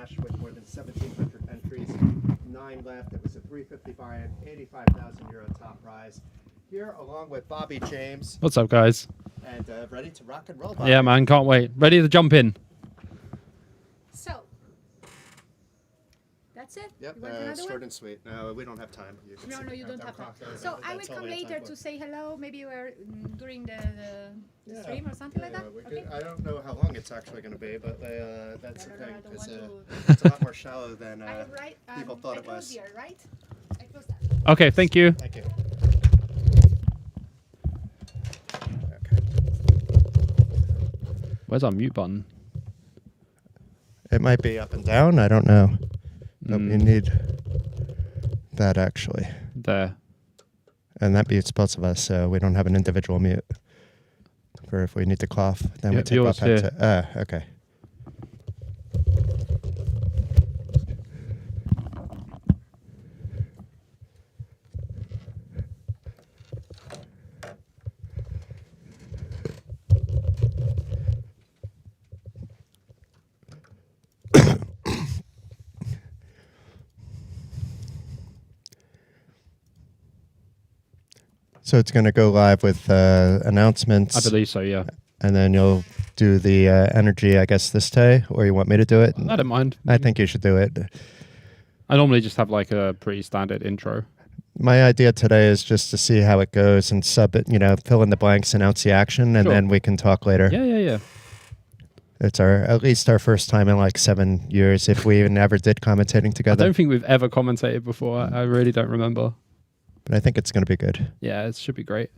cash with more than 1,700 entries. 9 left. It was a 350 buy-in, 85,000 euro top prize. Here, along with Bobby James. What's up, guys? And ready to rock and roll, Bobby. Yeah, man, can't wait. Ready to jump in. So, that's it? Yep, short and sweet. No, we don't have time. No, you don't have time. So I will come later to say hello. Maybe we're during the stream or something like that. Okay. I don't know how long it's actually going to be, but that's the thing. It's a lot more shallow than people thought it was. Here, right? I close that. Okay, thank you. Thank you. Where's our mute button? It might be up and down. I don't know. But we need that actually. There. And that mutes both of us, so we don't have an individual mute. For if we need to cough, then we take off headset. Okay. So it's going to go live with announcements. I believe so, yeah. And then you'll do the energy, I guess, this day, or you want me to do it? I don't mind. I think you should do it. I normally just have like a pretty standard intro. My idea today is just to see how it goes and sub it, fill in the blanks, announce the action, and then we can talk later. Yeah. It's at least our first time in like 7 years, if we even ever did commentating together. I don't think we've ever commentated before. I really don't remember. But I think it's going to be good. Yeah, it should be great.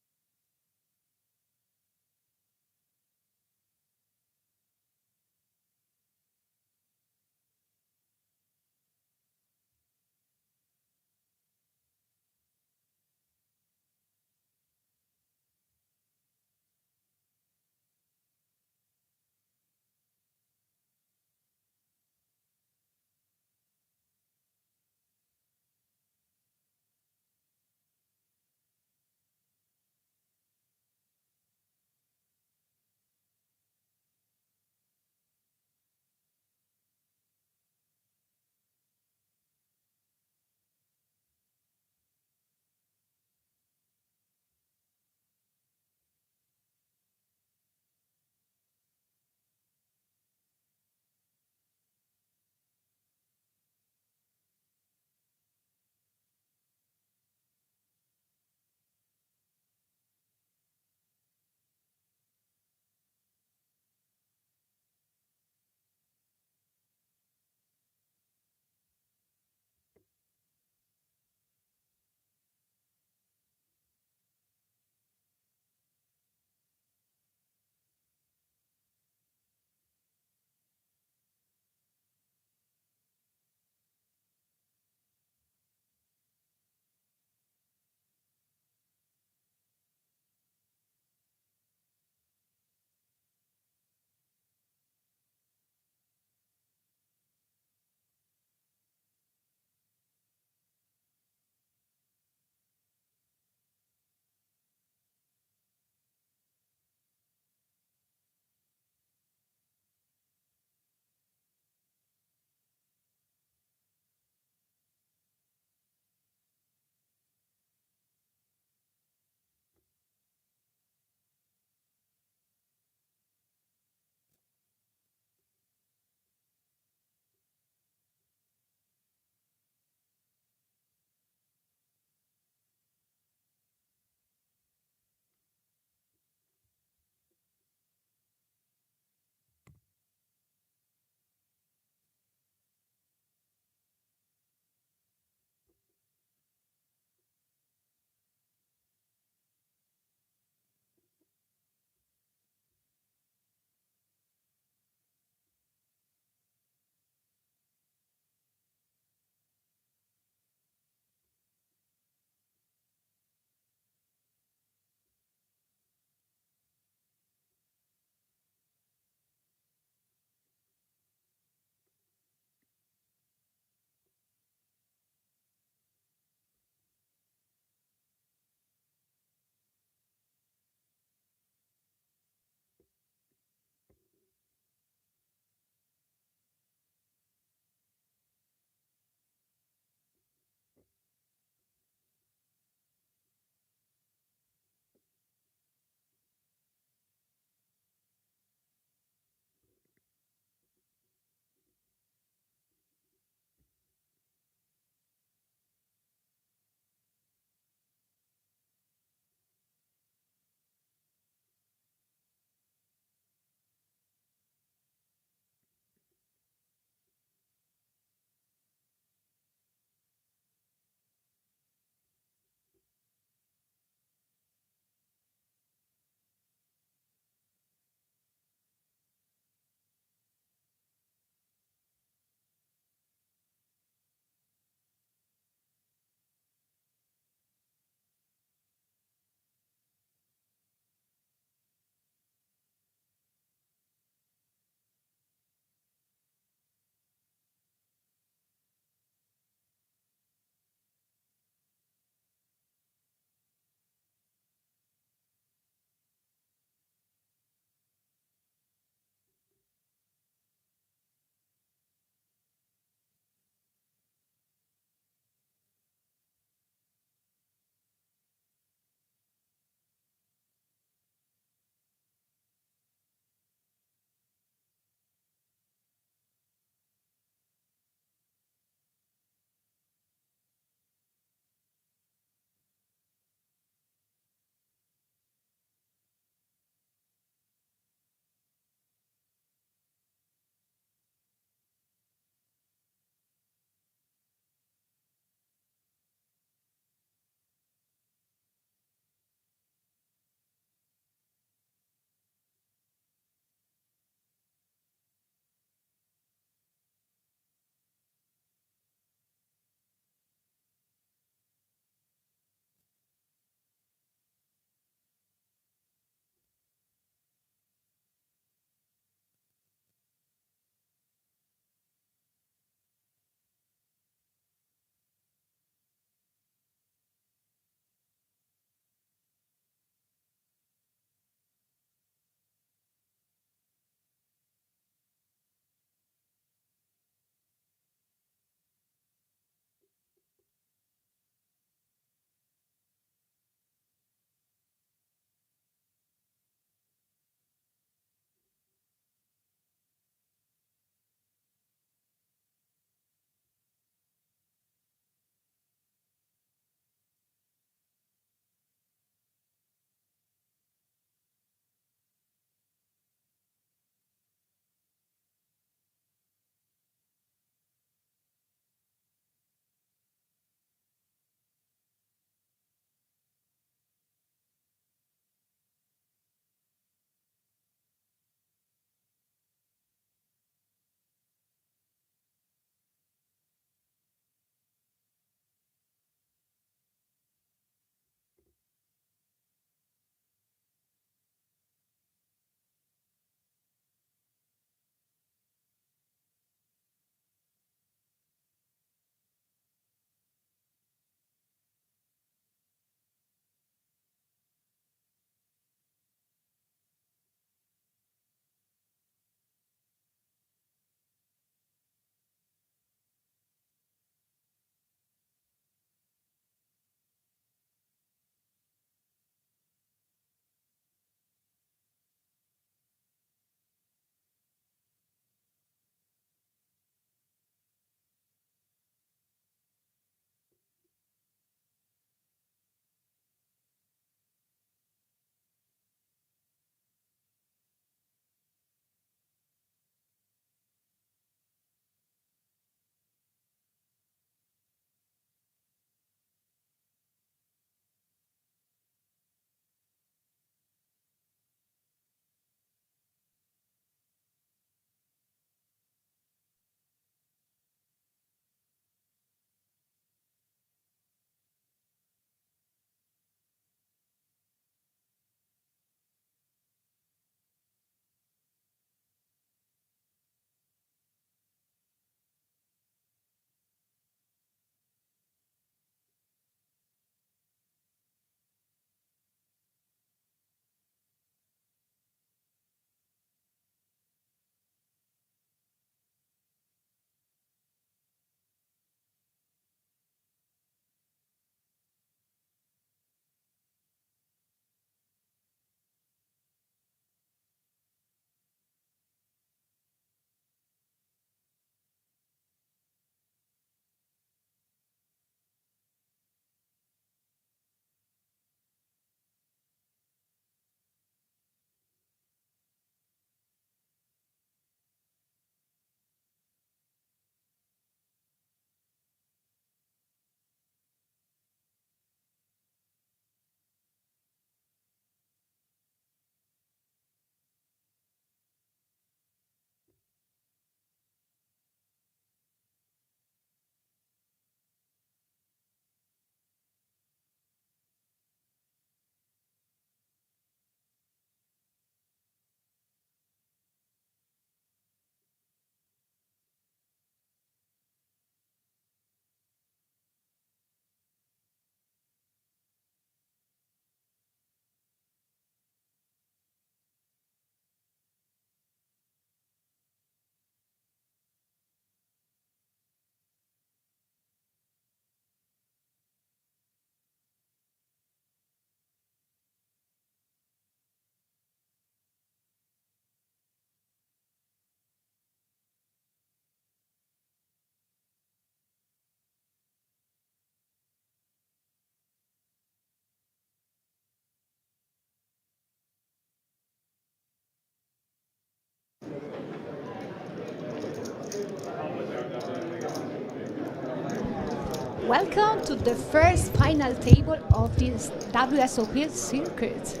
welcome to the first final table of this WSOP circuit.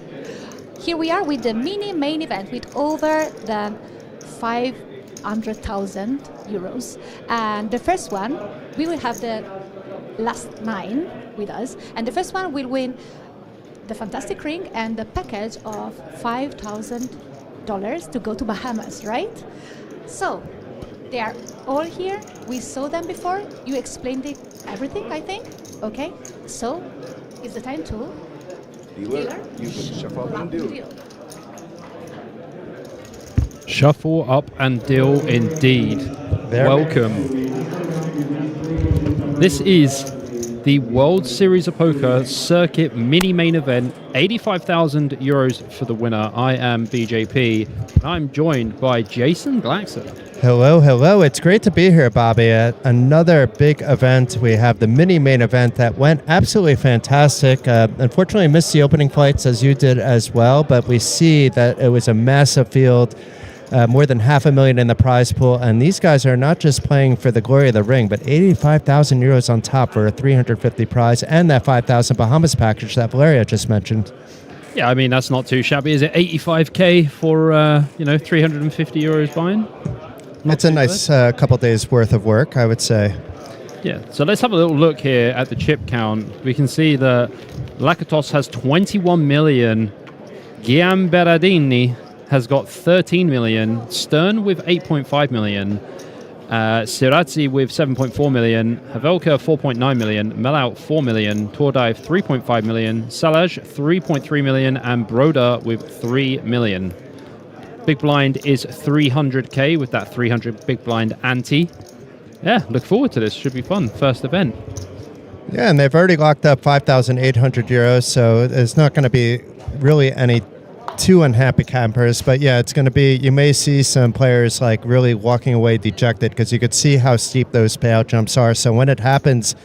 Here we are with the mini main event with over the 500,000 euros. And the first one, we will have the last 9 with us. And the first one will win the fantastic ring and the package of $5,000 to go to Bahamas, right? So, they are all here. We saw them before. You explained everything, I think. Okay, so it's the time to Dealer, you can shuffle up and deal. Shuffle up and deal indeed. Welcome. This is the World Series of Poker Circuit Mini Main Event. 85,000 euros for the winner. I am BJP. And I'm joined by Jason Glaxer. Hello, hello. It's great to be here, Bobby, at another big event. We have the mini main event that went absolutely fantastic. Unfortunately, missed the opening flights as you did as well, but we see that it was a massive field, more than $500,000 in the prize pool, and these guys are not just playing for the glory of the ring, but 85,000 euros on top for a 350 prize and that 5,000 Bahamas package that Valeria just mentioned. Yeah, I mean, that's not too shabby. Is it 85K for, 350 euros buy-in? It's a nice couple days worth of work, I would say. Yeah, so let's have a little look here at the chip count. We can see that Lakatos has 21 million. Guillaume Berardini has got 13 million. Stern with 8.5 million. Sirazzi with 7.4 million. Havelka 4.9 million. Melau 4 million. Tordive 3.5 million. Salaj 3.3 million. And Broda with 3 million. Big blind is 300k with that 300 big blind ante. Yeah, look forward to this. Should be fun. First event. Yeah, and they've already locked up 5,800 euros, so it's not going to be really any too unhappy campers. But yeah, it's going to be, you may see some players like really walking away dejected because you could see how steep those payout jumps are. So when it happens,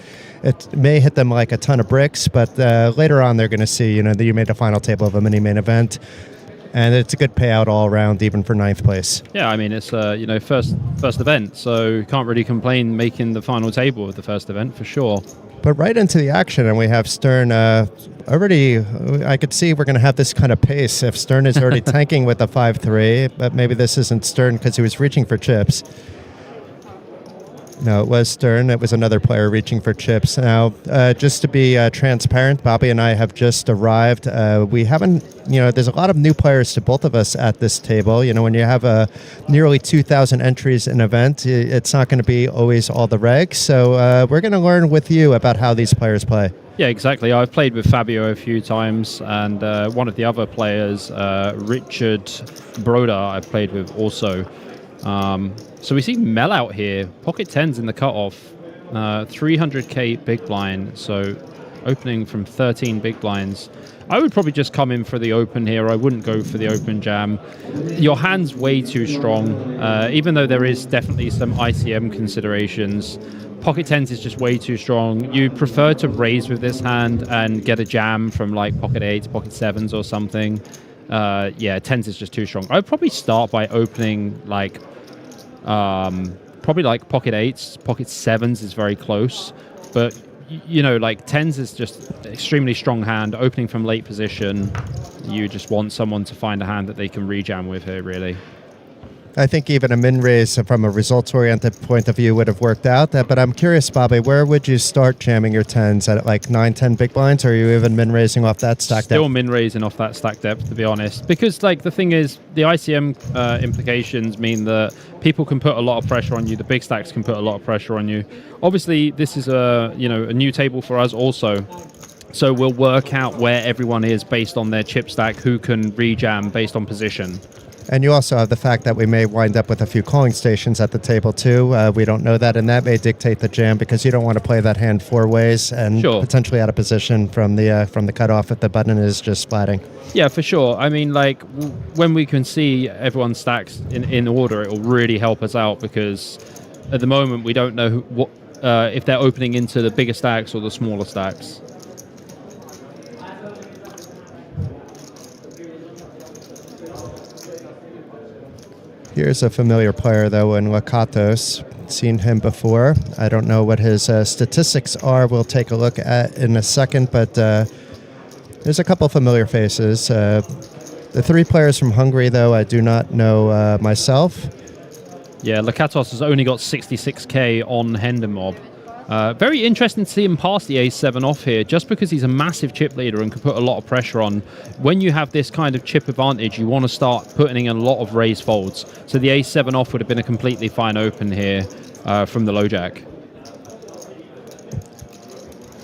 it may hit them like a ton of bricks, but later on they're going to see, that you made a final table of a mini main event. And it's a good payout all around, even for 9th place. Yeah, I mean, it's, first event, so can't really complain making the final table of the first event, for sure. But right into the action, and we have Stern already, I could see we're going to have this kind of pace if Stern is already tanking with a 5-3, but maybe this isn't Stern because he was reaching for chips. No, it was Stern. It was another player reaching for chips. Now, just to be transparent, Bobby and I have just arrived. We haven't, there's a lot of new players to both of us at this table. When you have nearly 2,000 entries in an event, it's not going to be always all the regs. So we're going to learn with you about how these players play. Yeah, exactly. I've played with Fabio a few times, and one of the other players, Richard Broda, I've played with also. So we see Mel out here, pocket 10s in the cutoff, 300k big blind, so opening from 13 big blinds. I would probably just come in for the open here. I wouldn't go for the open jam. Your hand's way too strong, even though there is definitely some ICM considerations. Pocket 10s is just way too strong. You prefer to raise with this hand and get a jam from like pocket 8s, pocket 7s or something. Yeah, 10s is just too strong. I'd probably start by opening like probably like pocket 8s, pocket 7s is very close, but like 10s is just extremely strong hand. Opening from late position, you just want someone to find a hand that they can rejam with here, really. I think even a min raise from a results-oriented point of view would have worked out. But I'm curious, Bobby, where would you start jamming your 10s? At like 9, 10 big blinds, or are you even min raising off that stack depth? Still min raising off that stack depth, to be honest. Because like the thing is, the ICM implications mean that people can put a lot of pressure on you. The big stacks can put a lot of pressure on you. Obviously, this is a new table for us also. So we'll work out where everyone is based on their chip stack, who can rejam based on position. And you also have the fact that we may wind up with a few calling stations at the table too. We don't know that, and that may dictate the jam because you don't want to play that hand 4 ways and potentially out of position from the cutoff if the button is just splatting. Yeah, for sure. I mean, like when we can see everyone's stacks in order, it will really help us out because at the moment we don't know what if they're opening into the bigger stacks or the smaller stacks. Here's a familiar player, though, in Lakatos. haven't seen him before. I don't know what his statistics are. We'll take a look at in a second, but there's a couple familiar faces. The 3 players from Hungary, though, I do not know myself. Yeah, Lakatos has only got 66k on Hendemob. Very interesting to see him pass the ace-7 off here, just because he's a massive chip leader and can put a lot of pressure on. When you have this kind of chip advantage, you want to start putting in a lot of raise folds. So the ace-7 off would have been a completely fine open here from the low jack.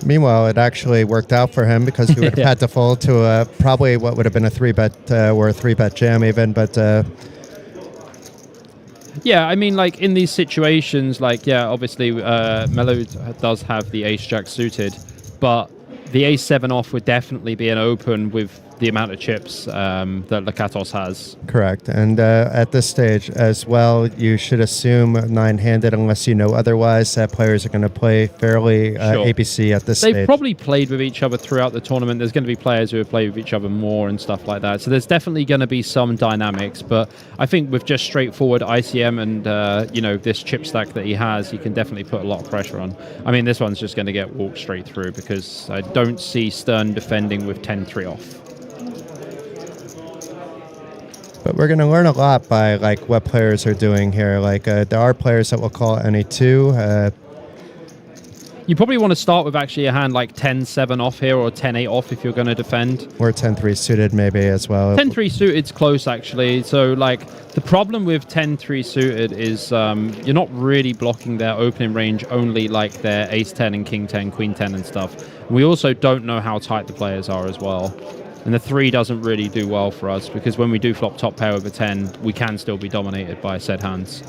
Meanwhile, it actually worked out for him because he would have had to fold to probably what would have been a 3-bet or a 3-bet jam even, but... Yeah, I mean, like, in these situations, like, yeah, obviously, Melo does have the ace-jack suited, but the ace-7 off would definitely be an open with the amount of chips that Lakatos has. Correct. And at this stage as well, you should assume 9-handed unless you know otherwise that players are going to play fairly ABC at this stage. They've probably played with each other throughout the tournament. There's going to be players who have played with each other more and stuff like that. So there's definitely going to be some dynamics. But I think with just straightforward ICM and, you know, this chip stack that he has, he can definitely put a lot of pressure on. I mean, this one's just going to get walked straight through because I don't see Stern defending with 10-3 off. But we're going to learn a lot by like what players are doing here. Like there are players that will call any 2. You probably want to start with actually a hand like 10-7 off here or 10-8 off if you're going to defend. Or 10-3 suited maybe as well. 10-3 suited's close actually. So like the problem with 10-3 suited is you're not really blocking their opening range, only like their ace-10 and king-10, queen-10 and stuff. We also don't know how tight the players are as well. And the 3 doesn't really do well for us because when we do flop top pair with a 10, we can still be dominated by said hands.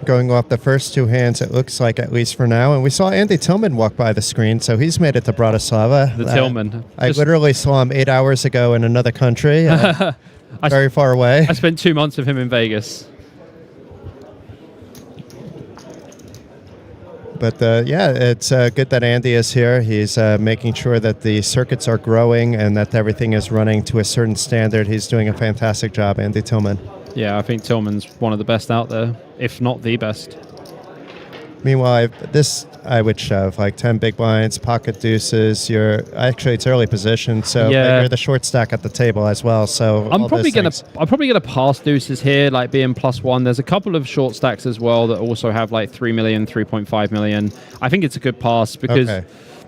Going off the first 2 hands, it looks like, at least for now. And we saw Andy Tillman walk by the screen, so he's made it to Bratislava. The Tillman. I literally saw him 8 hours ago in another country, very far away. I spent 2 months with him in Vegas. But yeah, it's good that Andy is here. He's making sure that the circuits are growing and that everything is running to a certain standard. He's doing a fantastic job, Andy Tillman. Yeah, I think Tillman's one of the best out there, if not the best. Meanwhile, I would shove like 10 big blinds, pocket deuces. It's early position, so you're the short stack at the table as well. So I'm probably gonna pass deuces here, like being +1. There's a couple of short stacks as well that also have like 3 million, 3.5 million. I think it's a good pass because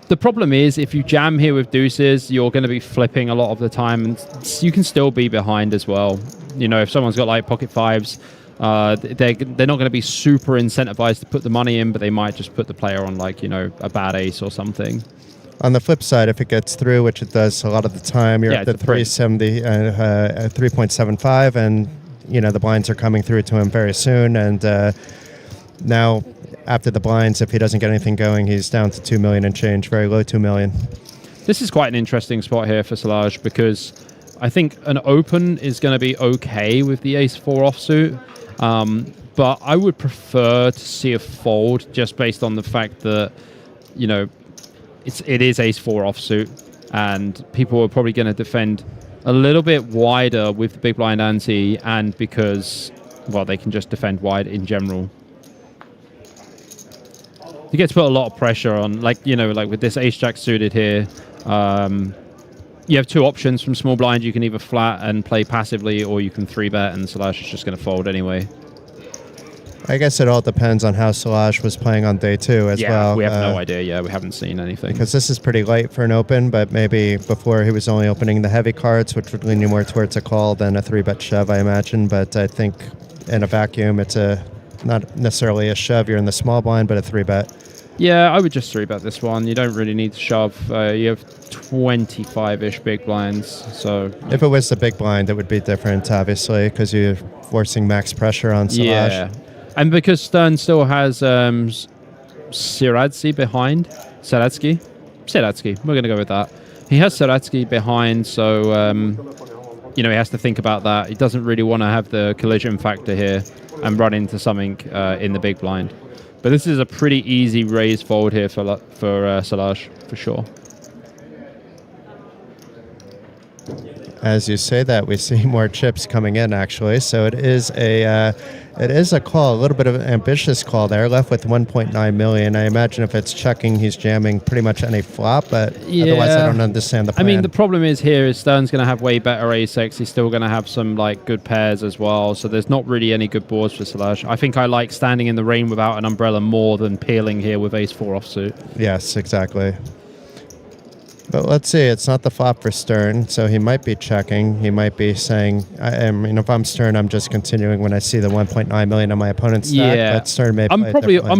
the problem is if you jam here with deuces, you're going to be flipping a lot of the time, and you can still be behind as well. You know, if someone's got like pocket 5s. They're not going to be super incentivized to put the money in, but they might just put the player on like, you know, a bad ace or something. On the flip side, if it gets through, which it does a lot of the time, you're at the 370, 3.75, and you know the blinds are coming through to him very soon. And now, after the blinds, if he doesn't get anything going, he's down to 2 million and change, very low 2 million. This is quite an interesting spot here for Solage because I think an open is going to be okay with the ace-4 offsuit. But I would prefer to see a fold just based on the fact that, you know, it is ace-4 offsuit, and people are probably going to defend a little bit wider with the big blind ante, and because, well, they can just defend wide in general. You get to put a lot of pressure on, like, you know, like with this ace-jack suited here, you have 2 options from small blind. You can either flat and play passively, or you can 3-bet, and Solage is just going to fold anyway. I guess it all depends on how Solage was playing on day 2 as well. Yeah, we have no idea. Yeah, we haven't seen anything. Because this is pretty late for an open, but maybe before he was only opening the heavy cards, which would lean you more towards a call than a 3-bet shove, I imagine. But I think in a vacuum, it's not necessarily a shove. You're in the small blind, but a 3-bet. Yeah, I would just 3-bet this one. You don't really need to shove. You have 25-ish big blinds. So if it was the big blind, it would be different, obviously, because you're forcing max pressure on Solage. Yeah, and because Stern still has Siradsky behind. Siradsky. We're going to go with that. He has Siradsky behind, so you know, he has to think about that. He doesn't really want to have the collision factor here and run into something in the big blind. But this is a pretty easy raise fold here for Solage, for sure. As you say that, we see more chips coming in, actually. So it is a call, a little bit of an ambitious call there. Left with 1.9 million. I imagine if it's checking, he's jamming pretty much any flop, but otherwise I don't understand the plan. I mean, the problem is here is Stern's going to have way better ace-x. He's still going to have some like good pairs as well. So there's not really any good boards for Solage. I think I like standing in the rain without an umbrella more than peeling here with ace-4 offsuit. Yes, exactly. But let's see, it's not the flop for Stern, so he might be checking. He might be saying, if I'm Stern, I'm just continuing when I see the 1.9 million on my opponent's stack. Yeah, But Stern may I'm play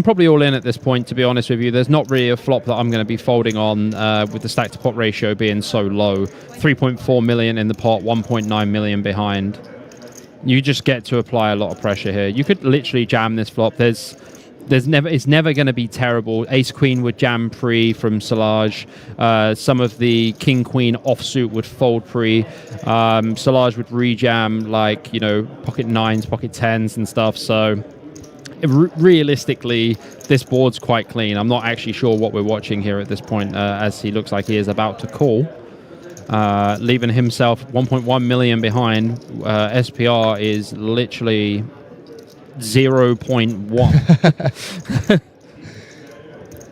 probably all in at this point, to be honest with you. There's not really a flop that I'm going to be folding on with the stack to pot ratio being so low. 3.4 million in the pot, 1.9 million behind. You just get to apply a lot of pressure here. You could literally jam this flop. It's never going to be terrible. Ace Queen would jam pre from Solage. Some of the King Queen offsuit would fold pre. Solage would rejam like pocket 9s, pocket 10s and stuff. So realistically, this board's quite clean. I'm not actually sure what we're watching here at this point, as he looks like he is about to call, leaving himself 1.1 million behind. SPR is literally 0.1.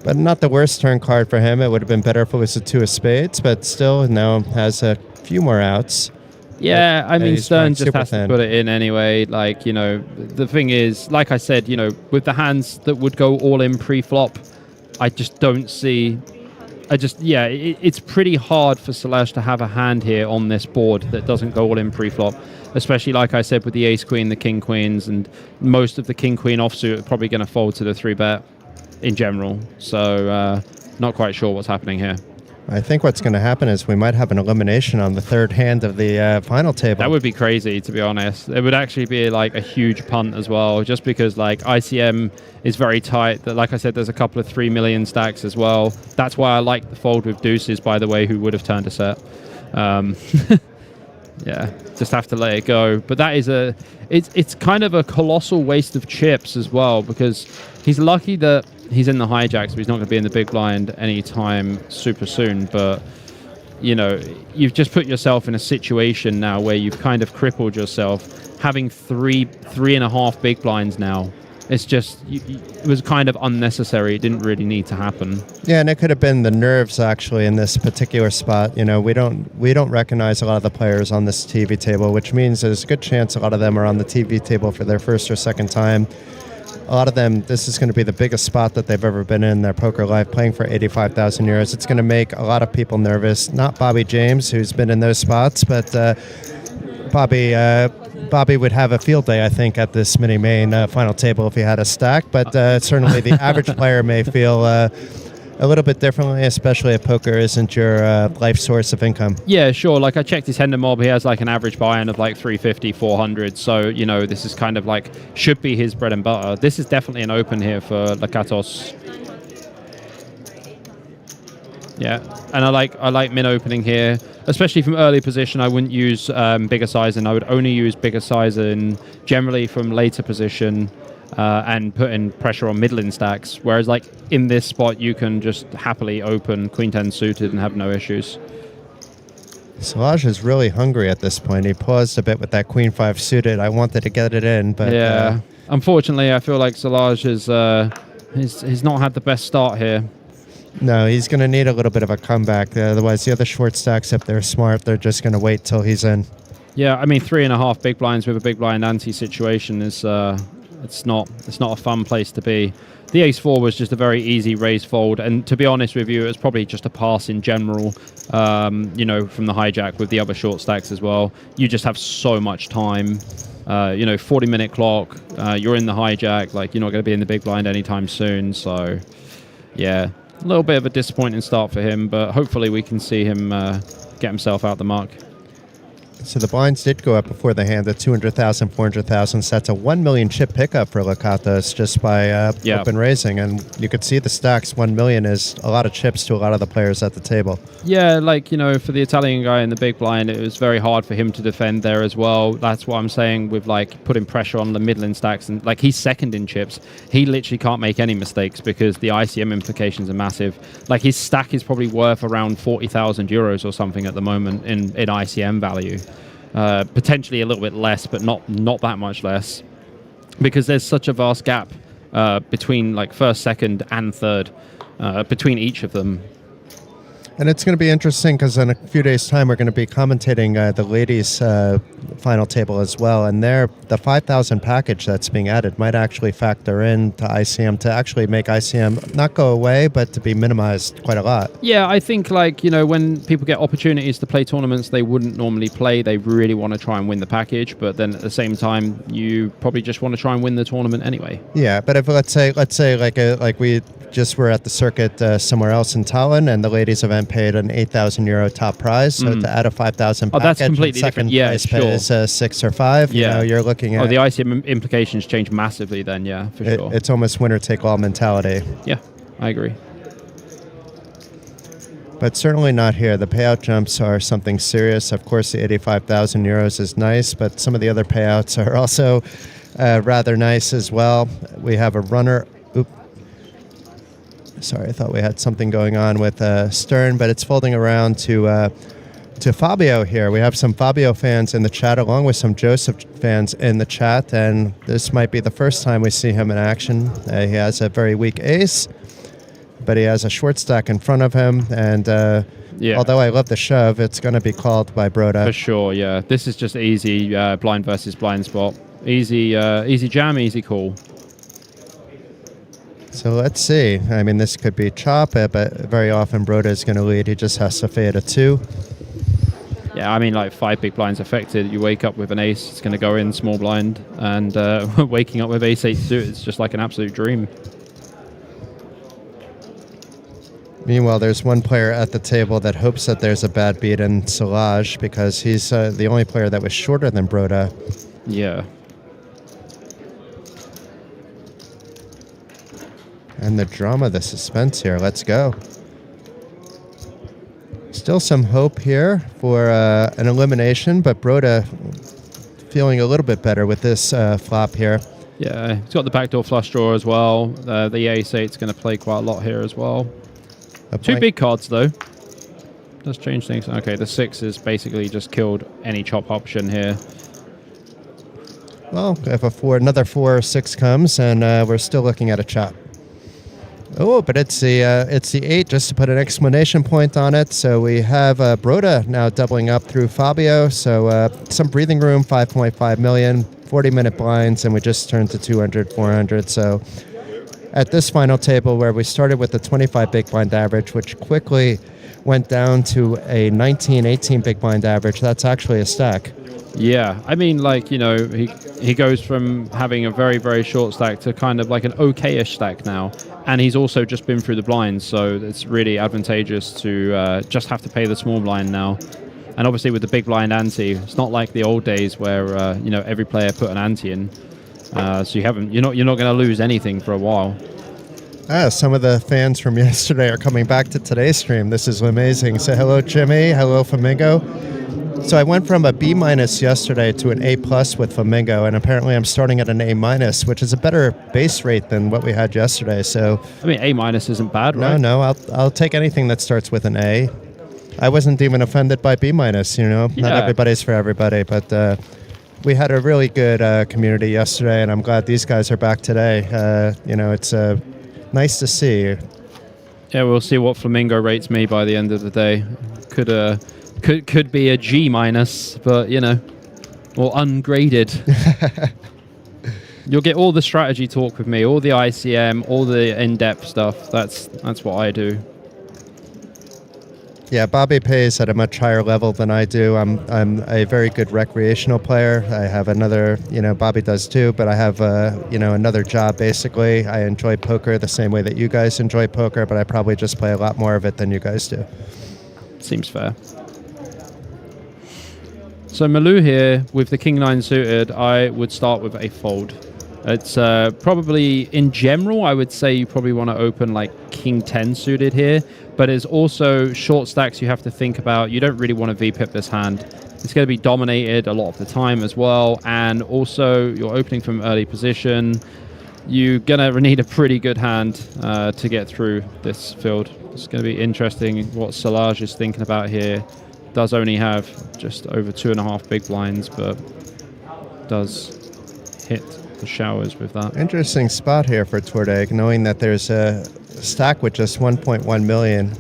But not the worst turn card for him. It would have been better if it was a 2 of spades, but still now has a few more outs. Yeah, I mean, Stern just has thin. to put it in anyway. Like, the thing is, like I said, with the hands that would go all in pre-flop, I just don't see... it's pretty hard for Solage to have a hand here on this board that doesn't go all in pre-flop. Especially, like I said, with the ace-queen, the king-queens, and most of the king-queen offsuit are probably going to fold to the 3-bet in general. So, not quite sure what's happening here. I think what's going to happen is we might have an elimination on the third hand of the final table. That would be crazy, to be honest. It would actually be like a huge punt as well, just because like ICM is very tight. That, like I said, there's a couple of 3 million stacks as well. That's why I like the fold with deuces, by the way, who would have turned a set. Yeah, just have to let it go. But that is it's kind of a colossal waste of chips as well, because he's lucky that he's in the hijack, so he's not going to be in the big blind anytime super soon. But, you've just put yourself in a situation now where you've kind of crippled yourself, having three and a half big blinds now. It's just, it was kind of unnecessary. It didn't really need to happen. Yeah, and it could have been the nerves actually in this particular spot. We don't recognize a lot of the players on this TV table, which means there's a good chance a lot of them are on the TV table for their first or second time. A lot of them, this is going to be the biggest spot that they've ever been in their poker life, playing for 85,000 euros. It's going to make a lot of people nervous. Not Bobby James, who's been in those spots, but Bobby would have a field day, I think, at this mini-main final table if he had a stack. But certainly the average player may feel a little bit differently, especially if poker isn't your life source of income. Yeah, sure. Like I checked his Hender Mob. He has like an average buy-in of like 350, 400. So, this is kind of like, should be his bread and butter. This is definitely an open here for Lakatos. Yeah, and I like min opening here, especially from early position. I wouldn't use bigger size, and I would only use bigger size in generally from later position and put in pressure on middling stacks. Whereas like in this spot, you can just happily open Queen 10 suited and have no issues. Solage is really hungry at this point. He paused a bit with that Queen 5 suited. I wanted to get it in, but yeah. Unfortunately, I feel like Solage he's not had the best start here. No, he's going to need a little bit of a comeback. Otherwise, the other short stacks, if they're smart, they're just going to wait till he's in. Yeah, I mean, 3.5 big blinds with a big blind ante situation is it's not a fun place to be. The ace-4 was just a very easy raise fold, and to be honest with you, it was probably just a pass in general. From the hijack with the other short stacks as well. You just have so much time. 40-minute clock. You're in the hijack. Like you're not going to be in the big blind anytime soon. So, yeah. A little bit of a disappointing start for him, but hopefully we can see him get himself out the mark. So the blinds did go up before the hand at 200,000, 400,000. So that's a 1 million chip pickup for Lakatos just by open raising. And you could see the stacks. 1 million is a lot of chips to a lot of the players at the table. Yeah, like, for the Italian guy in the big blind, it was very hard for him to defend there as well. That's what I'm saying with, like, putting pressure on the middling stacks. And, like, he's second in chips. He literally can't make any mistakes because the ICM implications are massive. Like, his stack is probably worth around 40,000 euros or something at the moment in ICM value. Potentially a little bit less, but not that much less, because there's such a vast gap between like first, second, and third between each of them. And it's going to be interesting because in a few days' time we're going to be commentating the ladies' final table as well, and there the 5,000 package that's being added might actually factor in to ICM to actually make ICM not go away, but to be minimized quite a lot. Yeah, I think like when people get opportunities to play tournaments they wouldn't normally play, they really want to try and win the package, but then at the same time you probably just want to try and win the tournament anyway. Yeah, but if let's say like we just were at the circuit somewhere else in Tallinn, and the ladies event paid an 8,000 euro top prize. So to add a 5,000 package, that's completely different. Yeah, price sure. pays 6 or 5. Yeah. You're looking at. The ICM implications change massively then. Yeah, for sure. It's almost winner take all mentality. Yeah, I agree. But certainly not here. The payout jumps are something serious. Of course, the 85,000 euros is nice, but some of the other payouts are also rather nice as well. We have a runner. Sorry, I thought we had something going on with Stern, but it's folding around to Fabio here. We have some Fabio fans in the chat, along with some Joseph fans in the chat, and this might be the first time we see him in action. He has a very weak ace, but he has a short stack in front of him, and although I love the shove, it's going to be called by Broda. For sure, yeah. This is just easy blind versus blind spot. Easy jam, easy call. So let's see. I mean, this could be chop, but very often Broda is going to lead. He just has to fade a 2. Yeah, I mean, like 5 big blinds affected. You wake up with an ace, it's going to go in small blind, and waking up with ace 8 to do it's just like an absolute dream. Meanwhile, there's one player at the table that hopes that there's a bad beat in Solage because he's the only player that was shorter than Broda. Yeah. And the drama, the suspense here. Let's go. Still some hope here for an elimination, but Broda feeling a little bit better with this flop here. Yeah, he's got the backdoor flush draw as well. The ace 8's going to play quite a lot here as well. 2 big cards, though. Does change things. Okay, the 6 is basically just killed any chop option here. Well, if another 4 or 6 comes, and we're still looking at a chop. Oh, but it's the 8, just to put an exclamation point on it. So we have Broda now doubling up through Fabio. So some breathing room, 5.5 million, 40-minute blinds, and we just turned to 200, 400. So at this final table where we started with the 25 big blind average, which quickly went down to a 19, 18 big blind average, that's actually a stack. Yeah, I mean, like, he goes from having a very, very short stack to kind of like an okay-ish stack now. And he's also just been through the blinds, so it's really advantageous to just have to pay the small blind now. And obviously with the big blind ante, it's not like the old days where, every player put an ante in. So you're not going to lose anything for a while. Some of the fans from yesterday are coming back to today's stream. This is amazing. So hello, Jimmy. Hello, Flamingo. So I went from a B- yesterday to an A+ with Flamingo, and apparently I'm starting at an A-, which is a better base rate than what we had yesterday. So I mean, A- isn't bad, right? No, I'll take anything that starts with an A. I wasn't even offended by B-. Not everybody's for everybody, but we had a really good community yesterday, and I'm glad these guys are back today. It's nice to see. Yeah, we'll see what Flamingo rates me by the end of the day. Could be a G-, but or ungraded. You'll get all the strategy talk with me, all the ICM, all the in-depth stuff. That's what I do. Yeah, Bobby pays at a much higher level than I do. I'm a very good recreational player. I have another, Bobby does too, but I have another job basically. I enjoy poker the same way that you guys enjoy poker, but I probably just play a lot more of it than you guys do. Seems fair. So Malou here with the King 9 suited, I would start with a fold. It's probably, in general, I would say you probably want to open like King 10 suited here, but it's also short stacks you have to think about. You don't really want to VPip this hand. It's going to be dominated a lot of the time as well, and also you're opening from early position. You're going to need a pretty good hand to get through this field. It's going to be interesting what Solage is thinking about here. Does only have just over 2.5 big blinds, but does hit the showers with that. Interesting spot here for Tordeg, knowing that there's a stack with just 1.1 million.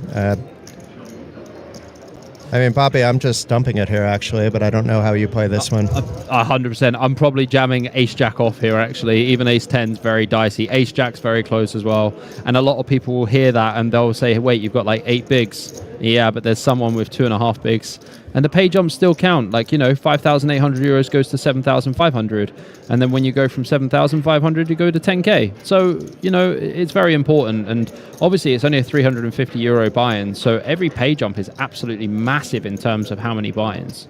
I mean, Bobby, I'm just dumping it here, actually, but I don't know how you play this one. 100%. I'm probably jamming ace-jack off here, actually. Even ace-10's very dicey. Ace-jack's very close as well. And a lot of people will hear that, and they'll say, wait, you've got like 8 bigs. Yeah, but there's someone with 2.5 bigs. And the pay jumps still count. Like, you know, 5,800 euros goes to 7,500. And then when you go from 7,500, you go to 10K. So, you know, it's very important. And obviously, it's only a 350 euro buy-in. So every pay jump is absolutely massive in terms of how many buy-ins.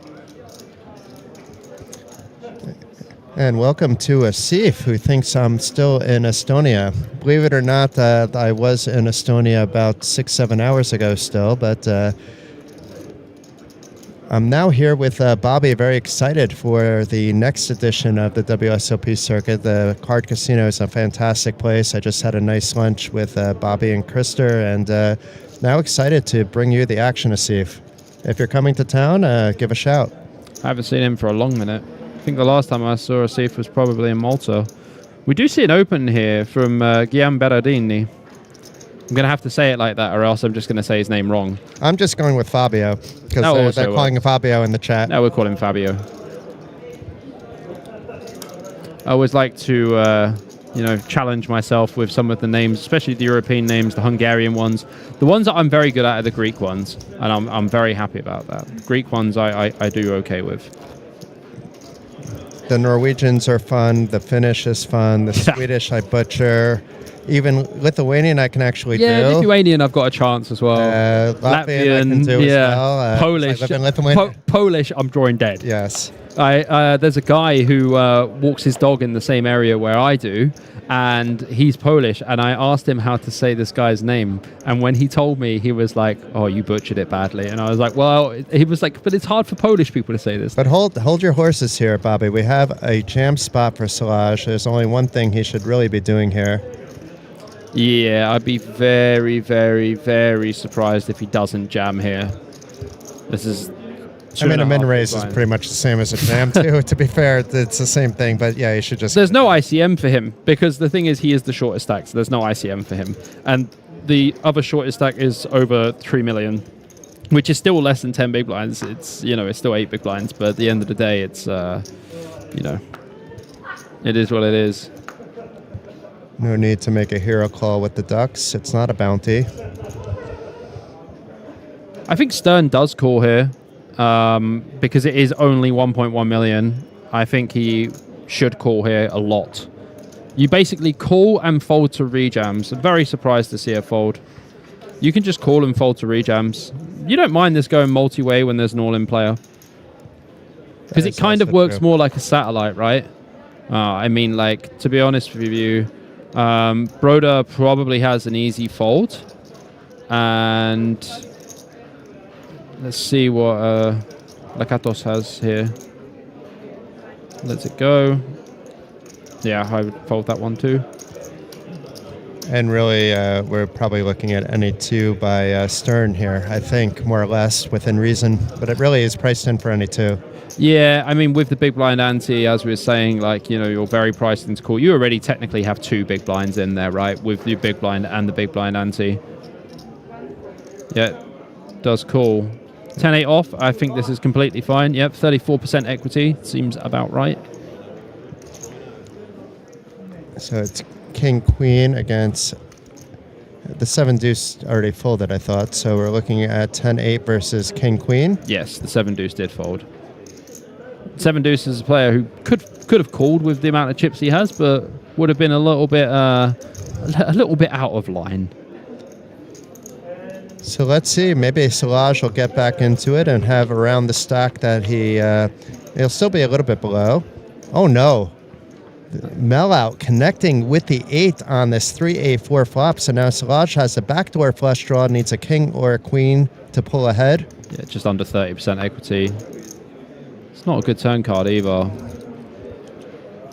And welcome to Asif, who thinks I'm still in Estonia. Believe it or not, I was in Estonia about 6-7 hours ago still, but I'm now here with Bobby, very excited for the next edition of the WSOP circuit. The Card Casino is a fantastic place. I just had a nice lunch with Bobby and Krister, and now excited to bring you the action, Asif. If you're coming to town, give a shout. I haven't seen him for a long minute. I think the last time I saw Asif was probably in Malta. We do see an open here from Guillaume Berardini. I'm going to have to say it like that, or else I'm just going to say his name wrong. I'm just going with Fabio, because they're calling him Fabio in the chat. No, we'll call him Fabio. I always like to, you know, challenge myself with some of the names, especially the European names, the Hungarian ones. The ones that I'm very good at are the Greek ones, and I'm very happy about that. Greek ones I do okay with. The Norwegians are fun. The Finnish is fun. The Swedish I butcher. Even Lithuanian I can actually do. Yeah, Lithuanian I've got a chance as well. Latvian I can do as well. Polish. I live in Lithuania. Polish I'm drawing dead. Yes. There's a guy who walks his dog in the same area where I do, and he's Polish, and I asked him how to say this guy's name, and when he told me, he was like, oh, you butchered it badly. And I was like, well, he was like, but it's hard for Polish people to say this. But hold your horses here, Bobby. We have a jam spot for Solage. There's only one thing he should really be doing here. Yeah, I'd be very, very, very surprised if he doesn't jam here. This is... I mean, a min-raise is pretty much the same as a jam, too. To be fair, it's the same thing, but yeah, you should just... There's no ICM for him, because the thing is, he is the shortest stack, so there's no ICM for him. And the other shortest stack is over 3 million, which is still less than 10 big blinds. It's, you know, it's still 8 big blinds, but at the end of the day, it's, you know, it is what it is. No need to make a hero call with the ducks. It's not a bounty. I think Stern does call here. Because it is only 1.1 million, I think he should call here a lot. You basically call and fold to rejams. I'm very surprised to see a fold. You can just call and fold to rejams. You don't mind this going multi-way when there's an all-in player. Because it kind of works more like a satellite, right? I mean, like, to be honest with you, Broda probably has an easy fold. And... let's see what Lakatos has here. Let's it go. Yeah, I would fold that one too. And really, we're probably looking at any 2 by Stern here, I think, more or less, within reason. But it really is priced in for any 2. Yeah, I mean, with the big blind ante, as we were saying, like, you know, you're very priced into call. You already technically have 2 big blinds in there, right? With the big blind and the big blind ante. Yeah, does call. 10-8 off, I think this is completely fine. Yep, 34% equity, seems about right. So it's King Queen against the 7 deuce already folded, I thought. So we're looking at 10-8 versus King Queen. Yes, the 7 deuce did fold. 7 deuce is a player who could have called with the amount of chips he has, but would have been a little bit out of line. So let's see. Maybe Solage will get back into it and have around the stack that he'll still be a little bit below. Oh no. Mellout connecting with the 8 on this 3-8-4 flop. So now Solage has a backdoor flush draw, needs a king or a queen to pull ahead. Yeah, just under 30% equity. It's not a good turn card either.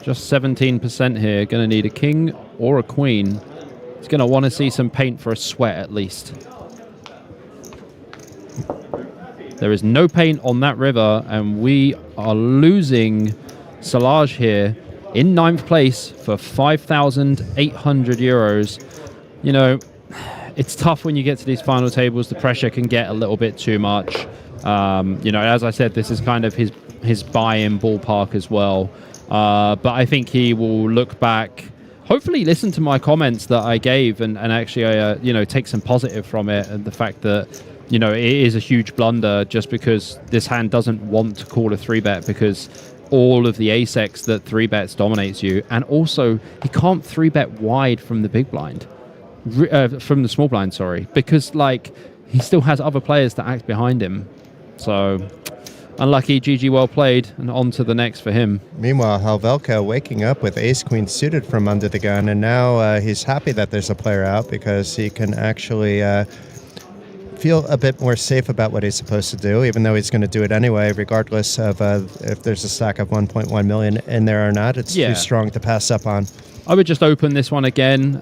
Just 17% here. Going to need a king or a queen. He's going to want to see some paint for a sweat at least. There is no paint on that river, and we are losing Solage here in 9th place for 5,800 euros. You know, it's tough when you get to these final tables. The pressure can get a little bit too much. You know, as I said, this is kind of his buy-in ballpark as well. But I think he will look back, hopefully listen to my comments that I gave and actually, you know, take some positive from it. And the fact that, you know, it is a huge blunder just because this hand doesn't want to call a 3-bet because all of the ace-X that 3-bets dominates you. And also, he can't 3-bet wide from the big blind. From the small blind, sorry. Because, like, he still has other players to act behind him. So, unlucky, GG, well played, and on to the next for him. Meanwhile, Helvelka waking up with ace-queen suited from under the gun, and now he's happy that there's a player out because he can actually feel a bit more safe about what he's supposed to do, even though he's going to do it anyway, regardless of if there's a stack of 1.1 million in there or not. It's too strong to pass up on. I would just open this one again.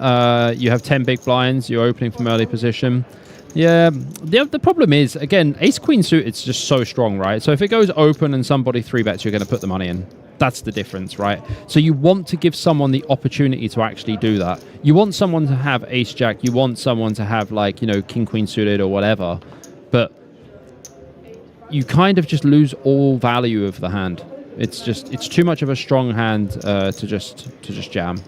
You have 10 big blinds. You're opening from early position. Yeah, the problem is, again, ace-queen suit, it's just so strong, right? So if it goes open and somebody 3-bets, you're going to put the money in. That's the difference, right? So you want to give someone the opportunity to actually do that. You want someone to have ace-jack. You want someone to have, like, you know, king-queen suited or whatever. But you kind of just lose all value of the hand. It's too much of a strong hand to just jam.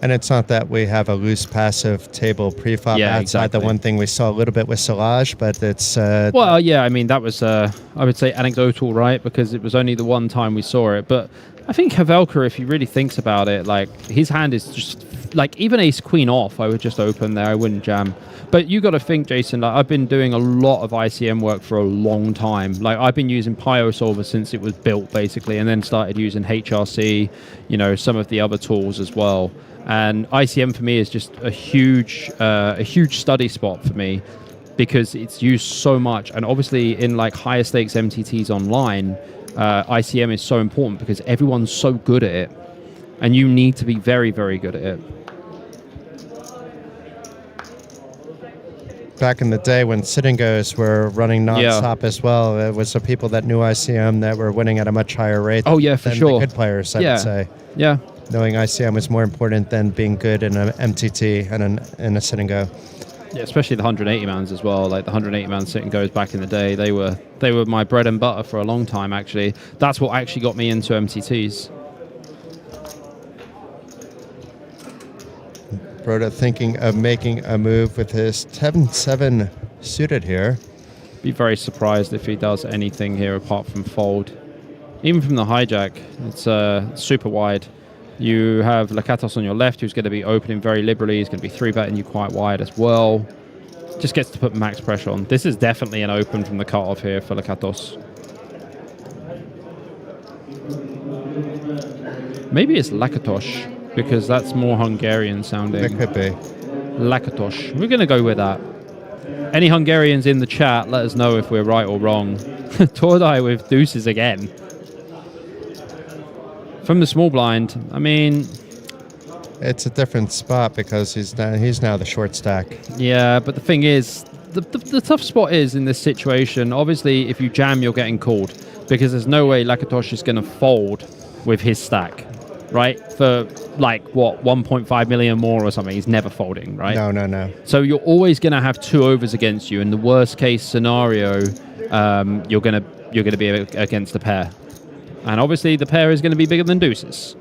And it's not that we have a loose passive table pre-flop outside the one thing we saw a little bit with Solage, but it's... well, yeah, I mean, that was, I would say, anecdotal, right? Because it was only the one time we saw it. But I think Helvelka, if he really thinks about it, like, his hand is just... Like, even ace-queen off, I would just open there. I wouldn't jam. But you got to think, Jason, like, I've been doing a lot of ICM work for a long time. Like, I've been using Wsopc since it was built, basically, and then started using HRC, you know, some of the other tools as well. And ICM for me is just a huge study spot for me because it's used so much. And obviously in like higher stakes MTTs online, ICM is so important because everyone's so good at it and you need to be very, very good at it. Back in the day when sit-and-goes were running non-stop as well, it was the people that knew ICM that were winning at a much higher rate than the good players, I would say. Yeah. Knowing ICM was more important than being good in an MTT and in a sit-and-go. Yeah, especially the 180 mans as well. Like the 180 man sit-and-goes back in the day, they were my bread and butter for a long time, actually. That's what actually got me into MTTs. Broda thinking of making a move with his 10-7 suited here. Be very surprised if he does anything here apart from fold. Even from the hijack, it's super wide. You have Lakatos on your left, who's going to be opening very liberally. He's going to be 3-betting you quite wide as well. Just gets to put max pressure on. This is definitely an open from the cutoff here for Lakatos. Maybe it's Lakatos, because that's more Hungarian sounding. It could be. Lakatos. We're going to go with that. Any Hungarians in the chat, let us know if we're right or wrong. Tordai with deuces again. From the small blind, I mean... It's a different spot because he's now the short stack. Yeah, but the thing is, the tough spot is in this situation, obviously, if you jam, you're getting called. Because there's no way Lakatos is going to fold with his stack, right? For, like, what, 1.5 million more or something. He's never folding, right? No. So you're always going to have two overs against you. In the worst case scenario, you're going to be against a pair. And obviously the pair is going to be bigger than deuces.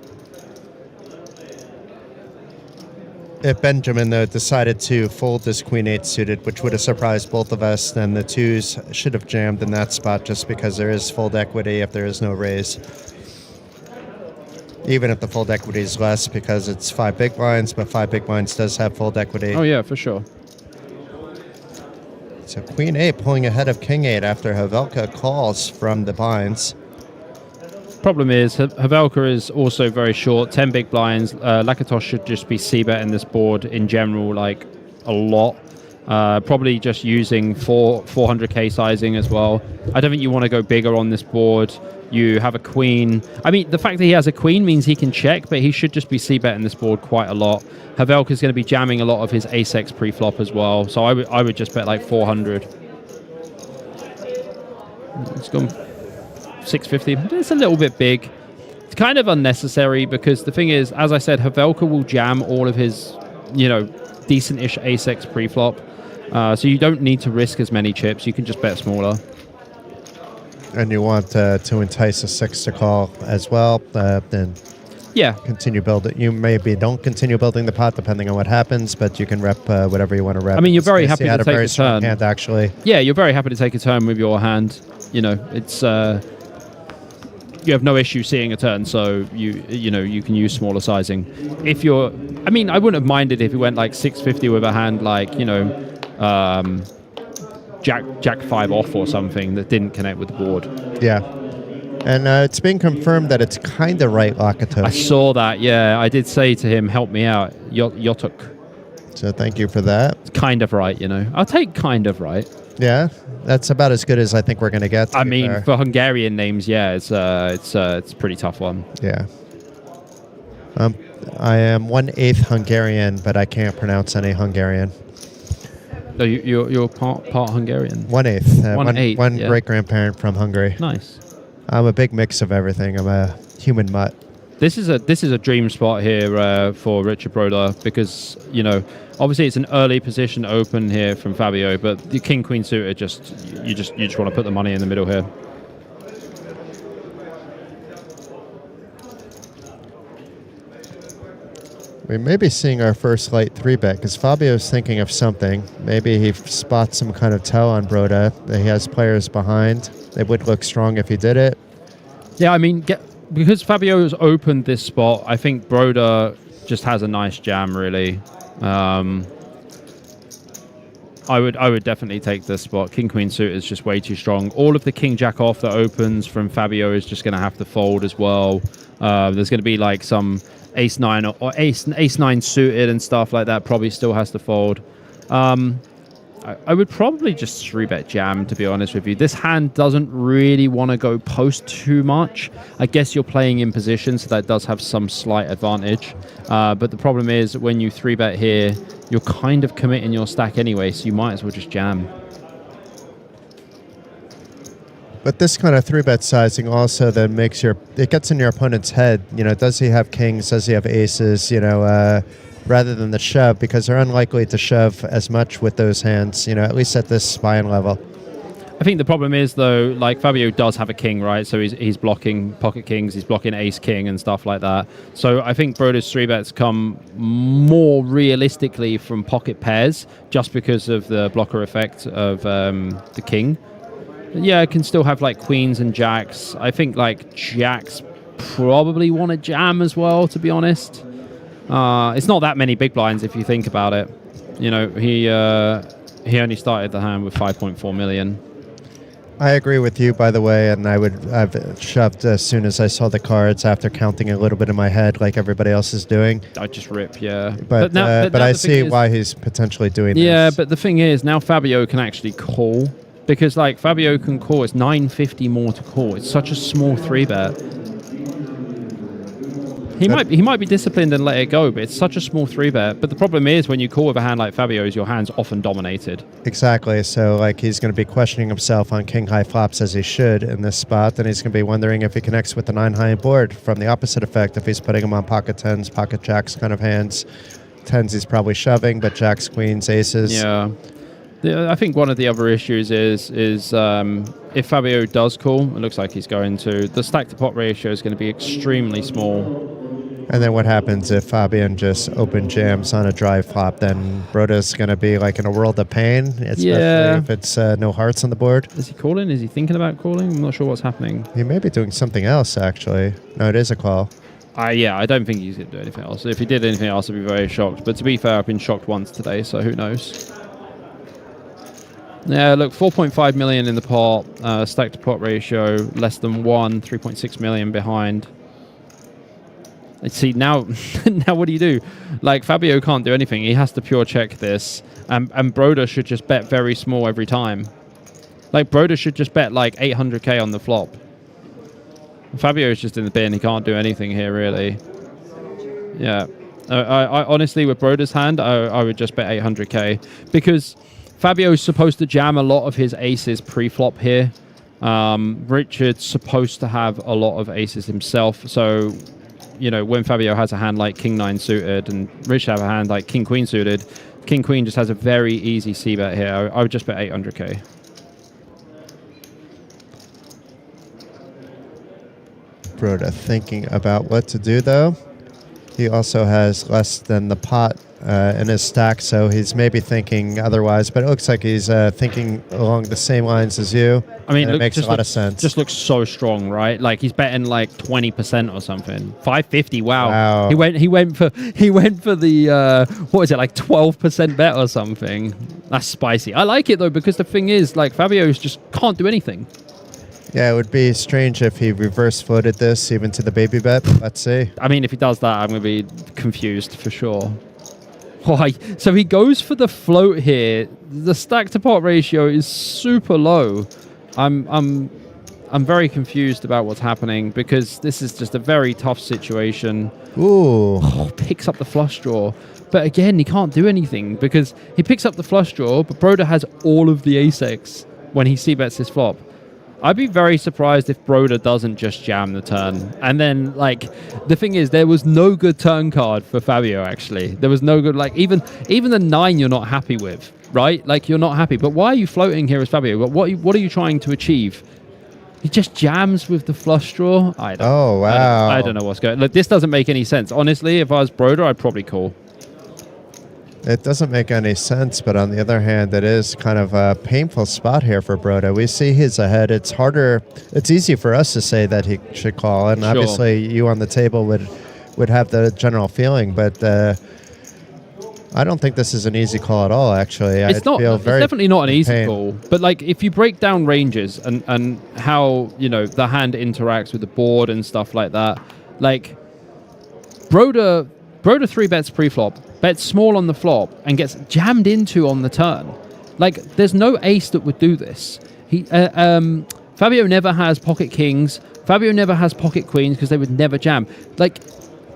If Benjamin, though, decided to fold this Queen-8 suited, which would have surprised both of us, then the twos should have jammed in that spot just because there is fold equity if there is no raise. Even if the fold equity is less because it's 5 big blinds, but 5 big blinds does have fold equity. Oh, yeah, for sure. So Queen 8 pulling ahead of King 8 after Havelka calls from the blinds. Problem is, Havelka is also very short, 10 big blinds. Lakatos should just be c-betting this board in general, like, a lot. Probably just using 400k sizing as well. I don't think you want to go bigger on this board. You have a queen. I mean, the fact that he has a queen means he can check, but he should just be c-betting this board quite a lot. Havelka is going to be jamming a lot of his ace-x pre-flop as well, so I would just bet like 400. It's gone 650. It's a little bit big. It's kind of unnecessary because the thing is, as I said, Havelka will jam all of his, decent-ish ace-x pre-flop. So you don't need to risk as many chips. You can just bet smaller. And you want to entice a 6 to call as well. Then continue building. You maybe don't continue building the pot depending on what happens, but you can rep whatever you want to rep. I mean, you're very happy to take a turn. Hand, actually. Yeah, you're very happy to take a turn with your hand. It's you have no issue seeing a turn, so you can use smaller sizing. If you're, I mean, I wouldn't have minded if you went like 650 with a hand like Jack 5 off or something that didn't connect with the board. Yeah. And it's been confirmed that it's kind of right, Lakatos. I saw that, yeah. I did say to him, help me out, Yotok. So thank you for that. It's kind of right, I'll take kind of right. Yeah, that's about as good as I think we're going to get. I mean, for Hungarian names, yeah, it's a pretty tough one. Yeah. I am 1/8 Hungarian, but I can't pronounce any Hungarian. No, you're part Hungarian. 1/8. One yeah. great grandparent from Hungary. Nice. I'm a big mix of everything. I'm a human mutt. This is a dream spot here for Richard Broder because obviously it's an early position open here from Fabio, but the King Queen suited you just want to put the money in the middle here. We may be seeing our first light 3-bet because Fabio's thinking of something. Maybe he spots some kind of tell on Broda. He has players behind. It would look strong if he did it. Yeah, I mean, because Fabio has opened this spot, I think Broda just has a nice jam, really. I would definitely take this spot. King Queen suit is just way too strong. All of the King Jack off that opens from Fabio is just going to have to fold as well. There's going to be like some Ace 9 or Ace 9 suited and stuff like that. Probably still has to fold. I would probably just 3-bet jam, to be honest with you. This hand doesn't really want to go post too much. I guess you're playing in position, so that does have some slight advantage. But the problem is when you 3-bet here, you're kind of committing your stack anyway, so you might as well just jam. But this kind of 3-bet sizing also then makes it gets in your opponent's head. Does he have kings? Does he have aces? Rather than the shove, because they're unlikely to shove as much with those hands, at least at this spine level. I think the problem is, though, like Fabio does have a king, right? So he's blocking pocket kings, he's blocking ace king and stuff like that. So I think Broda's 3-bets come more realistically from pocket pairs just because of the blocker effect of the king. Yeah, it can still have like queens and jacks. I think like jacks probably want to jam as well, to be honest. It's not that many big blinds if you think about it. He only started the hand with 5.4 million. I agree with you, by the way, and I've shoved as soon as I saw the cards after counting a little bit in my head like everybody else is doing. I just rip, yeah. But I see why he's potentially doing this. Yeah, but the thing is, now Fabio can actually call. Because like Fabio can call, it's 950 more to call. It's such a small 3-bet. He might be disciplined and let it go, but it's such a small 3-bet. But the problem is when you call with a hand like Fabio's, your hand's often dominated. Exactly. So like he's going to be questioning himself on king high flops as he should in this spot. Then he's going to be wondering if he connects with the 9 high board from the opposite effect. If he's putting him on pocket 10s, pocket jacks kind of hands. 10s he's probably shoving, but jacks, queens, aces. Yeah. I think one of the other issues is if Fabio does call, it looks like he's going to, the stack to pot ratio is going to be extremely small. And then what happens if Fabian just open jams on a drive flop? Then Broda's going to be like in a world of pain, especially if it's no hearts on the board. Is he calling? Is he thinking about calling? I'm not sure what's happening. He may be doing something else, actually. No, it is a call. Yeah, I don't think he's going to do anything else. If he did anything else, I'd be very shocked. But to be fair, I've been shocked once today, so who knows? Yeah, look, 4.5 million in the pot, stack to pot ratio less than 1, 3.6 million behind. Let's see, now now what do you do? Like, Fabio can't do anything. He has to pure check this, and Broda should just bet very small every time. Like, Broda should just bet like 800k on the flop. Fabio is just in the bin. He can't do anything here, really. Yeah. I honestly, with Broda's hand, I would just bet 800k, because Fabio's supposed to jam a lot of his aces pre-flop here. Richard's supposed to have a lot of aces himself, so, you know, when Fabio has a hand like King-9 suited and Richard have a hand like King-Queen suited, King-Queen just has a very easy c-bet here. I would just bet 800k. Broda thinking about what to do, though. He also has less than the pot in his stack, so he's maybe thinking otherwise, but it looks like he's thinking along the same lines as you. I mean, it makes a lot of sense. Just looks so strong, right? Like, he's betting like 20% or something. 550. Wow. He went for the what was it, like 12% bet or something. That's spicy. I like it though, because the thing is, like, Fabio's just can't do anything. Yeah, it would be strange if he reverse floated this even to the baby bet. Let's see. I mean, if he does that, I'm going to be confused for sure. Why? So he goes for the float here. The stack to pot ratio is super low. I'm very confused about what's happening, because this is just a very tough situation. Ooh. Oh, picks up the flush draw. But again, he can't do anything, because he picks up the flush draw, but Broda has all of the ace-X when he c-bets his flop. I'd be very surprised if Broda doesn't just jam the turn. And then, like, the thing is, there was no good turn card for Fabio, actually. There was no good, like, even the 9 you're not happy with, right? Like, you're not happy. But why are you floating here as Fabio? What are you trying to achieve? He just jams with the flush draw? I don't Oh, wow. I don't know what's going on. Look, this doesn't make any sense. Honestly, if I was Broda, I'd probably call. It doesn't make any sense, but on the other hand, it is kind of a painful spot here for Broda. We see he's ahead. It's harder. It's easy for us to say that he should call, and obviously you on the table would have the general feeling, but I don't think this is an easy call at all, actually. It's definitely not an easy call, but like, if you break down ranges and how, you know, the hand interacts with the board and stuff like that, like, Broda 3-bets pre-flop, bets small on the flop, and gets jammed into on the turn. Like, there's no ace that would do this. Fabio never has pocket kings. Fabio never has pocket queens, because they would never jam. Like,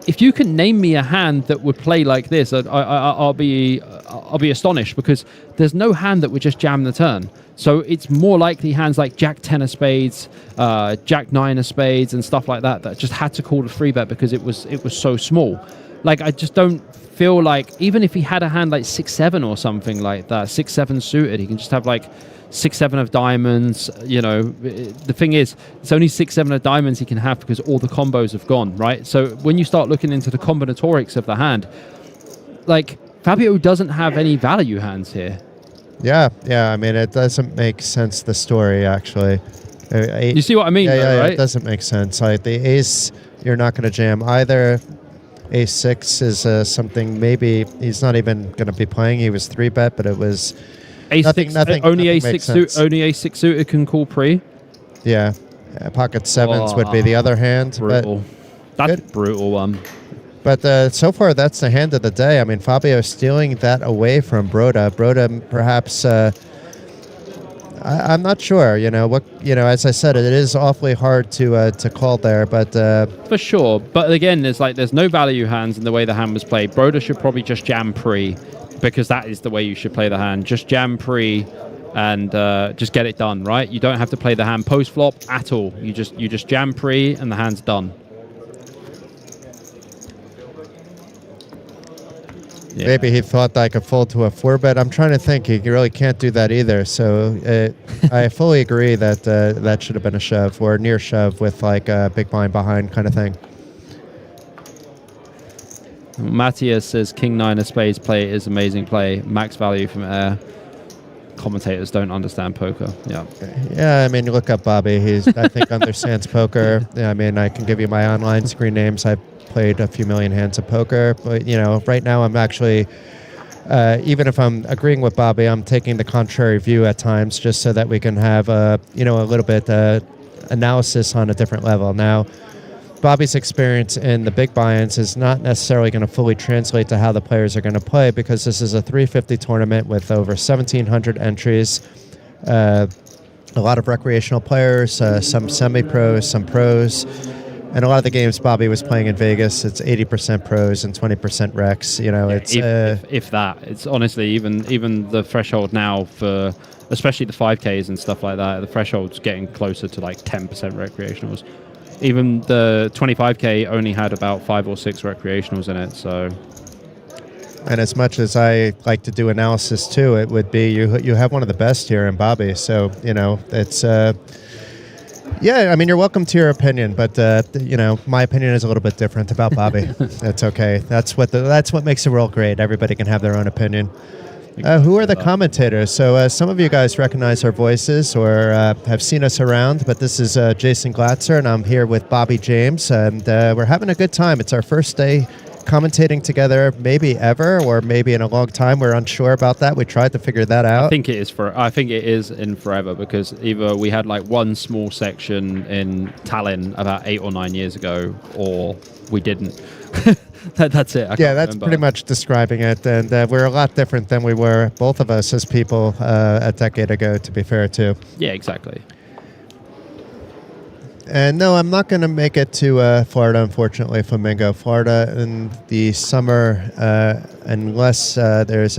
if you can name me a hand that would play like this, I'll be astonished, because there's no hand that would just jam the turn. So it's more likely hands like Jack 10 of spades, Jack 9 of spades, and stuff like that just had to call the 3-bet because it was so small. Like, I just don't feel like, even if he had a hand like 6-7 or something like that, 6-7 suited, he can just have like 6-7 of diamonds. You know, the thing is, it's only 6-7 of diamonds he can have because all the combos have gone, right? So when you start looking into the combinatorics of the hand, like, Fabio doesn't have any value hands here. Yeah. I mean, it doesn't make sense, the story, actually. You see what I mean, though, right? It doesn't make sense. Like, the ace, you're not going to jam either. Ace-6 is something maybe he's not even going to be playing. He was 3-bet, but it was nothing. Only Ace-6 suited can call pre. Yeah. Pocket 7s would be the other hand. Brutal. That's a brutal one. But so far, that's the hand of the day. I mean, Fabio stealing that away from Broda. Broda, perhaps, I'm not sure. As I said, it is awfully hard to call there. But for sure. But again, there's no value hands in the way the hand was played. Broda should probably just jam pre, because that is the way you should play the hand. Just jam pre and just get it done, right? You don't have to play the hand post flop at all. You just jam pre and the hand's done. Yeah. Maybe he thought that I could fold to a 4-bet. I'm trying to think. He really can't do that either. So I fully agree that that should have been a shove or near shove with like a big blind behind kind of thing. Matthias says King-9 of spades play is amazing play. Max value from air. Commentators don't understand poker. Yeah. I mean, look up Bobby. I think understands poker. I mean, I can give you my online screen names. I've played a few million hands of poker, but right now I'm actually even if I'm agreeing with Bobby, I'm taking the contrary view at times, just so that we can have a little bit analysis on a different level. Now, Bobby's experience in the big buy-ins is not necessarily going to fully translate to how the players are going to play, because this is a 350 tournament with over 1,700 entries. A lot of recreational players, some semi-pros, some pros. And a lot of the games Bobby was playing in Vegas, it's 80% pros and 20% recs. If that. It's honestly, even the threshold now for, especially the 5Ks and stuff like that, the threshold's getting closer to like 10% recreationals. Even the 25K only had about 5 or 6 recreationals in it, so... And as much as I like to do analysis too, it would be you have one of the best here in Bobby. So, it's... yeah, I mean, you're welcome to your opinion, but, my opinion is a little bit different about Bobby. That's okay. That's what makes the world great. Everybody can have their own opinion. Who are the commentators? So some of you guys recognize our voices or have seen us around, but this is Jason Glatzer, and I'm here with Bobby James, and we're having a good time. It's our first day commentating together, maybe ever, or maybe in a long time. We're unsure about that. We tried to figure that out. I think it is in forever, because either we had like one small section in Tallinn about 8 or 9 years ago, or we didn't. That's it. That's pretty much describing it. And we're a lot different than we were, both of us, as people a decade ago, to be fair, too. Yeah, exactly. And no, I'm not going to make it to Florida, unfortunately, Flamingo. Florida in the summer, unless there's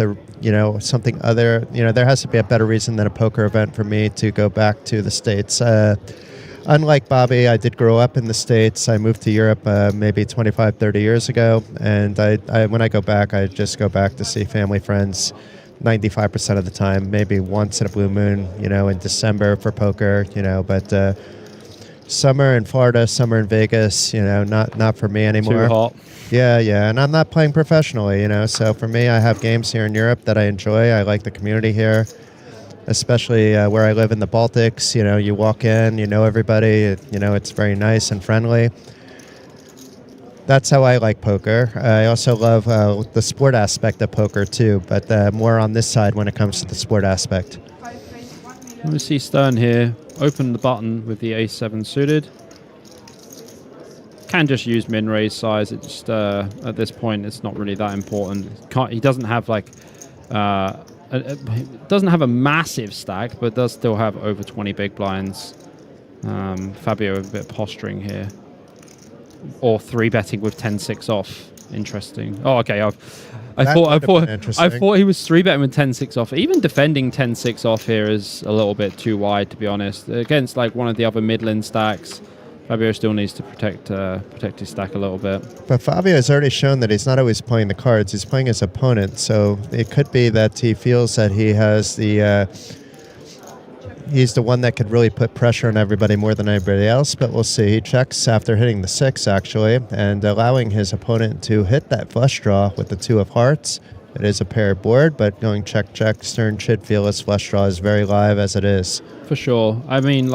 something other, there has to be a better reason than a poker event for me to go back to the States. Unlike Bobby, I did grow up in the States. I moved to Europe maybe 25, 30 years ago. And I when I go back, I just go back to see family, friends 95% of the time, maybe once in a blue moon, in December for poker, but... summer in Florida, summer in Vegas, not for me anymore. Too hot. Yeah, and I'm not playing professionally, So for me, I have games here in Europe that I enjoy. I like the community here, especially where I live in the Baltics. You walk in, you know everybody. It's very nice and friendly. That's how I like poker. I also love the sport aspect of poker too, but more on this side when it comes to the sport aspect. Let me see Stern here. Open the button with the ace-7 suited. Can just use min-raise size. It just at this point, it's not really that important. He doesn't have like doesn't have a massive stack, but does still have over 20 big blinds. Fabio with a bit of posturing here, or 3-betting with 10-6 off. Interesting. Oh, okay. I thought he was 3-betting with 10-6 off. Even defending 10-6 off here is a little bit too wide, to be honest. Against like one of the other Midland stacks, Fabio still needs to protect his stack a little bit. But Fabio has already shown that he's not always playing the cards. He's playing his opponent. So it could be that he feels that he has he's the one that could really put pressure on everybody more than anybody else, but we'll see. He checks after hitting the 6, actually, and allowing his opponent to hit that flush draw with the 2 of hearts. It is a paired board, but going check, Stern should feel his flush draw is very live as it is. For sure. I mean,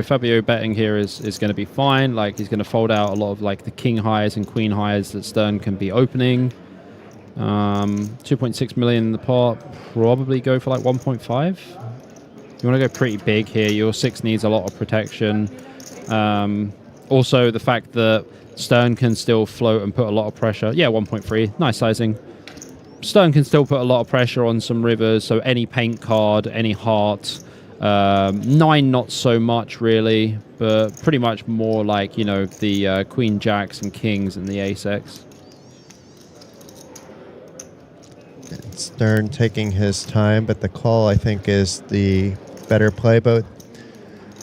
Fabio betting here is going to be fine. Like, he's going to fold out a lot of, the king highs and queen highs that Stern can be opening. 2.6 million in the pot. Probably go for, 1.5. You want to go pretty big here. Your 6 needs a lot of protection. Also, the fact that Stern can still float and put a lot of pressure. Yeah, 1.3. Nice sizing. Stern can still put a lot of pressure on some rivers. So any paint card, any heart. 9, not so much, really. But pretty much more the Queen Jacks and Kings and the Ace-X. Stern taking his time, but the call, I think, is the better play. But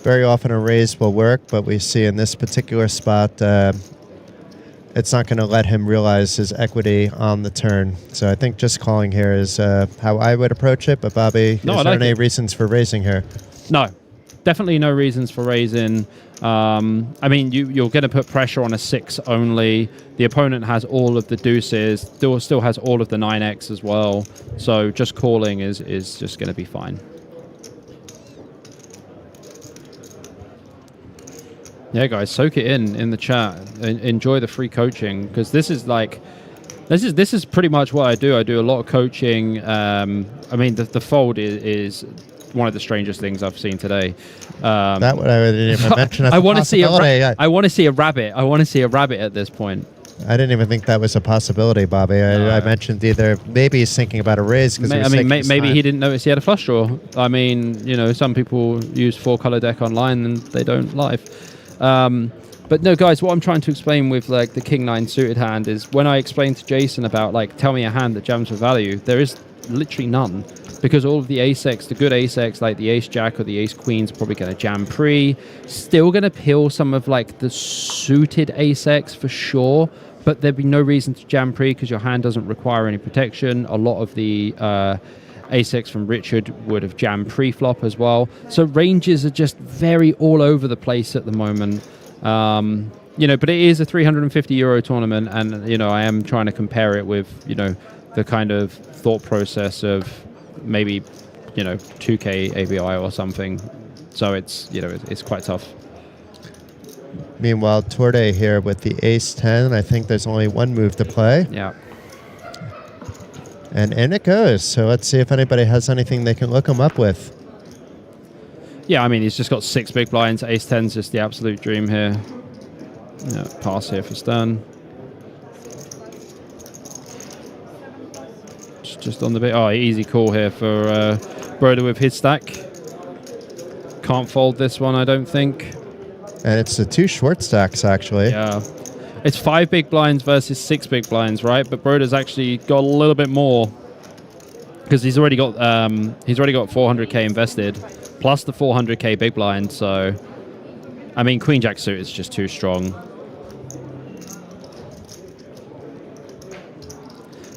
very often a raise will work, but we see in this particular spot, it's not going to let him realize his equity on the turn. So I think just calling here is how I would approach it. But Bobby, is there any reasons for raising here? No, definitely no reasons for raising. I mean, you're going to put pressure on a 6 only. The opponent has all of the deuces, still has all of the 9x as well. So just calling is just going to be fine. Yeah, guys, soak it in the chat. Enjoy the free coaching, because this is This is pretty much what I do. I do a lot of coaching. I mean, the fold is one of the strangest things I've seen today. That what I didn't even mention. I want to see I want to see a rabbit. I want to see a rabbit at this point. I didn't even think that was a possibility, Bobby. I mentioned either maybe he's thinking about a raise because maybe he didn't notice he had a flush draw. I mean, some people use 4-color deck online and they don't live. But no, guys, what I'm trying to explain with like the King 9 suited hand is when I explained to Jason about like tell me a hand that jams for value, there is literally none. Because all of the ace-X, the good ace-X, like the ace-jack or the ace-queen's probably going to jam pre. Still going to peel some of like the suited ace-X for sure, but there'd be no reason to jam pre because your hand doesn't require any protection. A lot of the ace-X from Richard would have jammed pre-flop as well. So ranges are just very all over the place at the moment. But it is a €350 tournament, and I am trying to compare it with the kind of thought process of maybe 2K ABI or something. So it's it's quite tough. Meanwhile, Torde here with the ace-10. I think there's only one move to play. Yeah. And in it goes. So let's see if anybody has anything they can look him up with. Yeah, I mean, he's just got 6 big blinds. Ace-10's just the absolute dream here. Yeah, pass here for Stern. Just on the bit. Oh, easy call here for Broder with his stack. Can't fold this one, I don't think. And it's the 2 short stacks, actually. Yeah. It's 5 big blinds versus 6 big blinds, right? But Broder's actually got a little bit more because he's already got 400k invested plus the 400k big blind. So, I mean, Queen Jack suit is just too strong.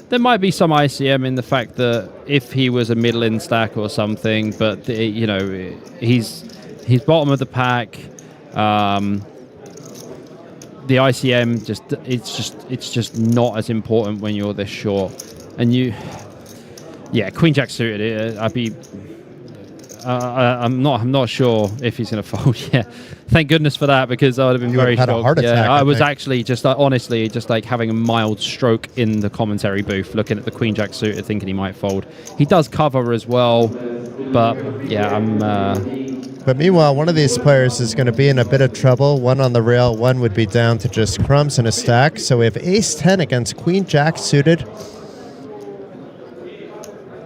There might be some ICM in the fact that if he was a middle-in stack or something, but he's bottom of the pack. The ICM it's just not as important when you're this short, and Queen Jack suited. I'm not sure if he's going to fold. Yeah, thank goodness for that because I would have been very shocked. Had a heart attack, I was actually just honestly just like having a mild stroke in the commentary booth, looking at the Queen Jack suited, thinking he might fold. He does cover as well, but yeah, But meanwhile, one of these players is going to be in a bit of trouble. One on the rail, one would be down to just crumbs in a stack. So we have ace-10 against Queen Jack suited.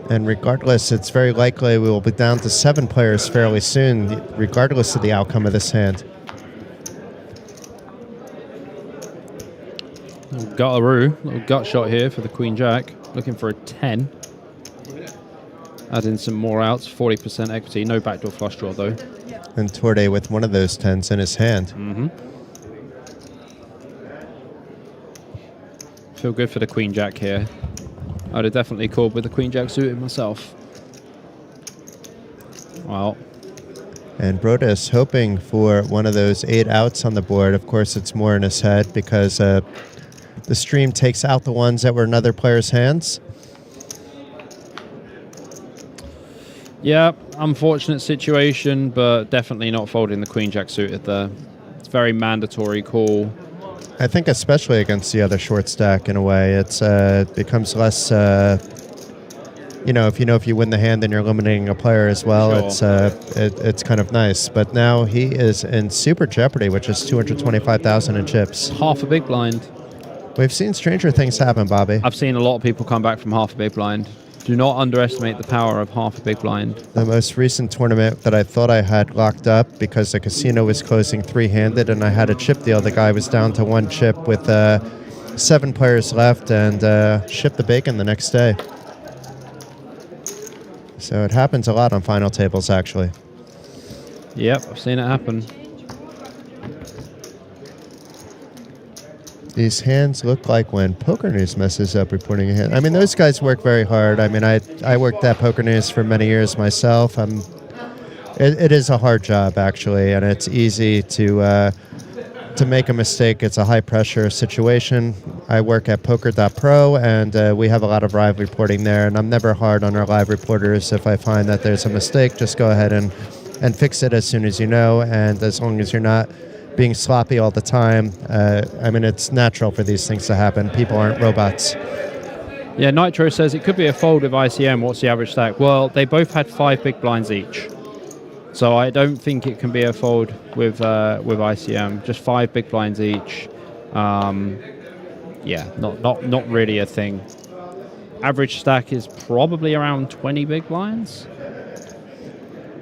And regardless, it's very likely we will be down to 7 players fairly soon, regardless of the outcome of this hand. Little gut shot here for the Queen Jack, looking for a 10. Add in some more outs, 40% equity, no backdoor flush draw though. And Torde with one of those 10s in his hand. Mm-hmm. Feel good for the Queen Jack here. I'd have definitely called with the Queen Jack suited myself. Wow. And Broda is hoping for one of those 8 outs on the board. Of course, it's more in his head because the stream takes out the ones that were in other players' hands. Yeah, unfortunate situation, but definitely not folding the Queen Jack suited there. It's a very mandatory call. I think especially against the other short stack in a way. It becomes less, if you win the hand then you're eliminating a player as well. Sure. It's kind of nice. But now he is in super jeopardy, which is 225,000 in chips. Half a big blind. We've seen stranger things happen, Bobby. I've seen a lot of people come back from half a big blind. Do not underestimate the power of half a big blind. The most recent tournament that I thought I had locked up because the casino was closing 3-handed and I had a chip deal. The guy was down to 1 chip with 7 players left and shipped the bacon the next day. So it happens a lot on final tables, actually. Yep, I've seen it happen. These hands look like when Poker News messes up reporting a hand. I mean, those guys work very hard. I mean, I worked at Poker News for many years myself. It is a hard job, actually, and it's easy to make a mistake. It's a high-pressure situation. I work at Poker.pro, and we have a lot of live reporting there, and I'm never hard on our live reporters. If I find that there's a mistake, just go ahead and fix it as soon as you know, and as long as you're not being sloppy all the time. I mean, it's natural for these things to happen. People aren't robots. Yeah, Nitro says it could be a fold with ICM. What's the average stack? Well, they both had 5 big blinds each. So I don't think it can be a fold with ICM. Just 5 big blinds each. Yeah, not really a thing. Average stack is probably around 20 big blinds.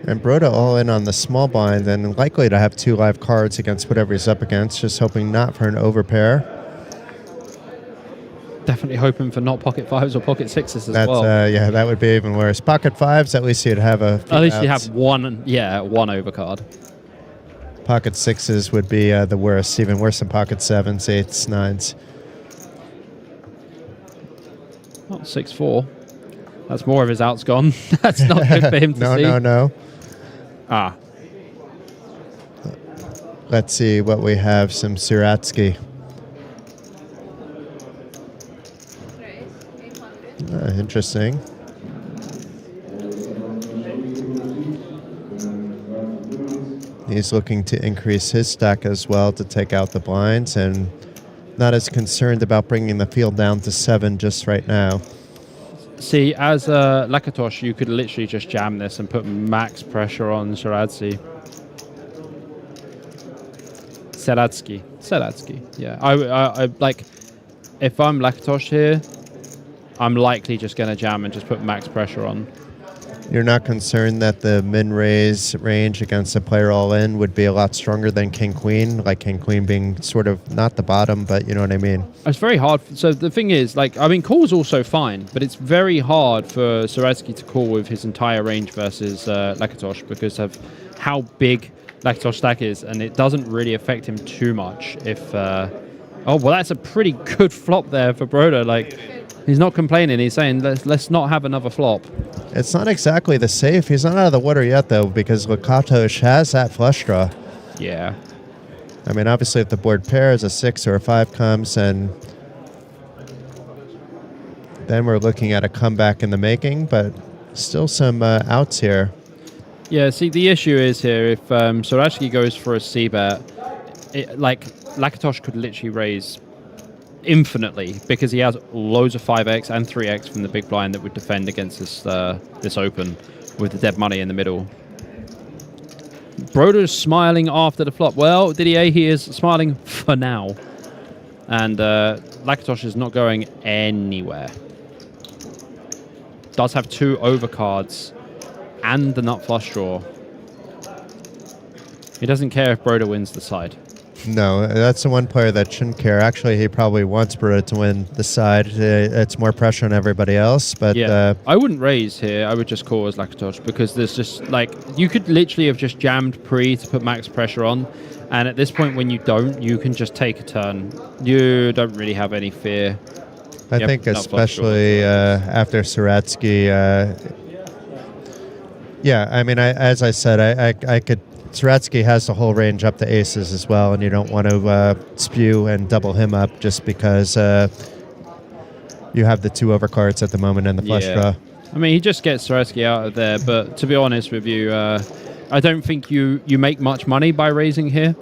And Broda all in on the small blind and likely to have 2 live cards against whatever he's up against, just hoping not for an overpair. Definitely hoping for not pocket 5s or pocket 6s as That's, well. yeah, that would be even worse. Pocket 5s, at least you'd have a few At least you outs. have one overcard. Pocket 6s would be the worst, even worse than pocket 7s, 8s, 9s. Not 6-4. That's more of his outs gone. That's not good for him to see. No. Ah. Let's see what we have. Some Suratsky. Interesting. He's looking to increase his stack as well to take out the blinds, and not as concerned about bringing the field down to 7 just right now. See, as Lakatosh, you could literally just jam this and put max pressure on Seradsky. Yeah, I like. If I'm Lakatosh here, I'm likely just going to jam and just put max pressure on. You're not concerned that the min-raise range against a player all-in would be a lot stronger than King-Queen, like King-Queen being sort of not the bottom, but you know what I mean? It's very hard. So the thing is, like, I mean, call's also fine, but it's very hard for Seradsky to call with his entire range versus Lakatosh because of how big Lakatosh stack is, and it doesn't really affect him too much if... oh, well, that's a pretty good flop there for Broda. Like, he's not complaining. He's saying, let's not have another flop. It's not exactly the safe. He's not out of the water yet, though, because Lakatosh has that flush draw. Yeah. I mean, obviously, if the board pairs, a 6 or a 5 comes, and then we're looking at a comeback in the making, but still some outs here. Yeah, see, the issue is here, if Seradsky goes for a C-bet, like, Lakatosh could literally raise infinitely because he has loads of 5x and 3x from the big blind that would defend against this open with the dead money in the middle. Broder's smiling after the flop. Well, Didier, he is smiling for now. And Lakatosh is not going anywhere. Does have 2 overcards and the nut flush draw. He doesn't care if Broder wins the side. No, that's the one player that shouldn't care. Actually, he probably wants Broda to win the side. It's more pressure on everybody else. But yeah, I wouldn't raise here. I would just call as Lakatosh because there's just like you could literally have just jammed pre to put max pressure on, and at this point when you don't, you can just take a turn. You don't really have any fear. I think especially after Seradsky, yeah. I mean, as I said, I could. Seradsky has the whole range up to aces as well, and you don't want to spew and double him up just because you have the 2 overcards at the moment and the flush draw. I mean, he just gets Seradsky out of there, but to be honest with you, I don't think you make much money by raising here.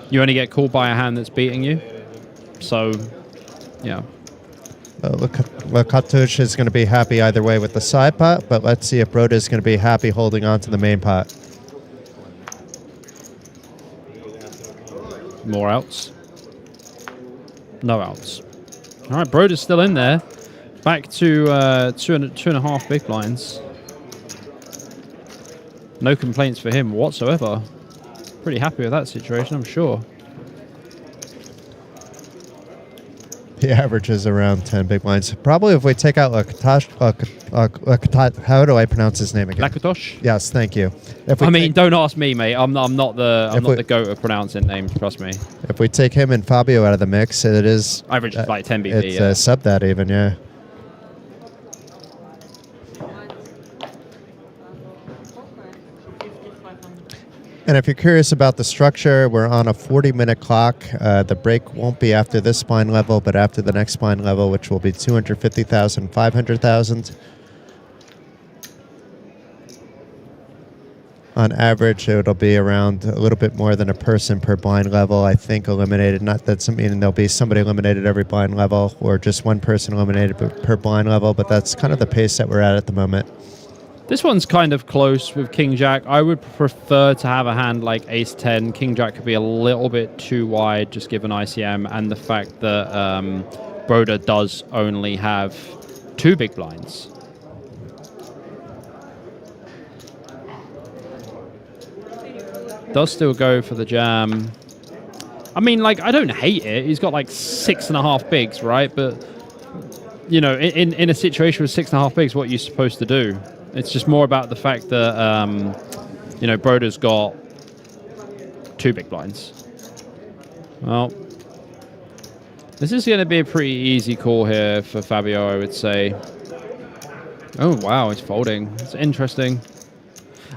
You only get called by a hand that's beating you. So, yeah. Lakatosh is going to be happy either way with the side pot, but let's see if Broda is going to be happy holding on to the main pot. More outs. No outs. All right, Broder's still in there. Back to 2.5 big blinds. No complaints for him whatsoever. Pretty happy with that situation, I'm sure. He averages around 10 big blinds. Probably if we take out Lakatosh, how do I pronounce his name again? Lakatosh? Yes, thank you. I mean, don't ask me, mate. I'm not the goat of pronouncing names. Trust me. If we take him and Fabio out of the mix, it is average like 10 BP. It's sub that even, yeah. And if you're curious about the structure, we're on a 40-minute clock. The break won't be after this spine level, but after the next spine level, which will be 250,000, 500,000. On average, it'll be around a little bit more than a person per blind level, I think, eliminated. Not that doesn't mean there'll be somebody eliminated every blind level or just one person eliminated per blind level, but that's kind of the pace that we're at the moment. This one's kind of close with King Jack. I would prefer to have a hand like Ace 10. King Jack could be a little bit too wide, just given ICM and the fact that Broda does only have 2 big blinds. Does still go for the jam. I mean, like, I don't hate it. He's got like 6.5 bigs, right? But, you know, in a situation with 6.5 bigs, what are you supposed to do? It's just more about the fact that, you know, Broda's got 2 big blinds. Well, this is going to be a pretty easy call here for Fabio, I would say. Oh, wow, he's folding. It's interesting.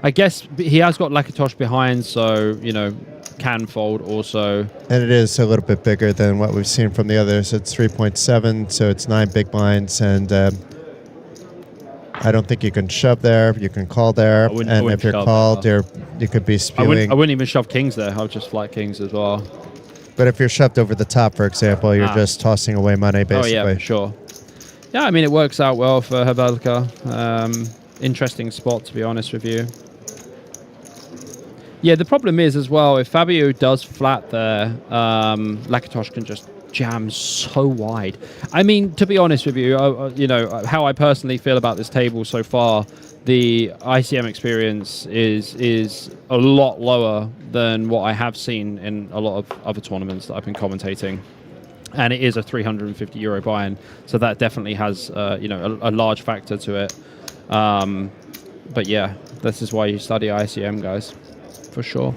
I guess he has got Lakatosh behind, so, you know, can fold also. And it is a little bit bigger than what we've seen from the others. It's 3.7, so it's 9 big blinds, and I don't think you can shove there. You can call there, and if you're called, you could be spewing. I wouldn't even shove kings there. I would just flat kings as well. But if you're shoved over the top, for example, you're just tossing away money, basically. Oh, yeah, for sure. Yeah, I mean, it works out well for Havelka. Interesting spot, to be honest with you. Yeah, the problem is as well, if Fabio does flat there, Lakatosh can just jam so wide. I mean, to be honest with you, you know, how I personally feel about this table so far, the ICM experience is a lot lower than what I have seen in a lot of other tournaments that I've been commentating. And it is a €350 buy-in, so that definitely has, you know, a large factor to it. But yeah, this is why you study ICM, guys. For sure.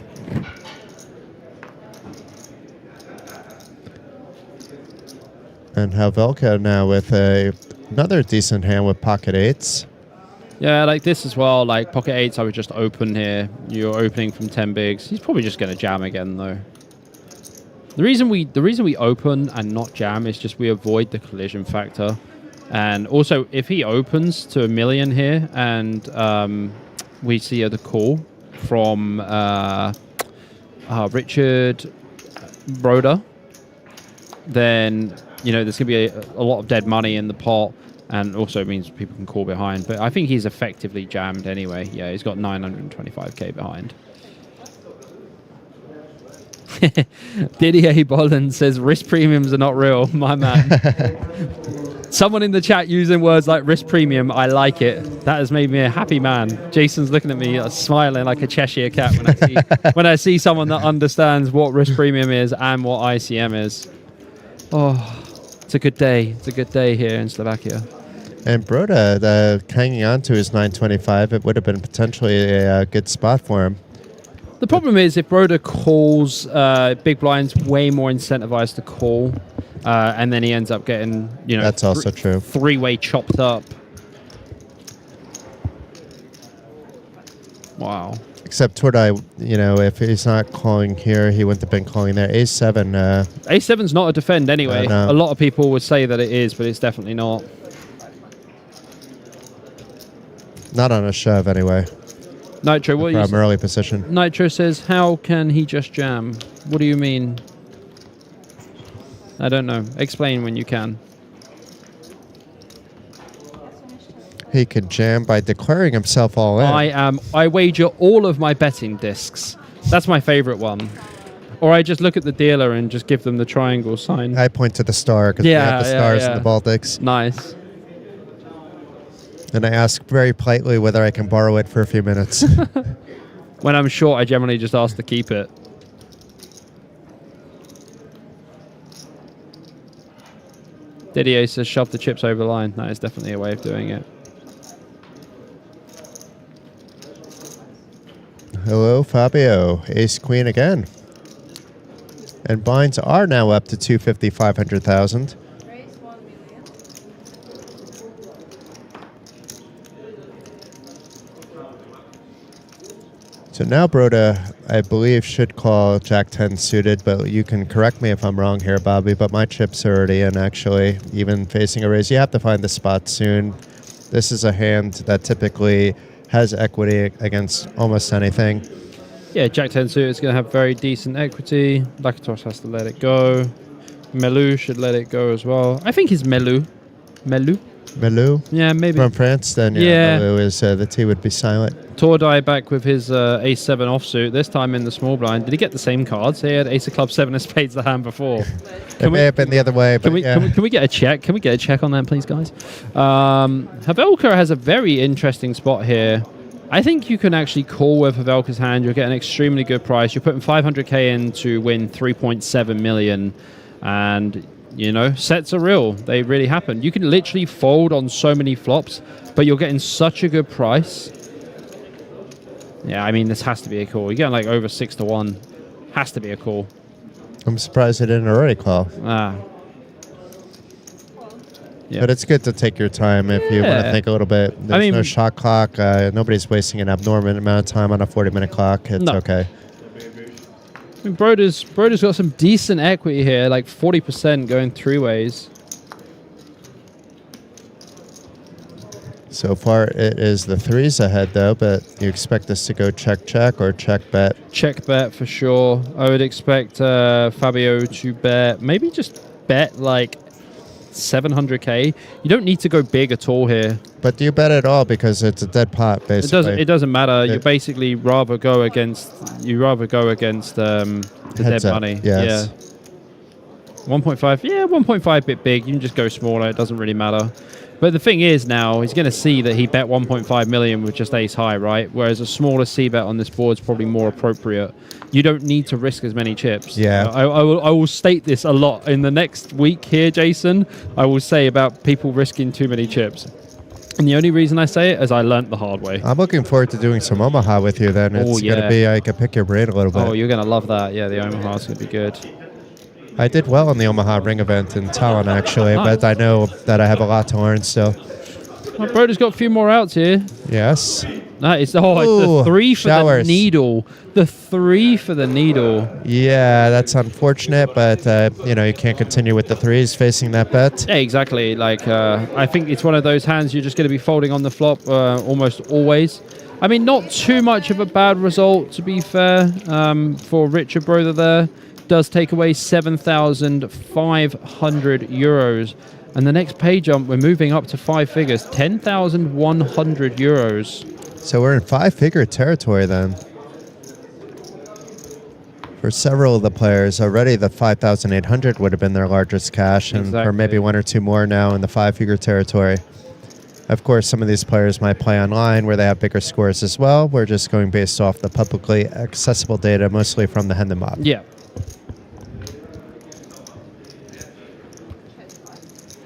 And Havelka now with another decent hand with pocket 8s. Yeah, like this as well. Like pocket 8s, I would just open here. You're opening from 10 bigs. He's probably just going to jam again, though. The reason we open and not jam is just we avoid the collision factor. And also, if he opens to $1 million here and we see the call from Richard Broda, then, you know, there's going to be a lot of dead money in the pot, and also means people can call behind. But I think he's effectively jammed anyway. Yeah, he's got 925k behind. Didier Bolland says risk premiums are not real. My man. Someone in the chat using words like risk premium, I like it. That has made me a happy man. Jason's looking at me smiling like a Cheshire cat when I see someone that understands what risk premium is and what ICM is. Oh, it's a good day. It's a good day here in Slovakia. And Broda hanging on to his 925, it would have been potentially a good spot for him. The problem is if Broda calls, big blind's way more incentivized to call. And then he ends up getting, you know, that's also true. 3-way chopped up. Wow. Except Tordai, you know, if he's not calling here, he wouldn't have been calling there. A7. A7's not a defend anyway. A lot of people would say that it is, but it's definitely not. Not on a shove anyway. Nitro, what from early position. Nitro says, how can he just jam? What do you mean? I don't know. Explain when you can. He could jam by declaring himself all in. I wager all of my betting discs. That's my favorite one. Or I just look at the dealer and just give them the triangle sign. I point to the star because we have the stars in the Baltics. Nice. And I ask very politely whether I can borrow it for a few minutes. When I'm short, I generally just ask to keep it. Didier says shove the chips over the line. That is definitely a way of doing it. Hello, Fabio. Ace Queen again. And binds are now up to 250, 500,000. So now Broda, I believe, should call Jack 10 suited, but you can correct me if I'm wrong here, Bobby, but my chips are already in, actually, even facing a raise. You have to find the spot soon. This is a hand that typically has equity against almost anything. Yeah, Jack 10 suit is going to have very decent equity. Lakatos has to let it go. Melu should let it go as well. I think he's Melu. Melu? Melu? Yeah, maybe. From France, then Yeah. Melu is, the T would be silent. Tordai back with his Ace 7 offsuit, this time in the small blind. Did he get the same cards? He had Ace of Clubs, 7 of Spades the hand before. It may have been the other way, but Can we get a check? Can we get a check on that, please, guys? Havelka has a very interesting spot here. I think you can actually call with Havelka's hand. You'll get an extremely good price. You're putting 500k in to win 3.7 million. And, you know, sets are real. They really happen. You can literally fold on so many flops, but you're getting such a good price. Yeah, I mean, this has to be a call. You're getting like over 6-1. Has to be a call. I'm surprised it didn't already call. Yeah. But it's good to take your time if you want to think a little bit. There's no shot clock. Nobody's wasting an abnormal amount of time on a 40-minute clock. It's okay. I mean, Broder's got some decent equity here, like 40% going 3 ways. So far, it is the 3s ahead, though, but you expect this to go check or check bet? Check bet for sure. I would expect Fabio to bet, maybe just bet like 700k. You don't need to go big at all here. But do you bet at all because it's a dead pot, basically? It doesn't matter. You basically rather go against the dead money. Yes. Yeah. 1.5. Yeah, 1.5 bit big. You can just go smaller. It doesn't really matter. But the thing is now, he's going to see that he bet 1.5 million with just ace high, right? Whereas a smaller C bet on this board is probably more appropriate. You don't need to risk as many chips. Yeah. I will state this a lot in the next week here, Jason. I will say about people risking too many chips. And the only reason I say it is I learnt the hard way. I'm looking forward to doing some Omaha with you then. It's going to be, I can pick your brain a little bit. Oh, you're going to love that. Yeah, the Omaha's going to be good. I did well on the Omaha Ring event in Talon, actually, but I know that I have a lot to learn still. My broder's got a few more outs here. Yes. It's the 3 for the needle. The 3 for the needle. Yeah, that's unfortunate, but you know, you can't continue with the 3s facing that bet. Yeah, exactly. Like I think it's one of those hands you're just going to be folding on the flop almost always. I mean, not too much of a bad result, to be fair, for Richard Broder there. Does take away 7,500 euros. And the next pay jump, we're moving up to 5 figures, 10,100 euros. So we're in 5-figure territory then. For several of the players, already the 5,800 would have been their largest cash, and for maybe 1 or 2 more now in the 5-figure territory. Of course, some of these players might play online where they have bigger scores as well. We're just going based off the publicly accessible data, mostly from the Hendon-Mob. Yeah.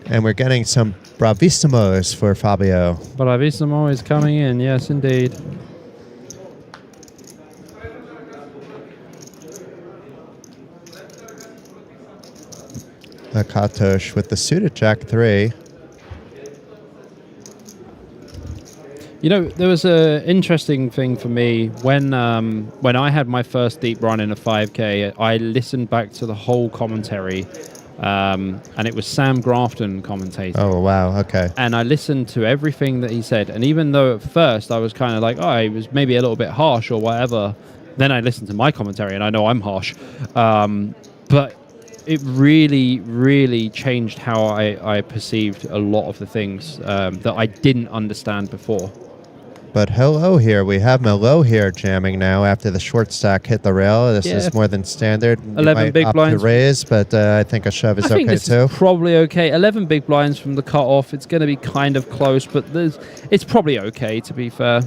And we're getting some bravissimos for Fabio. Bravissimo is coming in, yes, indeed. Akatosh with the suited Jack-3. You know, there was an interesting thing for me when I had my first deep run in a 5K. I listened back to the whole commentary. And it was Sam Grafton commentating. Oh, wow. Okay. And I listened to everything that he said. And even though at first I was kind of like, oh, he was maybe a little bit harsh or whatever, then I listened to my commentary and I know I'm harsh. But it really, really changed how I perceived a lot of the things that I didn't understand before. But hello here. We have Melo here jamming now after the short stack hit the rail. This is more than standard. 11 big blinds. To raise, but I think a shove is okay too. I think this is probably okay. 11 big blinds from the cutoff. It's going to be kind of close, but it's probably okay, to be fair.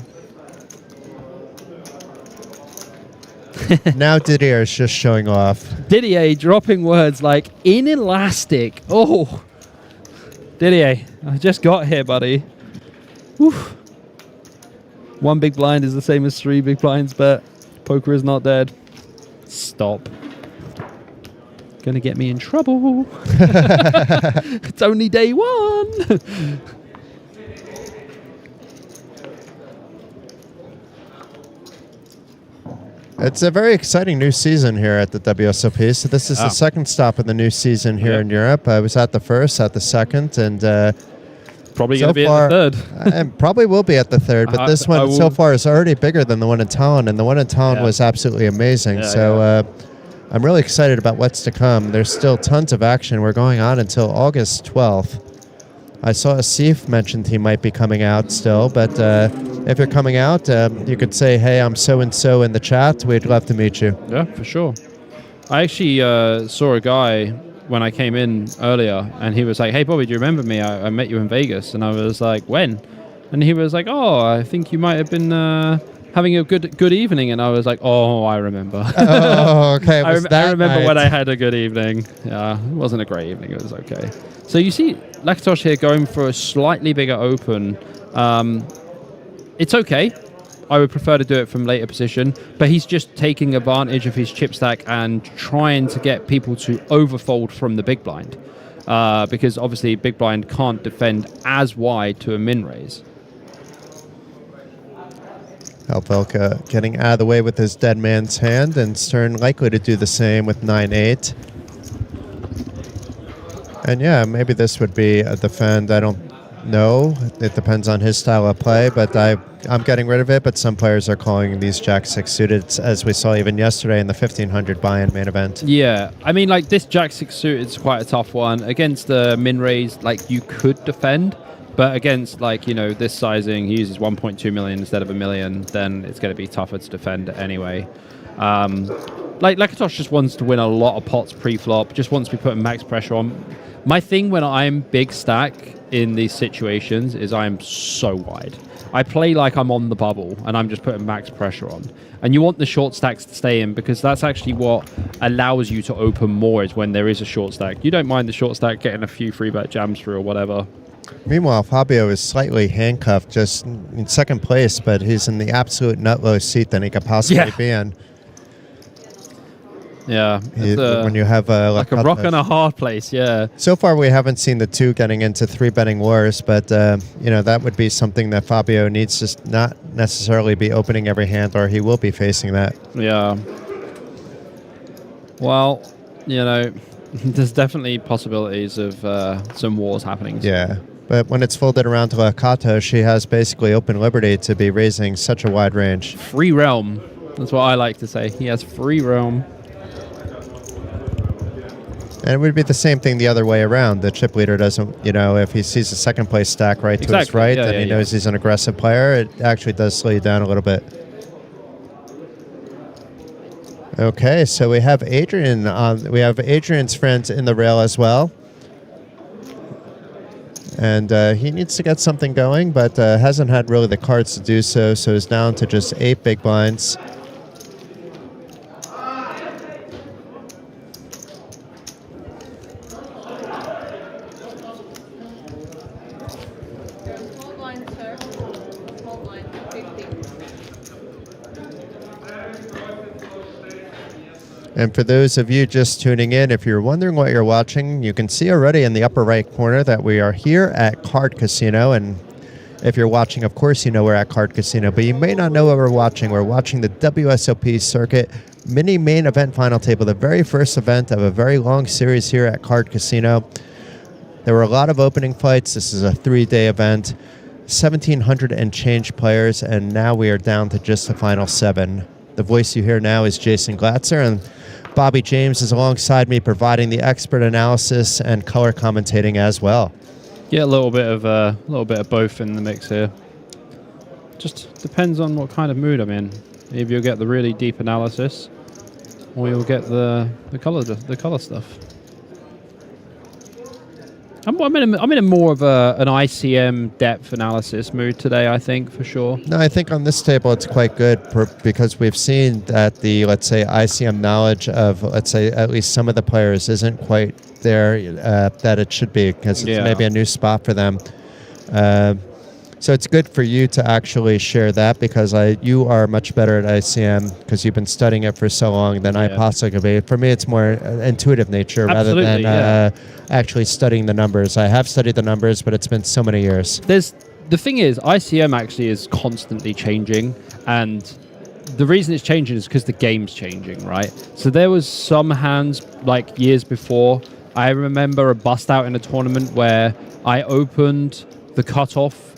Now Didier is just showing off. Didier dropping words like inelastic. Oh, Didier, I just got here, buddy. Oof. 1 big blind is the same as 3 big blinds, but poker is not dead. Stop. Gonna get me in trouble. It's only day 1. It's a very exciting new season here at the WSOP. So this is the second stop of the new season here in Europe. I was at the first, at the second, and probably So going to be far, at the third. and probably will be at the third, but this one so far is already bigger than the one in Tallinn, and the one in Tallinn was absolutely amazing. I'm really excited about what's to come. There's still tons of action. We're going on until August 12th. I saw Asif mentioned he might be coming out still, but if you're coming out, you could say, hey, I'm so-and-so in the chat. We'd love to meet you. Yeah, for sure. I actually saw a guy when I came in earlier, and he was like, hey, Bobby, do you remember me? I met you in Vegas. And I was like, when? And he was like, oh, I think you might have been having a good evening. And I was like, oh, I remember. Oh, okay. I remember when I had a good evening. Yeah, it wasn't a great evening. It was okay. So you see Lakatosh here going for a slightly bigger open. It's okay. I would prefer to do it from later position, but he's just taking advantage of his chip stack and trying to get people to overfold from the big blind, because obviously big blind can't defend as wide to a min raise. Helvelka getting out of the way with his dead man's hand, and Stern likely to do the same with 9-8. And yeah, maybe this would be a defend. I don't know. It depends on his style of play, but I'm getting rid of it. But some players are calling these Jack-6 suited, as we saw even yesterday in the 1500 buy-in main event. Yeah, I mean, like this Jack-6 suited is quite a tough one. Against the min raise, like you could defend, but against like, you know, this sizing, he uses 1.2 million instead of $1 million, then it's going to be tougher to defend anyway. Like Lakatosh just wants to win a lot of pots pre-flop, just wants to be putting max pressure on. My thing when I'm big stack in these situations is I'm so wide. I play like I'm on the bubble and I'm just putting max pressure on. And you want the short stacks to stay in, because that's actually what allows you to open more, is when there is a short stack. You don't mind the short stack getting a few free bet jams through or whatever. Meanwhile, Fabio is slightly handcuffed, just in second place, but he's in the absolute nutlow seat that he could possibly be in. Yeah, when you have like a rock and a hard place, yeah. So far, we haven't seen the two getting into three betting wars, but you know, that would be something that Fabio needs to not necessarily be opening every hand, or he will be facing that. Yeah. Well, you know, there's definitely possibilities of some wars happening. Yeah, but when it's folded around to Lakato, she has basically open liberty to be raising such a wide range. Free realm. That's what I like to say. He has free realm. And it would be the same thing the other way around. The chip leader doesn't, you know, if he sees a second place stack right to his right, then he knows he's an aggressive player. It actually does slow you down a little bit. Okay, so we have Adrian on. We have Adrian's friends in the rail as well. And he needs to get something going, but hasn't had really the cards to do so, so is down to just 8 big blinds. And for those of you just tuning in, if you're wondering what you're watching, you can see already in the upper right corner that we are here at Card Casino. And if you're watching, of course, you know we're at Card Casino, but you may not know what we're watching. We're watching the WSOP Circuit Mini Main Event Final Table, the very first event of a very long series here at Card Casino. There were a lot of opening fights. This is a 3-day event, 1,700 and change players, and now we are down to just the final 7. The voice you hear now is Jason Glatzer, and Bobby James is alongside me, providing the expert analysis and color commentating as well. Yeah, a little bit of both in the mix here. Just depends on what kind of mood I'm in. Maybe you'll get the really deep analysis, or you'll get the color stuff. I'm in a more of an ICM depth analysis mood today, I think, for sure. No, I think on this table it's quite good because we've seen that the, let's say, ICM knowledge of, let's say, at least some of the players isn't quite there that it should be, because it's maybe a new spot for them. So it's good for you to actually share that, because you are much better at ICM because you've been studying it for so long than I possibly could be. For me, it's more intuitive nature rather than actually studying the numbers. I have studied the numbers, but it's been so many years. The thing is, ICM actually is constantly changing, and the reason it's changing is because the game's changing, right? So there was some hands like years before. I remember a bust out in a tournament where I opened the cutoff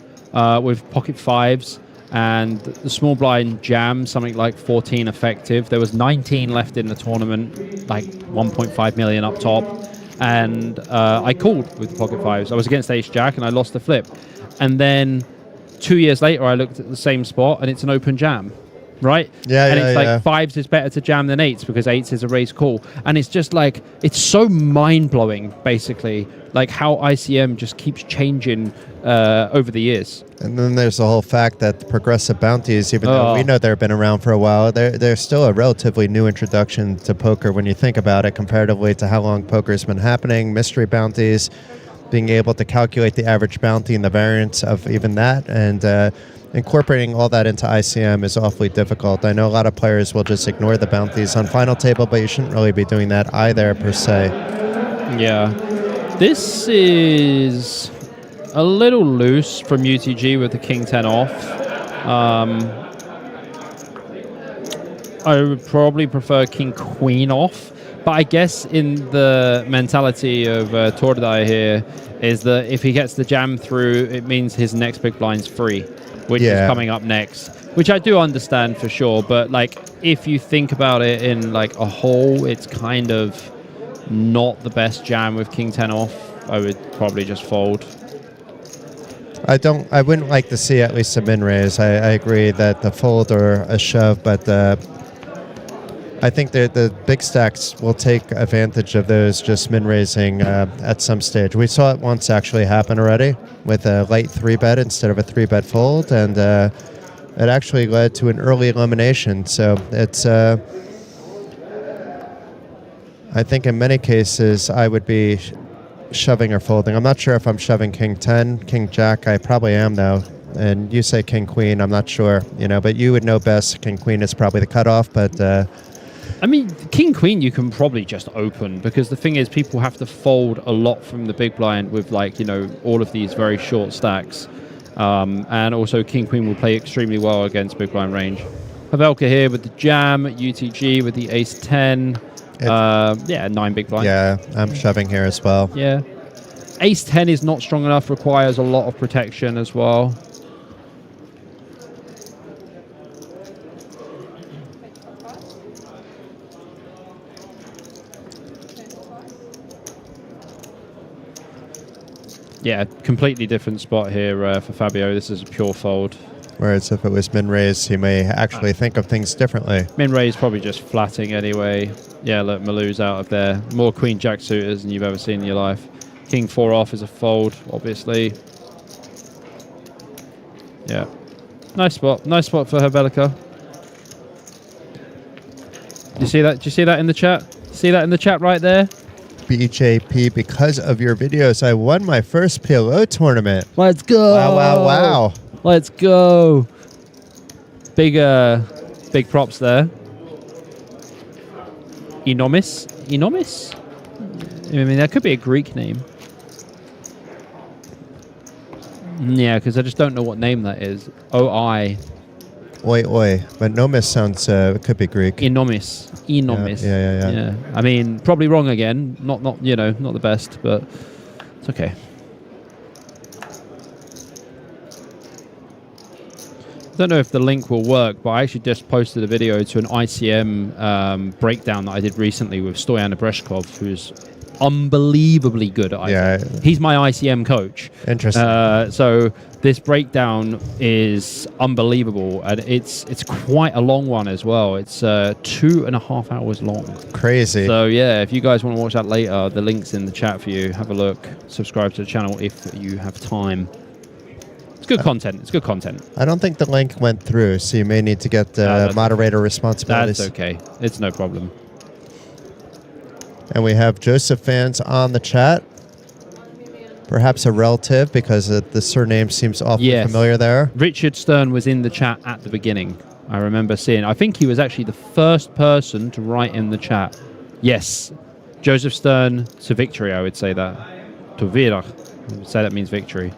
with pocket fives and the small blind jam, something like 14 effective. There was 19 left in the tournament, like 1.5 million up top. And I called with the pocket fives. I was against ace jack and I lost the flip. And then 2 years later, I looked at the same spot and it's an open jam, right? Yeah, and yeah, it's like yeah. fives is better to jam than eights because eights is a raise call. And it's just like, it's so mind-blowing, basically, like how ICM just keeps changing over the years. And then there's the whole fact that the progressive bounties, even though we know they've been around for a while, they're still a relatively new introduction to poker when you think about it comparatively to how long poker's been happening. Mystery bounties, being able to calculate the average bounty and the variance of even that, and incorporating all that into ICM is awfully difficult. I know a lot of players will just ignore the bounties on final table, but you shouldn't really be doing that either, per se. Yeah. This is a little loose from UTG with the king 10 off. I would probably prefer king queen off, but I guess in the mentality of Tordai here is that if he gets the jam through, it means his next big blind's free, which is coming up next, which I do understand for sure. But like, if you think about it in like a whole, it's kind of not the best jam with king 10 off. I would probably just fold. I wouldn't like to see at least a min raise. I agree that the fold or a shove, but I think that the big stacks will take advantage of those just min raising at some stage. We saw it once actually happen already with a light 3-bet instead of a 3-bet fold, and it actually led to an early elimination. So it's I think in many cases I would be shoving or folding. I'm not sure if I'm shoving king 10, king jack. I probably am though. And you say king queen. I'm not sure, but you would know best. King queen is probably the cutoff, but I mean, king queen you can probably just open, because the thing is people have to fold a lot from the big blind with all of these very short stacks. And also king queen will play extremely well against big blind range. Pavelka here with the jam, UTG with the ace 10. 9 big blind. Yeah, I'm shoving here as well. Yeah. Ace 10 is not strong enough, requires a lot of protection as well. Yeah, completely different spot here for Fabio. This is a pure fold. Whereas if it was min raise, he may actually think of things differently. Min raise probably just flatting anyway. Yeah, look, Malou's out of there. More queen jack suitors than you've ever seen in your life. King 4 off is a fold, obviously. Yeah. Nice spot. Nice spot for Hebelica. Do you see that? Do you see that in the chat? See that in the chat right there? BJP, because of your videos, I won my first PLO tournament. Let's go. Wow, wow, wow. Let's go. Big props there. Enomis? Enomis? I mean, that could be a Greek name. Yeah, because I just don't know what name that is. O-I. Oi, oi. But Nomis sounds, it could be Greek. Enomis. Enomis. Yeah. I mean, probably wrong again. Not not the best, but it's okay. I don't know if the link will work, but I actually just posted a video to an ICM breakdown that I did recently with Stoyan Abreshkov, who's unbelievably good at ICM. Yeah. He's my ICM coach. Interesting. So this breakdown is unbelievable, and it's quite a long one as well. It's 2.5 hours long. Crazy. So yeah, if you guys want to watch that later, the link's in the chat for you. Have a look. Subscribe to the channel if you have time. It's good content. It's good content. I don't think the link went through, so you may need to get moderator responsibilities. That's okay. It's no problem. And we have Joseph fans on the chat. Perhaps a relative, because the surname seems awfully familiar there. Richard Stern was in the chat at the beginning. I remember seeing. I think he was actually the first person to write in the chat. Yes. Joseph Stern to victory, I would say that. To Virach. I would say that means victory.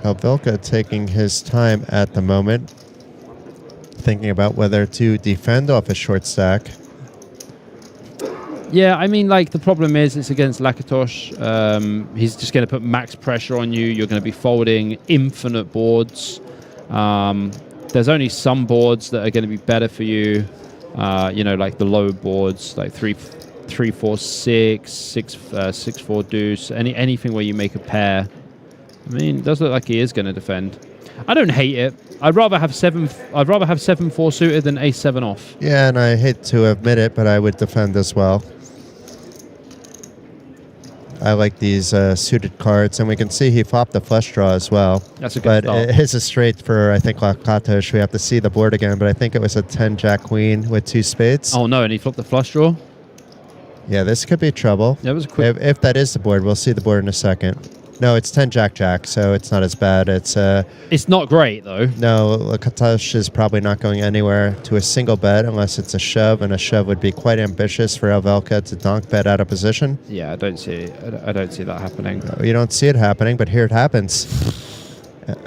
Helvelka taking his time at the moment. thinking about whether to defend off a short stack. Yeah, I mean, like, the problem is it's against Lakatosh. He's just going to put max pressure on you. You're going to be folding infinite boards. There's only some boards that are going to be better for you. You know, like the low boards, like 3-4-6, 6-4 deuce, anything where you make a pair. I mean, it does look like he is going to defend. I don't hate it. I'd rather have 7-4 suited than ace-7 off. Yeah, and I hate to admit it, but I would defend as well. I like these suited cards, and we can see he flopped the flush draw as well. That's a good start. But it is a straight for, I think, Lakatosh. We have to see the board again, but I think it was a 10 Jack Queen with 2 spades. Oh, no, and he flopped the flush draw? Yeah, this could be trouble. That was a quick... If that is the board, we'll see the board in a second. No, it's 10 Jack Jack, so it's not as bad. It's not great, though. No, Lakatosh is probably not going anywhere to a single bet unless it's a shove, and a shove would be quite ambitious for Elvelka to donk bet out of position. Yeah, I don't see that happening. No, you don't see it happening, but here it happens.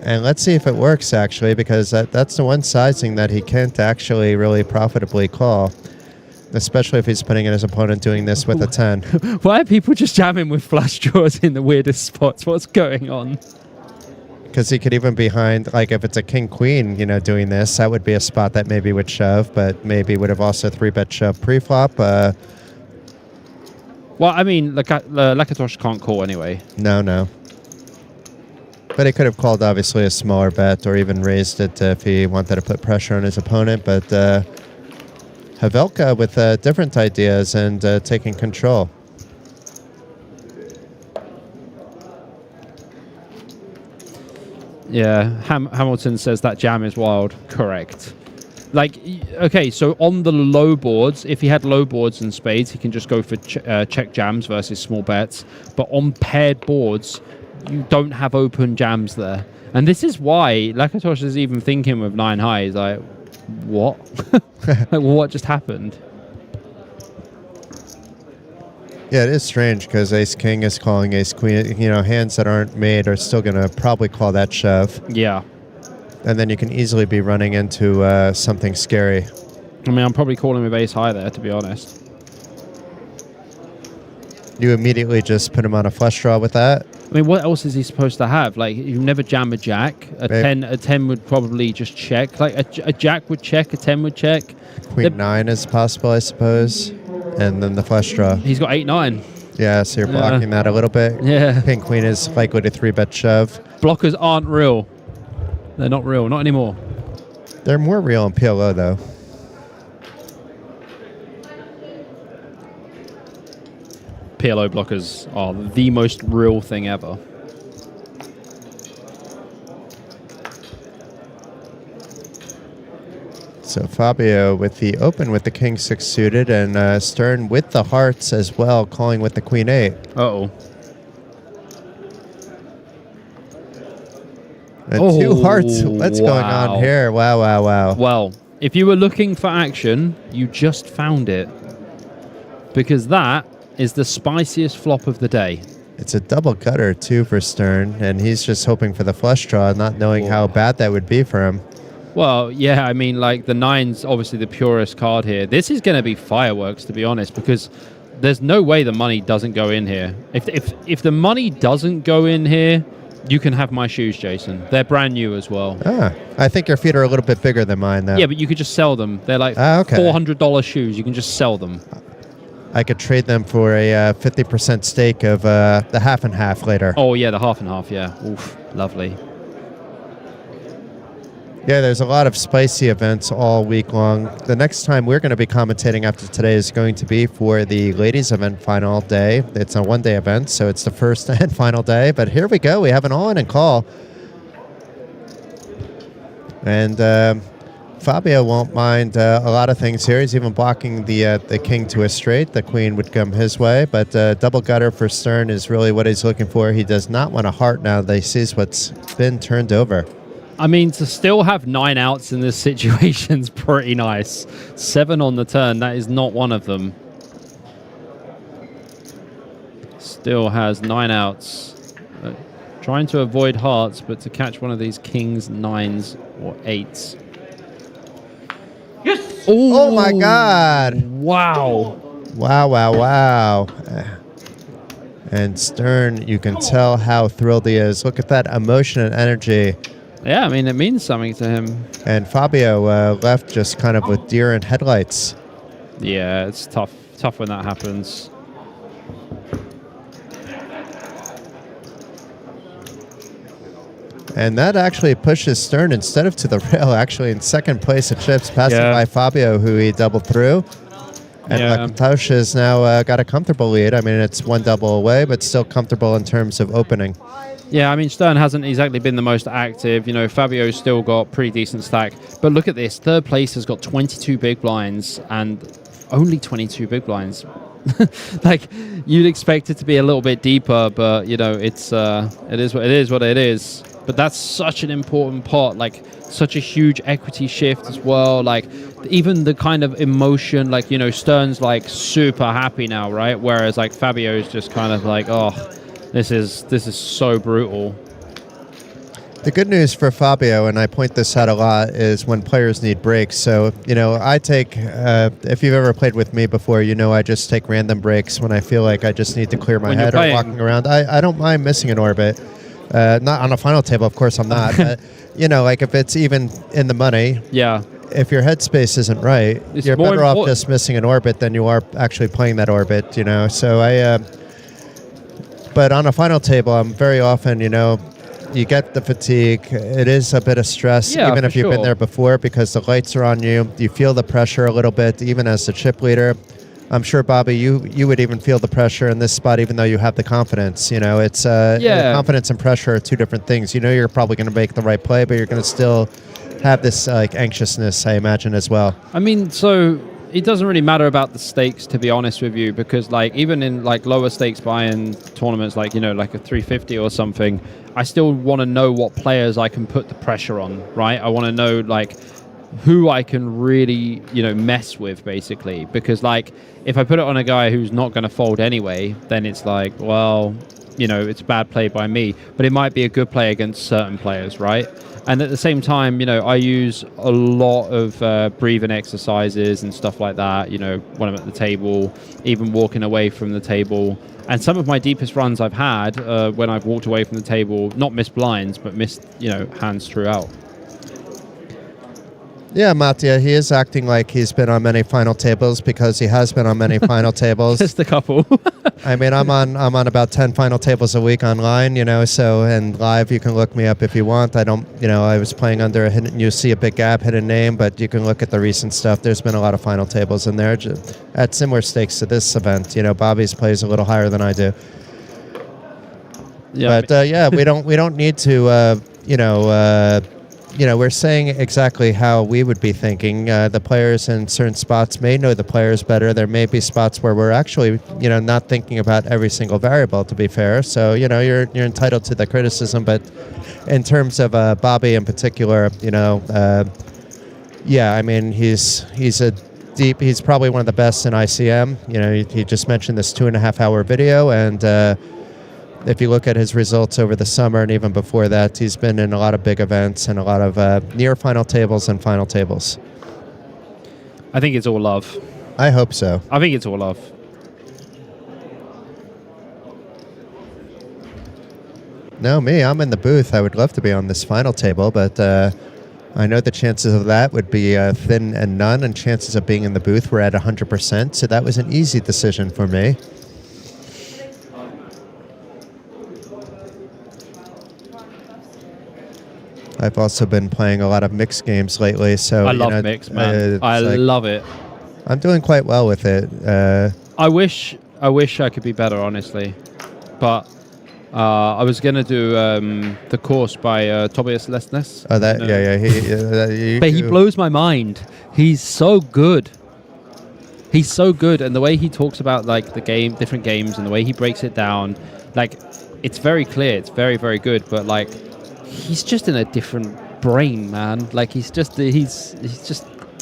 And let's see if it works, actually, because that's the one sizing that he can't actually really profitably call. Especially if he's putting in his opponent doing this with a 10. Why are people just jamming with flush draws in the weirdest spots? What's going on? Because he could even behind, like if it's a king-queen, you know, doing this, that would be a spot that maybe would shove, but maybe would have also 3-bet shove pre-flop. Well, I mean, Lakatosh can't call anyway. No. But he could have called, obviously, a smaller bet or even raised it if he wanted to put pressure on his opponent, but... Havelka with different ideas and taking control. Yeah, Hamilton says that jam is wild. Correct. Like, okay, so on the low boards, if he had low boards and spades, he can just go for check jams versus small bets. But on paired boards, you don't have open jams there. And this is why Lakatosh is even thinking with 9 high. He's like, what? Like, what just happened? Yeah, it is strange because ace-king is calling ace-queen. You know, hands that aren't made are still going to probably call that shove. Yeah. And then you can easily be running into something scary. I mean, I'm probably calling with ace high there, to be honest. You immediately just put him on a flush draw with that? I mean, what else is he supposed to have? Like, you never jam a jack. A 10 would probably just check. Like, a jack would check, a 10 would check. Queen 9 is possible, I suppose. And then the flush draw. He's got 8-9. Yeah, so you're blocking that a little bit. Yeah. King queen is likely to 3-bet shove. Blockers aren't real. They're not real. Not anymore. They're more real in PLO, though. PLO blockers are the most real thing ever. So Fabio with the open with the king 6 suited, and Stern with the hearts as well, calling with the queen 8. Uh-oh. And 2 hearts. What's going on here? Wow. Well, if you were looking for action, you just found it. Because that is the spiciest flop of the day. It's a double gutter, too, for Stern, and he's just hoping for the flush draw, not knowing how bad that would be for him. Well, yeah, I mean, like, the 9's obviously the purest card here. This is going to be fireworks, to be honest, because there's no way the money doesn't go in here. If the money doesn't go in here, you can have my shoes, Jason. They're brand new as well. I think your feet are a little bit bigger than mine, though. Yeah, but you could just sell them. They're like okay. $400 shoes. You can just sell them. I could trade them for a 50% stake of the half and half later. Oh, yeah, the half and half, yeah. Oof, lovely. Yeah, there's a lot of spicy events all week long. The next time we're going to be commentating after today is going to be for the ladies event final day. It's a one-day event, so it's the first and final day. But here we go. We have an all-in and call. And Fabio won't mind a lot of things here. He's even blocking the king to a straight. The queen would come his way. But double gutter for Stern is really what he's looking for. He does not want a heart now that he sees what's been turned over. I mean, to still have 9 outs in this situation's pretty nice. 7 on the turn, that is not one of them. Still has 9 outs. Trying to avoid hearts, but to catch one of these kings, 9s, or 8s. Oh my God. Wow. Wow. And Stern, you can tell how thrilled he is. Look at that emotion and energy. Yeah, I mean, it means something to him. And Fabio left just kind of with deer in headlights. Yeah, it's tough when that happens. And that actually pushes Stern instead of to the rail, actually in second place at chips, passing by Fabio, who he doubled through. And Lakatos has now got a comfortable lead. I mean, it's one double away, but still comfortable in terms of opening. Yeah, I mean, Stern hasn't exactly been the most active. You know, Fabio's still got pretty decent stack. But look at this. Third place has got 22 big blinds and only 22 big blinds. Like, you'd expect it to be a little bit deeper, but, you know, it is what it is. But that's such an important pot, like such a huge equity shift as well. Like even the kind of emotion, like, you know, Stern's like super happy now, right? Whereas like Fabio's just kind of like, oh, this is so brutal. The good news for Fabio, and I point this out a lot, is when players need breaks. So, you know, I take, if you've ever played with me before, you know I just take random breaks when I feel like I just need to clear my head or walking around. I don't mind missing an orbit. Not on a final table, of course I'm not. But, you know, like if it's even in the money, if your headspace isn't right, you're better off just missing an orbit than you are actually playing that orbit, you know. So but on a final table, I'm very often, you know, you get the fatigue. It is a bit of stress, even if you've been there before, because the lights are on you. You feel the pressure a little bit, even as the chip leader. I'm sure, Bobby, you would even feel the pressure in this spot, even though you have the confidence. You know, it's confidence and pressure are two different things. You know, you're probably going to make the right play, but you're going to still have this like anxiousness, I imagine, as well. I mean, so it doesn't really matter about the stakes, to be honest with you, because like even in like lower stakes buy-in tournaments, like, you know, like a 350 or something, I still want to know what players I can put the pressure on, right? I want to know like who I can really, you know, mess with, basically. Because like if I put it on a guy who's not going to fold anyway, then it's like, well, you know, it's a bad play by me, but it might be a good play against certain players, right? And at the same time, you know, I use a lot of breathing exercises and stuff like that, you know, when I'm at the table, even walking away from the table. And some of my deepest runs I've had when I've walked away from the table, not missed blinds, but missed, you know, hands throughout. Yeah, Mattia, he is acting like he's been on many final tables because he has been on many final tables. Just a couple. I mean, I'm on about 10 final tables a week online, you know, so, and live, you can look me up if you want. I don't, you know, I was playing under a hidden, you see a big gap, hidden name, but you can look at the recent stuff. There's been a lot of final tables in there at similar stakes to this event. You know, Bobby's plays a little higher than I do. Yeah. But yeah, we don't need to, you know, we're saying exactly how we would be thinking. The players in certain spots may know the players better. There may be spots where we're actually, you know, not thinking about every single variable, to be fair. So, you know, you're entitled to the criticism. But in terms of Bobby in particular, you know, yeah, I mean, he's probably one of the best in ICM. You know, he just mentioned this 2.5-hour video, and if you look at his results over the summer and even before that, he's been in a lot of big events and a lot of near final tables and final tables. I think it's all love. I hope so. I think it's all love. No, me, I'm in the booth. I would love to be on this final table, but I know the chances of that would be thin and none, and chances of being in the booth were at 100%, so that was an easy decision for me. I've also been playing a lot of mixed games lately, so I love mixed, man. I love it. I'm doing quite well with it. I wish I could be better, honestly, but I was gonna do the course by Tobias Lesnes. Oh, that yeah. But he blows my mind. He's so good. He's so good, and the way he talks about like the game, different games, and the way he breaks it down, like it's very clear. It's very, very good, but like. He's just in a different brain, man. Like he's just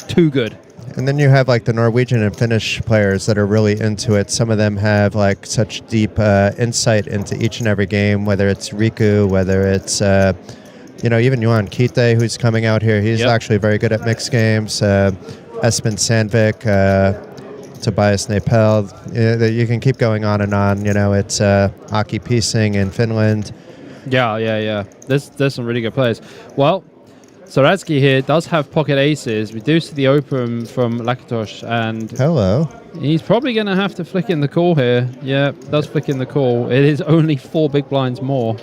too good. And then you have like the Norwegian and Finnish players that are really into it. Some of them have like such deep insight into each and every game, whether it's Riku, whether it's you know, even Johan Kite, who's coming out here. He's actually very good at mixed games. Espen Sandvik, Tobias Napel. You can keep going on and on. It's Aki Piesing in Finland. Yeah. There's some really good players. Well, Soratsky here does have pocket aces. We do see the open from Lakatos, and Hello. he's probably going to have to flick in the call here. Yeah, does flick in the call. It is only 4 big blinds more.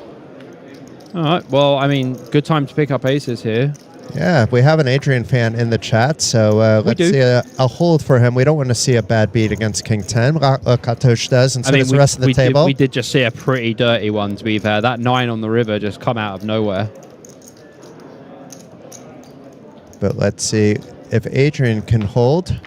All right. Well, I mean, good time to pick up aces here. Yeah, we have an Adrian fan in the chat, so let's see a hold for him. We don't want to see a bad beat against King 10. Lakatos does, and so does the rest of the table. We did just see a pretty dirty one, to be fair. That 9 on the river just come out of nowhere. But let's see if Adrian can hold.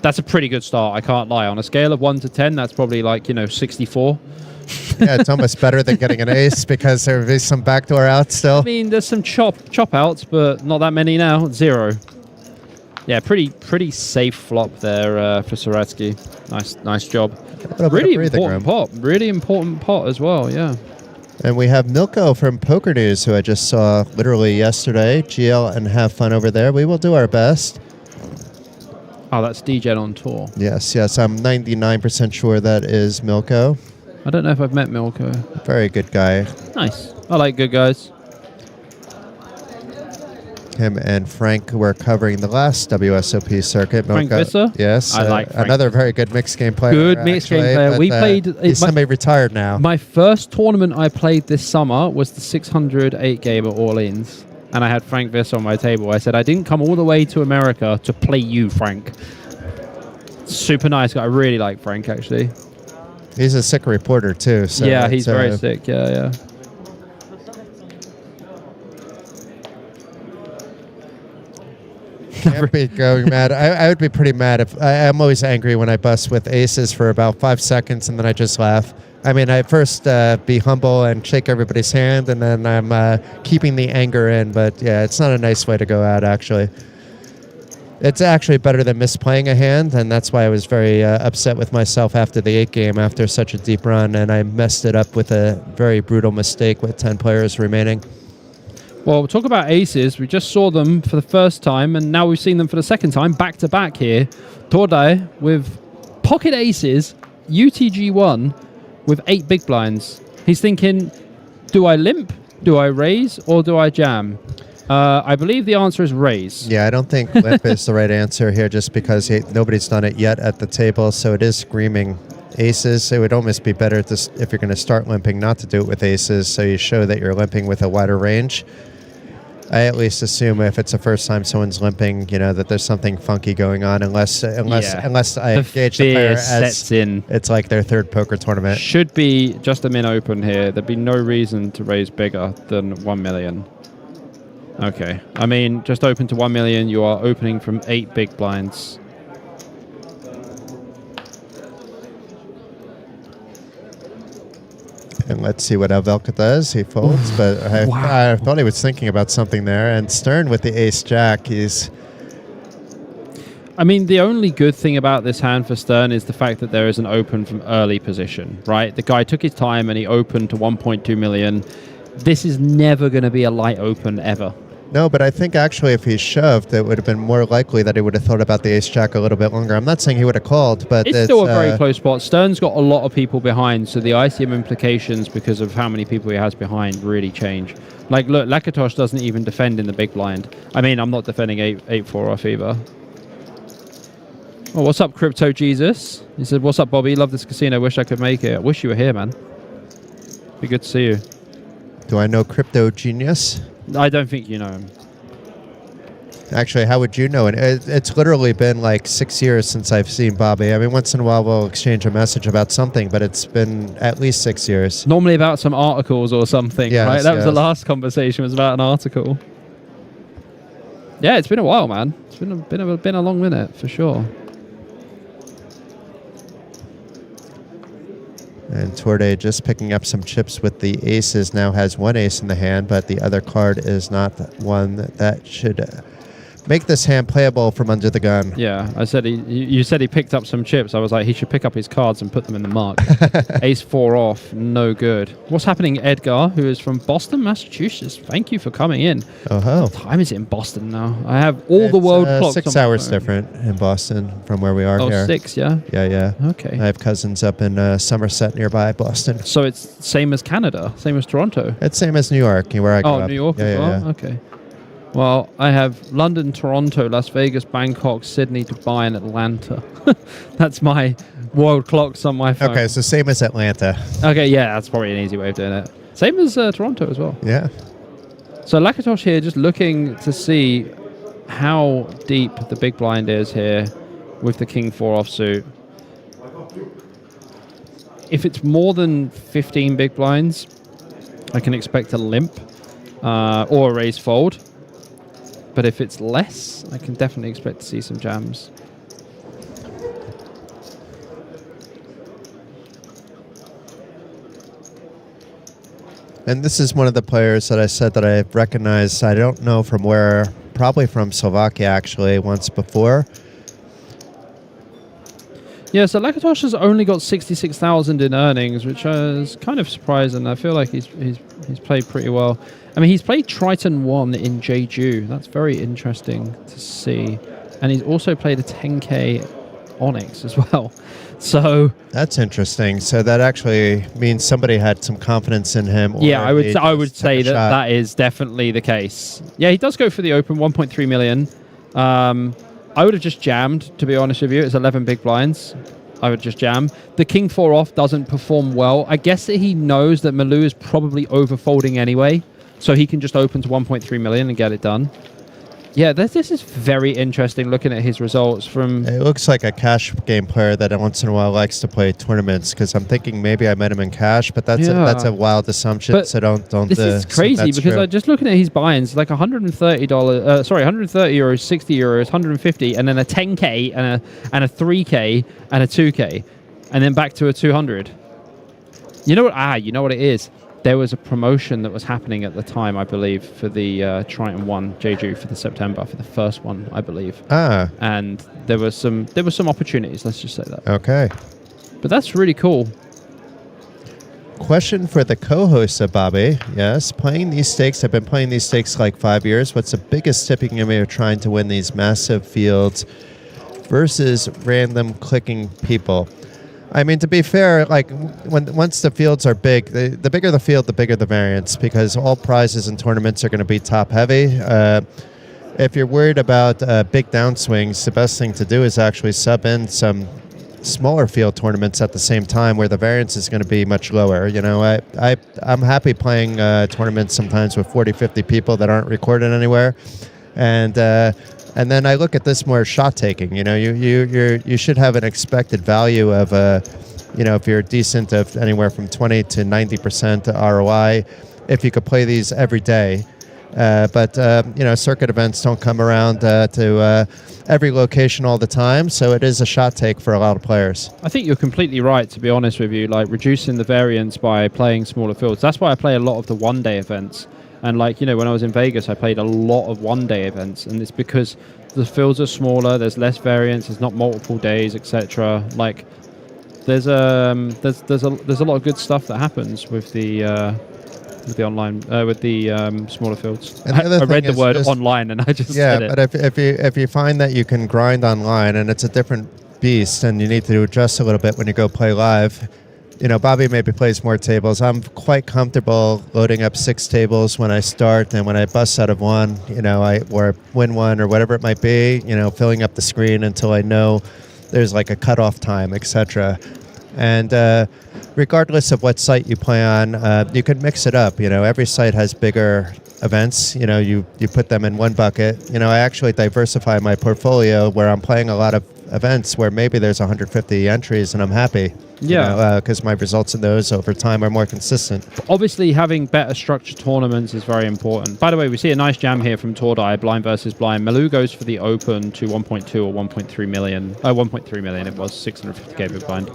That's a pretty good start, I can't lie. On a scale of 1 to 10, that's probably like, 64. Yeah, it's almost better than getting an ace because there will be some backdoor outs still. I mean, there's some chop outs, but not that many now. 0. Yeah, pretty safe flop there for Soratsky. Nice job. Really important pot. Really important pot as well, yeah. And we have Milko from Poker News, who I just saw literally yesterday. GL and have fun over there. We will do our best. Oh, that's DJed on tour. Yes. I'm 99% sure that is Milko. I don't know if I've met Milko. Very good guy. Nice. I like good guys. Him and Frank were covering the last WSOP circuit. Frank Visser? Yes. I like Frank. Another very good mixed game player. Good mixed game player. We played... He's semi-retired now. My first tournament I played this summer was the 608 game at Orleans. And I had Frank Visser on my table. I said, I didn't come all the way to America to play you, Frank. Super nice guy. I really like Frank, actually. He's a sick reporter, too. So yeah, he's very sick. Yeah. Can't be going mad. I would be pretty mad if I'm always angry when I bust with aces for about 5 seconds and then I just laugh. I mean, I first be humble and shake everybody's hand, and then I'm keeping the anger in. But yeah, it's not a nice way to go out, actually. It's actually better than misplaying a hand, and that's why I was very upset with myself after the 8 game after such a deep run, and I messed it up with a very brutal mistake with 10 players remaining. Well, we'll talk about aces. We just saw them for the first time, and now we've seen them for the second time, back-to-back here. Tordai with pocket aces, UTG1 with 8 big blinds. He's thinking, do I limp, do I raise, or do I jam? I believe the answer is raise. Yeah, I don't think limp is the right answer here just because nobody's done it yet at the table, so it is screaming aces. It would almost be better if you're going to start limping not to do it with aces, so you show that you're limping with a wider range. I at least assume if it's the first time someone's limping, that there's something funky going on, unless I gauge the player as it's like their 3rd poker tournament. Should be just a min open here. There'd be no reason to raise bigger than 1 million. Okay. I mean, just open to 1 million. You are opening from 8 big blinds. And let's see what Avelka does. He folds, but I thought he was thinking about something there. And Stern with the ace-jack, I mean, the only good thing about this hand for Stern is the fact that there is an open from early position, right? The guy took his time and he opened to 1.2 million. This is never going to be a light open ever. No, but I think actually if he shoved, it would have been more likely that he would have thought about the ace-jack a little bit longer. I'm not saying he would have called, but it's still a very close spot. Stern's got a lot of people behind, so the ICM implications because of how many people he has behind really change. Like, look, Lakatos doesn't even defend in the big blind. I mean, I'm not defending 8-4 off either. Oh, what's up, Crypto Jesus? He said, what's up, Bobby? Love this casino. Wish I could make it. I wish you were here, man. Be good to see you. Do I know Crypto Genius? I don't think you know him. Actually, how would you know it? It's literally been like 6 years since I've seen Bobby. I mean, once in a while we'll exchange a message about something, but it's been at least 6 years. Normally about some articles or something, yes, right? That was the last conversation, was about an article. Yeah, it's been a while, man. It's been a long minute, for sure. And Torde just picking up some chips with the aces, now has 1 ace in the hand, but the other card is not one that should make this hand playable from under the gun. Yeah, I said you said he picked up some chips. I was like, he should pick up his cards and put them in the mark. Ace 4 off, no good. What's happening, Edgar, who is from Boston, Massachusetts? Thank you for coming in. Oh, What time is it in Boston now? I have all the world clocks. 6 on my hours phone. different in Boston from where we are Oh, here. 6, yeah? Yeah. Okay. I have cousins up in Somerset nearby Boston. So it's same as Canada, same as Toronto. It's same as New York, where I grew up. New York Yeah, as well? yeah. Okay. Well, I have London, Toronto, Las Vegas, Bangkok, Sydney, Dubai, and Atlanta. That's my world clocks on my phone. Okay, so same as Atlanta. Okay, yeah, that's probably an easy way of doing it. Same as Toronto as well. Yeah. So Lakatosh here just looking to see how deep the big blind is here with the King 4 offsuit. If it's more than 15 big blinds, I can expect a limp or a raise fold. But if it's less, I can definitely expect to see some jams. And this is one of the players that I said that I recognized. I don't know from where, probably from Slovakia actually, once before. Yeah, so Lakatosh has only got 66,000 in earnings, which is kind of surprising. I feel like he's played pretty well. I mean, he's played Triton 1 in Jeju. That's very interesting to see. And he's also played a 10K Onyx as well. So that's interesting. So that actually means somebody had some confidence in him. Yeah, I would say that is definitely the case. Yeah, he does go for the open, 1.3 million. I would have just jammed, to be honest with you. It's 11 big blinds. I would just jam. The King 4 off doesn't perform well. I guess that he knows that Malou is probably overfolding anyway, so he can just open to 1.3 million and get it done. Yeah, this is very interesting looking at his results from... It looks like a cash game player that once in a while likes to play tournaments, because I'm thinking maybe I met him in cash, but that's a wild assumption, but so don't... This is crazy, because I'm just looking at his buy-ins, like $130, 130 euros, 60 euros, 150, and then a 10K, and a 3K, and a 2K, and then back to a 200. You know what it is? There was a promotion that was happening at the time, I believe, for the Triton 1 Jeju for the September, for the first one, I believe. And there were some opportunities, let's just say that. Okay. But that's really cool. Question for the co-host of Bobby. Yes, playing these stakes, I've been playing these stakes like 5 years. What's the biggest tipping area of trying to win these massive fields versus random clicking people? I mean, to be fair, like once the fields are big, the bigger the field, the bigger the variance, because all prizes and tournaments are going to be top heavy. If you're worried about big downswings, the best thing to do is actually sub in some smaller field tournaments at the same time where the variance is going to be much lower. You know, I'm happy playing tournaments sometimes with 40, 50 people that aren't recorded anywhere. And then I look at this more shot taking. You know, you should have an expected value of if you're decent of anywhere from 20 to 90% ROI, if you could play these every day. But circuit events don't come around to every location all the time, so it is a shot take for a lot of players. I think you're completely right, to be honest with you, like reducing the variance by playing smaller fields. That's why I play a lot of the one-day events. And when I was in Vegas, I played a lot of one-day events, and it's because the fields are smaller, there's less variance, there's not multiple days, etc. Like, there's a lot of good stuff that happens with the online smaller fields. I read the word online, and I just said it. But if you find that you can grind online, and it's a different beast, and you need to adjust a little bit when you go play live. You know, Bobby maybe plays more tables. I'm quite comfortable loading up 6 tables when I start, and when I bust out of one, or win one or whatever it might be, filling up the screen until I know there's like a cutoff time, etc. And regardless of what site you play on, you can mix it up. Every site has bigger events. You put them in one bucket. I actually diversify my portfolio where I'm playing a lot of events where maybe there's 150 entries, and I'm happy. Because my results in those over time are more consistent. Obviously, having better structured tournaments is very important. By the way, we see a nice jam here from Tordai, blind versus blind. Malou goes for the open to 1.2 or 1.3 million. 1.3 million, it was 650k big blind.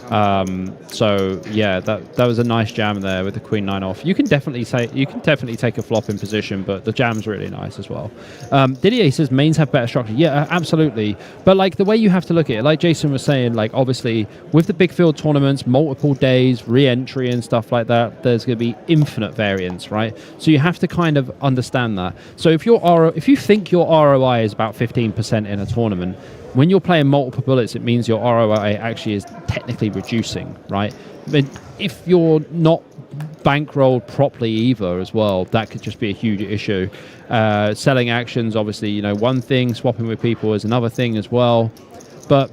So yeah, that was a nice jam there with the queen nine off. You can definitely take a flop in position, but the jam's really nice as well. Didier says mains have better structure. Yeah, absolutely. But like the way you have to look at it, like Jason was saying, like obviously with the big field tournaments, multiple days, re-entry and stuff like that, there's going to be infinite variance, right? So you have to kind of understand that. So if you think your ROI is about 15% in a tournament, when you're playing multiple bullets, it means your ROI actually is technically reducing, right? But if you're not bankrolled properly either as well, that could just be a huge issue. Selling actions, obviously, one thing, swapping with people is another thing as well. But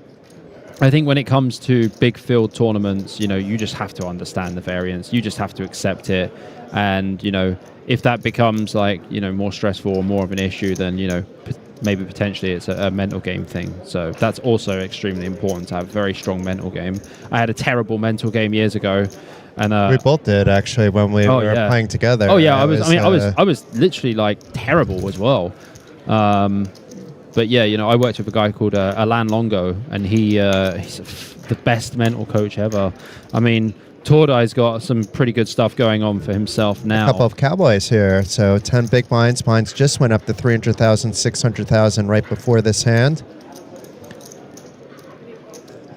I think when it comes to big field tournaments, you just have to understand the variance. You just have to accept it. And, if that becomes like, more stressful or more of an issue, then, maybe potentially it's a mental game thing. So that's also extremely important to have a very strong mental game. I had a terrible mental game years ago, and we both did actually when we were playing together. Oh yeah, I was literally like terrible as well. But yeah, I worked with a guy called Alan Longo, and he's the best mental coach ever. I mean, Tordai's got some pretty good stuff going on for himself now. A couple of cowboys here. So 10 big blinds. Blinds just went up to 300,000, 600,000 right before this hand.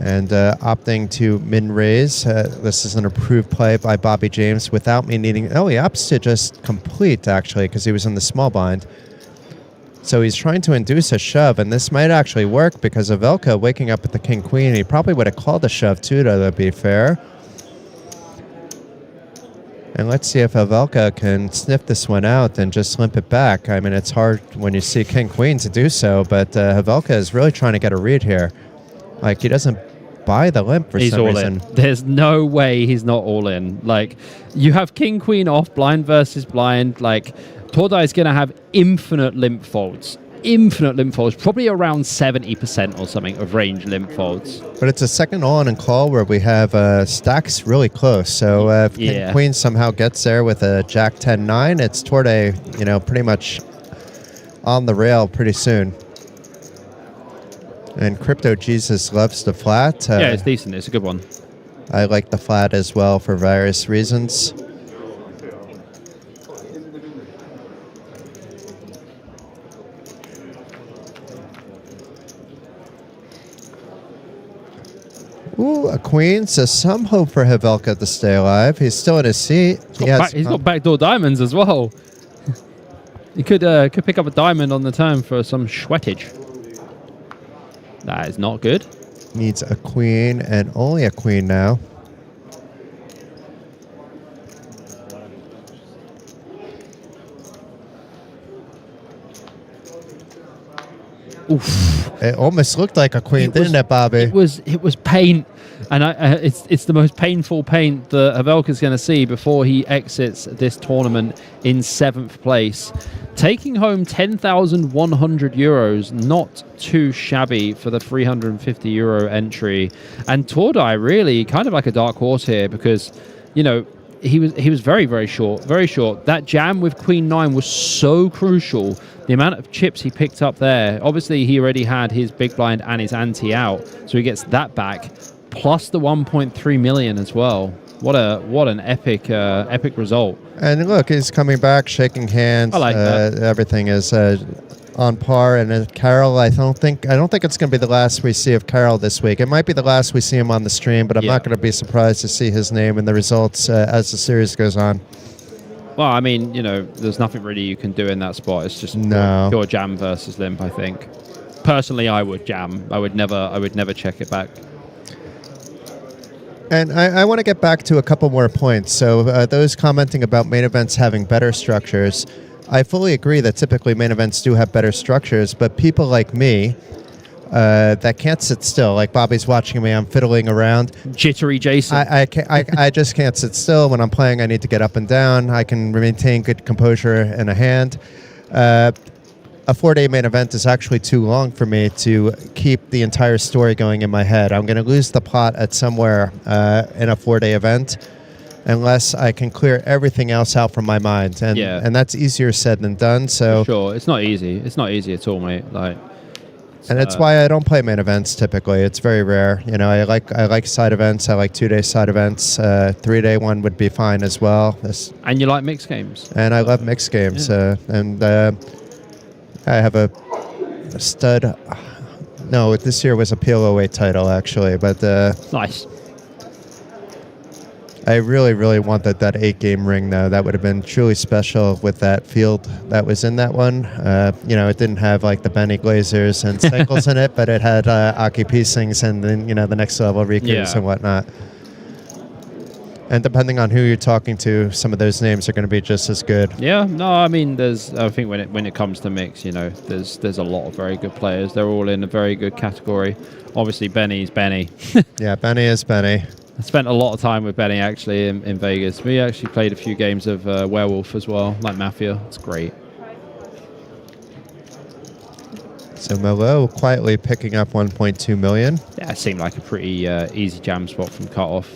And opting to min raise. This is an approved play by Bobby James without me needing... Oh, he opts to just complete, actually, because he was in the small blind. So he's trying to induce a shove, and this might actually work because of Velka waking up with the king-queen. He probably would have called a shove, too, to be fair. And let's see if Havelka can sniff this one out and just limp it back. I mean, it's hard when you see king-queen to do so, but Havelka is really trying to get a read here. Like, he doesn't buy the limp for some reason. He's all in. There's no way he's not all in. Like, you have king-queen off, blind versus blind. Like, Tordai is going to have infinite limp folds. Probably around 70% or something of range limp folds. But it's a second on and call where we have stacks really close. So if King Queen somehow gets there with a Jack 10-9, it's Tordai, pretty much on the rail pretty soon. And Crypto Jesus loves the flat. Yeah, it's decent. It's a good one. I like the flat as well for various reasons. Ooh, a queen, so some hope for Havelka to stay alive. He's still in his seat. He's got backdoor diamonds as well. He could pick up a diamond on the turn for some shwettage. That is not good. Needs a queen and only a queen now. Oof. It almost looked like a queen, didn't it, Bobby? It was paint, and it's the most painful paint that Havelka's going to see before he exits this tournament in 7th place. Taking home 10,100 euros, not too shabby for the 350 euro entry. And Tordai really kind of like a dark horse here because, he was very, very short, very short. That jam with Queen 9 was so crucial. The amount of chips he picked up there. Obviously, he already had his big blind and his ante out, so he gets that back, plus the 1.3 million as well. What an epic result. And look, he's coming back, shaking hands. I like that. Everything is on par. And Carol, I don't think it's going to be the last we see of Carol this week. It might be the last we see him on the stream, but I'm not going to be surprised to see his name in the results as the series goes on. Well, I mean, there's nothing really you can do in that spot. It's just pure jam versus limp, I think. Personally, I would jam. I would never check it back. And I want to get back to a couple more points. So those commenting about main events having better structures, I fully agree that typically main events do have better structures, but people like me that can't sit still, like Bobby's watching me, I'm fiddling around. Jittery Jason. I just can't sit still. When I'm playing, I need to get up and down. I can maintain good composure in a hand. A 4-day main event is actually too long for me to keep the entire story going in my head. I'm going to lose the plot at somewhere in a 4-day event unless I can clear everything else out from my mind. And that's easier said than done. So For sure. It's not easy. It's not easy at all, mate. Like, And it's why I don't play main events typically. It's very rare. You know, I like side events. I like 2-day side events. 3-day one would be fine as well. And you like mixed games. And I love mixed games. Yeah. I have a stud. No, this year was a PLO8 title actually, but Nice. I really, really wanted that 8-game ring, though. That would have been truly special with that field that was in that one. You know, it didn't have, like, the Benny Glazers and Cycles in it, but it had Aki Piesings and then, you know, the next level Rikus and whatnot. And depending on who you're talking to, some of those names are going to be just as good. Yeah, no, I mean, I think when it comes to mix, you know, there's a lot of very good players. They're all in a very good category. Obviously, Benny's Benny. Yeah, Benny is Benny. I spent a lot of time with Benny actually in Vegas. We actually played a few games of Werewolf as well, like Mafia. It's great. So Melo quietly picking up 1.2 million. Yeah, it seemed like a pretty easy jam spot from cutoff.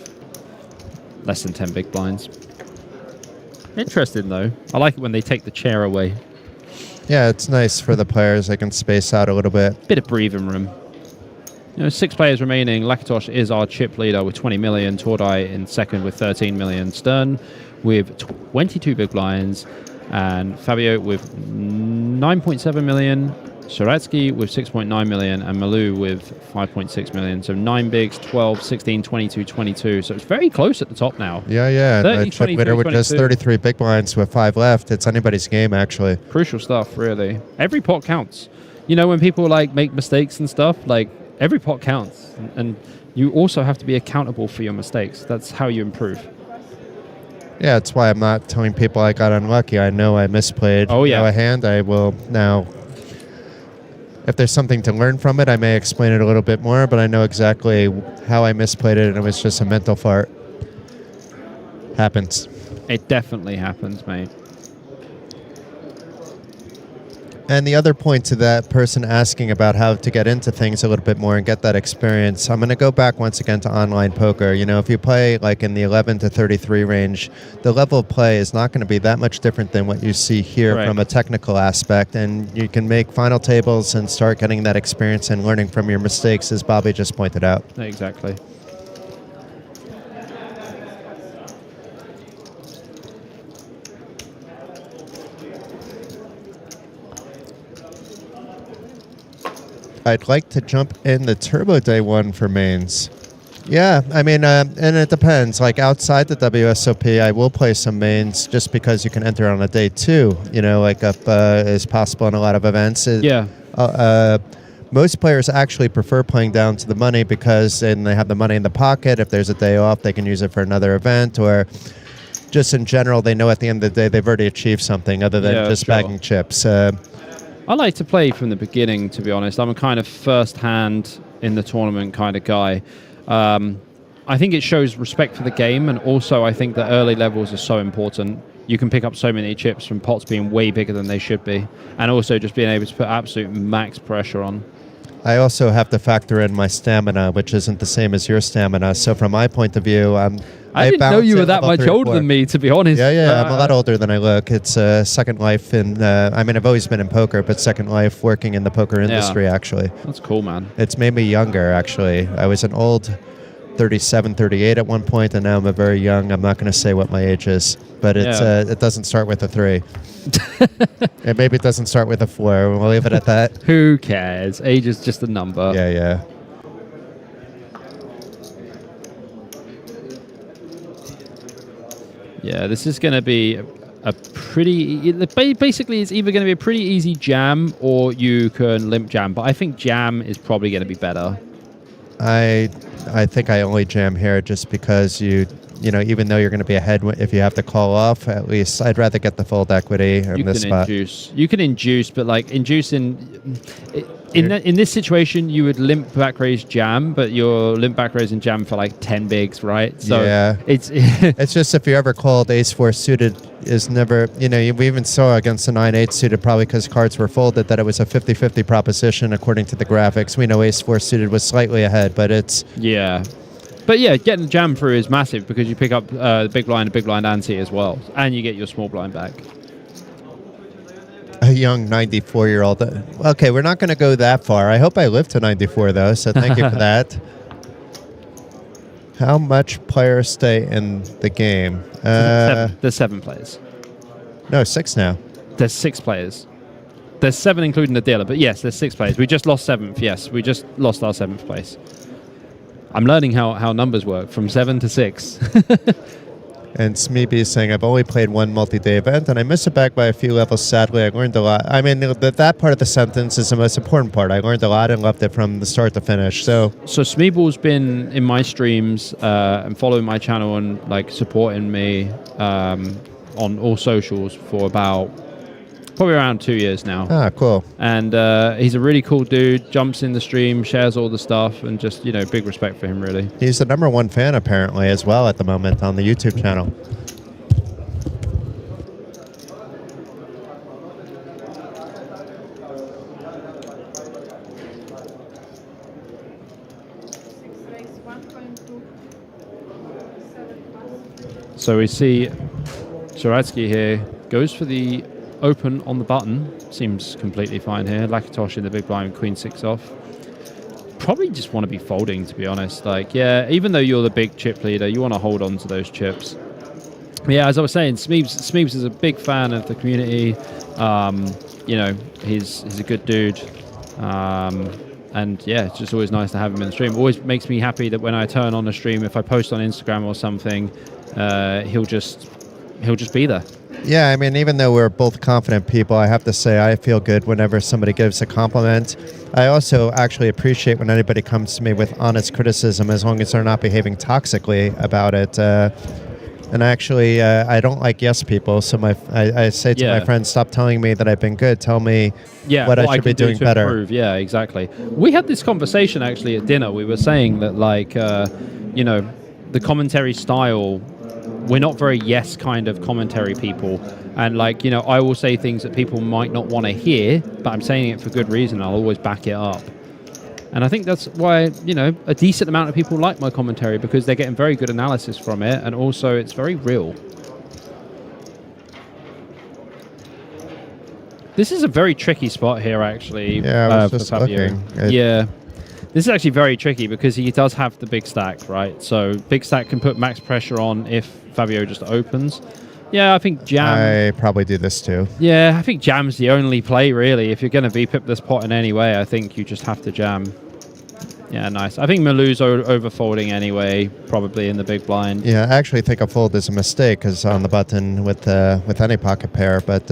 Less than 10 big blinds. Interesting though. I like it when they take the chair away. Yeah, it's nice for the players. They can space out a little bit. Bit of breathing room. You know, 6 players remaining. Lakatosh is our chip leader with 20 million. Tordai in second with 13 million. Stern with 22 big blinds. And Fabio with 9.7 million. Sharatsky with 6.9 million. And Malou with 5.6 million. So 9 bigs, 12, 16, 22, 22. So it's very close at the top now. Yeah. 30, The chip leader with just 33 big blinds with 5 left. It's anybody's game, actually. Crucial stuff, really. Every pot counts. You know, when people like make mistakes and stuff, like every pot counts. And you also have to be accountable for your mistakes. That's how you improve. Yeah, that's why I'm not telling people I got unlucky. I know I misplayed a hand. I will now, if there's something to learn from it, I may explain it a little bit more, but I know exactly how I misplayed it, and it was just a mental fart. Happens. It definitely happens, mate. And the other point to that person asking about how to get into things a little bit more and get that experience, I'm going to go back once again to online poker. You know, if you play like in the 11 to 33 range, the level of play is not going to be that much different than what you see here from a technical aspect. And you can make final tables and start getting that experience and learning from your mistakes, as Bobby just pointed out. Exactly. I'd like to jump in the Turbo Day one for mains. Yeah, I mean, and it depends. Like outside the WSOP, I will play some mains just because you can enter on a day 2. You know, like up is possible in a lot of events. Most players actually prefer playing down to the money because then they have the money in the pocket. If there's a day off, they can use it for another event, or just in general, they know at the end of the day they've already achieved something other than just bagging chips. I like to play from the beginning, to be honest. I'm a kind of first-hand in the tournament kind of guy. I think it shows respect for the game, and also I think the early levels are so important. You can pick up so many chips from pots being way bigger than they should be, and also just being able to put absolute max pressure on. I also have to factor in my stamina, which isn't the same as your stamina. So from my point of view, I didn't know you were that much older than me, to be honest. Yeah, I'm a lot older than I look. It's Second Life in, I mean, I've always been in poker, but Second Life working in the poker industry, actually. That's cool, man. It's made me younger, actually. I was an old 37, 38 at one point, and now I'm a very young, I'm not going to say what my age is, but it's it doesn't start with a 3. And maybe it doesn't start with a 4. We'll leave it at that. Who cares? Age is just a number. Yeah. Yeah, this is going to be a pretty... Basically, it's either going to be a pretty easy jam or you can limp jam. But I think jam is probably going to be better. I think I only jam here just because you know, even though you're going to be ahead if you have to call off, at least I'd rather get the fold equity in this spot. You can induce, but like inducing... In this situation, you would limp back raise jam, but you're limp back raise and jam for like 10 bigs, right? So yeah. It's just if you ever called ace-4 suited is never, you know, we even saw against the 9-8 suited, probably because cards were folded, that it was a 50-50 proposition according to the graphics. We know ace-4 suited was slightly ahead, but it's... Yeah. But yeah, getting the jam through is massive because you pick up the big blind ante as well, and you get your small blind back. young 94-year-old. Okay, we're not going to go that far. I hope I live to 94, though, so thank you for that. How much players stay in the game? There's 7 players. No, 6 now. There's 6 players. There's 7 including the dealer, but yes, there's 6 players. We just lost 7th. Yes, we just lost our 7th place. I'm learning how numbers work from 7 to 6. And Smeeby is saying, I've only played one multi-day event, and I missed it back by a few levels. Sadly, I learned a lot. I mean, that part of the sentence is the most important part. I learned a lot and loved it from the start to finish. So Smeeble's been in my streams and following my channel and like supporting me on all socials for about probably around 2 years now. Ah, cool. And he's a really cool dude, jumps in the stream, shares all the stuff, and just, big respect for him, really. He's the #1 fan, apparently, as well at the moment on the YouTube channel. So we see Sharatsky here goes for the open on the button. Seems completely fine here. Lakatosh in the big blind, queen 6 off. Probably just want to be folding, to be honest. Like, yeah, even though you're the big chip leader, you want to hold on to those chips. But yeah, as I was saying, Smeebs is a big fan of the community. He's a good dude. And yeah, it's just always nice to have him in the stream. Always makes me happy that when I turn on a stream, if I post on Instagram or something, he'll just be there. Yeah, I mean, even though we're both confident people, I have to say I feel good whenever somebody gives a compliment. I also actually appreciate when anybody comes to me with honest criticism, as long as they're not behaving toxically about it. And actually, I don't like yes people, so I say to my friends, stop telling me that I've been good. Tell me what I should be doing better. Improve. Yeah, exactly. We had this conversation actually at dinner. We were saying that, like, the commentary style, we're not very yes kind of commentary people. And like, I will say things that people might not want to hear, but I'm saying it for good reason. I'll always back it up. And I think that's why, a decent amount of people like my commentary, because they're getting very good analysis from it. And also it's very real. This is a very tricky spot here, actually. Yeah, I was just looking. Yeah. This is actually very tricky because he does have the big stack, right? So big stack can put max pressure on if Fabio just opens. Yeah, I think jam. I probably do this too. Yeah, I think jam's the only play, really. If you're going to VPIP this pot in any way, I think you just have to jam. Yeah, nice. I think Malou's overfolding anyway, probably in the big blind. Yeah, I actually think a fold is a mistake because on the button with any pocket pair, but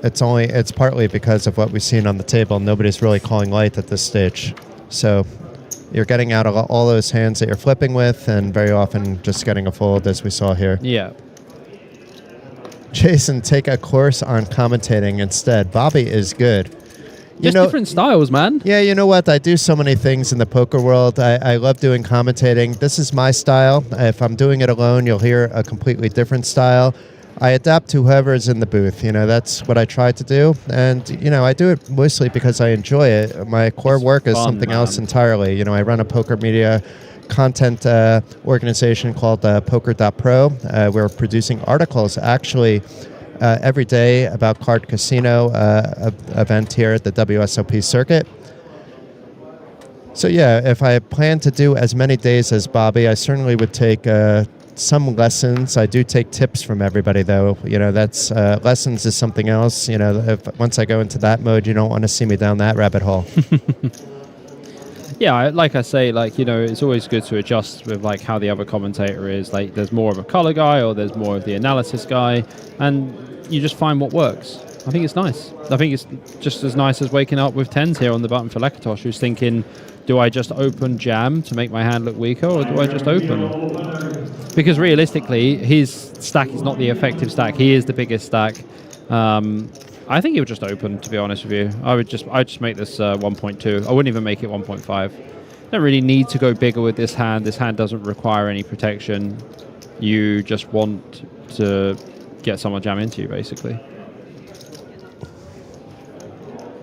it's partly because of what we've seen on the table. Nobody's really calling light at this stage. So you're getting out all those hands that you're flipping with, and very often just getting a fold, as we saw here. Yeah. Jason, take a course on commentating instead. Bobby is good. Just different styles, man. Yeah, you know what? I do so many things in the poker world. I love doing commentating. This is my style. If I'm doing it alone, you'll hear a completely different style. I adapt to whoever's in the booth. That's what I try to do. And, I do it mostly because I enjoy it. My core work is something else entirely. I run a poker media content organization called poker.pro. We're producing articles actually every day about Card Casino event here at the WSOP circuit. So yeah, if I plan to do as many days as Bobby, I certainly would take some lessons. I do take tips from everybody, though. That's lessons is something else. Once I go into that mode, you don't want to see me down that rabbit hole. Yeah, like I say, it's always good to adjust with how the other commentator is. There's more of a color guy or there's more of the analysis guy, and you just find what works. I think it's nice. I think it's just as nice as waking up with 10s here on the button for Lakatosh, who's thinking, do I just open jam to make my hand look weaker, or do I just open? Because realistically, his stack is not the effective stack. He is the biggest stack. I think he would just open, to be honest with you. I'd just make this 1.2. I wouldn't even make it 1.5. Don't really need to go bigger with this hand. This hand doesn't require any protection. You just want to get someone jam into you, basically.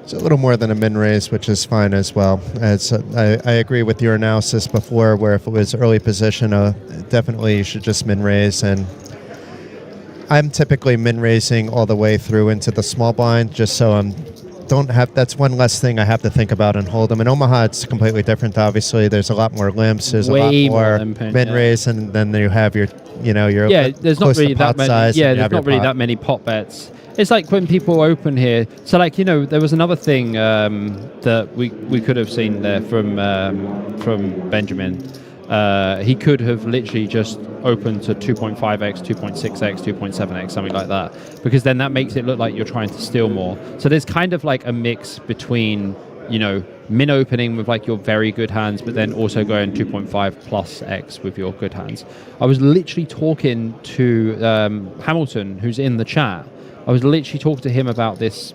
It's a little more than a min raise, which is fine as well. I agree with your analysis before, where if it was early position, definitely you should just min raise. And I'm typically min raising all the way through into the small blind, just so that's one less thing I have to think about and hold them. In Omaha, it's completely different. Obviously, there's a lot more limps. There's Way a lot more limping, min raise, and then you have your there's not really that many. Yeah, there's not really that many pot bets. It's like when people open here. So, like, there was another thing that we could have seen there from Benjamin. He could have literally just opened to 2.5x, 2.6x, 2.7x, something like that, because then that makes it look like you're trying to steal more. So there's kind of like a mix between, min opening with like your very good hands, but then also going 2.5 plus x with your good hands. I was literally talking to Hamilton, who's in the chat. I was literally talking to him about this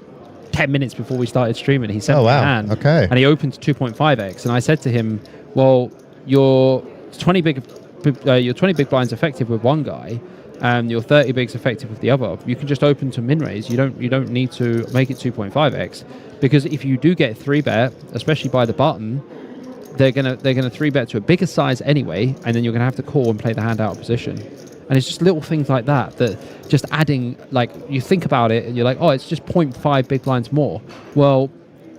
10 minutes before we started streaming. He sent me a hand, and he opened to 2.5x, and I said to him, well, your 20 big blinds effective with one guy, and your 30 bigs effective with the other. You can just open to min raise. You don't need to make it 2.5x, because if you do get 3-bet, especially by the button, they're gonna 3-bet to a bigger size anyway, and then you're gonna have to call and play the hand out of position. And it's just little things like that just adding, like, you think about it and you're like, oh, it's just 0.5 big blinds more. Well,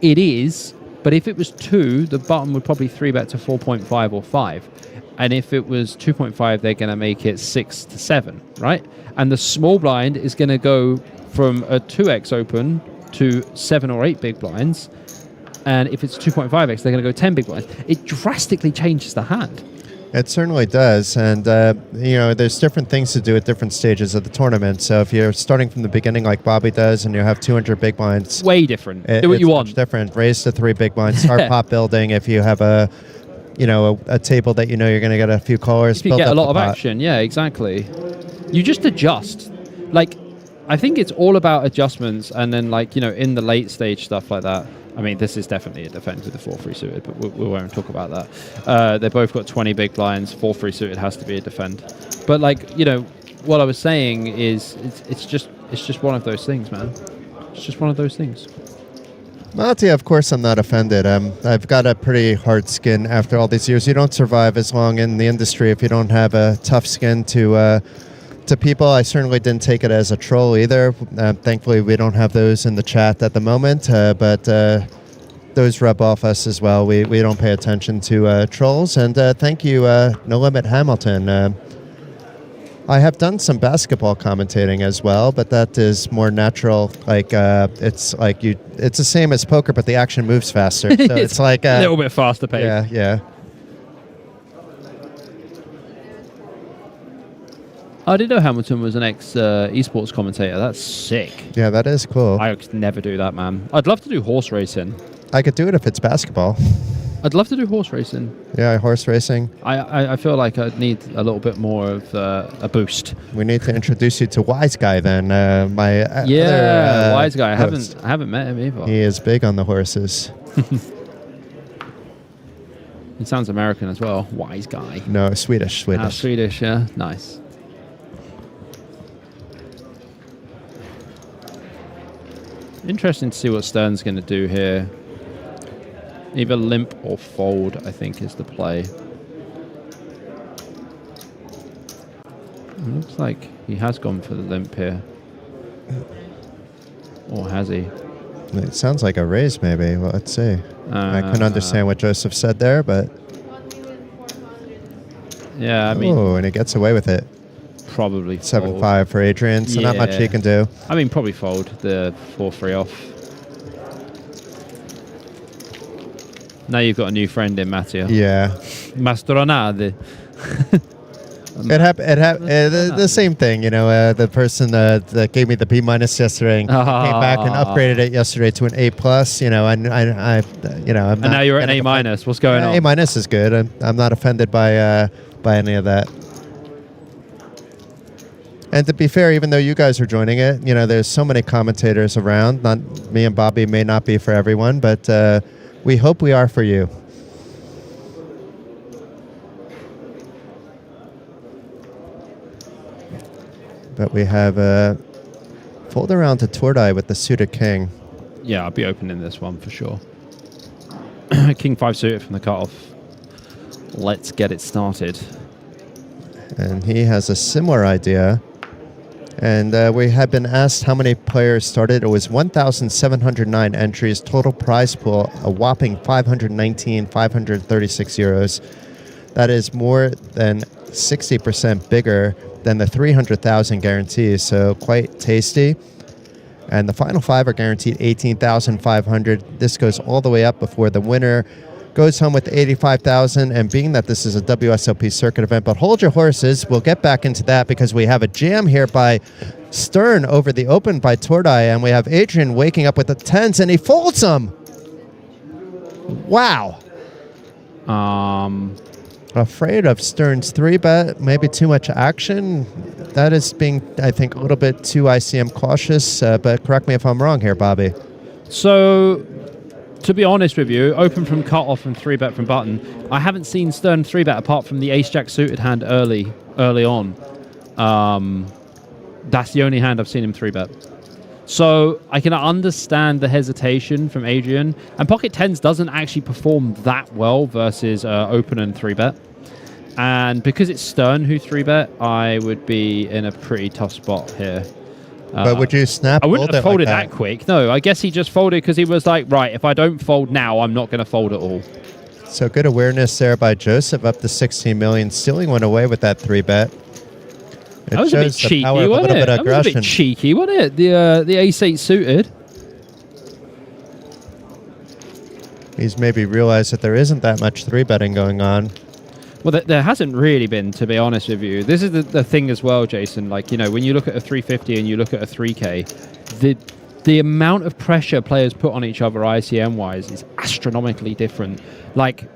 it is. But if it was 2, the button would probably 3-bet to 4.5 or 5. And if it was 2.5, they're going to make it 6 to 7, right? And the small blind is going to go from a 2x open to 7 or 8 big blinds. And if it's 2.5x, they're going to go 10 big blinds. It drastically changes the hand. It certainly does, and there's different things to do at different stages of the tournament. So if you're starting from the beginning like Bobby does, and you have 200 big blinds, way different. Do what you want. Much different. Raise to 3 big blinds. Start pop building. If you have a table that you're going to get a few callers, you get a lot of action. Yeah, exactly. You just adjust. Like, I think it's all about adjustments, and then in the late stage stuff like that. I mean, this is definitely a defend with the 4-3 suited, but we won't talk about that. They both got 20 big blinds. 4-3 suited has to be a defend. But what I was saying is, it's just one of those things, man. It's just one of those things. Well, of course, I'm not offended. I've got a pretty hard skin after all these years. You don't survive as long in the industry if you don't have a tough skin to people. I certainly didn't take it as a troll either. Thankfully, we don't have those in the chat at the moment, but those rub off us as well. We don't pay attention to trolls. And thank you, No Limit Hamilton. I have done some basketball commentating as well, but that is more natural. It's the same as poker, but the action moves faster. So it's like a little bit faster paced. Yeah. I didn't know Hamilton was an esports commentator. That's sick. Yeah, that is cool. I could never do that, man. I'd love to do horse racing. I could do it if it's basketball. I'd love to do horse racing. Yeah, horse racing. I feel like I'd need a little bit more of a boost. We need to introduce you to Wise Guy then. Wise Guy. I haven't met him either. He is big on the horses. He sounds American as well. Wise Guy. No, Swedish. Swedish, yeah. Nice. Interesting to see what Stern's going to do here. Either limp or fold, I think, is the play. It looks like he has gone for the limp here. Or has he? It sounds like a raise, maybe. Well, let's see. I couldn't understand what Joseph said there, but... Yeah, I mean... Oh, and he gets away with it. Probably 7-5 for Adrian, so not much he can do. I mean, probably fold the 4-3 off. Now you've got a new friend in Matteo. Yeah. Mastronade. It happened. The same thing, the person that gave me the B- yesterday and came back and upgraded it yesterday to an A+. And now you're at an A-. What's going on? A- is good. I'm not offended by any of that. And to be fair, even though you guys are joining it, there's so many commentators around. Not me and Bobby may not be for everyone, but we hope we are for you. But we have fold around to Tordai with the suited king. Yeah, I'll be opening this one for sure. King 5 suited from the cutoff. Let's get it started. And he has a similar idea. And we have been asked how many players started. It was 1,709 entries. Total prize pool, a whopping 536 euros. That is more than 60% bigger than the 300,000 guarantees, so quite tasty. And the final 5 are guaranteed 18,500. This goes all the way up before the winner goes home with 85,000. And being that this is a WSOP circuit event, but hold your horses, we'll get back into that because we have a jam here by Stern over the open by Tordai, and we have Adrian waking up with the 10s, and he folds them. Wow. Afraid of Stern's 3-bet, maybe too much action. That is being, I think, a little bit too ICM cautious, but correct me if I'm wrong here, Bobby. So, to be honest with you, open from cutoff and 3-bet from button, I haven't seen Stern 3-bet apart from the ace-jack suited hand early on. That's the only hand I've seen him 3-bet. So I can understand the hesitation from Adrian. And pocket 10s doesn't actually perform that well versus open and 3-bet. And because it's Stern who 3-bet, I would be in a pretty tough spot here. But would you snap? I wouldn't have folded that quick. No, I guess he just folded because he was like, right, if I don't fold now, I'm not going to fold at all. So good awareness there by Joseph, up to 16 million. Stealing one away with that 3-bet. That was a bit cheeky, wasn't it? That was a bit cheeky, wasn't it? The ace-8 suited. He's maybe realized that there isn't that much 3-betting going on. Well, there hasn't really been, to be honest with you. This is the thing as well, Jason. Like, you know, when you look at a 350 and you look at a 3K, the amount of pressure players put on each other ICM-wise is astronomically different. Like,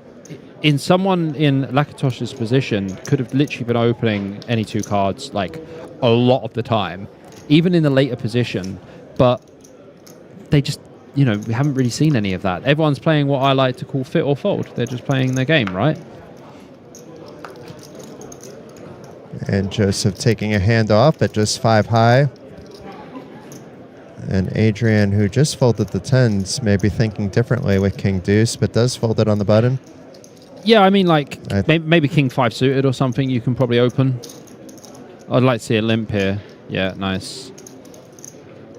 in someone in Lakatosh's position, could have literally been opening any 2 cards, like, a lot of the time, even in the later position. But they just, you know, we haven't really seen any of that. Everyone's playing what I like to call fit or fold. They're just playing their game, right? And Joseph taking a hand off at just 5 high. And Adrian, who just folded the 10s, may be thinking differently with King Deuce, but does fold it on the button. Yeah, I mean, like, maybe King 5 suited or something you can probably open. I'd like to see a limp here. Yeah, nice.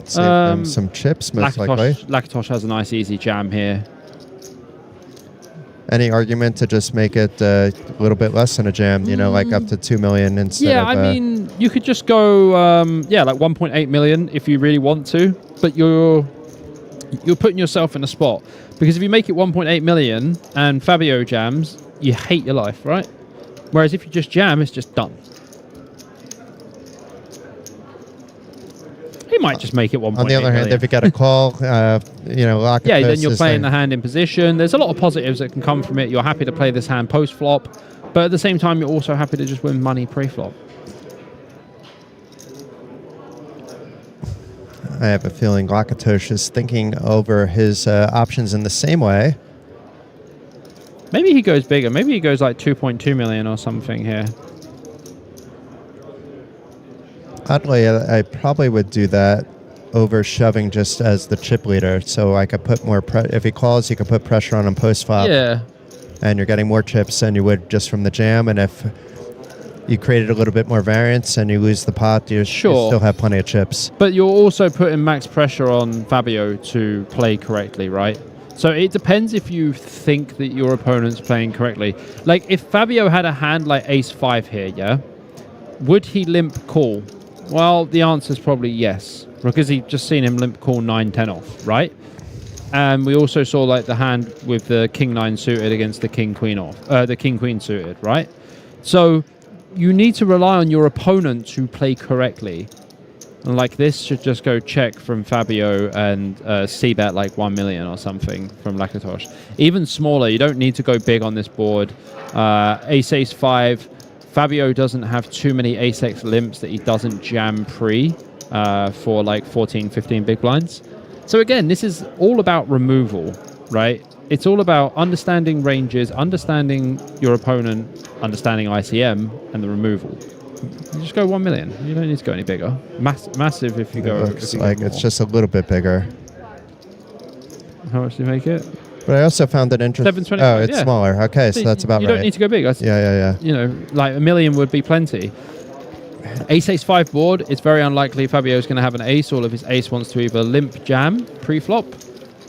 Save them some chips, most likely. Lakatosh has a nice, easy jam here. Any argument to just make it a little bit less than a jam, you know, like up to 2 million instead of... Yeah, I mean, you could just go, like 1.8 million if you really want to, but you're putting yourself in a spot. Because if you make it 1.8 million and Fabio jams, you hate your life, right? Whereas if you just jam, it's just done. He might just make it 1.8 On the other hand, if you get a call, you know, lock. Yeah, then you're playing the hand in position. There's a lot of positives that can come from it. You're happy to play this hand post-flop, but at the same time, you're also happy to just win money pre-flop. I have a feeling Lakatosh is thinking over his options in the same way. Maybe he goes bigger. Maybe he goes like 2.2 million or something here. Oddly, I probably would do that over shoving just as the chip leader. So I could put more... if he calls, you could put pressure on him post-flop. Yeah. And you're getting more chips than you would just from the jam. And if you created a little bit more variance and you lose the pot, you still have plenty of chips. But you're also putting max pressure on Fabio to play correctly, right? So it depends if you think that your opponent's playing correctly. Like, if Fabio had a hand like ace-5 here, yeah? Would he limp call? Well, the answer is probably yes, because he'd just seen him limp call 9-10 off, right? And we also saw like the hand with the king-9 suited against the king-queen off, the king-queen suited, right? So you need to rely on your opponent to play correctly. And like this should just go check from Fabio and c-bet like 1 million or something from Lakatosh. Even smaller, you don't need to go big on this board. Ace-Ace-5. Fabio doesn't have too many ace-x limps that he doesn't jam pre for like 14, 15 big blinds. So again, this is all about removal, right? It's all about understanding ranges, understanding your opponent, understanding ICM, and the removal. You just go 1 million. You don't need to go any bigger. Massive if you go... It looks like it's just a little bit bigger. How much do you make it? But I also found it interesting. Oh, it's smaller. Okay, so that's about right. You don't need to go big. Yeah. You know, like 1 million would be plenty. Ace-Ace-5 board, it's very unlikely Fabio's going to have an ace. All of his ace wants to either limp jam pre-flop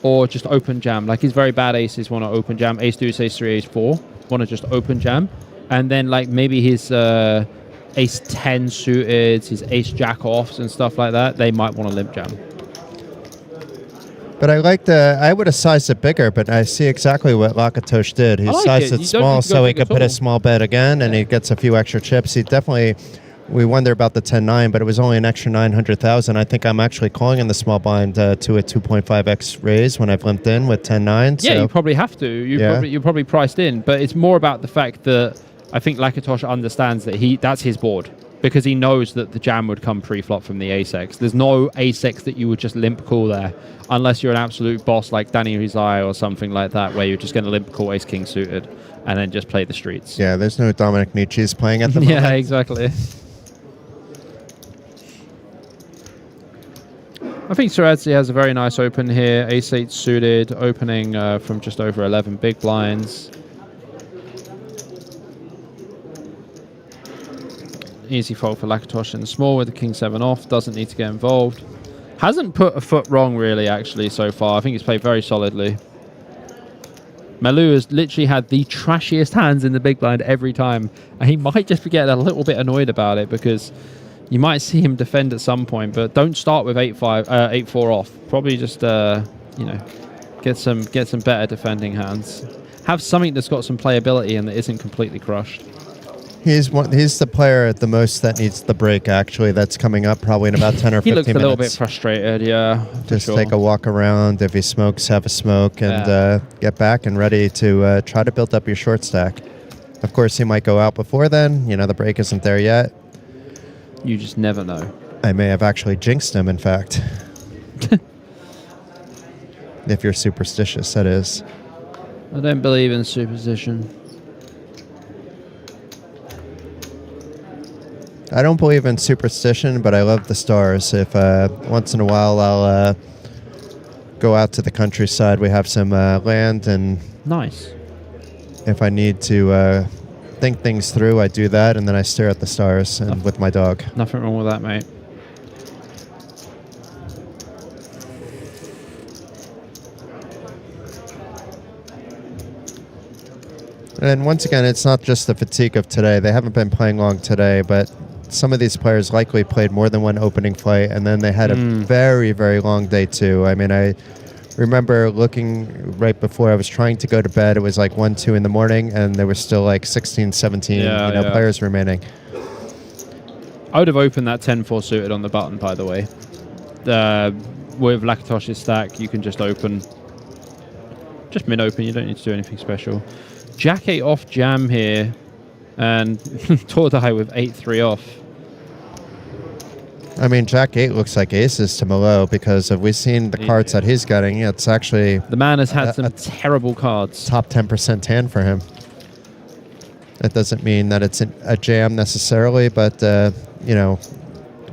or just open jam. Like his very bad aces want to open jam. Ace deuce, ace 3, ace 4 want to just open jam. And then like maybe his ace 10 suited, his ace jack offs and stuff like that, they might want to limp jam. But I would have sized it bigger, but I see exactly what Lakatosh did. He sized it small so he could put a small bet again, and he gets a few extra chips. He definitely, we wonder about the 10-9, but it was only an extra 900,000. I think I'm actually calling in the small blind to a 2.5x raise when I've limped in with 10-9. Yeah, you probably have to. You're probably priced in, but it's more about the fact that I think Lakatosh understands that that's his board. Because he knows that the jam would come pre-flop from the ace-x. There's no ace-x that you would just limp call there, unless you're an absolute boss like Danny Rizai or something like that, where you're just going to limp call ace-king suited and then just play the streets. Yeah, there's no Dominic Nietzsche's playing at the moment. Yeah, exactly. I think Suradzi has a very nice open here. Ace-8 suited, opening from just over 11 big blinds. Easy fold for Lakatosh in the small with the king 7 off. Doesn't need to get involved. Hasn't put a foot wrong really actually so far. I think he's played very solidly. Melu has literally had the trashiest hands in the big blind every time, and he might just be getting a little bit annoyed about it because you might see him defend at some point. But don't start with 8-4 off. Probably just get some better defending hands. Have something that's got some playability and that isn't completely crushed. He's the player at the most that needs the break, actually. That's coming up probably in about 10 or 15 minutes. He looks a little bit frustrated, yeah. Just take a walk around. If he smokes, have a smoke, and get back and ready to try to build up your short stack. Of course, he might go out before then. The break isn't there yet. You just never know. I may have actually jinxed him, in fact. If you're superstitious, that is. I don't believe in superstition. I don't believe in superstition, but I love the stars. If once in a while I'll go out to the countryside, we have some land, and nice. If I need to think things through, I do that, and then I stare at the stars and with my dog. Nothing wrong with that, mate. And once again, it's not just the fatigue of today. They haven't been playing long today, but some of these players likely played more than one opening flight, and then they had a very, very long day too. I mean, I remember looking right before I was trying to go to bed. It was like 1, 2 in the morning, and there were still like 16, 17 players remaining. I would have opened that 10-4 suited on the button, by the way. With Lakatosh's stack, you can just open. Just min-open, you don't need to do anything special. Jack 8 off jam here, and Tordai with 8-3 off. I mean, Jack 8 looks like aces to Malo because if we've seen the cards that he's getting, it's actually... The man has had some terrible cards. Top 10% hand for him. That doesn't mean that it's a jam necessarily, but,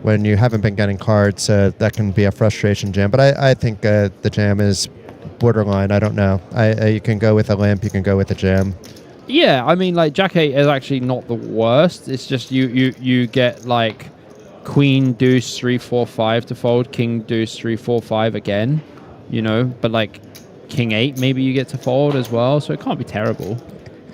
when you haven't been getting cards, that can be a frustration jam. But I think the jam is borderline. I don't know. You can go with a limp, you can go with a jam. Yeah, I mean, like, Jack 8 is actually not the worst. It's just you get, like... Queen deuce 3 4 5 to fold, king deuce 3 4 5 again, but like king 8 maybe you get to fold as well, so it can't be terrible.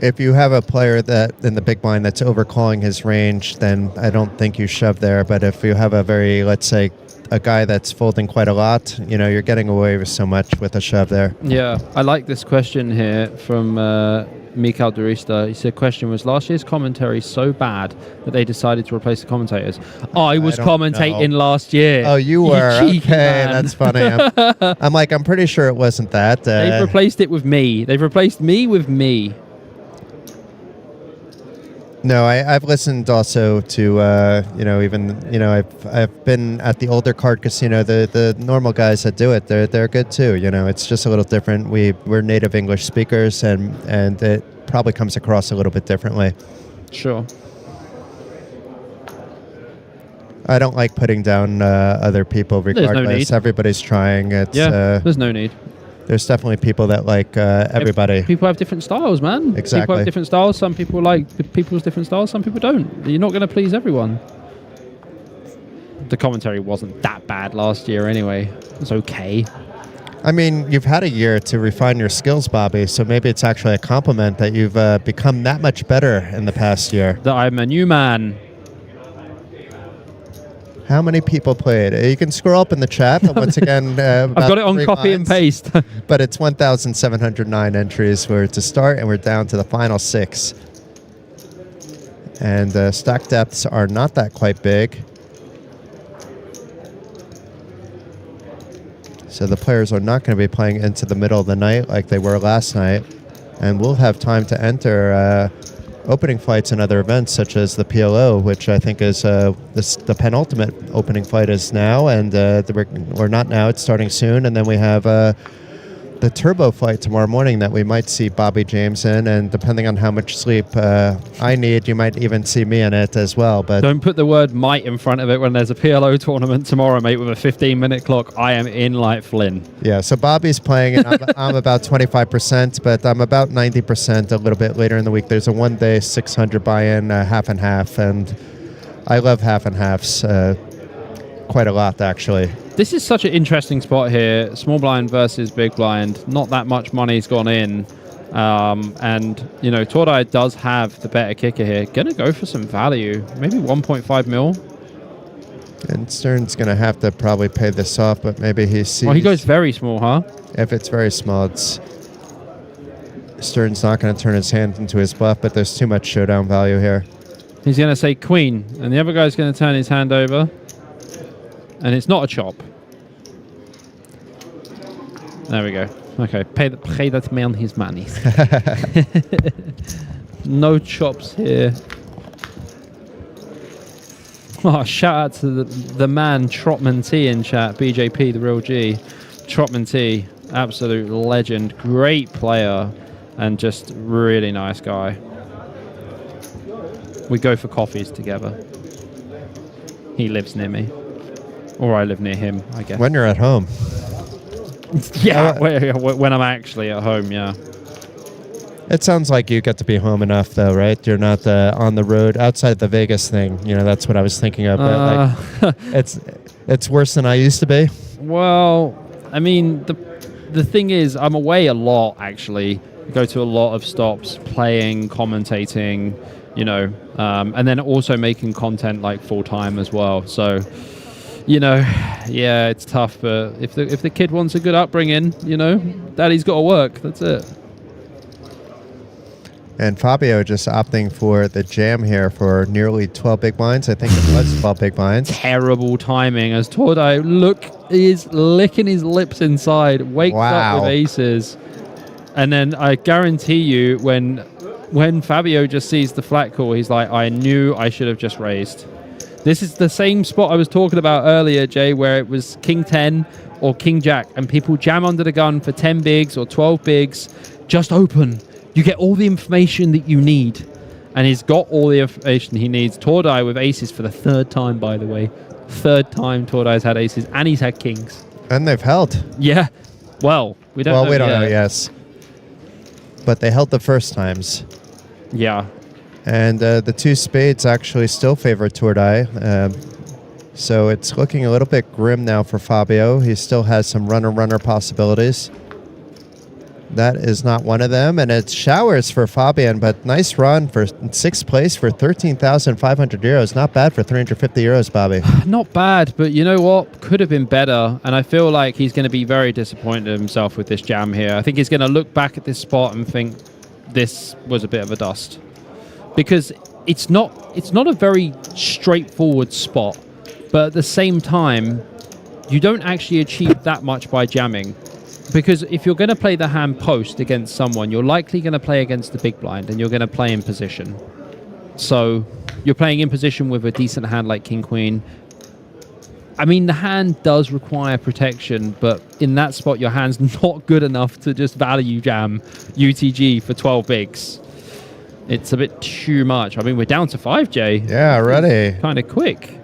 If you have a player that in the big blind that's overcalling his range, then I don't think you shove there. But if you have let's say a guy that's folding quite a lot, you're getting away with so much with a shove there. Yeah, I like this question here from Mikhail Durista. He said, question was, last year's commentary so bad that they decided to replace the commentators. I was commentating last year. Oh, you were? You cheeky okay, man. That's funny. I'm pretty sure it wasn't that. They've replaced it with me. They've replaced me with me. No, I've listened also to, I've been at the older card casino. The normal guys that do it, they're good too. It's just a little different. We're native English speakers, and it probably comes across a little bit differently. Sure. I don't like putting down other people regardless. There's no need. Everybody's trying. There's no need. There's definitely people that like everybody. People have different styles, man. Exactly. People have different styles. Some people like people's different styles. Some people don't. You're not going to please everyone. The commentary wasn't that bad last year anyway. It was okay. I mean, you've had a year to refine your skills, Bobby, so maybe it's actually a compliment that you've become that much better in the past year. That I'm a new man. How many people played? You can scroll up in the chat, but once again... I've got it on copy and paste. But it's 1,709 entries to start, and we're down to the final 6. And stack depths are not that quite big. So the players are not going to be playing into the middle of the night like they were last night. And we'll have time to enter opening flights and other events such as the PLO, which I think is the penultimate opening flight is now. And we're not now, it's starting soon. And then we have the turbo flight tomorrow morning that we might see Bobby James in. And depending on how much sleep I need, you might even see me in it as well. But don't put the word might in front of it when there's a PLO tournament tomorrow, mate, with a 15-minute clock. I am in like Flynn. Yeah, so Bobby's playing, and I'm about 25%, but I'm about 90% a little bit later in the week. There's a one-day 600 buy-in, half and half, and I love half and halves quite a lot, actually. This is such an interesting spot here. Small blind versus big blind. Not that much money's gone in. And, you know, Tordai does have the better kicker here. Gonna go for some value. Maybe 1.5 mil. And Stern's going to have to probably pay this off, but maybe he sees... Well, he goes very small, huh? If it's very small, Stern's not going to turn his hand into his bluff, but there's too much showdown value here. He's going to say queen, and the other guy's going to turn his hand over. And it's not a chop. There we go. Okay, pay that man his money. No chops here. Oh, shout out to the man Trotman T in chat. BJP, the real G. Trotman T, absolute legend. Great player and just really nice guy. We go for coffees together. He lives near me. Or I live near him, I guess. When you're at home. Yeah, when I'm actually at home, yeah. It sounds like you get to be home enough, though, right? You're not on the road outside the Vegas thing. You know, that's what I was thinking of. Like, it's worse than I used to be. Well, I mean, the thing is, I'm away a lot, actually. I go to a lot of stops, playing, commentating, you know, and then also making content like full-time as well. So... You know, yeah, it's tough, but if the kid wants a good upbringing, you know, daddy's got to work. That's it. And Fabio just opting for the jam here for nearly 12 big blinds. I think it was 12 big blinds. Terrible timing as Tordai is licking his lips inside, wakes up with aces. And then I guarantee you when Fabio just sees the flat call, he's like, I knew I should have just raised. This is the same spot I was talking about earlier, Jay, where it was King 10 or King Jack, and people jam under the gun for 10 bigs or 12 bigs. Just open. You get all the information that you need. And he's got all the information he needs. Tordai with aces for the third time, by the way. Third time Tordai's had aces, and he's had kings. And they've held. Yeah. Well, we don't know. Well, we don't know, yes. But they held the first times. Yeah. And the two spades actually still favor Tordai. So it's looking a little bit grim now for Fabio. He still has some runner possibilities. That is not one of them. And it's showers for Fabian, but nice run for 6th place for 13,500 euros. Not bad for 350 euros, Bobby. Not bad, but you know what? Could have been better. And I feel like he's going to be very disappointed in himself with this jam here. I think he's going to look back at this spot and think this was a bit of a dust. Because it's not a very straightforward spot, but at the same time, you don't actually achieve that much by jamming. Because if you're going to play the hand post against someone, you're likely going to play against the big blind, and you're going to play in position. So you're playing in position with a decent hand like King Queen. I mean, the hand does require protection, but in that spot, your hand's not good enough to just value jam UTG for 12 bigs. It's a bit too much. I mean, we're down to 5, Jay. Yeah, already. Kind of quick.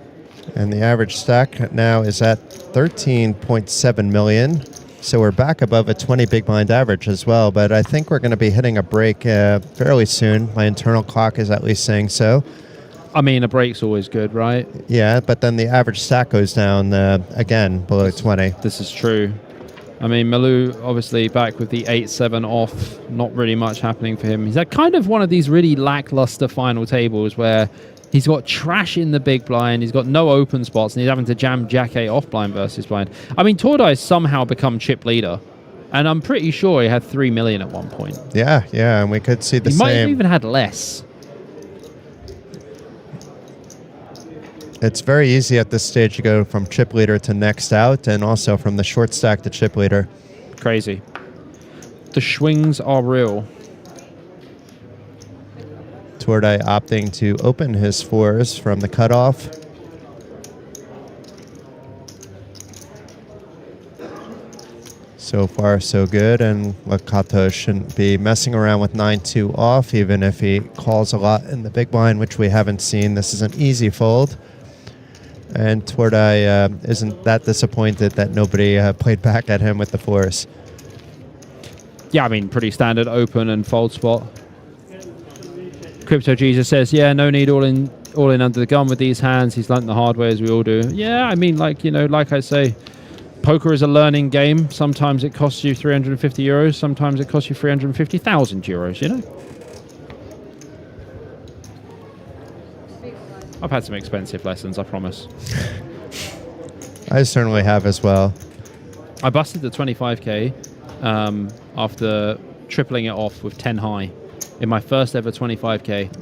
And the average stack now is at 13.7 million. So we're back above a 20 big blind average as well. But I think we're going to be hitting a break fairly soon. My internal clock is at least saying so. I mean, a break's always good, right? Yeah, but then the average stack goes down again below 20. This is true. I mean, Malou obviously back with the 8-7 off. Not really much happening for him. He's had kind of one of these really lackluster final tables where he's got trash in the big blind, he's got no open spots, and he's having to jam Jack 8 off blind versus blind. I mean, Tordai's somehow become chip leader, and I'm pretty sure he had 3 million at one point. Yeah, and we could see the He same. might have even had less. It's very easy at this stage to go from chip leader to next out, and also from the short stack to chip leader. Crazy. The swings are real. Tordai opting to open his 4s from the cutoff. So far, so good, and Lakato shouldn't be messing around with 9-2 off, even if he calls a lot in the big blind, which we haven't seen. This is an easy fold. And Tordai isn't that disappointed that nobody played back at him with the 4s. Yeah, I mean, pretty standard open and fold spot. Crypto Jesus says, yeah, no need all in under the gun with these hands. He's learnt the hard way, as we all do. Yeah, I mean, like I say, poker is a learning game. Sometimes it costs you 350 euros. Sometimes it costs you 350,000 euros, you know? I've had some expensive lessons, I promise. I certainly have as well. I busted the 25k after tripling it off with 10 high in my first ever 25k,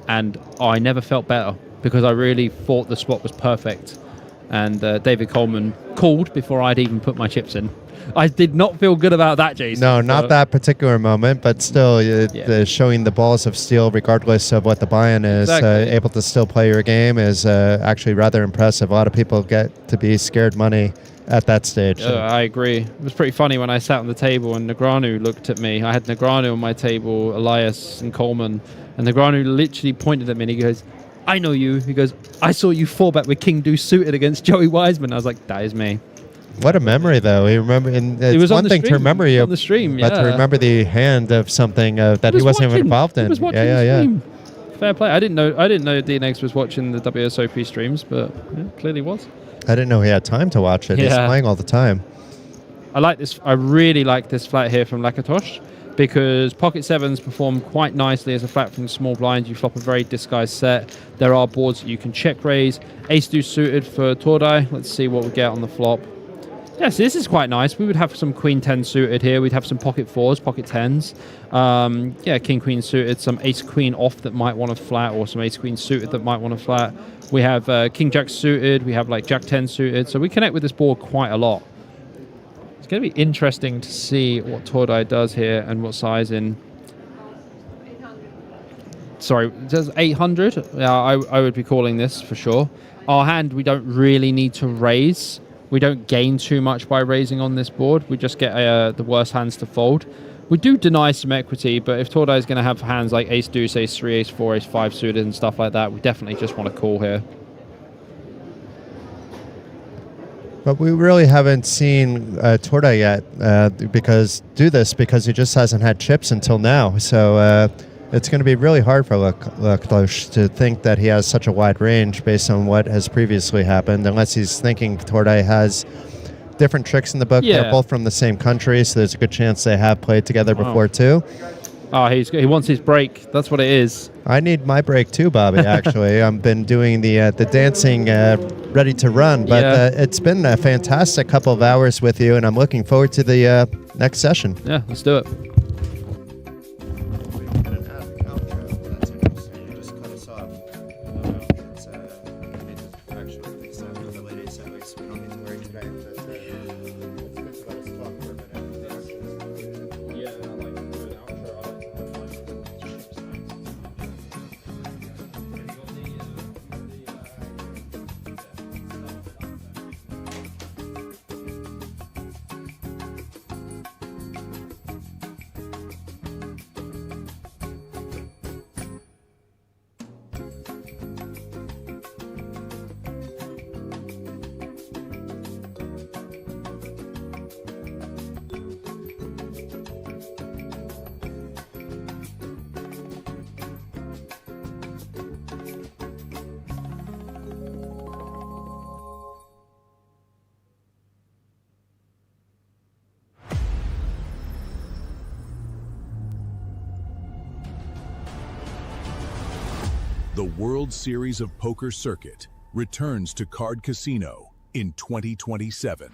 and I never felt better because I really thought the spot was perfect. And David Coleman called before I'd even put my chips in. I did not feel good about that, Jason. No, not that particular moment, but still showing the balls of steel regardless of what the buy-in is, Exactly. able to still play your game is actually rather impressive. A lot of people get to be scared money at that stage. I agree. It was pretty funny when I sat on the table and Negreanu looked at me. I had Negreanu on my table, Elias and Coleman, and Negreanu literally pointed at me and he goes, I know you. He goes, I saw you 4-bet with King Deuce suited against Joey Wiseman. I was like, that is me. What a memory, though. He remember. And it's was on one the thing to stream. remember you On the stream, yeah. but to remember the hand of something that he wasn't even involved in. He was watching the stream. Fair play. I didn't know DNX was watching the WSOP streams, but clearly was. I didn't know he had time to watch it. He's playing all the time. I like this. I really like this flat here from Lakatosh because pocket sevens perform quite nicely as a flat from small blind. You flop a very disguised set. There are boards that you can check raise. Ace deuce suited for Tordai. Let's see what we get on the flop. Yes, this is quite nice. We would have some queen 10 suited here. We'd have some pocket 4s, pocket 10s. King queen suited, some ace queen off that might want a flat, or some ace queen suited that might want a flat. We have king jack suited. We have like jack 10 suited. So we connect with this board quite a lot. It's going to be interesting to see what Tordai does here and what size in. Sorry, it says 800. Yeah, I would be calling this for sure. Our hand, we don't really need to raise. We don't gain too much by raising on this board. We just get the worst hands to fold. We do deny some equity, but if Tordai is going to have hands like ace deuce, ace 3, ace 4, ace 5 suited and stuff like that, we definitely just want to call here. But we really haven't seen Tordai yet because he just hasn't had chips until now. So it's going to be really hard for Lakatosh to think that he has such a wide range based on what has previously happened, unless he's thinking Tordai has different tricks in the book. Yeah. They're both from the same country, so there's a good chance they have played together before too. Oh, he wants his break. That's what it is. I need my break too, Bobby, actually. I've been doing the dancing ready to run, but it's been a fantastic couple of hours with you, and I'm looking forward to the next session. Yeah, let's do it. The World Series of Poker Circuit returns to Card Casino in 2027.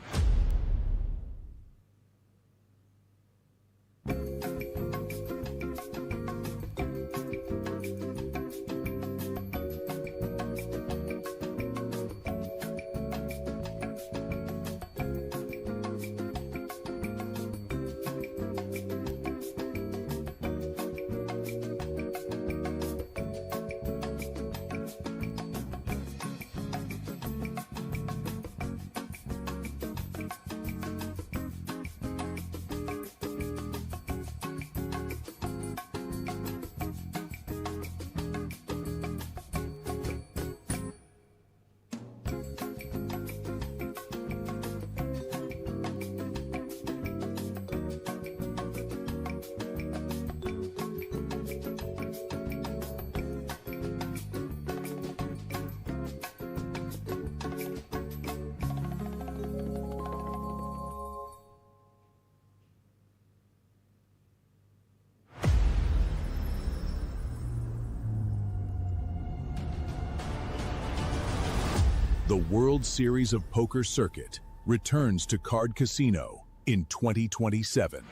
The World Series of Poker Circuit returns to Card Casino in 2027.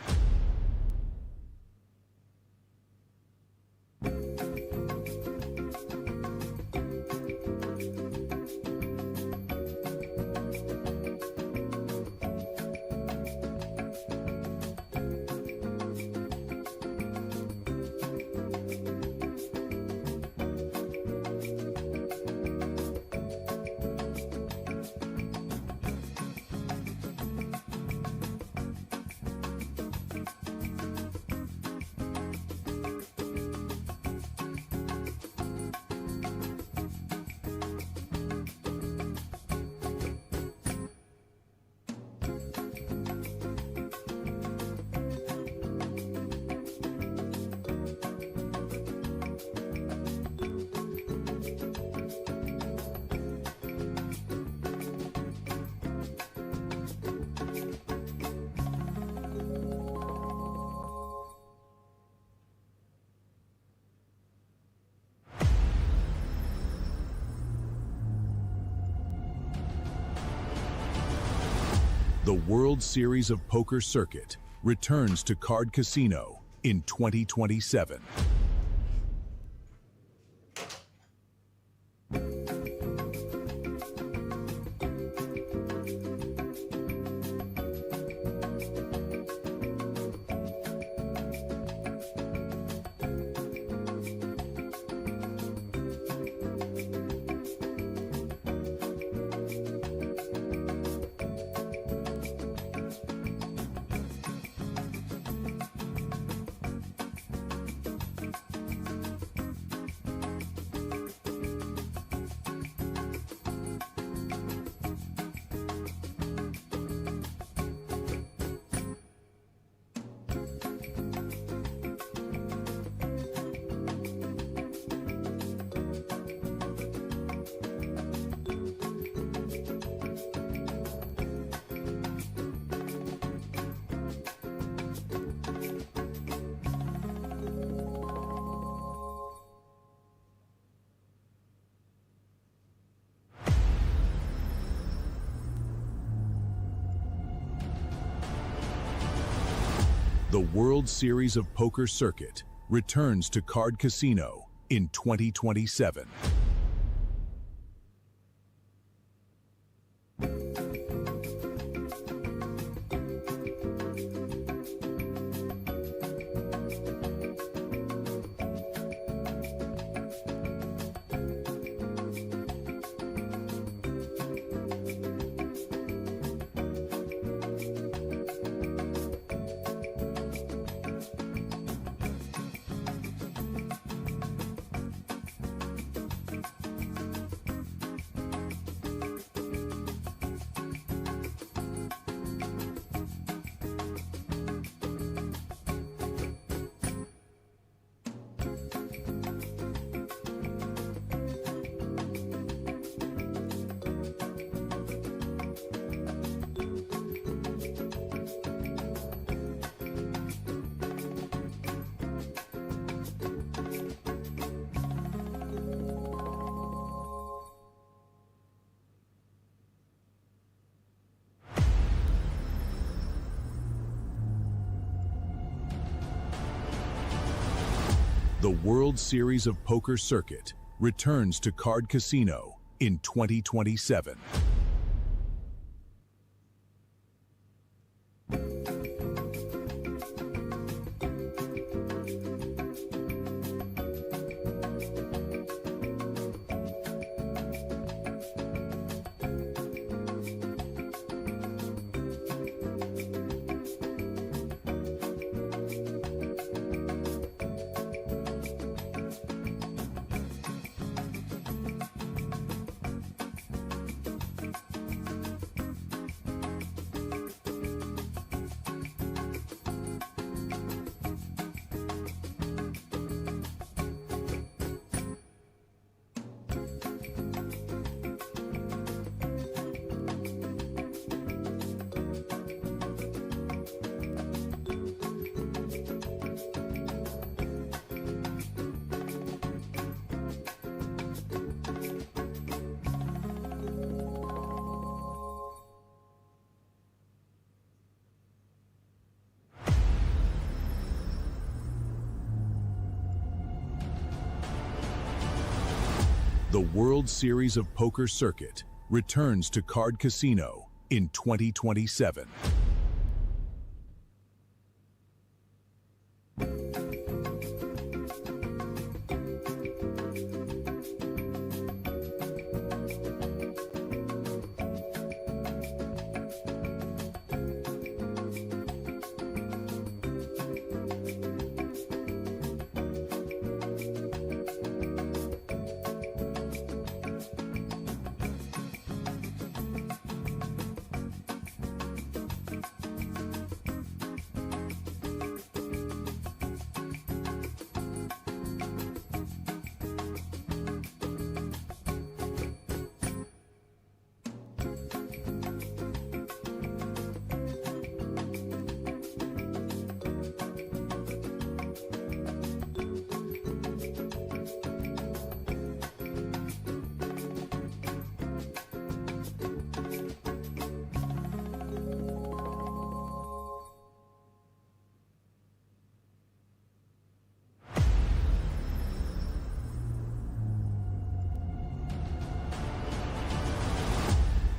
The World Series of Poker Circuit returns to Card Casino in 2027. The World Series of Poker Circuit returns to Card Casino in 2027. The World Series of Poker Circuit returns to Card Casino in 2027. The World Series of Poker Circuit returns to Card Casino in 2027.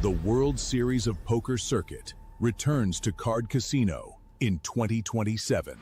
The World Series of Poker Circuit returns to Card Casino in 2027.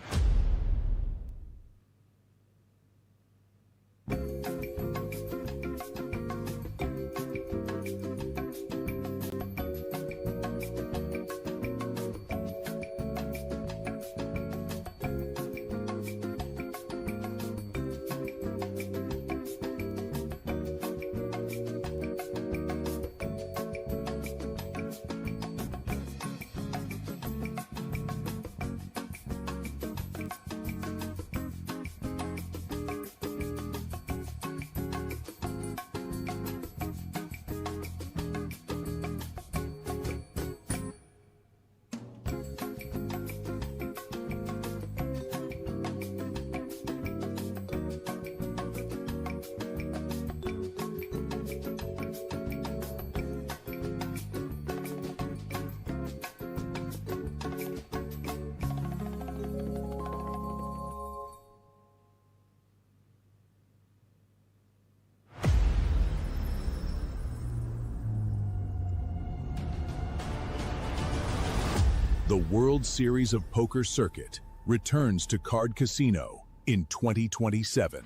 The World Series of Poker Circuit returns to Card Casino in 2027.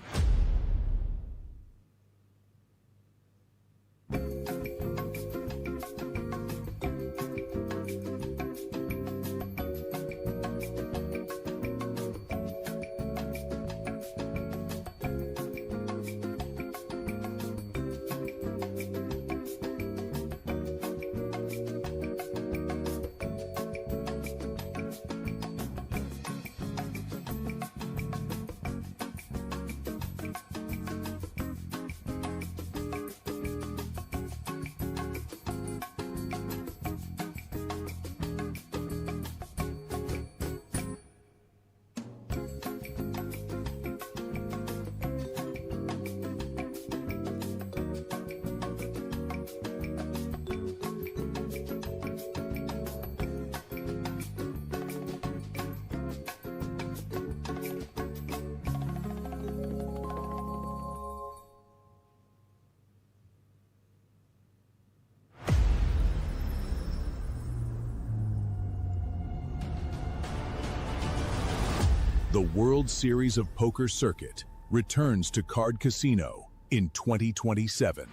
The World Series of Poker Circuit returns to Card Casino in 2027.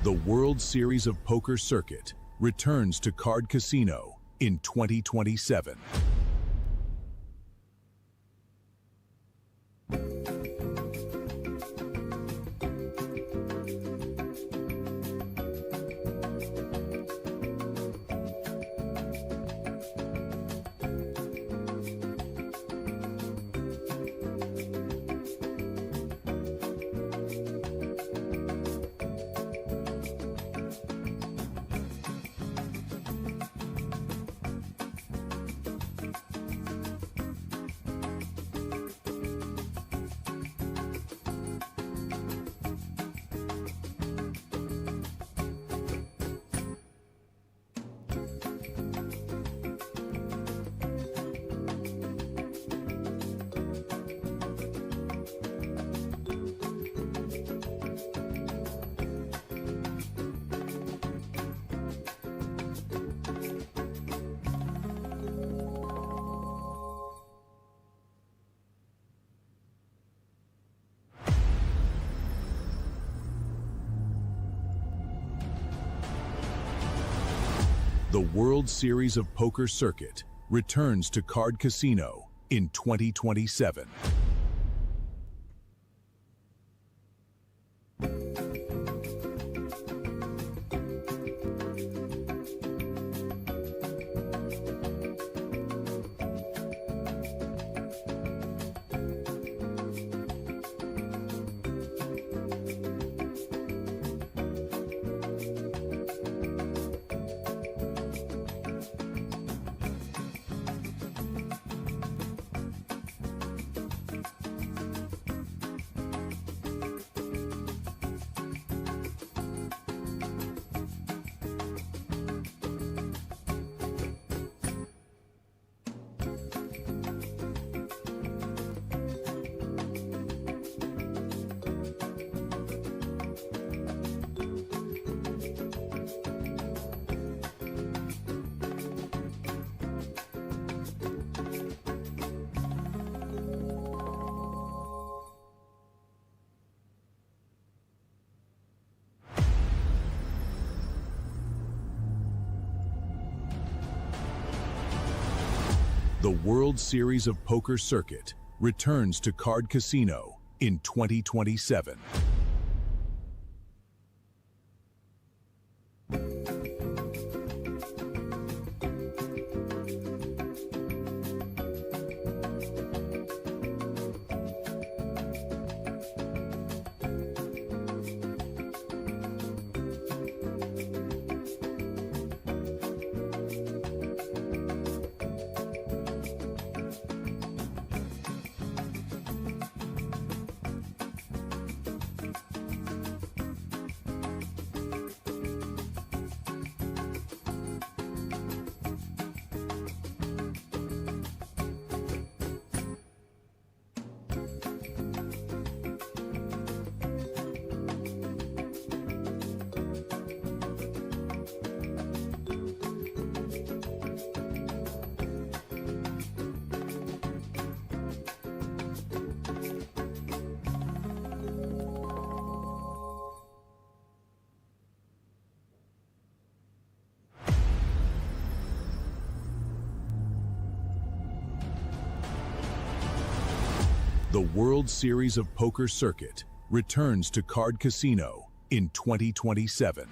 The World Series of Poker Circuit returns to Card Casino in 2027. The World Series of Poker Circuit returns to Card Casino in 2027. The World Series of Poker Circuit returns to Card Casino in 2027. The World Series of Poker Circuit returns to Card Casino in 2027.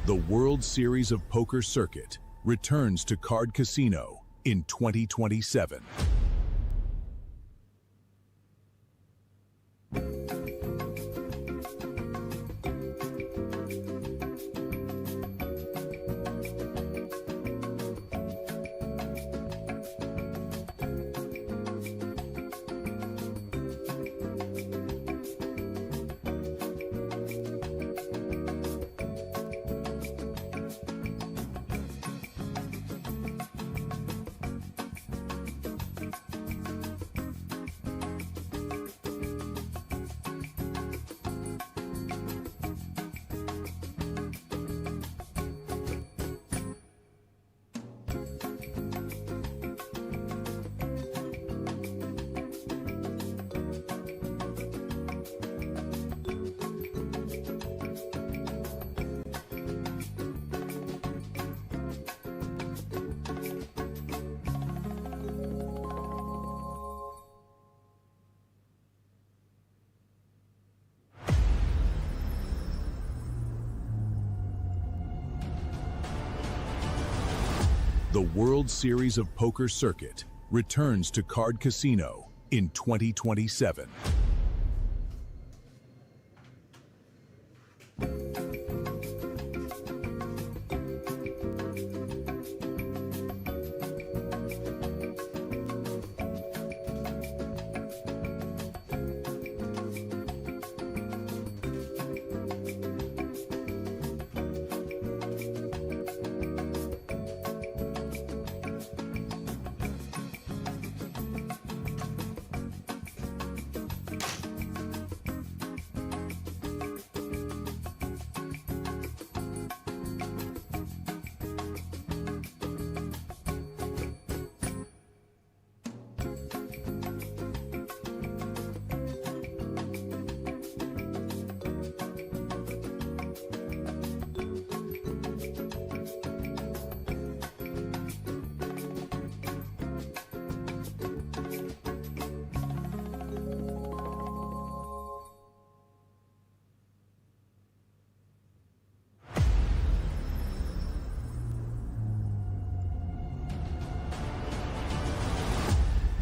The World Series of Poker Circuit returns to Card Casino in 2027. The World Series of Poker Circuit returns to Card Casino in 2027.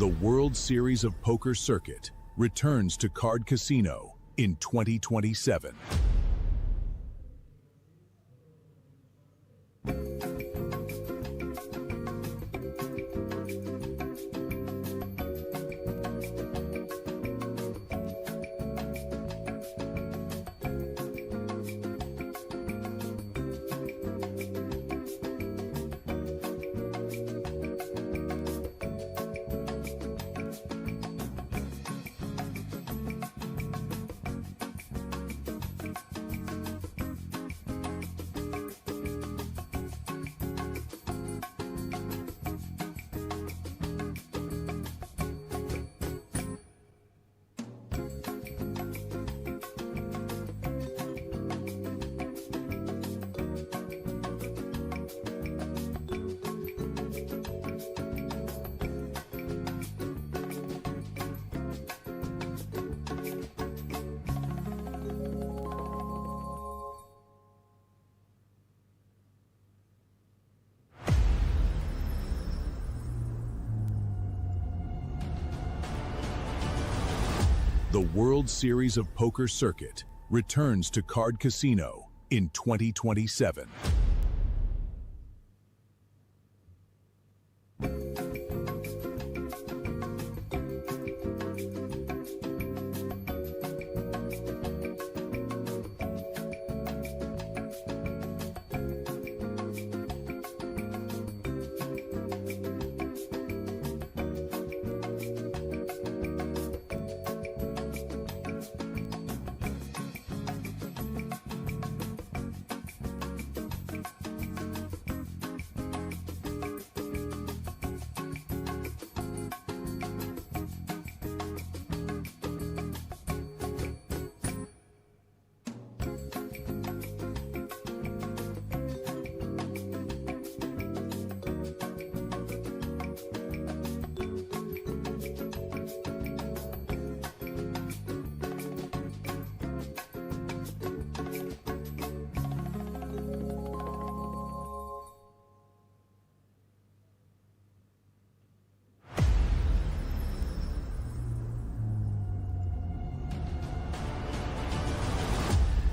The World Series of Poker Circuit returns to Card Casino in 2027. The World Series of Poker Circuit returns to Card Casino in 2027.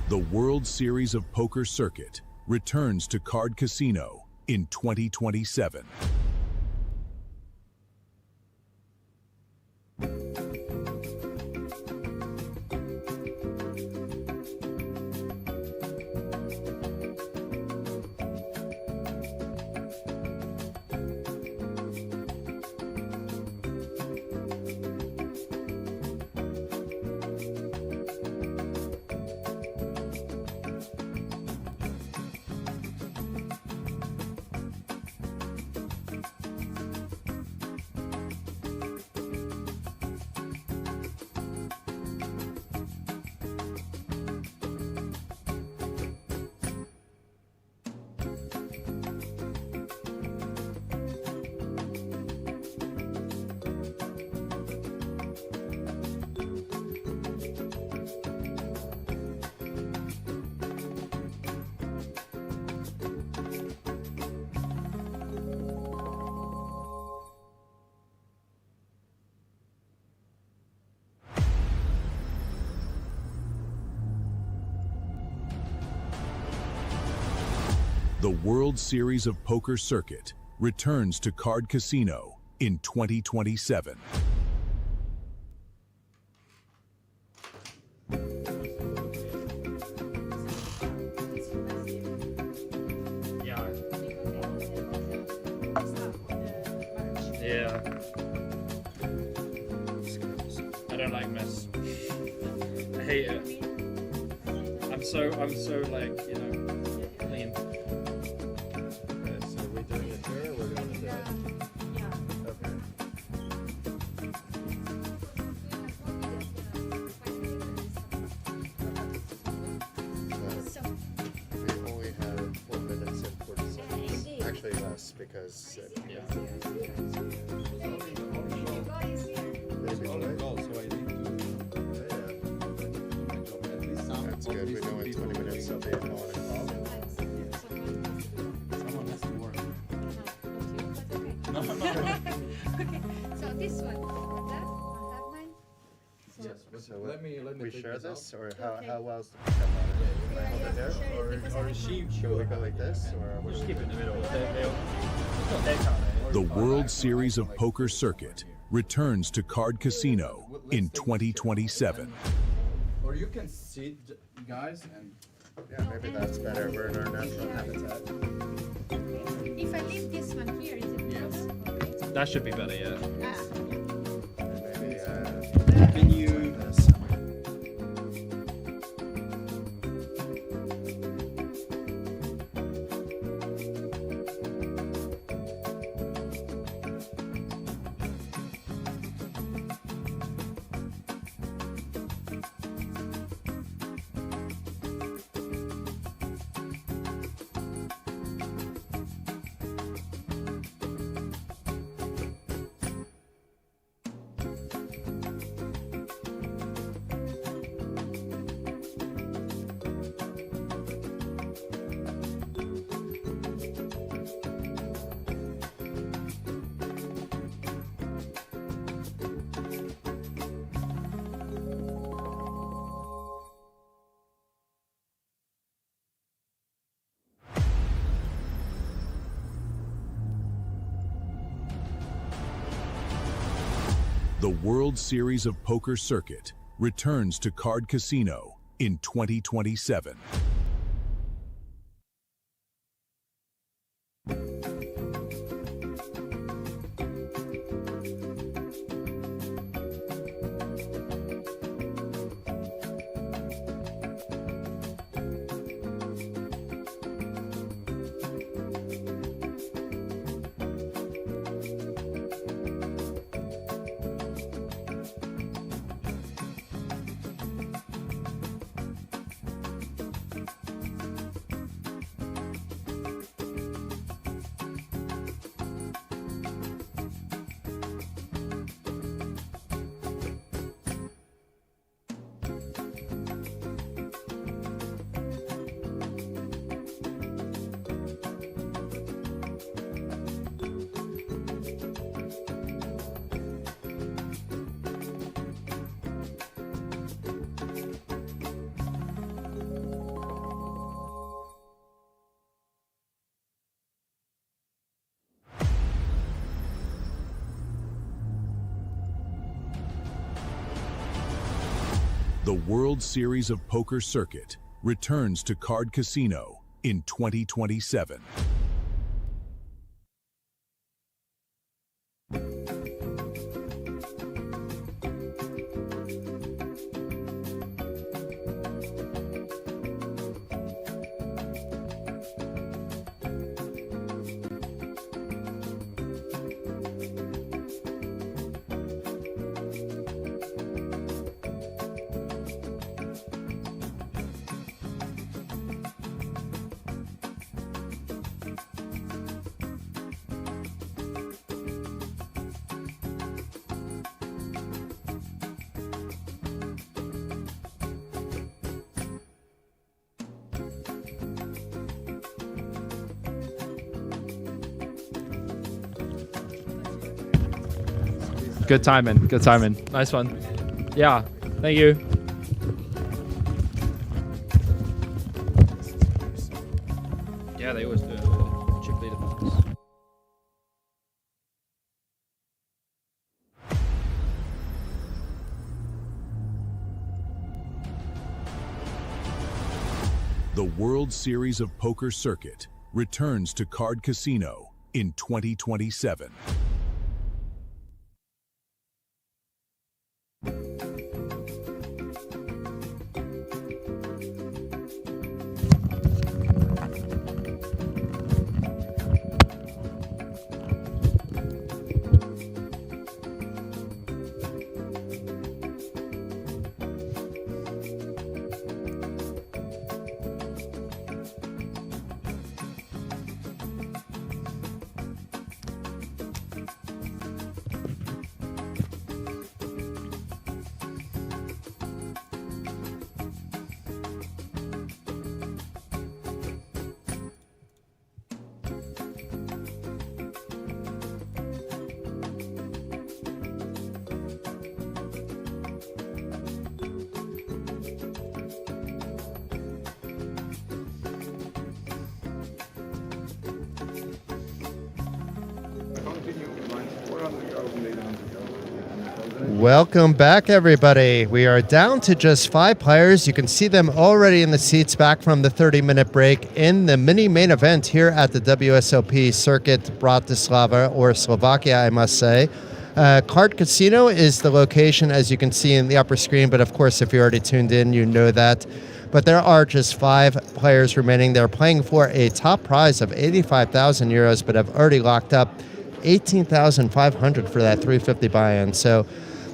The World Series of Poker Circuit returns to Card Casino in 2027. The World Series of Poker Circuit returns to Card Casino in 2027. Yeah. I don't like mess. I hate it. I'm so like, you know, clean. Okay, so are we doing it here or we're going to do it? Okay. So we only have 4 minutes and 40 seconds. Actually less because Yeah. That's good. We know in 20 minutes they'll be on a call. Someone has to work. Okay, so this one, that mine. Yes, but So let me we take share this this, or how well is the pickup on it? Can I hold it there? or she Should we go like this, or what Just do we keep it in do? the middle. It's not their count. The World Series of Poker Circuit returns to Card Casino in 2027. Or you can sit, guys, and Yeah, maybe that's better. We're in our natural habitat. If I leave this one here, is it Yes. okay? That should be better, yeah. Maybe can you this. The World Series of Poker Circuit returns to Card Casino in 2027. The World Series of Poker Circuit returns to Card Casino in 2027. Good timing. Good timing. Nice one. Yeah. Thank you. Yeah, they always do it. Chip leader buttons. The World Series of Poker Circuit returns to Card Casino in 2027. Welcome back, everybody. We are down to just 5 players. You can see them already in the seats back from the 30-minute break in the mini main event here at the WSOP circuit, Bratislava, or Slovakia, I must say. Card Casino is the location, as you can see in the upper screen, but of course, if you already tuned in, you know that. But there are just 5 players remaining. They're playing for a top prize of 85,000 euros, but have already locked up 18,500 for that 350 buy-in. So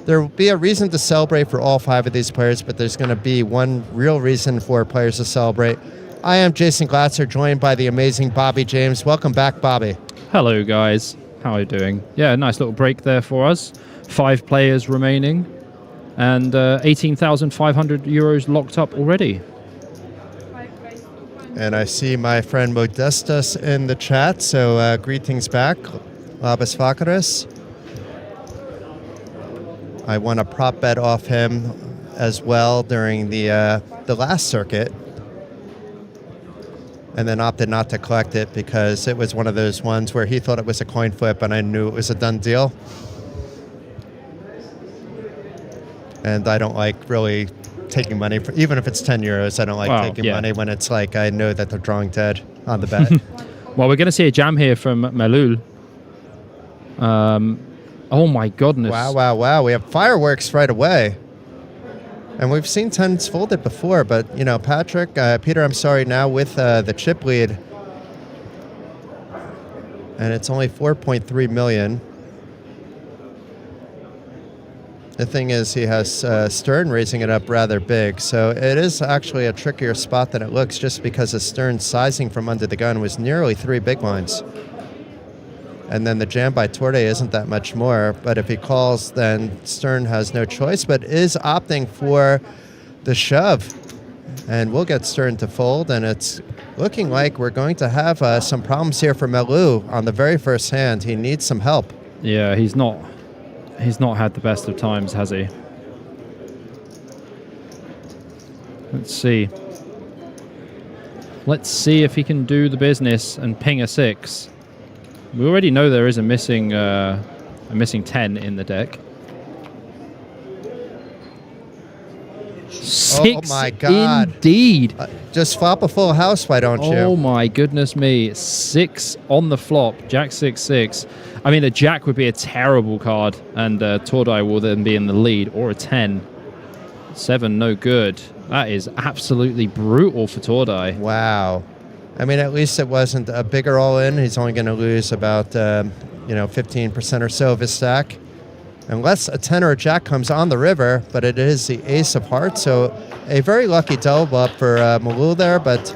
there will be a reason to celebrate for all 5 of these players, but there's going to be one real reason for players to celebrate. I am Jason Glatzer, joined by the amazing Bobby James. Welcome back, Bobby. Hello, guys. How are you doing? Yeah, nice little break there for us. 5 players remaining, and 18,500 euros locked up already. And I see my friend Modestus in the chat, so greetings back. Labas vakaras. I won a prop bet off him as well during the last circuit, and then opted not to collect it because it was one of those ones where he thought it was a coin flip and I knew it was a done deal. And I don't like really taking money, even if it's 10 euros, I don't like taking money when it's like I know that they're drawing dead on the bet. Well, we're going to see a jam here from Melul. Oh my goodness. Wow. We have fireworks right away. And we've seen 10s folded before, but, Peter, I'm sorry, now with the chip lead. And it's only 4.3 million. The thing is, he has Stern raising it up rather big, so it is actually a trickier spot than it looks, just because of Stern's sizing from under the gun was nearly 3 big blinds. And then the jam by Torde isn't that much more, but if he calls, then Stern has no choice, but is opting for the shove. And we'll get Stern to fold, and it's looking like we're going to have some problems here for Melu on the very first hand. He needs some help. Yeah, he's not had the best of times, has he? Let's see. Let's see if he can do the business and ping a 6. We already know there is a missing 10 in the deck. 6, oh my God. Indeed. Just flop a full house, why don't you? Oh my goodness me. 6 on the flop. Jack 6-6. I mean, a jack would be a terrible card, and Tordai will then be in the lead, or a 10. 7, no good. That is absolutely brutal for Tordai. Wow. I mean, at least it wasn't a bigger all-in. He's only going to lose about 15% or so of his stack. Unless a 10 or a jack comes on the river, but it is the ace of hearts. So a very lucky double up for Malul there, but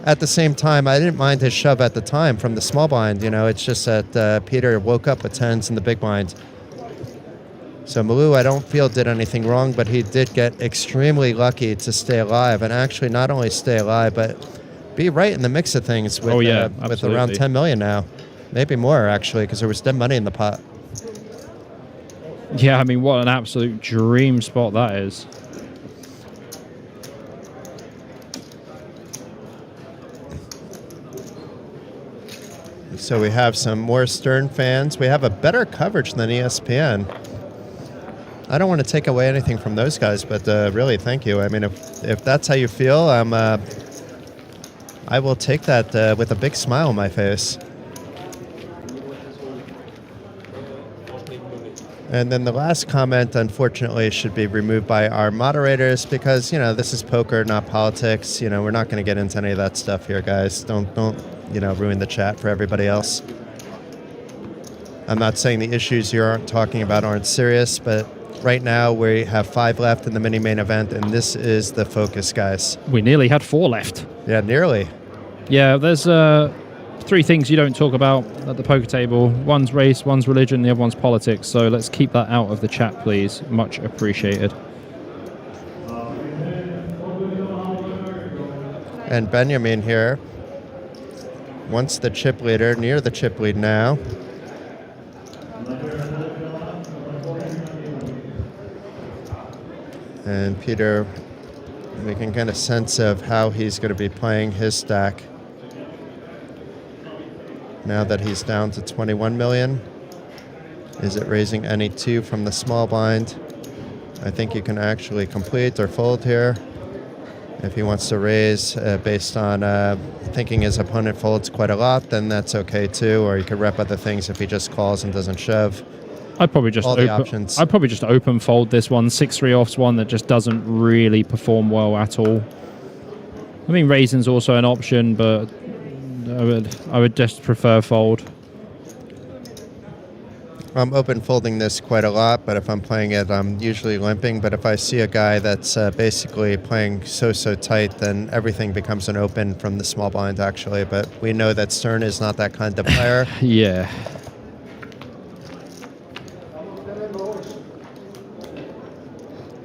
at the same time, I didn't mind his shove at the time from the small blind. It's just that Peter woke up with 10s in the big blind. So Malou, I don't feel did anything wrong, but he did get extremely lucky to stay alive, and actually not only stay alive, but be right in the mix of things with, with around 10 million now. Maybe more, actually, because there was dead money in the pot. Yeah, I mean, what an absolute dream spot that is. So we have some more Stern fans. We have a better coverage than ESPN. I don't want to take away anything from those guys, but really, thank you. I mean, if that's how you feel, I will take that with a big smile on my face. And then the last comment, unfortunately, should be removed by our moderators because, this is poker, not politics. We're not going to get into any of that stuff here, guys. Don't ruin the chat for everybody else. I'm not saying the issues you aren't talking about aren't serious, but right now we have 5 left in the mini-main event, and this is the focus, guys. We nearly had 4 left. Yeah, nearly. Yeah, there's 3 things you don't talk about at the poker table. One's race, one's religion, the other one's politics. So let's keep that out of the chat, please. Much appreciated. And Benjamin here wants the chip leader, near the chip lead now. And Peter, we can get a sense of how he's going to be playing his stack now that he's down to 21 million. Is it raising any 2 from the small blind? I think you can actually complete or fold here. If he wants to raise based on thinking his opponent folds quite a lot, then that's okay too. Or you could rep other things if he just calls and doesn't shove. I'd probably just open fold this one. 6-3 off's one that just doesn't really perform well at all. I mean, raising's also an option, but I would just prefer fold. I'm open folding this quite a lot, but if I'm playing it, I'm usually limping. But if I see a guy that's basically playing so tight, then everything becomes an open from the small blind, actually. But we know that Stern is not that kind of player. Yeah.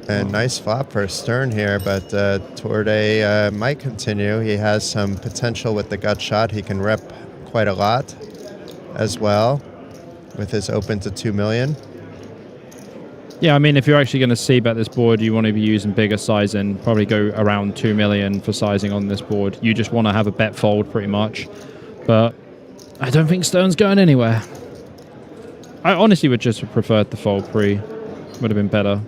And nice flop for Stern here, but Torde might continue. He has some potential with the gut shot. He can rep quite a lot as well with his open to 2 million. Yeah, I mean, if you're actually going to see bet this board, you want to be using bigger sizing. Probably go around 2 million for sizing on this board. You just want to have a bet fold pretty much. But I don't think Stern's going anywhere. I honestly would just have preferred the fold pre. Would have been better.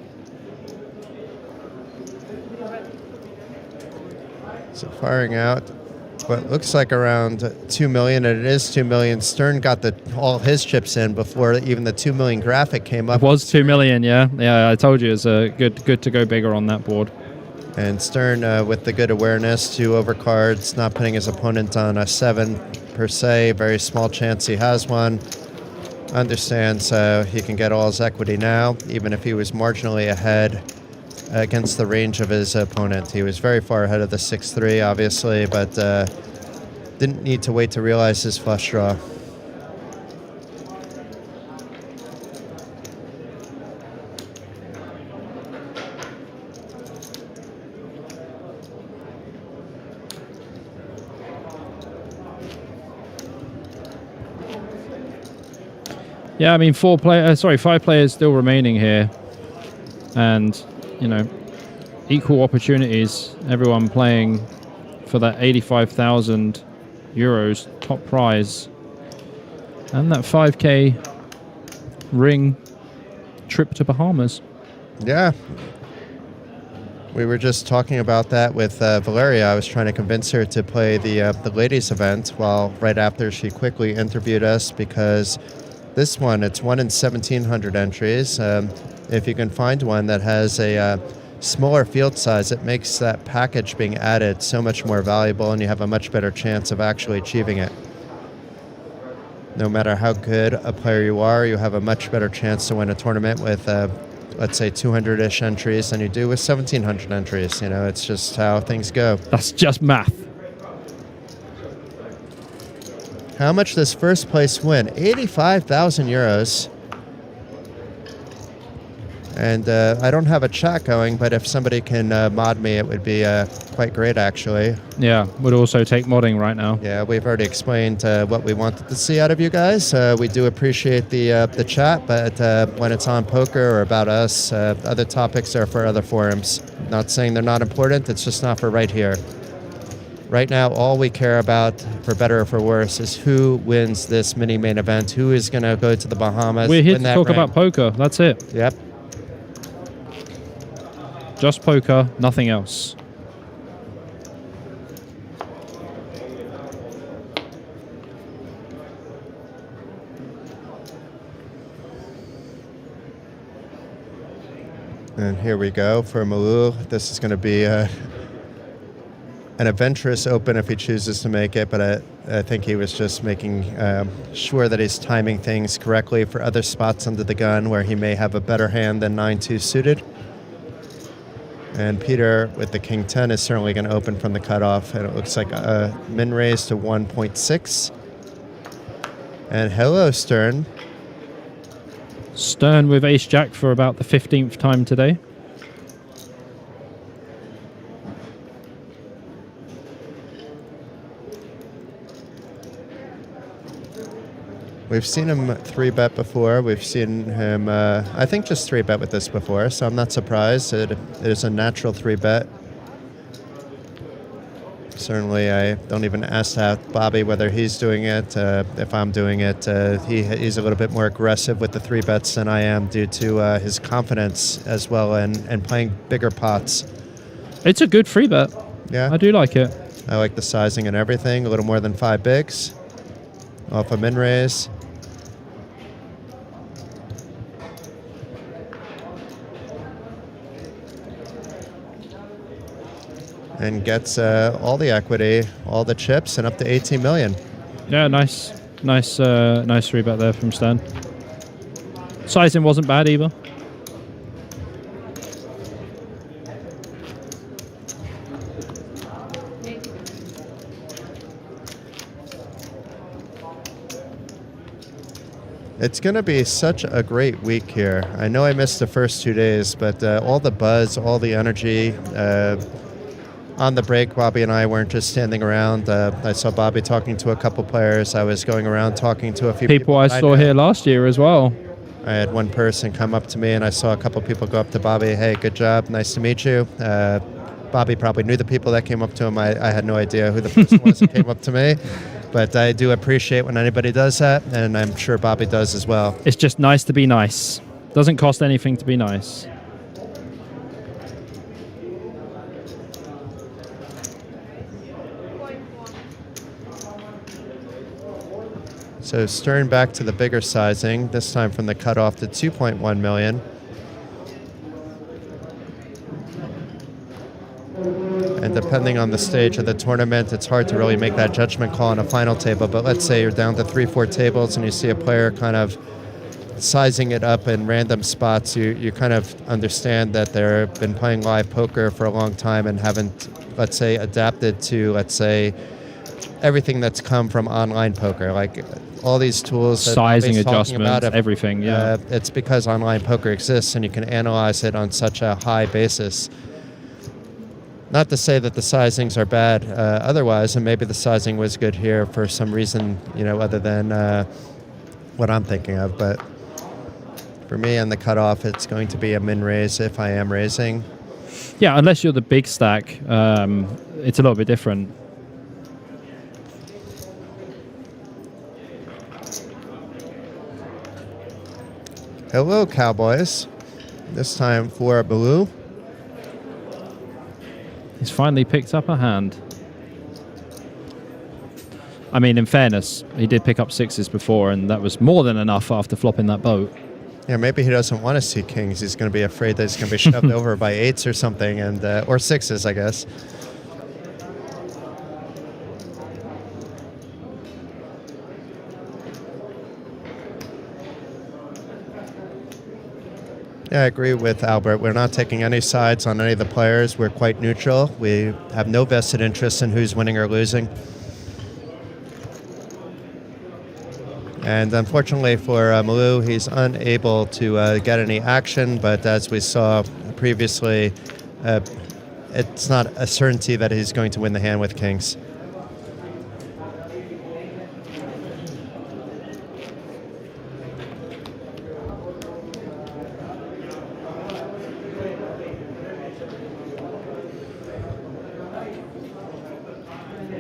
So firing out what looks like around 2 million, and it is 2 million. Stern got all his chips in before even the 2 million graphic came up. It was 2 million, yeah. Yeah, I told you it's good to go bigger on that board. And Stern with the good awareness to overcards, not putting his opponent on a 7 per se. Very small chance he has one. Understands he can get all his equity now, even if he was marginally ahead against the range of his opponent. He was very far ahead of the 6-3, obviously, but didn't need to wait to realize his flush draw. Yeah, I mean, 5 players still remaining here, and equal opportunities. Everyone playing for that 85,000 euros top prize, and that 5K ring trip to Bahamas. Yeah. We were just talking about that with Valeria. I was trying to convince her to play the ladies event, while right after she quickly interviewed us, because this one, it's 1 in 1,700 entries. If you can find one that has a smaller field size, it makes that package being added so much more valuable, and you have a much better chance of actually achieving it. No matter how good a player you are, you have a much better chance to win a tournament with, let's say, 200-ish entries than you do with 1,700 entries. It's just how things go. That's just math. How much this first place win? 85,000 euros. And I don't have a chat going, but if somebody can mod me, it would be quite great, actually. Yeah, would also take modding right now. Yeah, we've already explained what we wanted to see out of you guys. We do appreciate the chat, but when it's on poker or about us, other topics are for other forums. Not saying they're not important, it's just not for right here. Right now, all we care about, for better or for worse, is who wins this mini-main event, who is going to go to the Bahamas. We're here to talk about poker, that's it. Yep. Just poker, nothing else. And here we go for Malul. This is going to be an adventurous open if he chooses to make it, but I think he was just making sure that he's timing things correctly for other spots under the gun where he may have a better hand than 9-2 suited. And Peter with the King 10 is certainly going to open from the cutoff, and it looks like a min raise to 1.6. And hello, Stern. Stern with Ace Jack for about the 15th time today. We've seen him 3-bet before. We've seen him, I think, just 3-bet with this before, so I'm not surprised. It is a natural 3-bet. Certainly, I don't even ask Bobby whether he's doing it. If I'm doing it, he's a little bit more aggressive with the 3-bets than I am due to his confidence as well and playing bigger pots. It's a good 3-bet. Yeah. I do like it. I like the sizing and everything. A little more than 5 bigs off a min raise. And gets all the equity, all the chips, and up to 18 million. Yeah, nice 3-bet there from Stern. Sizing wasn't bad either. It's going to be such a great week here. I know I missed the first 2 days, but all the buzz, all the energy. On the break, Bobby and I weren't just standing around. I saw Bobby talking to a couple players. I was going around talking to a few people I saw here last year as well. I had one person come up to me, and I saw a couple people go up to Bobby. Hey, good job. Nice to meet you. Bobby probably knew the people that came up to him. I had no idea who the person was that came up to me. But I do appreciate when anybody does that, and I'm sure Bobby does as well. It's just nice to be nice. Doesn't cost anything to be nice. So stirring back to the bigger sizing, this time from the cutoff to 2.1 million. And depending on the stage of the tournament, it's hard to really make that judgment call on a final table. But let's say you're down to 3-4 tables and you see a player kind of sizing it up in random spots, you kind of understand that they've been playing live poker for a long time and haven't, let's say, adapted to, let's say, everything that's come from online poker. Like all these tools that sizing Bobby's talking adjustments, about, everything. Yeah, it's because online poker exists and you can analyze it on such a high basis. Not to say that the sizings are bad otherwise, and maybe the sizing was good here for some reason, other than what I'm thinking of. But for me, on the cutoff, it's going to be a min raise if I am raising. Yeah, unless you're the big stack, it's a little bit different. Hello, Cowboys. This time for Baloo. He's finally picked up a hand. I mean, in fairness, he did pick up sixes before, and that was more than enough after flopping that boat. Yeah, maybe he doesn't want to see kings. He's going to be afraid that he's going to be shoved over by eights or something, and or sixes, I guess. Yeah, I agree with Albert. We're not taking any sides on any of the players. We're quite neutral. We have no vested interest in who's winning or losing. And unfortunately for Malou, he's unable to get any action. But as we saw previously, it's not a certainty that he's going to win the hand with kings.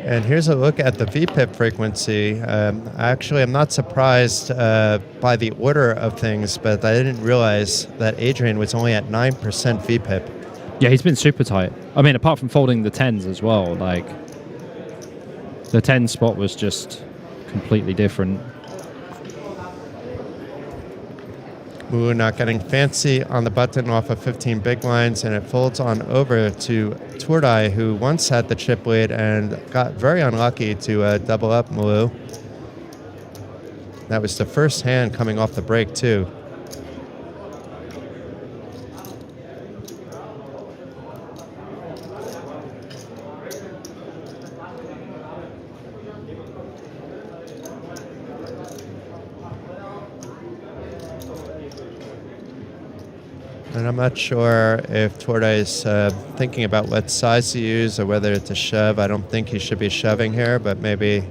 And here's a look at the VPIP frequency. Actually, I'm not surprised by the order of things, but I didn't realize that Adrian was only at 9% VPIP. Yeah, he's been super tight. I mean, apart from folding the 10s as well, like the 10 spot was just completely different. Moo not getting fancy on the button off of 15 big blinds, and it folds on over to Tordai, who once had the chip lead and got very unlucky to double up Malou. That was the first hand coming off the break, too. And I'm not sure if Tordai is thinking about what size to use or whether to shove. I don't think he should be shoving here, but maybe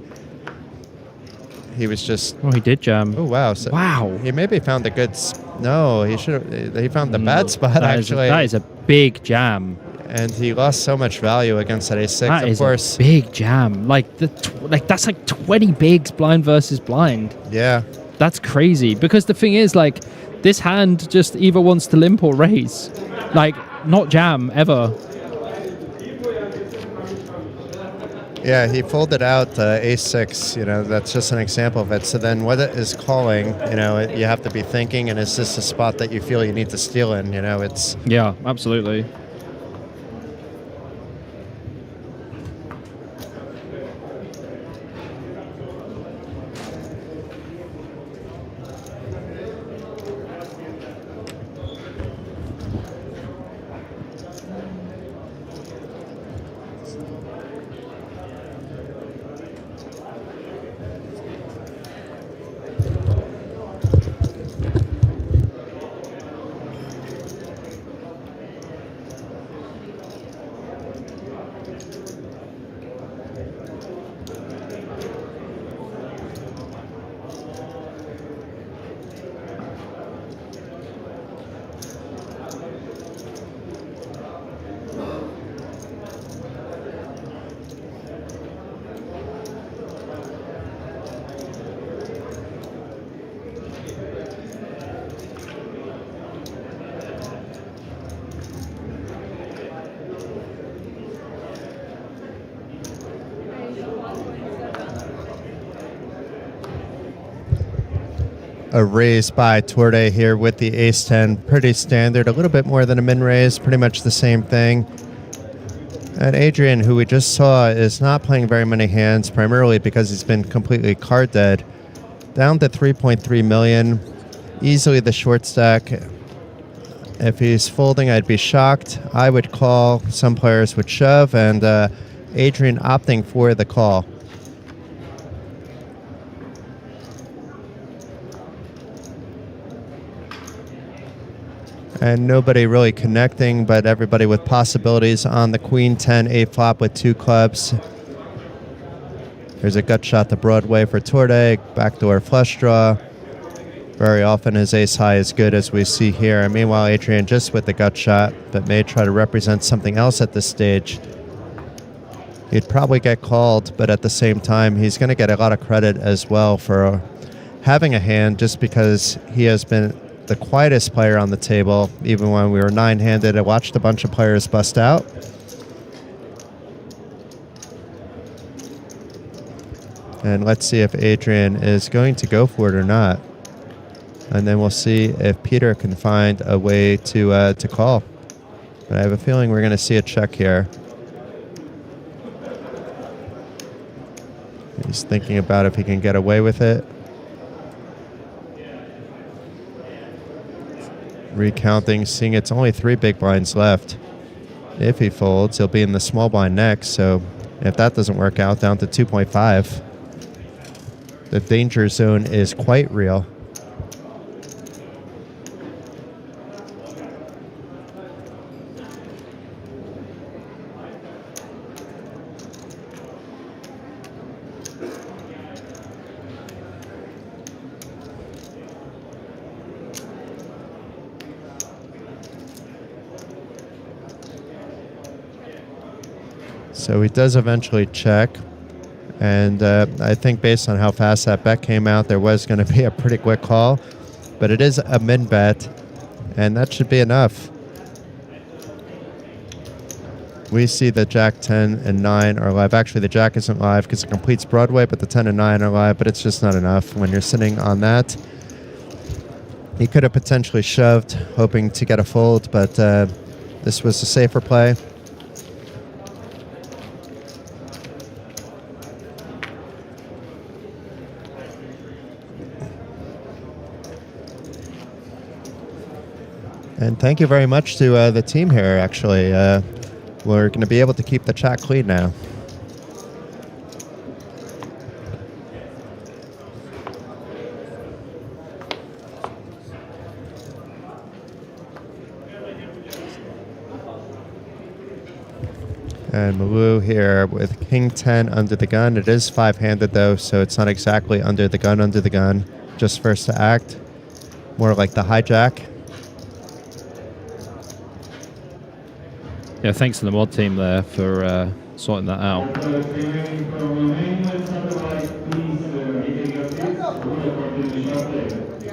he was just... Oh, he did jam. Oh, wow. So wow. He maybe found a good... No, he should. He found the bad spot, actually. That is a big jam. And he lost so much value against that ace-6, That of is course. a big jam. Like that's like 20 bigs blind versus blind. Yeah. That's crazy. Because the thing is, like, this hand just either wants to limp or raise. Like, not jam, ever. Yeah, he folded out ace-6. That's just an example of it. So then what it is calling, you have to be thinking, and is this a spot that you feel you need to steal in? It's... Yeah, absolutely. a raise by Torde here with the ace-10. Pretty standard, a little bit more than a min-raise, pretty much the same thing. And Adrian, who we just saw, is not playing very many hands, primarily because he's been completely card dead. Down to 3.3 million, easily the short stack. If he's folding, I'd be shocked. I would call, some players would shove, and Adrian opting for the call. And nobody really connecting, but everybody with possibilities on the Queen 10 A flop with 2 clubs. There's a gut shot to Broadway for Torde, backdoor flush draw. Very often his ace high is good, as we see here. And meanwhile, Adrian just with the gut shot, but may try to represent something else at this stage. He'd probably get called, but at the same time, he's going to get a lot of credit as well for having a hand, just because he has been the quietest player on the table. Even when we were 9-handed, I watched a bunch of players bust out. And let's see if Adrian is going to go for it or not. And then we'll see if Peter can find a way to call. But I have a feeling we're going to see a check here. He's thinking about if he can get away with it. Recounting, seeing it's only 3 big blinds left. If he folds, he'll be in the small blind next. So if that doesn't work out, down to 2.5. The danger zone is quite real. So he does eventually check. And I think based on how fast that bet came out, there was going to be a pretty quick call. But it is a min bet, and that should be enough. We see the Jack 10 and 9 are live. Actually, the Jack isn't live because it completes Broadway, but the 10 and 9 are live. But it's just not enough when you're sitting on that. He could have potentially shoved, hoping to get a fold, but this was a safer play. And thank you very much to the team here, actually. We're going to be able to keep the chat clean now. And Malou here with King 10 under the gun. It is 5-handed, though, so it's not exactly under the gun. Just first to act. More like the hijack. Yeah, thanks to the mod team there for sorting that out.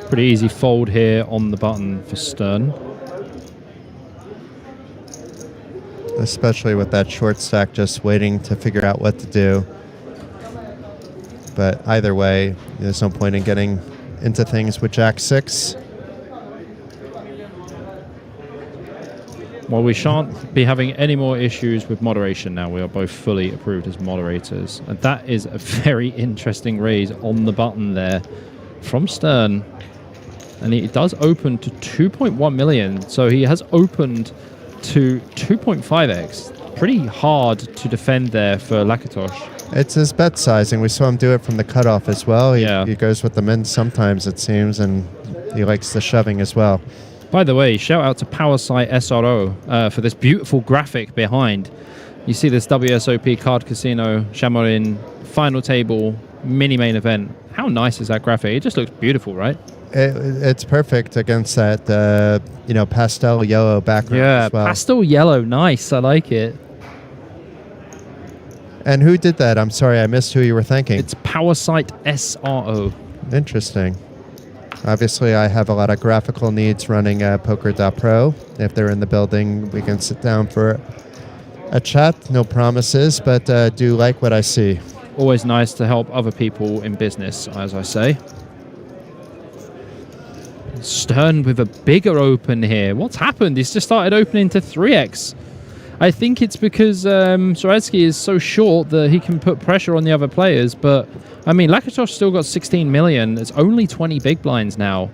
Pretty easy fold here on the button for Stern. Especially with that short stack just waiting to figure out what to do. But either way, there's no point in getting into things with Jack 6. Well, we shan't be having any more issues with moderation now. We are both fully approved as moderators. And that is a very interesting raise on the button there from Stern. And it does open to 2.1 million. So he has opened to 2.5x. Pretty hard to defend there for Lakatosh. It's his bet sizing. We saw him do it from the cutoff as well. He goes with the min sometimes, it seems, and he likes the shoving as well. By the way, shout out to PowerSight SRO for this beautiful graphic behind. You see this WSOP Card Casino Šamorín final table mini main event. How nice is that graphic? It just looks beautiful, right? It's perfect against that, pastel yellow background as well. Yeah, pastel yellow, nice. I like it. And who did that? I'm sorry, I missed who you were thanking. It's PowerSight SRO. Interesting. Obviously, I have a lot of graphical needs running poker.pro. If they're in the building, we can sit down for a chat. No promises, but do like what I see. Always nice to help other people in business, as I say. Stern with a bigger open here. What's happened? He's just started opening to 3x. I think it's because Soretsky is so short that he can put pressure on the other players. But, I mean, Lakatosh still got 16 million. It's only 20 big blinds now.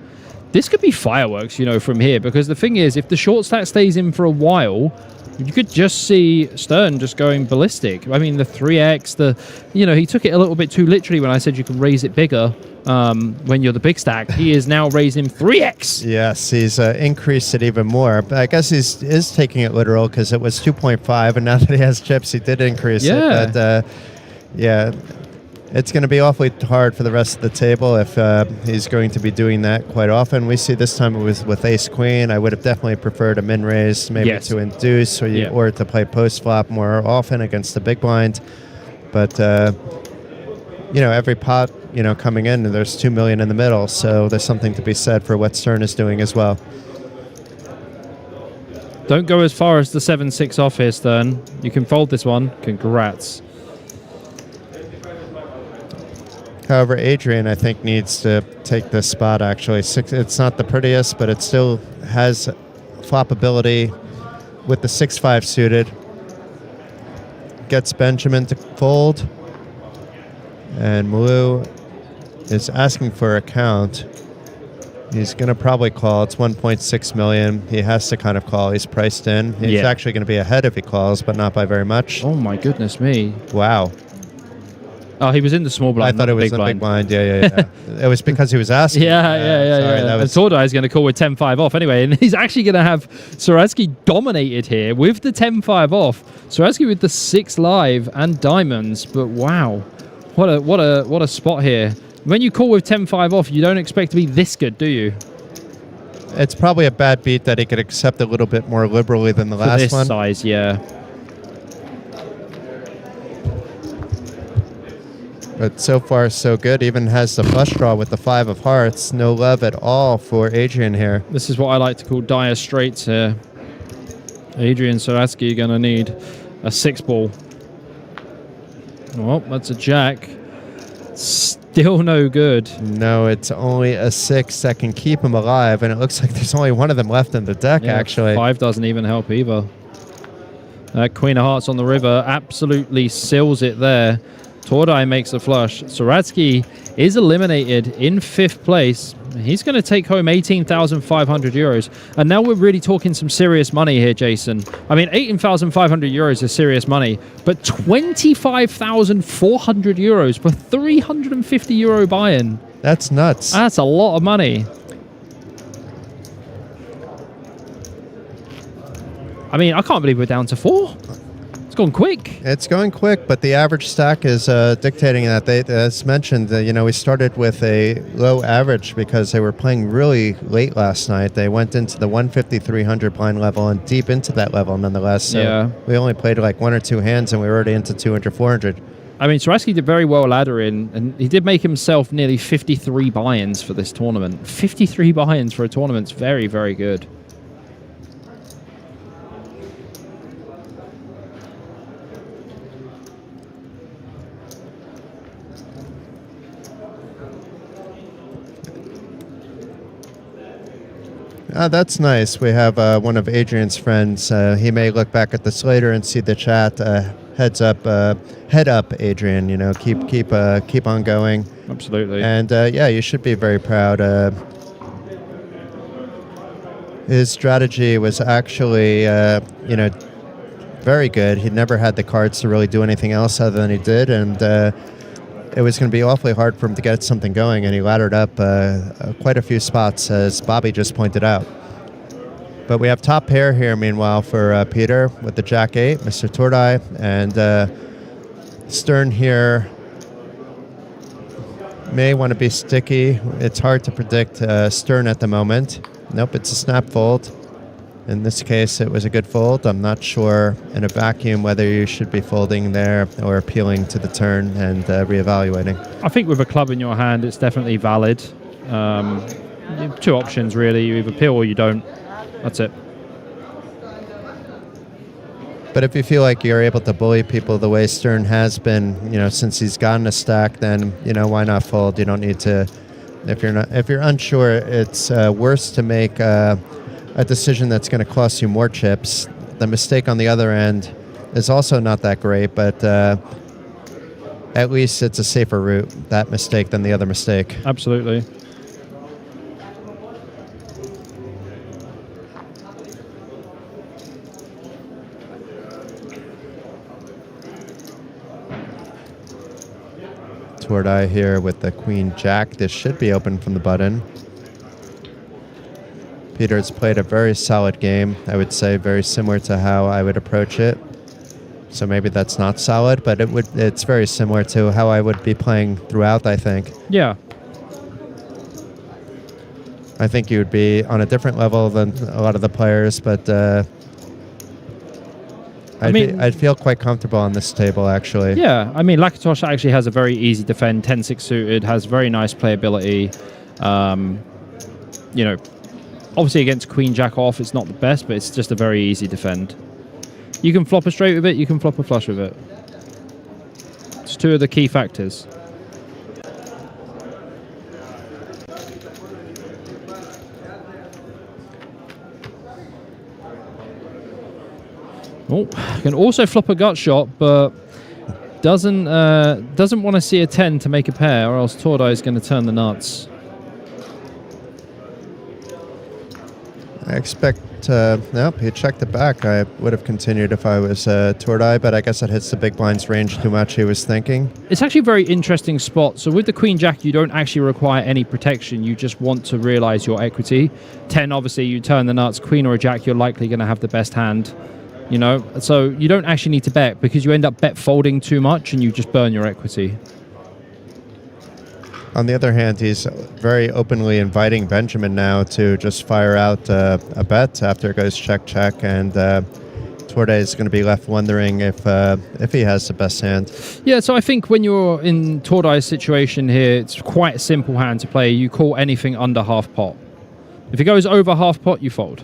This could be fireworks, you know, from here. Because the thing is, if the short stack stays in for a while, you could just see Stern just going ballistic. I mean, the 3x, he took it a little bit too literally when I said you can raise it bigger when you're the big stack. He is now raising 3x. Yes, he's increased it even more. But I guess he is taking it literal because it was 2.5, and now that he has chips, he did increase it. But it's going to be awfully hard for the rest of the table if he's going to be doing that quite often. We see this time it was with ace-queen. I would have definitely preferred a min-raise, maybe to induce or to play post-flop more often against the big blind. But, every pot, coming in, there's 2 million in the middle. So there's something to be said for what Stern is doing as well. Don't go as far as the 7-6 off here, Stern. You can fold this one. Congrats. However, Adrian, I think, needs to take this spot, actually. It's not the prettiest, but it still has floppability with the 6-5 suited. Gets Benjamin to fold. And Malou is asking for a count. He's going to probably call. It's 1.6 million. He has to kind of call. He's priced in. He's actually going to be ahead if he calls, but not by very much. Oh, my goodness me. Wow. Oh, he was in the small blind. I thought it was the big blind. Yeah. It was because he was asking. Yeah. And Tordai is going to call with 10-5 off anyway, and he's actually going to have Soretsky dominated here with the 10-5 off. Soretsky with the 6 live and diamonds, but wow, what a spot here. When you call with 10-5 off, you don't expect to be this good, do you? It's probably a bad beat that he could accept a little bit more liberally than the last one. For this size, yeah. But so far, so good. Even has the flush draw with the 5 of hearts. No love at all for Adrian here. This is what I like to call dire straits here. Adrian Soretsky going to need a 6-ball. Oh, that's a jack. Still no good. No, it's only a 6 that can keep him alive, and it looks like there's only one of them left in the deck, actually. 5 doesn't even help either. Queen of Hearts on the river absolutely seals it there. Tordai makes a flush. Soretsky is eliminated in 5th place. He's going to take home 18,500 euros. And now we're really talking some serious money here, Jason. I mean, 18,500 euros is serious money, but 25,400 euros for 350 euro buy-in. That's nuts. That's a lot of money. I mean, I can't believe we're down to 4. It's going quick. It's going quick, but the average stack is dictating that. As mentioned, we started with a low average because they were playing really late last night. They went into the 150-300 blind level and deep into that level nonetheless. So we only played like 1 or 2 hands, and we were already into 200-400. I mean, Soretsky did very well ladder in, and he did make himself nearly 53 buy-ins for this tournament. 53 buy-ins for a tournament's very, very good. That's nice. We have one of Adrian's friends. He may look back at this later and see the chat. Head up, Adrian. Keep on going. Absolutely. And you should be very proud. His strategy was actually, very good. He'd never had the cards to really do anything else other than he did, and it was going to be awfully hard for him to get something going, and he laddered up quite a few spots, as Bobby just pointed out. But we have top pair here, meanwhile, for Peter with the Jack-8, Mr. Tordai, and Stern here may want to be sticky. It's hard to predict Stern at the moment. Nope, it's a snap fold. In this case, it was a good fold. I'm not sure in a vacuum whether you should be folding there or appealing to the turn and reevaluating. I think with a club in your hand, it's definitely valid. 2 options, really. You either appeal or you don't. That's it. But if you feel like you're able to bully people the way Stern has been, since he's gotten a stack, then, why not fold? You don't need to If you're unsure, it's worse to make a decision that's going to cost you more chips. The mistake on the other end is also not that great, but at least it's a safer route, that mistake, than the other mistake. Absolutely. Tordai here with the Queen Jack. This should be open from the button. Peter's played a very solid game, I would say, very similar to how I would approach it. So maybe that's not solid, but it's very similar to how I would be playing throughout, I think. Yeah. I think you would be on a different level than a lot of the players, but I'd feel quite comfortable on this table, actually. Yeah, I mean, Lakatosh actually has a very easy defend, 10-6 suited, has very nice playability. You know, obviously against Queen Jack off, it's not the best, but it's just a very easy defend. You can flop a straight with it, you can flop a flush with it. It's two of the key factors. Oh, can also flop a gut shot, but doesn't want to see a 10 to make a pair, or else Tordai is going to turn the nuts. I expect, nope, he checked it back. I would have continued if I was Tordai, but I guess it hits the big blind's range too much, he was thinking. It's actually a very interesting spot. So with the Queen Jack, you don't actually require any protection. You just want to realize your equity. 10, obviously, you turn the nuts. Queen or a Jack, you're likely going to have the best hand. You know, so you don't actually need to bet because you end up bet folding too much and you just burn your equity. On the other hand, he's very openly inviting Benjamin now to just fire out a bet after it goes check, and Tordai is going to be left wondering if he has the best hand. Yeah, so I think when you're in Tordai's situation here, it's quite a simple hand to play. You call anything under half pot. If it goes over half pot, you fold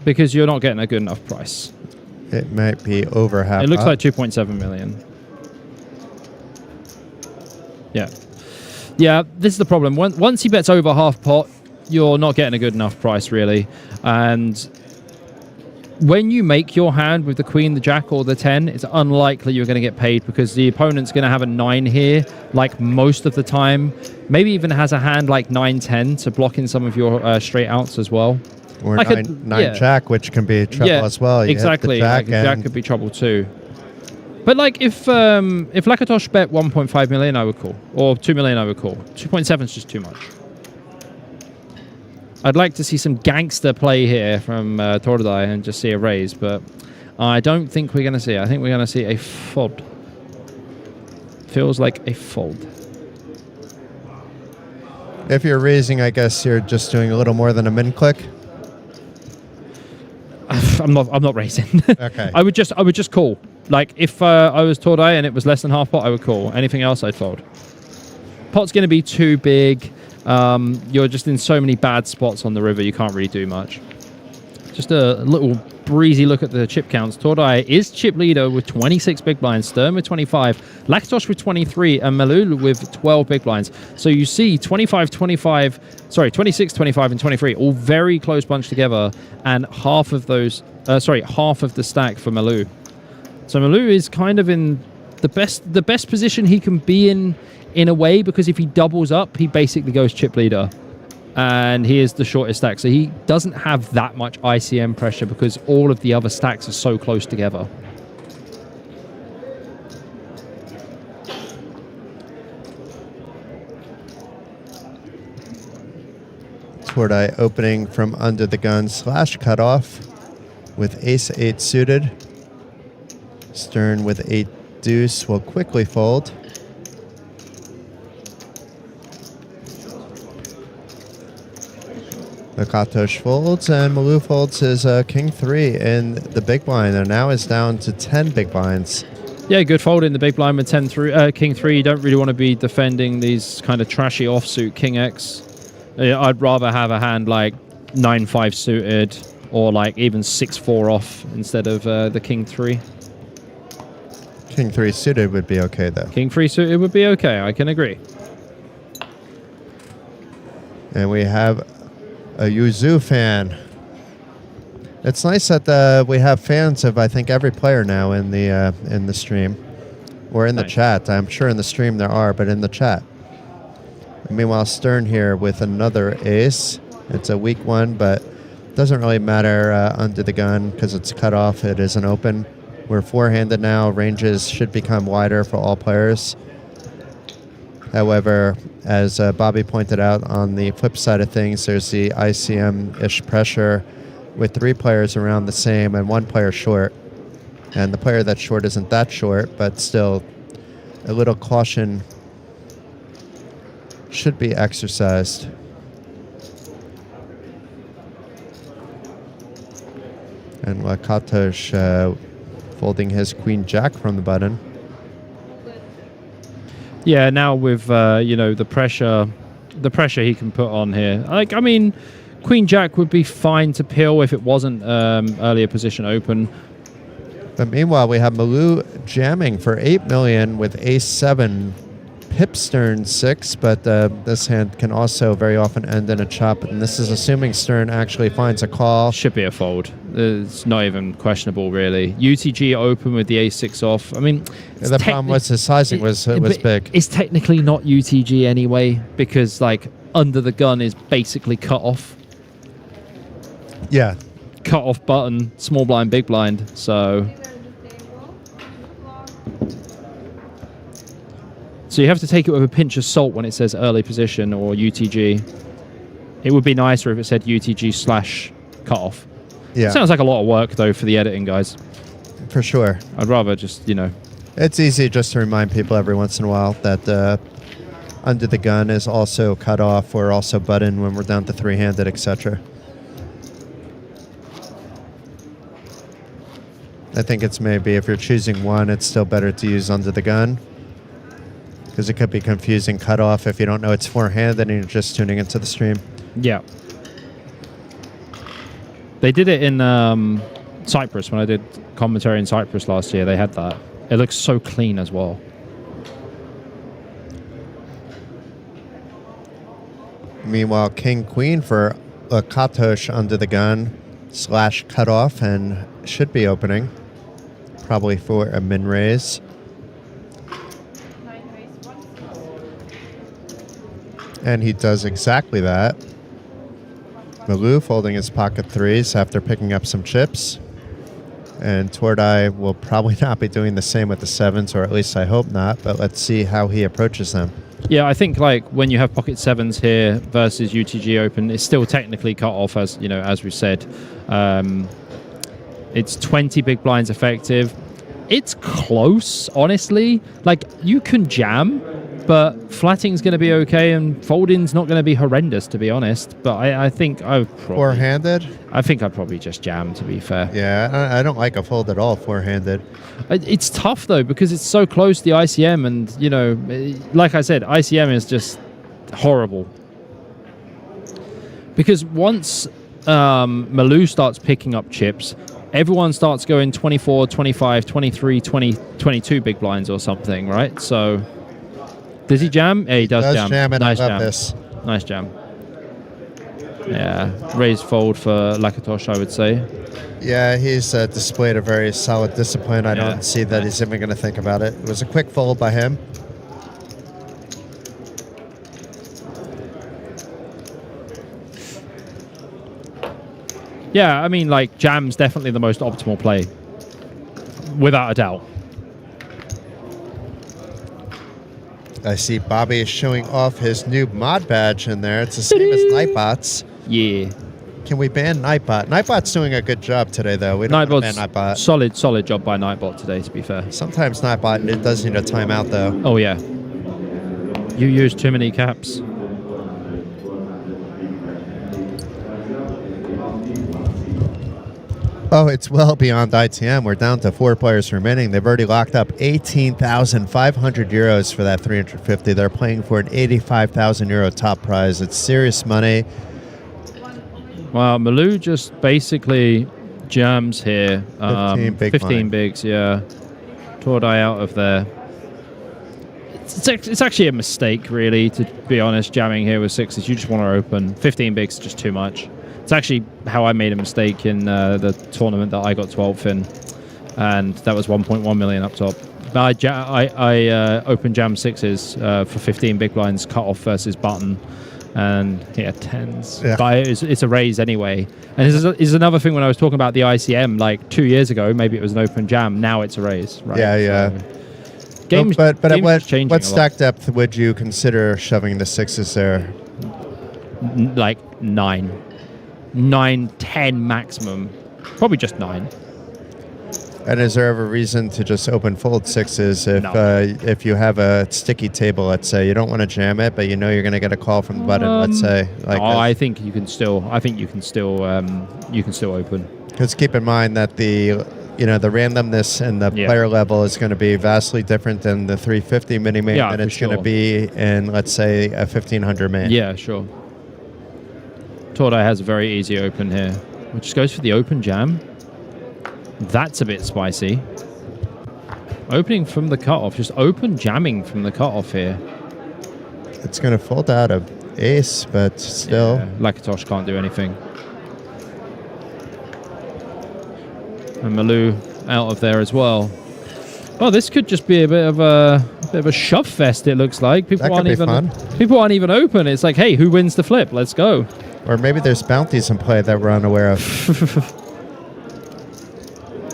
because you're not getting a good enough price. It might be over half. It looks like 2.7 million. Yeah. Yeah, this is the problem. Once he bets over half pot, you're not getting a good enough price, really. And when you make your hand with the Queen, the Jack, or the 10, it's unlikely you're going to get paid because the opponent's going to have a 9 here, like most of the time. Maybe even has a hand like 9-10 to block in some of your straight outs as well. Or like 9 Jack, which can be trouble as well. You exactly. Jack, Jack could be trouble too. But like if Lakatosh bet 1.5 million, I would call, or 2 million, I would call. 2.7 is just too much. I'd like to see some gangster play here from Tordai and just see a raise, but I don't think we're going to see it. I think we're going to see a fold. Feels like a fold. If you're raising, I guess you're just doing a little more than a min click. I'm not raising. Okay. I would just call. Like if I was Tordai and it was less than half pot, I would call. Anything else, I'd fold. Pot's going to be too big. You're just in so many bad spots on the river, you can't really do much. Just a little breezy look at the chip counts. Tordai is chip leader with 26 big blinds, Stern with 25, Lakatosh with 23, and Malul with 12 big blinds. So you see 26, 25, and 23, all very close bunched together, and half of the stack for Malul. So Malul is kind of in the best position he can be in a way, because if he doubles up, he basically goes chip leader. And he is the shortest stack, so he doesn't have that much ICM pressure because all of the other stacks are so close together. Tordai opening from under the gun / cutoff with ace-8 suited. Stern with 8 deuce will quickly fold. Lakatosh folds, and Malul folds his king 3 in the big blind, and now is down to 10 big blinds. Yeah, good fold in the big blind with king 3. You don't really want to be defending these kind of trashy offsuit king X. I'd rather have a hand like 9-5 suited, or like even 6-4 off instead of the king 3. King 3 suited would be okay, though. King 3 suited would be okay, I can agree. And we have a Yuzu fan. It's nice that we have fans of, I think, every player now in the stream. Or in the chat. I'm sure in the stream there are, but in the chat. And meanwhile, Stern here with another ace. It's a weak one, but doesn't really matter under the gun because it's cut off. It isn't open. We're four-handed now. Ranges should become wider for all players. However, as Bobby pointed out, on the flip side of things, there's the ICM-ish pressure with 3 players around the same and 1 player short. And the player that's short isn't that short, but still a little caution should be exercised. And Lakatosh folding his queen jack from the button. Yeah, now with the pressure he can put on here. Like, I mean, queen jack would be fine to peel if it wasn't earlier position open. But meanwhile, we have Malou jamming for 8 million with ace 7, pip Stern 6, but this hand can also very often end in a chop, and this is assuming Stern actually finds a call. Should be a fold. It's not even questionable, really. UTG open with the ace 6 off. I mean, The problem was his sizing was big. It's technically not UTG anyway, because like under the gun is basically cut off. Yeah. Cut off button, small blind, big blind. So you have to take it with a pinch of salt when it says early position or UTG. It would be nicer if it said UTG / cut off. Yeah. Sounds like a lot of work though for the editing guys. For sure. I'd rather just, It's easy just to remind people every once in a while that under the gun is also cut off or also button when we're down to 3-handed, etc. I think it's maybe if you're choosing one, it's still better to use under the gun because it could be confusing cut off if you don't know it's 4-handed and you're just tuning into the stream. Yeah. They did it in Cyprus when I did commentary in Cyprus last year. They had that. It looks so clean as well. Meanwhile, King Queen for a Katosh under the gun / cut off and should be opening. Probably for a min raise. And he does exactly that. Malou folding his pocket 3s after picking up some chips. And Tordai will probably not be doing the same with the 7s, or at least I hope not, but let's see how he approaches them. Yeah, I think like when you have pocket 7s here versus UTG open, it's still technically cut off as we said. It's 20 big blinds effective. It's close, honestly. Like you can jam, but flatting's going to be okay and folding's not going to be horrendous, to be honest. But I think I probably... 4-handed? I think I'd probably just jam, to be fair. Yeah, I don't like a fold at all, 4-handed. It's tough, though, because it's so close to the ICM. And, like I said, ICM is just horrible. Because once Malou starts picking up chips, everyone starts going 24, 25, 23, 20, 22 big blinds or something, right? So... Does he jam? Yeah, he does jam. And nice I love jam. this. Nice jam. Yeah, raise fold for Lakatosh, I would say. Yeah, he's displayed a very solid discipline. I don't see that he's even going to think about it. It was a quick fold by him. Yeah, I mean, like, jam's definitely the most optimal play. Without a doubt. I see Bobby is showing off his new mod badge in there. It's the same as Nightbot's. Yeah. Can we ban Nightbot? Nightbot's doing a good job today, though. We don't ban Nightbot. Solid job by Nightbot today, to be fair. Sometimes Nightbot it does need a timeout, though. Oh, yeah. You use too many caps. Oh, it's well beyond ITM. We're down to 4 players remaining. They've already locked up 18,500 euros for that 350. They're playing for an 85,000 euro top prize. It's serious money. Wow, Malou just basically jams here. 15 big 15 bigs, yeah. Tordai out of there. It's actually a mistake, really, to be honest, jamming here with sixes. You just want to open. 15 bigs is just too much. It's actually how I made a mistake in the tournament that I got 12th in, and that was 1.1 million up top. But I open jam sixes for 15 big blinds, cut off versus button, and yeah, tens. Yeah. But it's a raise anyway. And this is another thing when I was talking about the ICM, like 2 years ago, maybe it was an open jam. Now it's a raise, right? Yeah. So, games, but at games changing what a lot. stack depth would you consider shoving the sixes there? Like 9, 10 maximum. Probably just 9. And is there ever reason to just open fold sixes if you have a sticky table, let's say, you don't want to jam it, but you know you're going to get a call from the button, let's say. I think you can still. Open. Because keep in mind that the randomness and the player level is going to be vastly different than the 350 mini main than it's going to be in, let's say, a 1500 main. Yeah, sure. Tordai has a very easy open here, which just goes for the open jam. That's a bit spicy. Opening from the cutoff, just open jamming from the cutoff here. It's going to fold out of ace, but still. Yeah, Lakatosh can't do anything. And Malou out of there as well. Oh, this could just be a bit of a shove fest. It looks like people aren't even open. It's like, hey, who wins the flip? Let's go. Or maybe there's bounties in play that we're unaware of.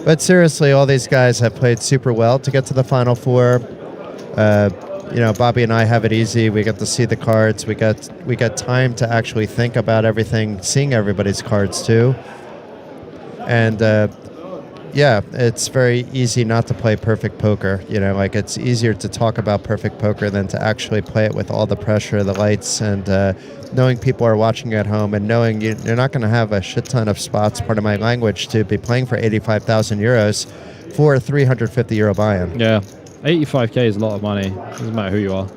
But seriously, all these guys have played super well to get to the Final Four. Bobby and I have it easy. We get to see the cards. We get time to actually think about everything, seeing everybody's cards too. And it's very easy not to play perfect poker. It's easier to talk about perfect poker than to actually play it with all the pressure, the lights, and knowing people are watching at home, and knowing you're not going to have a shit ton of spots, part of my language, to be playing for 85,000 euros for a 350 euro buy-in. Yeah, 85k is a lot of money. Doesn't matter who you are.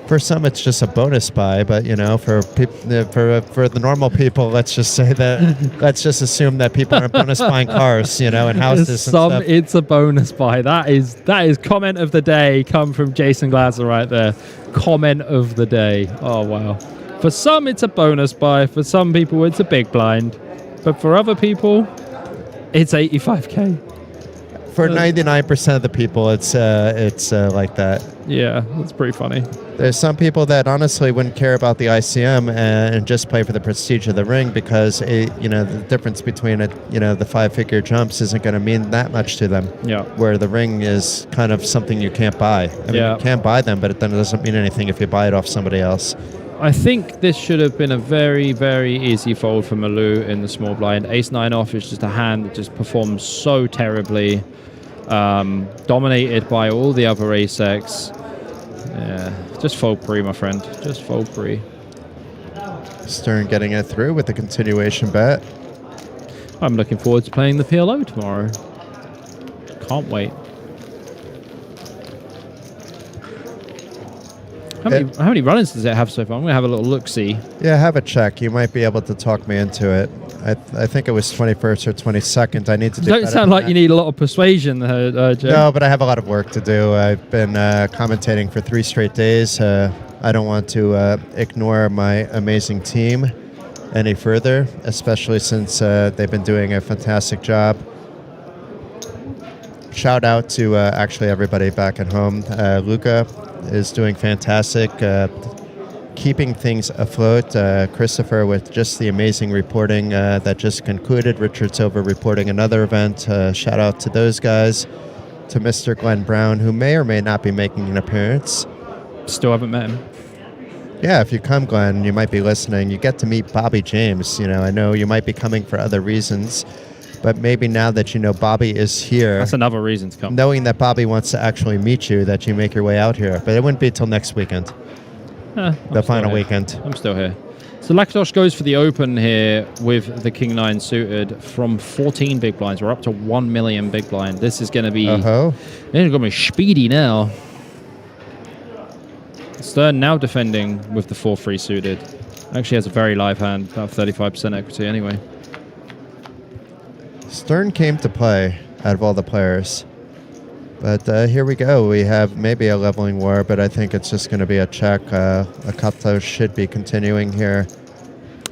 For some, it's just a bonus buy, but for the normal people, let's just assume that people are bonus buying cars, and houses and stuff. It's a bonus buy. That is comment of the day. Come from Jason Glasser right there. Comment of the day. Oh wow. For some, it's a bonus buy. For some people, it's a big blind, but for other people, it's 85k. For 99% of the people, it's like that. Yeah, that's pretty funny. There's some people that honestly wouldn't care about the ICM and just play for the prestige of the ring, because the difference between the 5-figure jumps isn't going to mean that much to them. Yeah. Where the ring is kind of something you can't buy. I mean, you can buy them, but then it doesn't mean anything if you buy it off somebody else. I think this should have been a very, very easy fold for Malou in the small blind. Ace-9 off is just a hand that just performs so terribly. Dominated by all the other ace-X. Yeah, just fold pre, my friend. Just fold pre. Stern getting it through with the continuation bet. I'm looking forward to playing the PLO tomorrow. Can't wait. How many run-ins does it have so far? I'm going to have a little look-see. Yeah, have a check. You might be able to talk me into it. I think it was 21st or 22nd. I need to do. Don't sound like you need a lot of persuasion, Joe. No, but I have a lot of work to do. I've been commentating for 3 straight days. I don't want to ignore my amazing team any further, especially since they've been doing a fantastic job. Shout out to actually everybody back at home. Luca is doing fantastic. Keeping things afloat. Christopher with just the amazing reporting that just concluded. Richard's over reporting another event. Shout out to those guys. To Mr. Glenn Brown, who may or may not be making an appearance. Still haven't met him. Yeah, if you come, Glenn, you might be listening. You get to meet Bobby James. I know you might be coming for other reasons, but maybe now that you know Bobby is here. That's another reason to come. Knowing that Bobby wants to actually meet you, that you make your way out here. But it wouldn't be till next weekend. The final weekend. I'm still here. So Lakatosh goes for the open here with the King 9 suited from 14 big blinds. We're up to 1 million big blind. This is going to be it's going to be speedy now. Stern now defending with the 4-3 suited. Actually has a very live hand, about 35% equity anyway. Stern came to play out of all the players. But here we go. We have maybe a leveling war, but I think it's just going to be a check. Akato should be continuing here.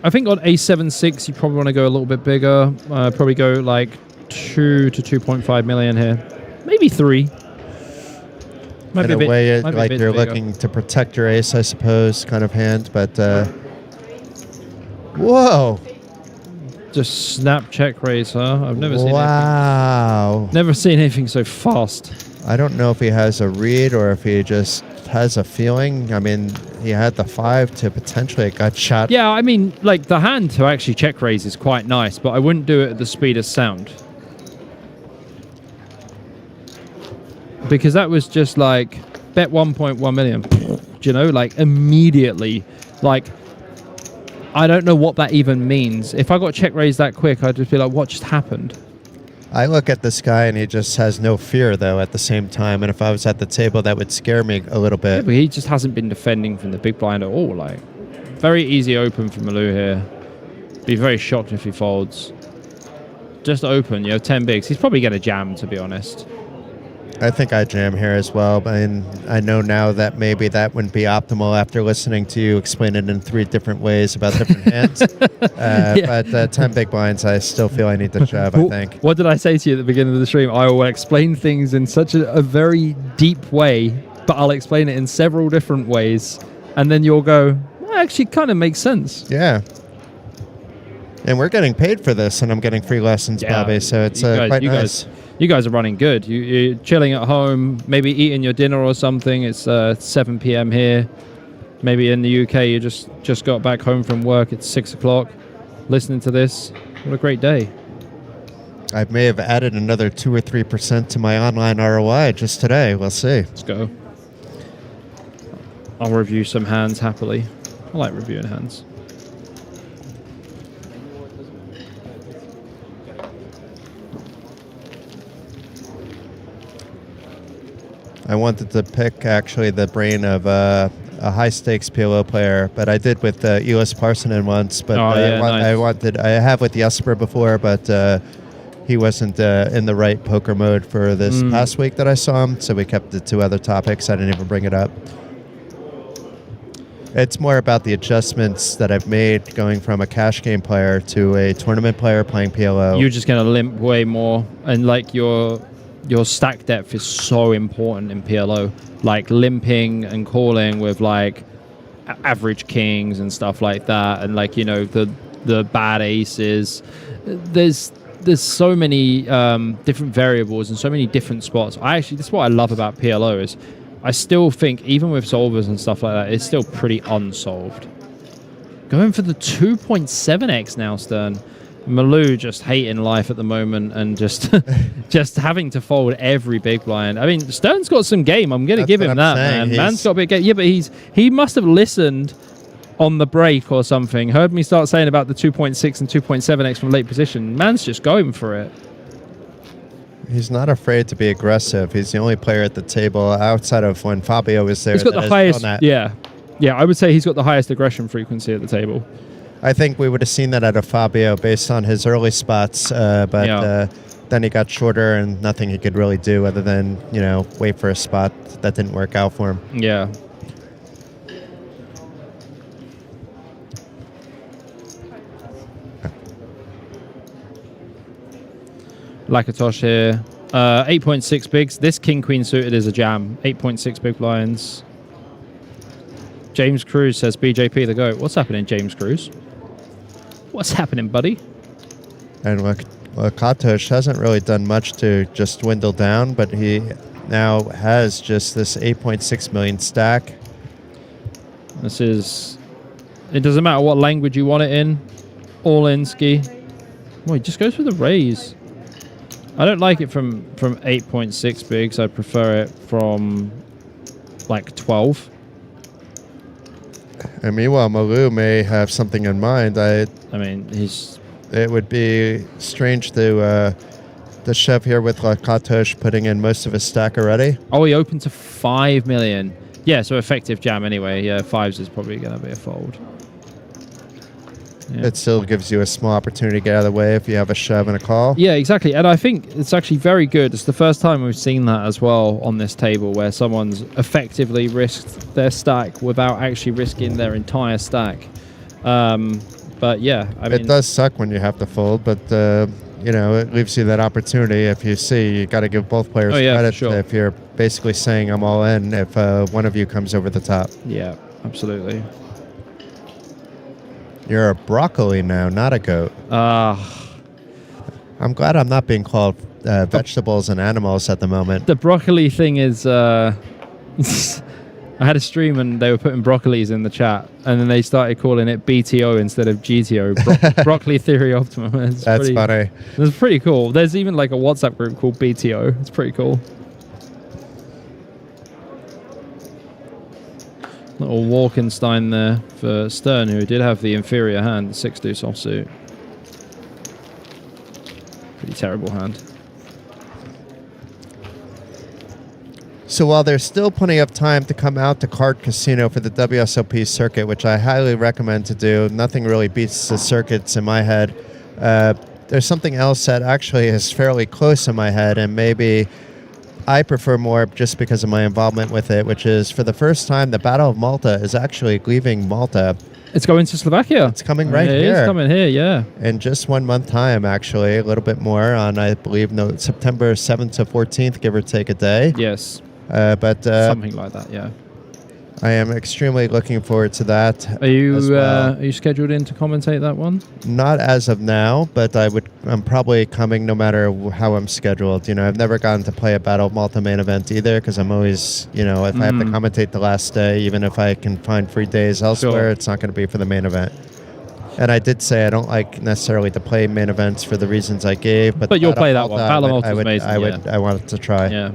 I think on a7-6, you probably want to go a little bit bigger. Probably go like 2 to 2.5 million here. Maybe 3. In a way, like you're looking to protect your ace, I suppose, kind of hand. But whoa! Just snap check raise, huh? I've never seen never seen anything so fast. I don't know if he has a read or if he just has a feeling. I mean, he had the 5 to potentially a gut shot. Yeah, I mean, like the hand to actually check raise is quite nice, but I wouldn't do it at the speed of sound. Because that was just like, bet 1.1 million. Do you know, like immediately, like, I don't know what that even means. If I got check raised that quick, I'd just be like, what just happened? I look at this guy and he just has no fear, though, at the same time. And if I was at the table, that would scare me a little bit. Yeah, but he just hasn't been defending from the big blind at all. Like, very easy open for Malou here. Be very shocked if he folds. Just open, you have 10 bigs. He's probably going to jam, to be honest. I think I jam here as well, and I know now that maybe that wouldn't be optimal after listening to you explain it in 3 different ways about different hands. But 10 big blinds, I still feel I need to shove, I think. What did I say to you at the beginning of the stream? I will explain things in such a very deep way, but I'll explain it in several different ways, and then you'll go, well, actually kind of makes sense. Yeah. And we're getting paid for this, and I'm getting free lessons, Bobby, so it's quite nice. You guys are running good. You're chilling at home, maybe eating your dinner or something. It's 7 p.m. here. Maybe in the UK, you just got back home from work. It's 6 o'clock. Listening to this, what a great day. I may have added another 2 or 3% to my online ROI just today. We'll see. Let's go. I'll review some hands happily. I like reviewing hands. I wanted to pick actually the brain of a high stakes PLO player, but I did with Elis Parsonen once. But nice. I have with Jesper before, but he wasn't in the right poker mode for this past week that I saw him. So we kept the 2 other topics. I didn't even bring it up. It's more about the adjustments that I've made going from a cash game player to a tournament player playing PLO. You're just going to limp way more, and like your stack depth is so important in PLO. Like limping and calling with like average kings and stuff like that, and like, you know, the bad aces. There's so many different variables and so many different spots. That's what I love about PLO is I still think even with solvers and stuff like that, it's still pretty unsolved. Going for the 2.7x now, Stern. Malou just hating life at the moment and just just having to fold every big blind. I mean, Stern's got some game. I'm going to give him that, man. Man's got a bit of game. Yeah, but he must have listened on the break or something. Heard me start saying about the 2.6 and 2.7x from late position. Man's just going for it. He's not afraid to be aggressive. He's the only player at the table outside of when Fabio was there. He's got the highest. Yeah, I would say he's got the highest aggression frequency at the table. I think we would have seen that out of Fabio based on his early spots, but then he got shorter and nothing he could really do other than, you know, wait for a spot that didn't work out for him. Yeah. Lakatosh here. 8.6 bigs. This king-queen suited is a jam. 8.6 big blinds. James Cruz says, BJP the GOAT. What's happening, James Cruz? What's happening, buddy? And Lakatosh hasn't really done much to just dwindle down, but he now has just this 8.6 million stack. This is... It doesn't matter what language you want it in. All in ski. Well, he just goes for the raise. I don't like it from 8.6 bigs. I prefer it from like 12. And meanwhile, Malou may have something in mind. It would be strange to shove here with Lakatosh putting in most of his stack already. Oh, he opened to 5 million. Yeah, so effective jam anyway. Yeah, 5s is probably going to be a fold. Yeah. It still gives you a small opportunity to get out of the way if you have a shove and a call. Yeah, exactly. And I think it's actually very good. It's the first time we've seen that as well on this table, where someone's effectively risked their stack without actually risking their entire stack. But yeah, I mean, it does suck when you have to fold, but you know, it leaves you that opportunity. If you see, you got to give both players credit. For sure. If you're basically saying I'm all in, if one of you comes over the top. Yeah, absolutely. You're a broccoli now, not a goat. I'm glad I'm not being called vegetables and animals at the moment. The broccoli thing is, I had a stream and they were putting broccolis in the chat, and then they started calling it BTO instead of GTO, broccoli theory optimum. That's funny. It's pretty cool. There's even like a WhatsApp group called BTO. It's pretty cool. Little Walkenstein there for Stern, who did have the inferior hand, 6-2 offsuit. Pretty terrible hand. So while there's still plenty of time to come out to Card Casino for the WSOP circuit, which I highly recommend to do, nothing really beats the circuits in my head. There's something else that actually is fairly close in my head, and maybe I prefer more just because of my involvement with it, which is for the first time, the Battle of Malta is actually leaving Malta. It's going to Slovakia. It's coming right here. It's coming here, yeah. In just 1 month time, actually, a little bit more on, I believe, September 7th to 14th, give or take a day. Yes. But something like that, yeah. I am extremely looking forward to that. Are you as well. are you scheduled in to commentate that one? Not as of now, but I'm probably coming no matter how I'm scheduled. You know, I've never gotten to play a Battle of Malta main event either, because I'm always, you know, if I have to commentate the last day, even if I can find free days elsewhere, It's not going to be for the main event. And I did say I don't like necessarily to play main events for the reasons I gave, but you'll play that one. Battle of Malta is amazing. I wanted to try. Yeah.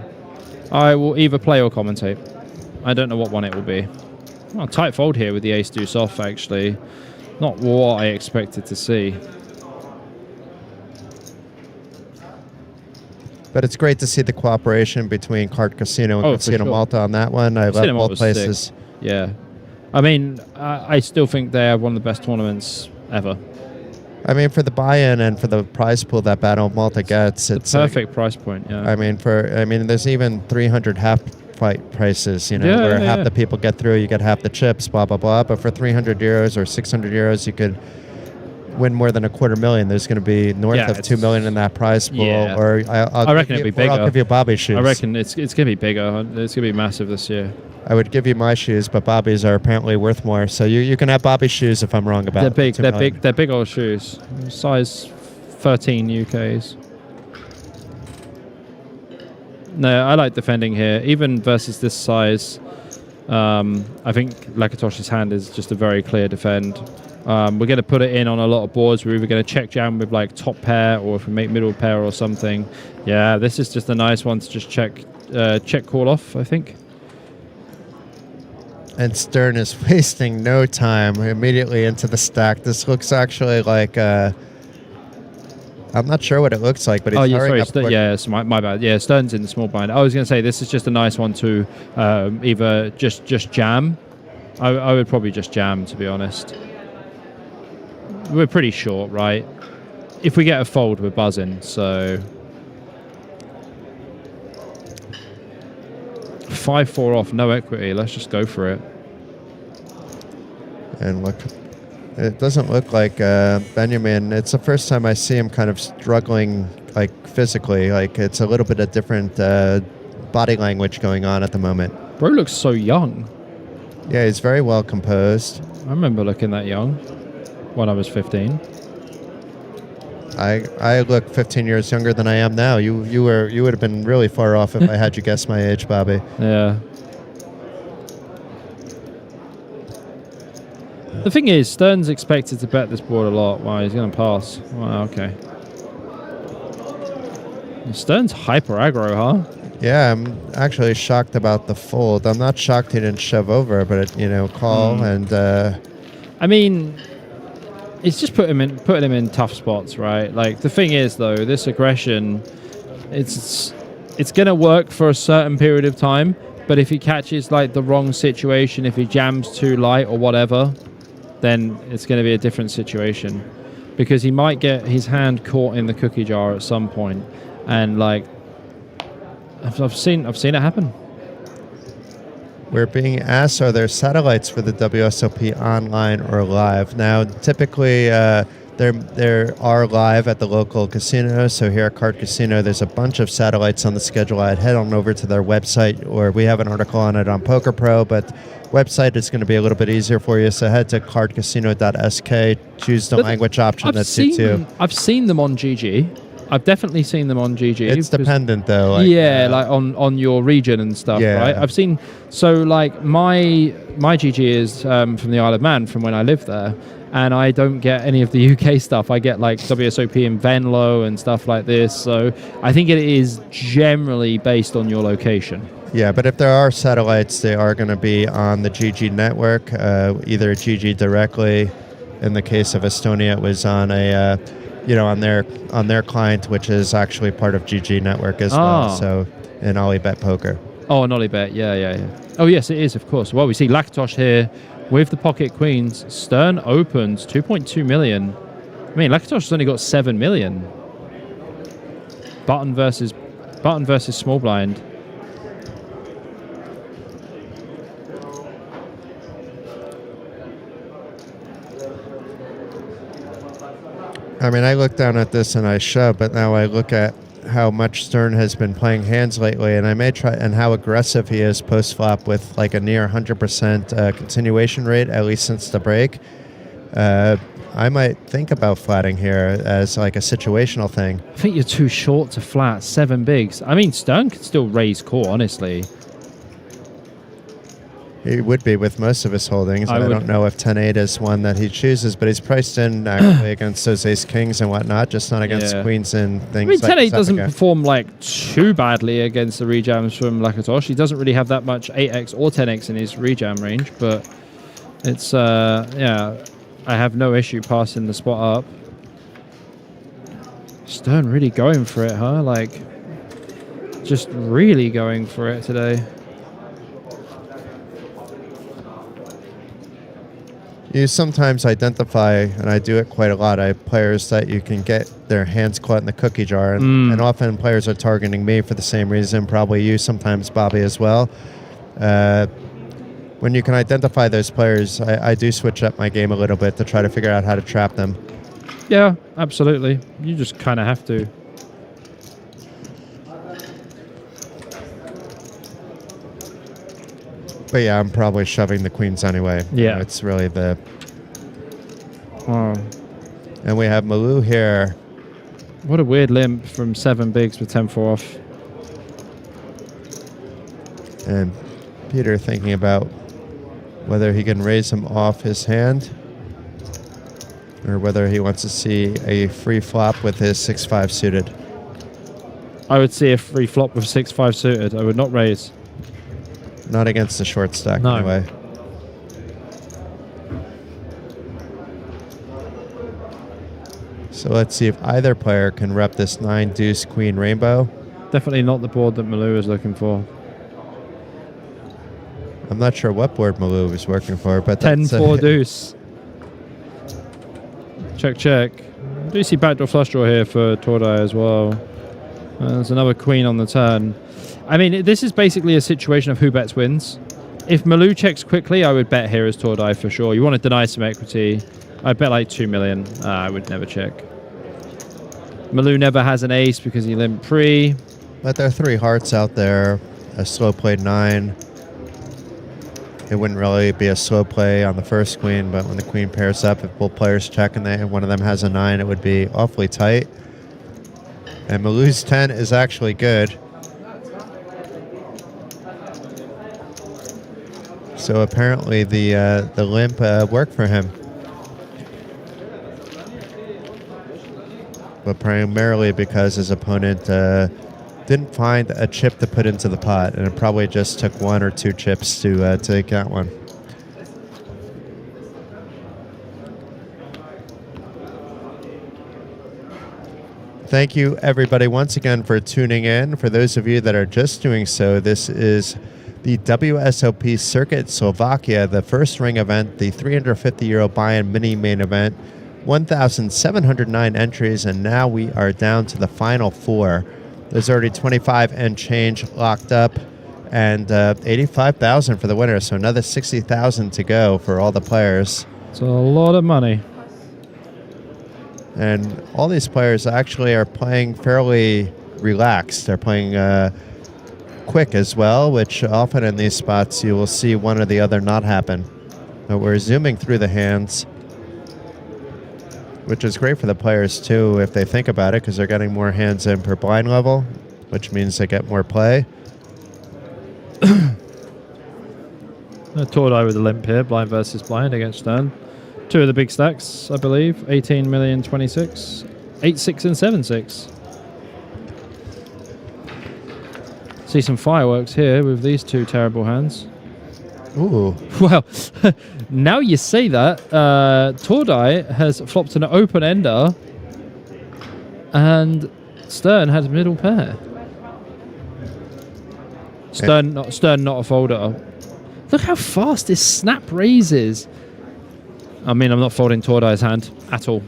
I will either play or commentate. I don't know what one it will be. Oh, tight fold here with the ace deuce off, actually. Not what I expected to see. But it's great to see the cooperation between Card Casino and Casino sure. Malta on that one. I love both places. Sick. Yeah. I mean, I still think they have one of the best tournaments ever. I mean, for the buy-in and for the prize pool that Battle of Malta gets, it's perfect price point. Yeah. I mean, there's even 300 half fight prices. You know, where half the people get through, you get half the chips, blah blah blah. But for 300 euros or 600 euros, you could win more than $250,000. There's going to be north of $2 million in that prize pool. Yeah. Or I reckon it'll be bigger. I'll give you Bobby's shoes. I reckon it's going to be bigger. It's going to be massive this year. I would give you my shoes, but Bobby's are apparently worth more. So you can have Bobby's shoes if I'm wrong about it. They're big. They're big old shoes. Size 13 UKs. No, I like defending here, even versus this size. I think Lakatosh's hand is just a very clear defend. We're going to put it in on a lot of boards. We're either going to check jam with like top pair, or if we make middle pair or something. Yeah, this is just a nice one to just check call off, I think. And Stern is wasting no time immediately into the stack. This looks actually like I'm not sure what it looks like, but he's hurrying up quick. Yeah, so my bad. Yeah, Stern's in the small blind. I was going to say this is just a nice one to either just jam. I would probably just jam, to be honest. We're pretty short, right? If we get a fold, we're buzzing. So 5-4 off, no equity. Let's just go for it. And look, it doesn't look like Benjamin. It's the first time I see him kind of struggling, like physically. Like it's a little bit of different body language going on at the moment. Bro looks so young. Yeah, he's very well composed. I remember looking that young when I was 15. I look 15 years younger than I am now. You would have been really far off if I had you guess my age, Bobby. Yeah. The thing is, Stern's expected to bet this board a lot. Wow, he's going to pass. Wow, okay. Stern's hyper aggro, huh? Yeah, I'm actually shocked about the fold. I'm not shocked he didn't shove over, but call and. I mean, it's just putting him in tough spots, right? Like the thing is, though, this aggression, it's gonna work for a certain period of time. But if he catches like the wrong situation, if he jams too light or whatever, then it's going to be a different situation, because he might get his hand caught in the cookie jar at some point, and like I've seen it happen. We're being asked, are there satellites for the WSOP online or live? Now, typically, there are live at the local casino. So here at Card Casino, there's a bunch of satellites on the schedule. I'd head on over to their website, or we have an article on it on Poker Pro, but website is going to be a little bit easier for you. So head to cardcasino.sk, choose the language option that suits you. I've seen them on GG. I've definitely seen them on GG. It's dependent, though. Like on your region and stuff, right? I've seen. So, like, my GG is from the Isle of Man, from when I lived there, and I don't get any of the UK stuff. I get, like, WSOP in Venlo and stuff like this. So, I think it is generally based on your location. Yeah, but if there are satellites, they are going to be on the GG network, either GG directly. In the case of Estonia, it was on a... on their client, which is actually part of GG Network as well. So in Olibet Poker. Oh, an Olibet, yeah. Oh, yes, it is, of course. Well, we see Lakatosh here with the pocket queens. Stern opens 2.2 million. I mean, Lakatosh has only got 7 million. Button versus small blind. I mean, I look down at this and I shove, but now I look at how much Stern has been playing hands lately, and I may try, and how aggressive he is post-flop with like a near 100% continuation rate, at least since the break. I might think about flatting here as like a situational thing. I think you're too short to flat 7 bigs. I mean, Stern could still raise core, honestly. He would be with most of his holdings. I don't know if 10-8 is one that he chooses, but he's priced in actually against those ace-kings and whatnot, just not against queens and things. I mean, 10-8 doesn't perform like too badly against the rejams from Lakatosh. He doesn't really have that much 8x or 10x in his rejam range, but it's, I have no issue passing the spot up. Stern really going for it, huh? Like, just really going for it today. You sometimes identify, and I do it quite a lot, I have players that you can get their hands caught in the cookie jar, and often players are targeting me for the same reason, probably you, sometimes Bobby as well. When you can identify those players, I do switch up my game a little bit to try to figure out how to trap them. Yeah, absolutely. You just kind of have to. But yeah, I'm probably shoving the queens anyway. Yeah. It's really the... And we have Malou here. What a weird limp from 7 bigs with 10-4 off. And Peter thinking about whether he can raise him off his hand or whether he wants to see a free flop with his 6-5 suited. I would see a free flop with 6-5 suited. I would not raise. Not against the short stack, anyway. So let's see if either player can rep this 9 deuce queen rainbow. Definitely not the board that Malou is looking for. I'm not sure what board Malou is working for, but 10-4 deuce. Check, check. I do see backdoor flush draw here for Tordai as well. There's another queen on the turn. I mean, this is basically a situation of who bets wins. If Malou checks quickly, I would bet here as Tordai for sure. You want to deny some equity. I'd bet like 2 million. I would never check. Malou never has an ace because he limped pre. But there are 3 hearts out there. A slow play 9. It wouldn't really be a slow play on the first queen, but when the queen pairs up, if both players check and one of them has a 9, it would be awfully tight. And Malou's 10 is actually good. So apparently the limp worked for him. But primarily because his opponent didn't find a chip to put into the pot, and it probably just took 1 or 2 chips to take out one. Thank you, everybody, once again for tuning in. For those of you that are just doing so, this is The WSOP circuit Slovakia, the first ring event, the 350 euro buy-in mini main event, 1,709 entries, and now we are down to the final 4. There's already 25 and change locked up, and 85,000 for the winner. So another 60,000 to go for all the players. It's a lot of money. And all these players actually are playing fairly relaxed. They're playing quick as well, which often in these spots you will see one or the other not happen. But we're zooming through the hands, which is great for the players too if they think about it, because they're getting more hands in per blind level, which means they get more play. Tordai with a limp here, blind versus blind against Stern. 2 of the big stacks, I believe. 18 million, 26. 8-6 and 7-6. See some fireworks here with these 2 terrible hands. Ooh. Well, now you say that, Tordai has flopped an open ender, and Stern has middle pair. Stern not a folder. Look how fast this snap raises. I mean, I'm not folding Tordai's hand at all.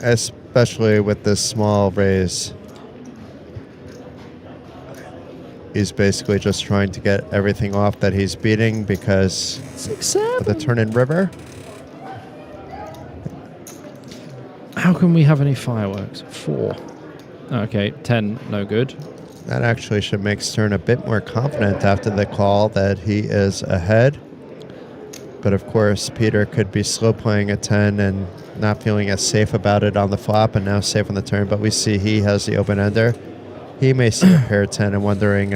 Especially with this small raise. He's basically just trying to get everything off that he's beating because 6-7. of the turn in river. How can we have any fireworks? 4. Okay, 10, no good. That actually should make Stern a bit more confident after the call that he is ahead. But of course, Peter could be slow playing at 10 and not feeling as safe about it on the flop, and now safe on the turn. But we see he has the open ender. He may see a pair 10 and wondering,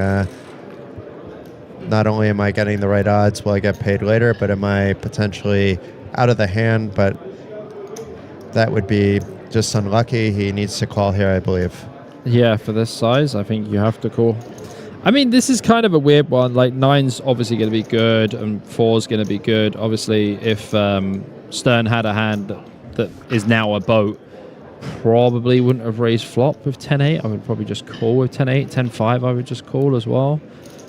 not only am I getting the right odds, will I get paid later, but am I potentially out of the hand? But that would be just unlucky. He needs to call here, I believe. Yeah, for this size, I think you have to call. I mean, this is kind of a weird one. Like, 9's obviously going to be good, and 4's going to be good. Obviously, if Stern had a hand that is now a boat, probably wouldn't have raised flop with 10-8. I would probably just call with 10-8. 10-5, I would just call as well.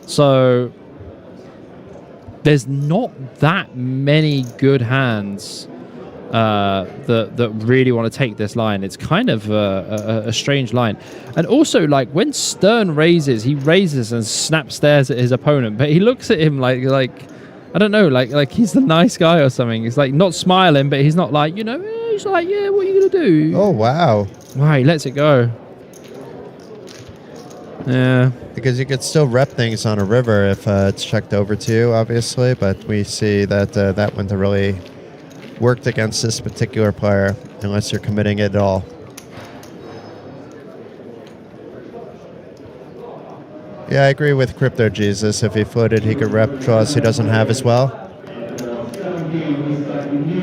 So, there's not that many good hands that really want to take this line. It's kind of a strange line. And also, like, when Stern raises, he raises and snap stares at his opponent, but he looks at him like I don't know, like he's the nice guy or something. He's like not smiling, but he's not like, you know, he's like, yeah, what are you gonna do? Oh, wow. Wow, he lets it go. Yeah. Because you could still rep things on a river if it's checked over to you, obviously, but we see that that wouldn't have really worked against this particular player unless you're committing it at all. Yeah, I agree with Crypto Jesus. If he floated, he could rep draws he doesn't have as well.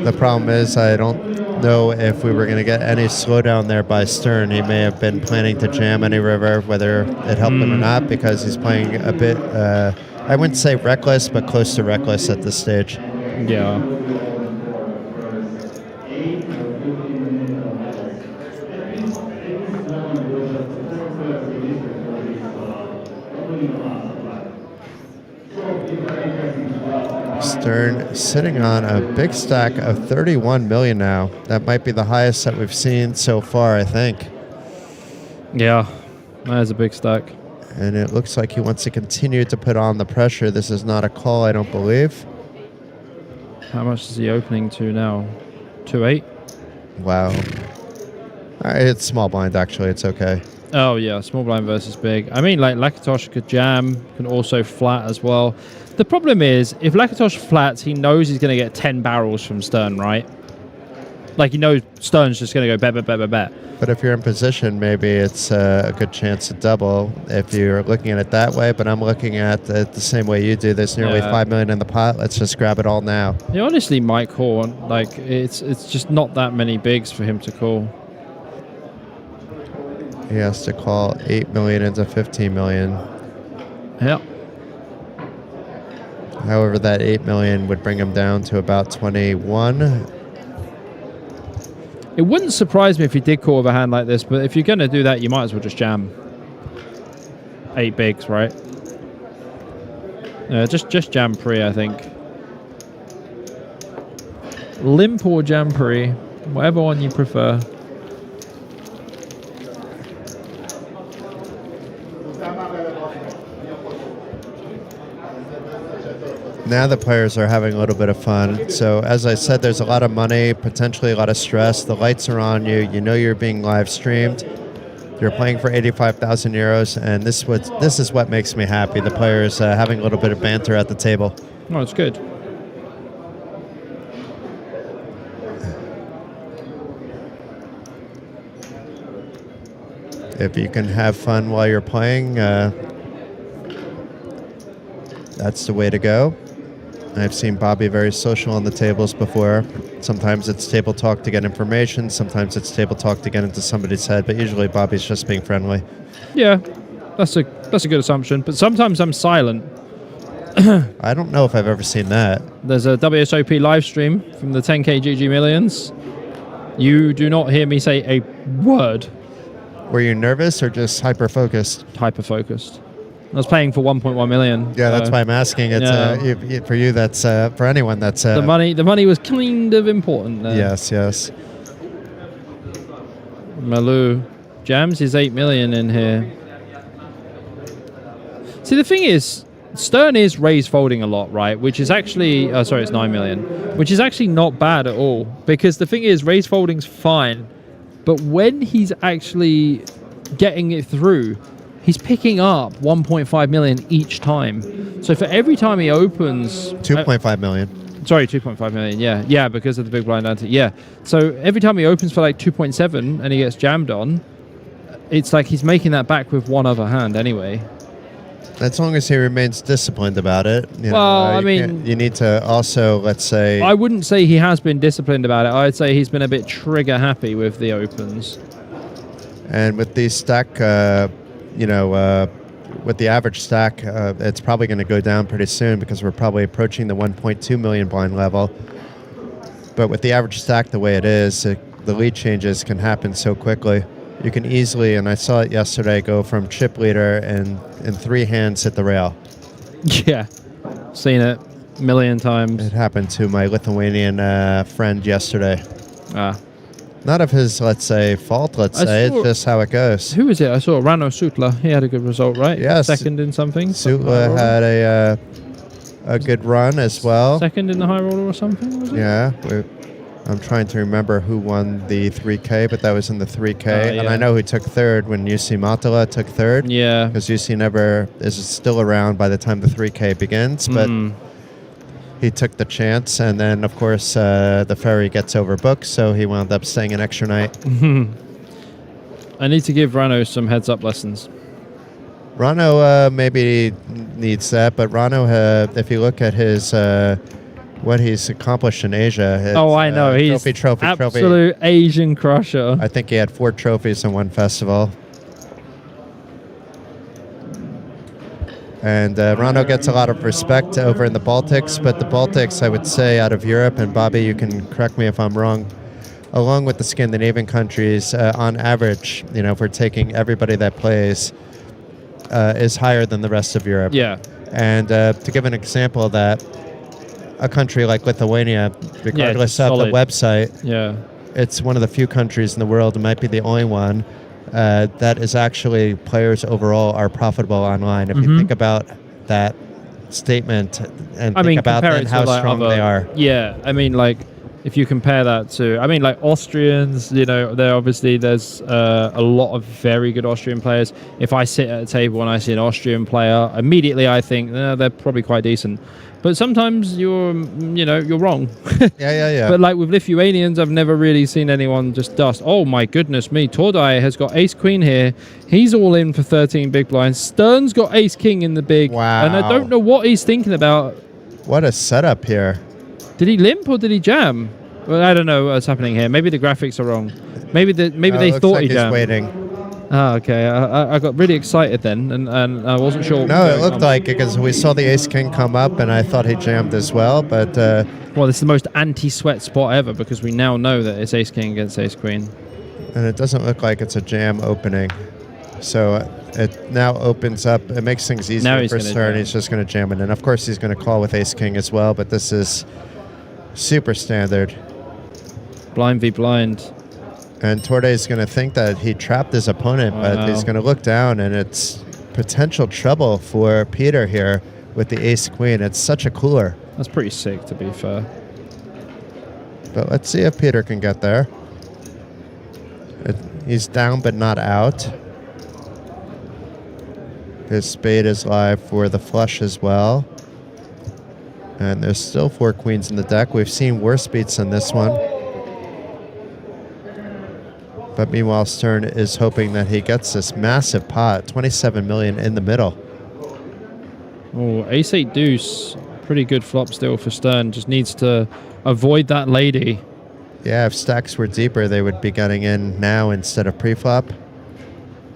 The problem is I don't know if we were going to get any slowdown there by Stern. He may have been planning to jam any river, whether it helped him or not, because he's playing a bit, I wouldn't say reckless, but close to reckless at this stage. Yeah. Stern sitting on a big stack of 31 million now. That might be the highest that we've seen so far, I think. Yeah, that is a big stack. And it looks like he wants to continue to put on the pressure. This is not a call, I don't believe. How much is he opening to now? 2-8? Wow. All right, it's small blind, actually. It's okay. Oh, yeah, small blind versus big. I mean, like, Lakatosh could jam, can also flat as well. The problem is, if Lakatosh flats, he knows he's going to get 10 barrels from Stern, right? Like, he knows Stern's just going to go bet, bet, bet, bet, bet. But if you're in position, maybe it's a good chance to double if you're looking at it that way. But I'm looking at it the same way you do. There's nearly 5 million in the pot. Let's just grab it all now. He honestly might call. Like, it's just not that many bigs for him to call. He has to call 8 million into 15 million. Yeah. However, that 8 million would bring him down to about 21. It wouldn't surprise me if he did call with a hand like this, but if you're going to do that, you might as well just jam. 8 bigs, right? Just jam pre, I think. Limp or jam pre, whatever one you prefer. Now the players are having a little bit of fun. So as I said, there's a lot of money, potentially a lot of stress. The lights are on you. You know you're being live streamed. You're playing for 85,000 euros, and this is what makes me happy. The players having a little bit of banter at the table. Oh, it's good. If you can have fun while you're playing, that's the way to go. I've seen Bobby very social on the tables before. Sometimes it's table talk to get information. Sometimes it's table talk to get into somebody's head. But usually Bobby's just being friendly. Yeah, that's a good assumption. But sometimes I'm silent. I don't know if I've ever seen that. There's a WSOP live stream from the 10K GG Millions. You do not hear me say a word. Were you nervous or just hyper-focused? Hyper-focused. I was paying for 1.1 million. Yeah, that's why I'm asking. It's for you. That's for anyone. That's the money. The money was kind of important there. Yes. Malou jams his 8 million in here. See, the thing is, Stern is raise folding a lot, right? Which is actually, it's 9 million, which is actually not bad at all. Because the thing is, raise folding's fine, but when he's actually getting it through, he's picking up 1.5 million each time. So for every time he opens... 2.5 million. Sorry, 2.5 million, yeah. Yeah, because of the big blind ante. Yeah. So every time he opens for like 2.7 and he gets jammed on, it's like he's making that back with one other hand anyway. As long as he remains disciplined about it. You need to also, let's say... I wouldn't say he has been disciplined about it. I'd say he's been a bit trigger happy with the opens. And with these stack... with the average stack, it's probably going to go down pretty soon because we're probably approaching the 1.2 million blind level. But with the average stack the way it is, the lead changes can happen so quickly. You can easily, and I saw it yesterday, go from chip leader and in 3 hands hit the rail. Yeah, seen it a million times. It happened to my Lithuanian friend yesterday. Not of his, let's say, fault, it's just how it goes. Who is it? I saw Rano Sutla. He had a good result, right? Yes. Second in something. Sutla had a good run as well. Second in the high roller or something, was it? Yeah. I'm trying to remember who won the 3K, but that was in the 3K. And I know who took third when Jussi Matala took third. Yeah. Because Jussi never is still around by the time the 3K begins. But he took the chance, and then, of course, the ferry gets overbooked, so he wound up staying an extra night. I need to give Rano some heads-up lessons. Rano maybe needs that, but Rano, if you look at his what he's accomplished in Asia... I know. He's absolute Asian crusher. I think he had 4 trophies in one festival. And Rano gets a lot of respect over in the Baltics, but the Baltics, I would say, out of Europe, and Bobby, you can correct me if I'm wrong, along with the Scandinavian countries, on average, if we're taking everybody that plays, is higher than the rest of Europe. Yeah. And to give an example of that, a country like Lithuania, regardless of the website, it's one of the few countries in the world, it might be the only one, that is actually players overall are profitable online. If you think about that statement and think about then how strong they are. Yeah, if you compare that to, Austrians, there's a lot of very good Austrian players. If I sit at a table and I see an Austrian player, immediately I think they're probably quite decent. But sometimes you're wrong. Yeah. But with Lithuanians, I've never really seen anyone just dust. Oh my goodness me, Tordai has got ace queen here. He's all in for 13 big blinds. Stern's got ace king in the big. Wow. And I don't know what he's thinking about. What a setup here. Did he limp or did he jam? Well, I don't know what's happening here. Maybe the graphics are wrong. Maybe they thought he jammed. Waiting. Ah, okay. I got really excited then, and I wasn't sure. No, it looked like it because we saw the ace king come up, and I thought he jammed as well. But well, this is the most anti-sweat spot ever because we now know that it's ace king against ace queen, and it doesn't look like it's a jam opening. So it now opens up. It makes things Now easier he's for gonna Stern. jam. He's just going to jam it in. Of course, he's going to call with ace-king as well, but this is super standard. Blind v blind. And Torday's going to think that he trapped his opponent, but he's going to look down, and it's potential trouble for Peter here with the ace-queen. It's such a cooler. That's pretty sick, to be fair. But let's see if Peter can get there. He's down but not out. His spade is live for the flush as well. And there's still 4 queens in the deck. We've seen worse beats than this one. But meanwhile, Stern is hoping that he gets this massive pot, 27 million in the middle. Oh, ace-8 deuce. Pretty good flop still for Stern. Just needs to avoid that lady. Yeah, if stacks were deeper, they would be getting in now instead of pre-flop.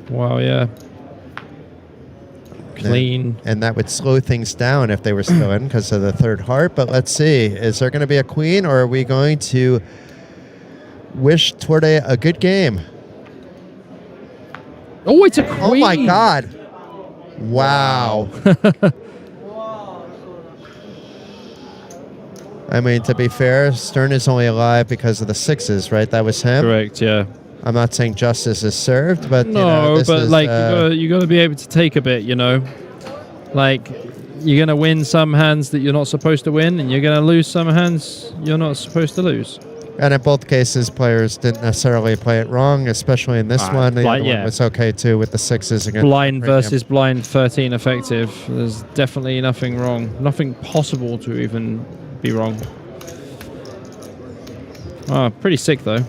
Wow, yeah. Clean. And that would slow things down if they were still in because of the third heart. But let's see. Is there going to be a queen, or are we going to wish Torday a good game? Oh, it's a queen. Oh, my God. Wow. I mean, to be fair, Stern is only alive because of the 6s, right? That was him? Correct, yeah. I'm not saying justice is served, but No, you know, this but is, like you gotta be able to take a bit, you know. Like you're gonna win some hands that you're not supposed to win, and you're gonna lose some hands you're not supposed to lose. And in both cases, players didn't necessarily play it wrong, especially in this one. The other one was okay too with the 6s against blind versus blind 13 effective. There's definitely nothing wrong, nothing possible to even be wrong. Oh, pretty sick though.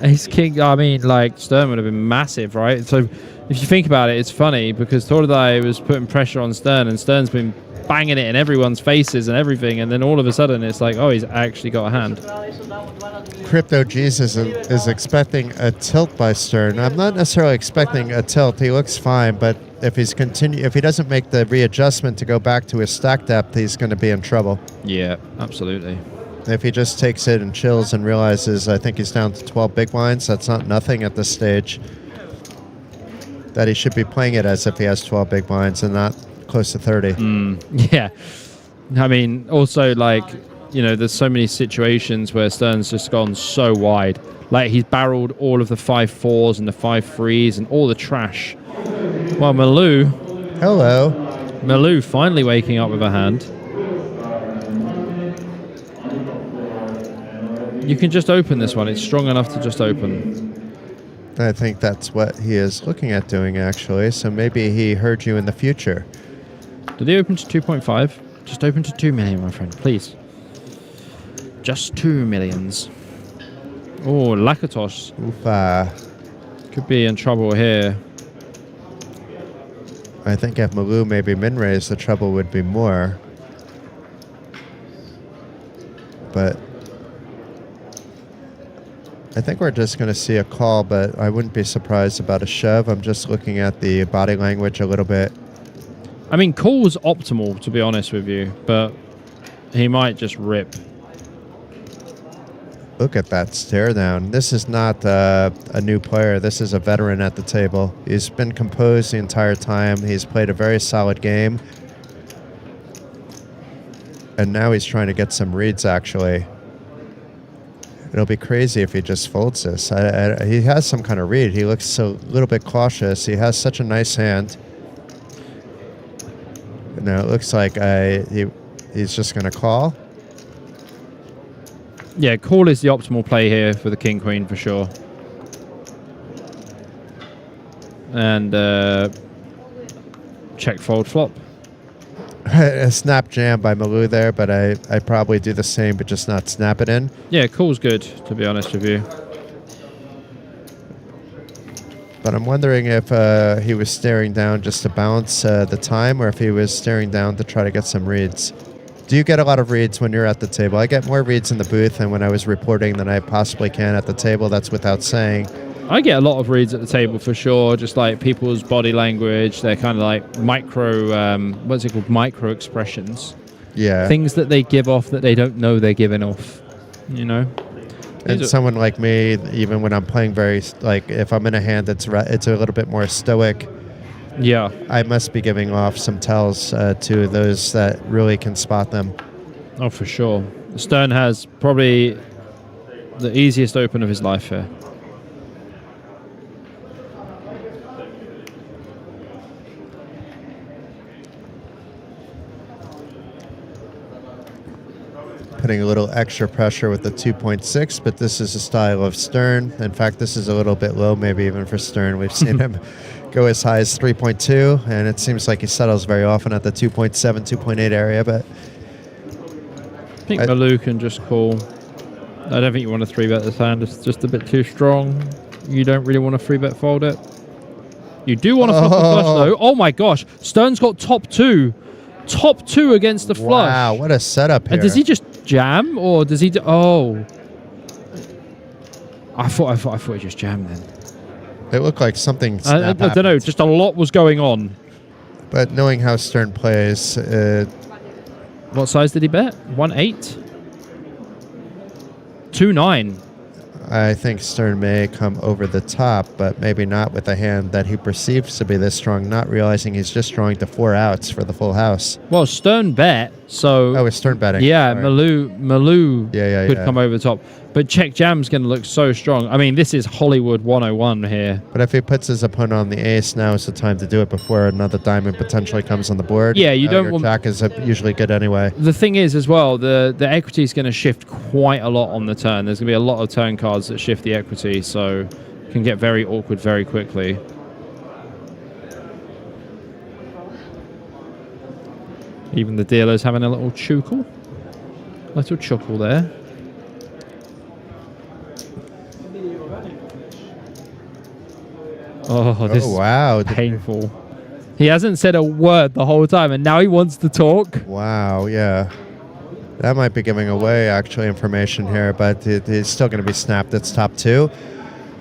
Ace King, I mean, like, Stern would have been massive, right? So if you think about it, it's funny because Tordai was putting pressure on Stern, and Stern's been banging it in everyone's faces and everything, and then all of a sudden it's like, oh, he's actually got a hand. Crypto Jesus is expecting a tilt by Stern. I'm not necessarily expecting a tilt. He looks fine, but if he doesn't make the readjustment to go back to his stack depth, he's going to be in trouble. Yeah, absolutely. If he just takes it and chills and realizes, I think he's down to 12 big blinds, that's not nothing at this stage. That he should be playing it as if he has 12 big blinds and not close to 30. Yeah. I mean, also, like, you know, there's so many situations where Stern's just gone so wide. Like, he's barreled all of the 5-4s and the 5-3s and all the trash. Well, Malou finally waking up with a hand. You can just open this one. It's strong enough to just open. I think that's what he is looking at doing, actually. So maybe he heard you in the future. Did he open to 2.5? Just open to 2 million, my friend, please. Just 2 millions. Oh, Lakatos. Oofa. Could be in trouble here. I think if Malou maybe min-raised, the trouble would be more. But I think we're just going to see a call, but I wouldn't be surprised about a shove. I'm just looking at the body language a little bit. I mean, call's optimal, to be honest with you, but he might just rip. Look at that stare down. This is not a new player. This is a veteran at the table. He's been composed the entire time. He's played a very solid game. And now he's trying to get some reads, actually. It'll be crazy if he just folds this. He has some kind of read. He looks a little bit cautious. He has such a nice hand. Now it looks like he's just going to call. Yeah, call is the optimal play here for the king-queen for sure. And check, fold, flop. A snap jam by Malou there, but I probably do the same, but just not snap it in. Yeah, call's good, to be honest with you. But I'm wondering if he was staring down just to balance the time, or if he was staring down to try to get some reads. Do you get a lot of reads when you're at the table? I get more reads in the booth and when I was reporting than I possibly can at the table. That's without saying. I get a lot of reads at the table for sure, just like people's body language. They're kind of like micro, what's it called? Micro expressions. Yeah. Things that they give off that they don't know they're giving off, you know? And someone like me, even when I'm playing like if I'm in a hand that's it's a little bit more stoic, Yeah. I must be giving off some tells to those that really can spot them. Oh, for sure. Stern has probably the easiest open of his life here. Putting a little extra pressure with the 2.6, but this is a style of Stern. In fact, this is a little bit low, maybe even for Stern. We've seen him go as high as 3.2, and it seems like he settles very often at the 2.7, 2.8 area, but I think Malou can just call. I don't think you want to 3-bet this hand. It's just a bit too strong. You don't really want to 3-bet fold it. You do want to flop a flush, though. Oh, my gosh. Stern's got top 2. Top 2 against the flush. Wow, what a setup here. And does he just jam, or does he oh. I thought he just jammed then. It looked like something I don't know, just a lot was going on. But knowing how Stern plays... what size did he bet? 1.8? 2.9. I think Stern may come over the top, but maybe not with a hand that he perceives to be this strong, not realizing he's just drawing to 4 outs for the full house. Well, Stern bet, so... Oh, it's Stern betting. Yeah, Right. Malou could yeah. come over the top. But check jam's going to look so strong. I mean, this is Hollywood 101 here. But if he puts his opponent on the ace, now is the time to do it before another diamond potentially comes on the board. Yeah, you don't your want... jack is usually good anyway. The thing is, as well, the equity is going to shift quite a lot on the turn. There's going to be a lot of turn cards that shift the equity, so it can get very awkward very quickly. Even the dealer's having a little chuckle. Little chuckle there. Oh, this wow. is painful. He hasn't said a word the whole time, and now he wants to talk. Wow, yeah. That might be giving away actually information here, but it's still going to be snapped. It's top 2.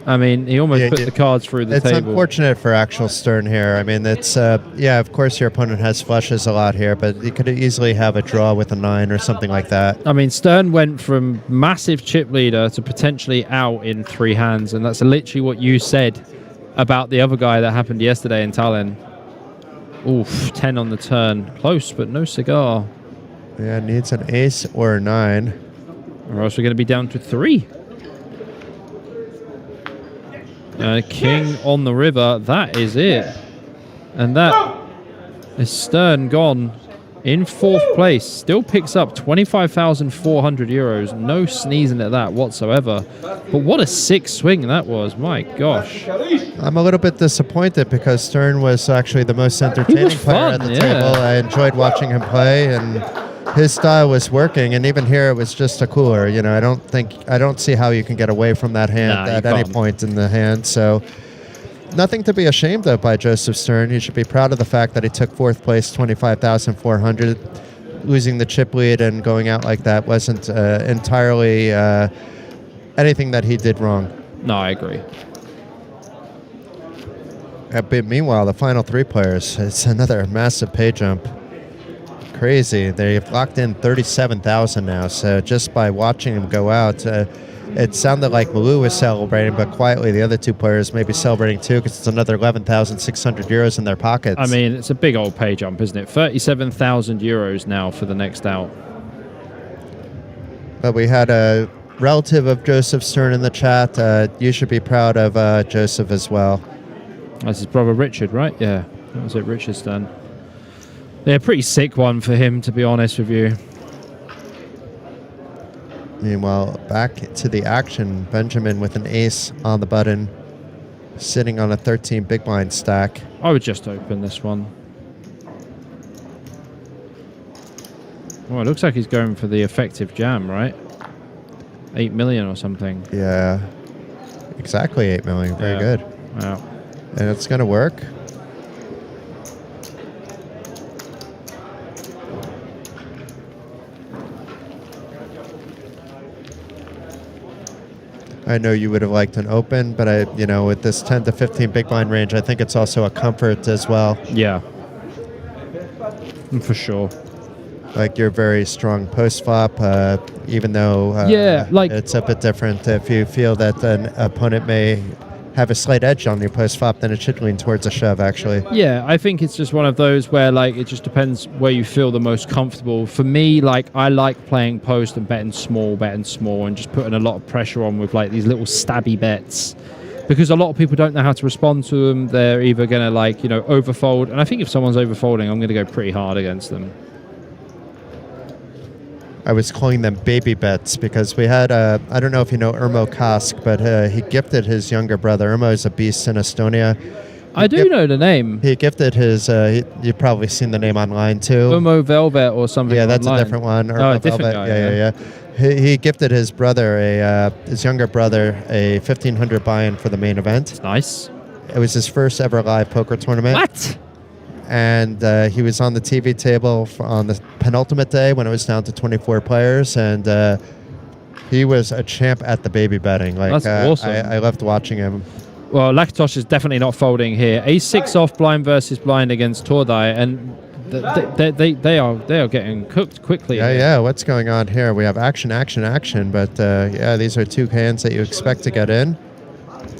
I mean, he almost put the cards through the table. It's unfortunate for actual Stern here. I mean, it's, yeah, of course your opponent has flushes a lot here, but you could easily have a draw with a 9 or something like that. I mean, Stern went from massive chip leader to potentially out in 3 hands, and that's literally what you said about the other guy that happened yesterday in Tallinn. Oof, 10 on the turn. Close, but no cigar. Yeah, needs an ace or a 9. Or else we're going to be down to 3. King on the river. That is it. And that is Stern gone in 4th place. Still picks up 25,400 euros. No sneezing at that whatsoever. But what a sick swing that was. My gosh. I'm a little bit disappointed because Stern was actually the most entertaining player at the table. I enjoyed watching him play, and his style was working. And even here, it was just a cooler. You know, I don't see how you can get away from that hand at any point in the hand. So nothing to be ashamed of by Joseph Stern. He should be proud of the fact that he took 4th place, 25,400. Losing the chip lead and going out like that wasn't entirely anything that he did wrong. No, I agree. But meanwhile, the final 3 players, it's another massive pay jump. Crazy. They've locked in 37,000 now. So just by watching them go out, it sounded like Malou was celebrating, but quietly the other 2 players may be celebrating too, because it's another 11,600 euros in their pockets. I mean, it's a big old pay jump, isn't it? 37,000 euros now for the next out. But we had a relative of Joseph Stern in the chat. You should be proud of Joseph as well. That's his brother Richard, right? Yeah, that was it, Richard Stern. Yeah, pretty sick one for him, to be honest with you. Meanwhile, back to the action. Benjamin with an ace on the button, sitting on a 13 big blind stack. I would just open this one. Well, it looks like he's going for the effective jam, right? 8 million or something. Yeah, exactly 8 million. Very good. Wow. And it's going to work. I know you would have liked an open, but with this 10 to 15 big blind range, I think it's also a comfort as well. Yeah. For sure. like you're very strong post flop, even though it's a bit different. If you feel that an opponent may have a slight edge on your post flop, then it should lean towards a shove, actually. Yeah, I think it's just one of those where like it just depends where you feel the most comfortable. For me, like I like playing post and betting small, and just putting a lot of pressure on with like these little stabby bets. Because a lot of people don't know how to respond to them. They're either going to like, you know, overfold. And I think if someone's overfolding, I'm going to go pretty hard against them. I was calling them baby bets because we had, I don't know if you know Irmo Kask, but he gifted his younger brother. Irmo is a beast in Estonia. I do know the name. He gifted his, you've probably seen the name online too. Irmo Velvet or something. Yeah, that's online. a different one. Oh, a different guy. Yeah. He gifted his brother, his younger brother, a 1,500 buy-in for the main event. Nice. It was his first ever live poker tournament. What? And he was on the TV table on the penultimate day when it was down to 24 players, and he was a champ at the baby betting. Like, that's awesome. I loved watching him. Well, Lakatosh is definitely not folding here. Ace-6 off blind versus blind against Tordai, and they are getting cooked quickly. Yeah. What's going on here? We have action, but these are two hands that you expect to get in.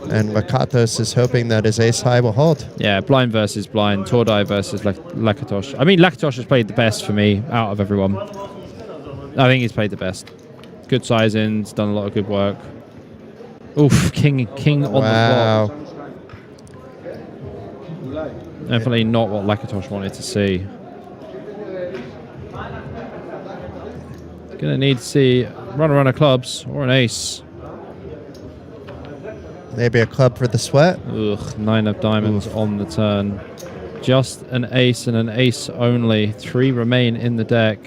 And Lakatos is hoping that his ace high will hold. Yeah, blind versus blind, Tordai versus Lakatosh. I mean, Lakatosh has played the best for me out of everyone. I think he's played the best. Good size-ins, done a lot of good work. Oof, king on the flop. Definitely not what Lakatosh wanted to see. Gonna need to see run of clubs or an ace. Maybe a club for the sweat. Ugh, 9 of diamonds on the turn. Just an ace and an ace only. 3 remain in the deck.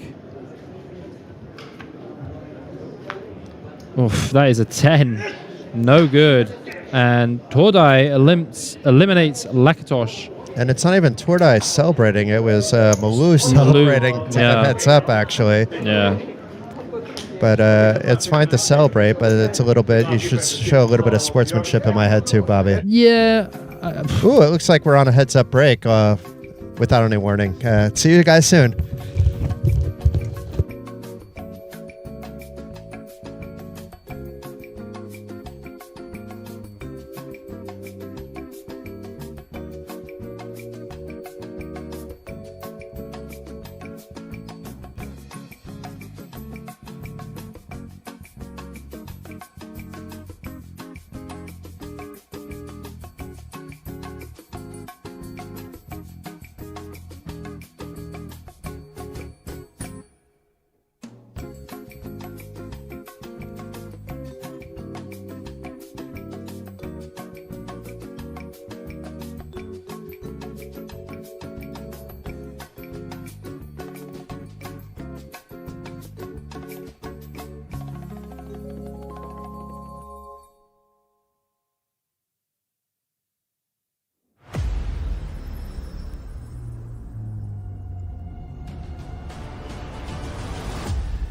Oof, that is a 10. No good. And Tordai eliminates Lakatosh. And it's not even Tordai celebrating. It was Malou celebrating 10 heads up, actually. Yeah. But it's fine to celebrate, but it's a little bit, you should show a little bit of sportsmanship in my head too, Bobby. Yeah. Ooh, it looks like we're on a heads up break without any warning. See you guys soon.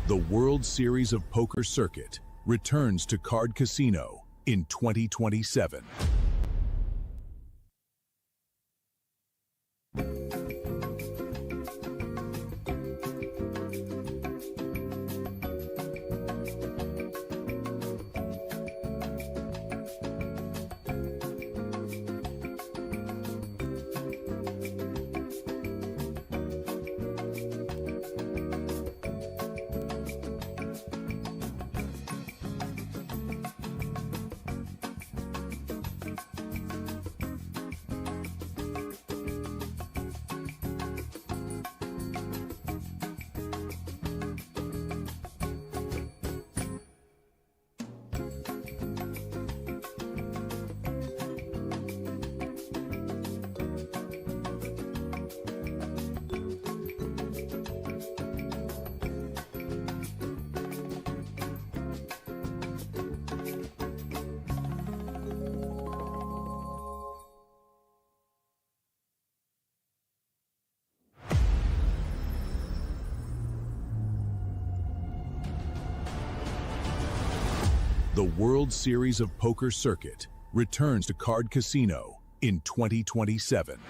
The World Series of Poker Circuit returns to Card Casino in 2027. The World Series of Poker Circuit returns to Card Casino in 2027.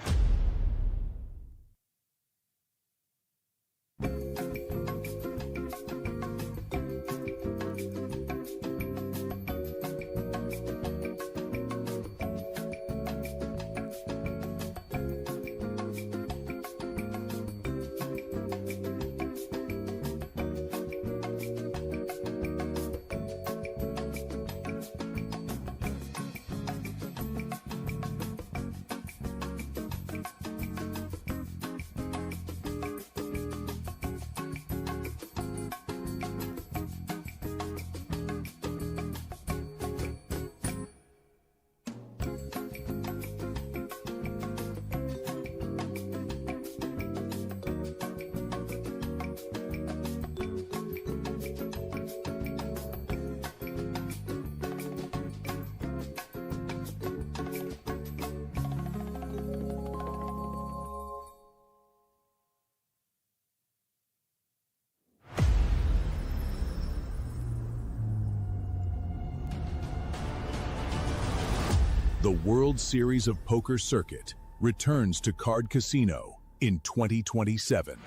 The World Series of Poker Circuit returns to Card Casino in 2027.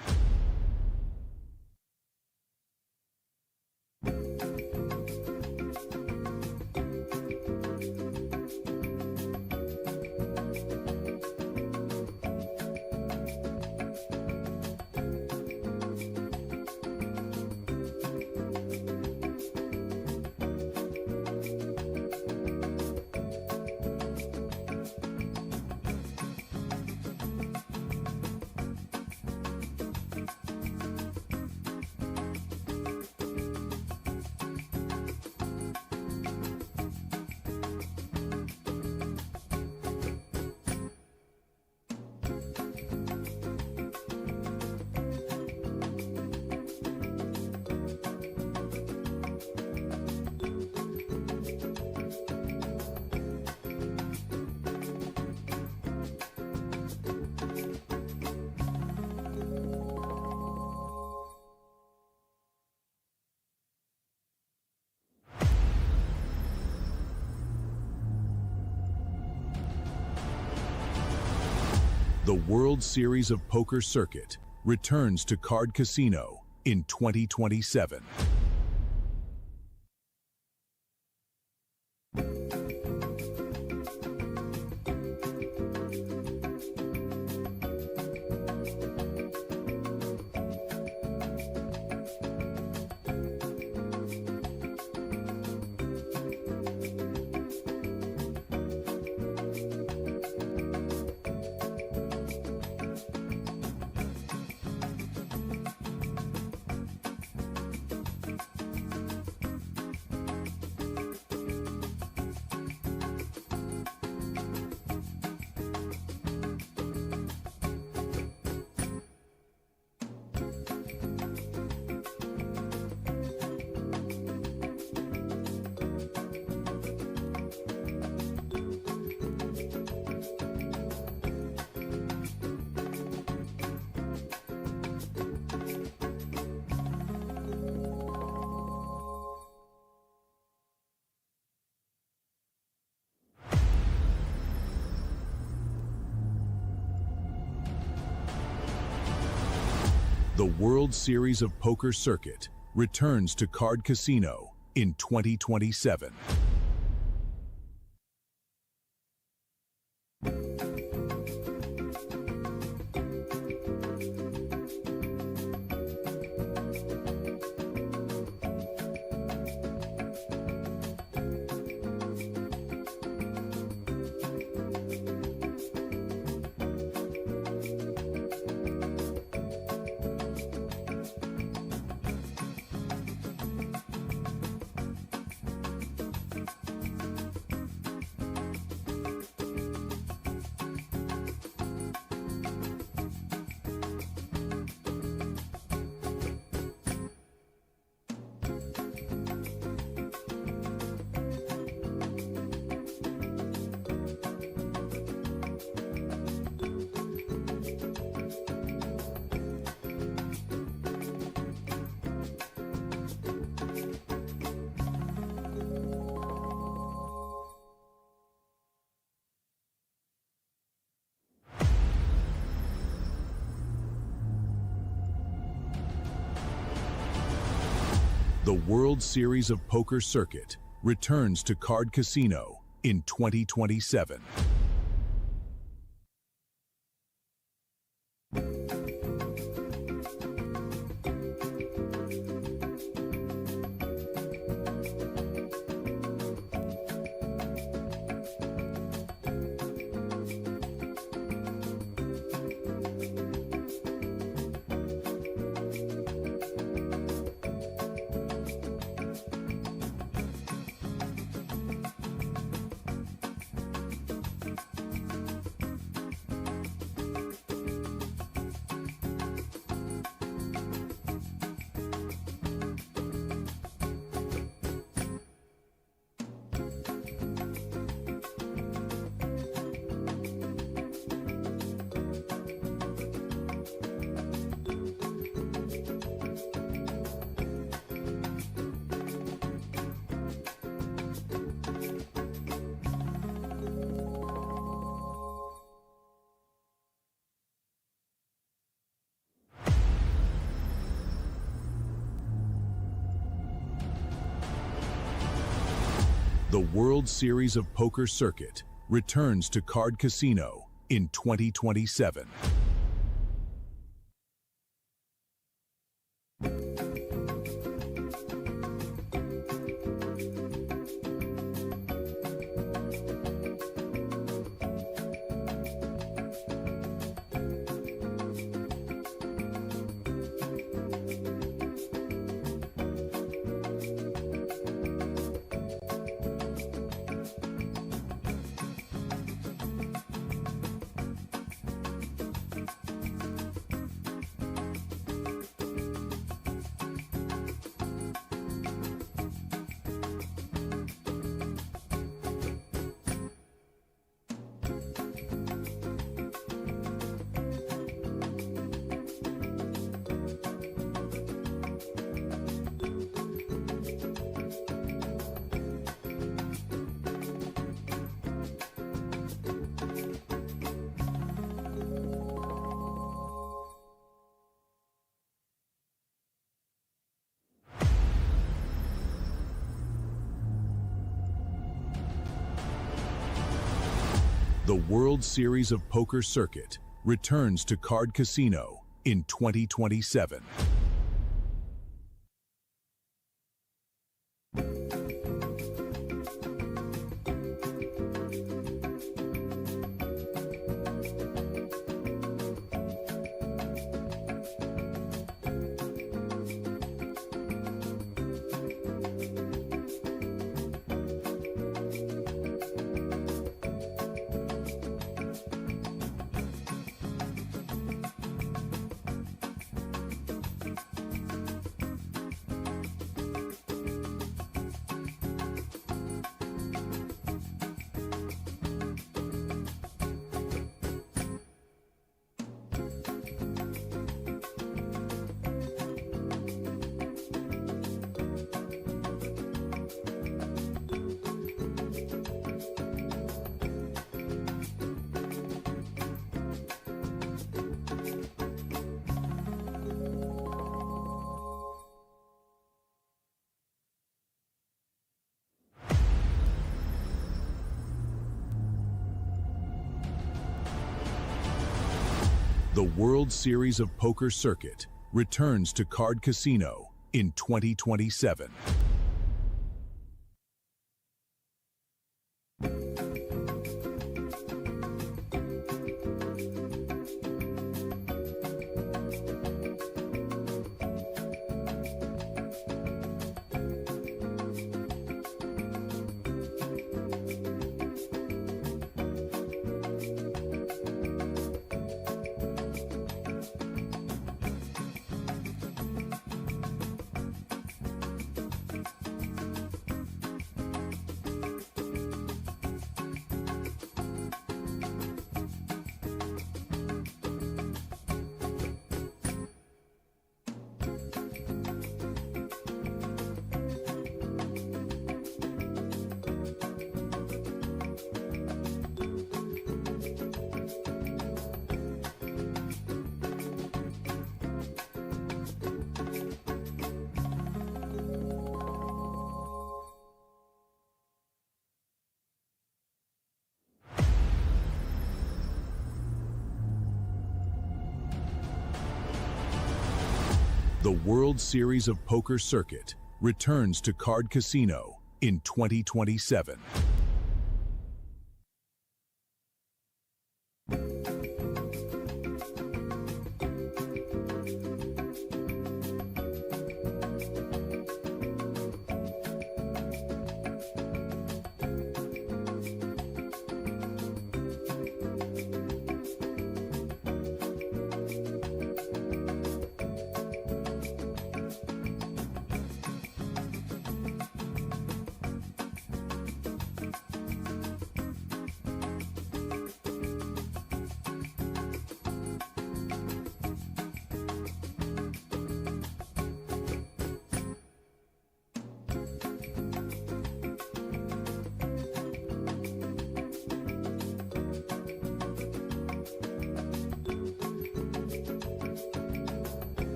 The World Series of Poker Circuit returns to Card Casino in 2027. The World Series of Poker Circuit returns to Card Casino in 2027. The World Series of Poker Circuit returns to Card Casino in 2027. The World Series of Poker Circuit returns to Card Casino in 2027. The World Series of Poker Circuit returns to Card Casino in 2027. The World Series of Poker Circuit returns to Card Casino in 2027. The World Series of Poker Circuit returns to Card Casino in 2027.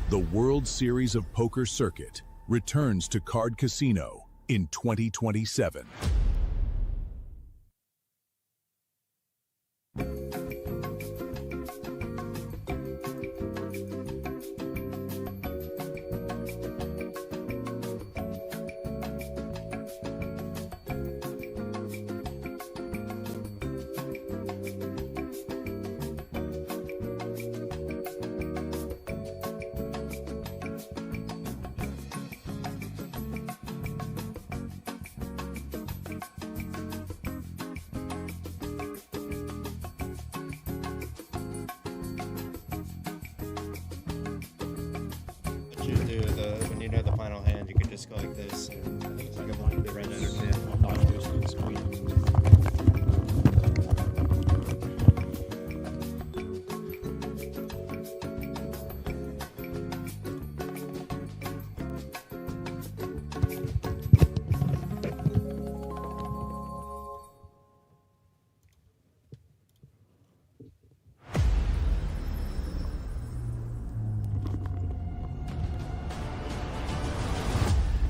The World Series of Poker Circuit returns to Card Casino in 2027. You do when you know the final hand, you could just go like this. And give the right energy.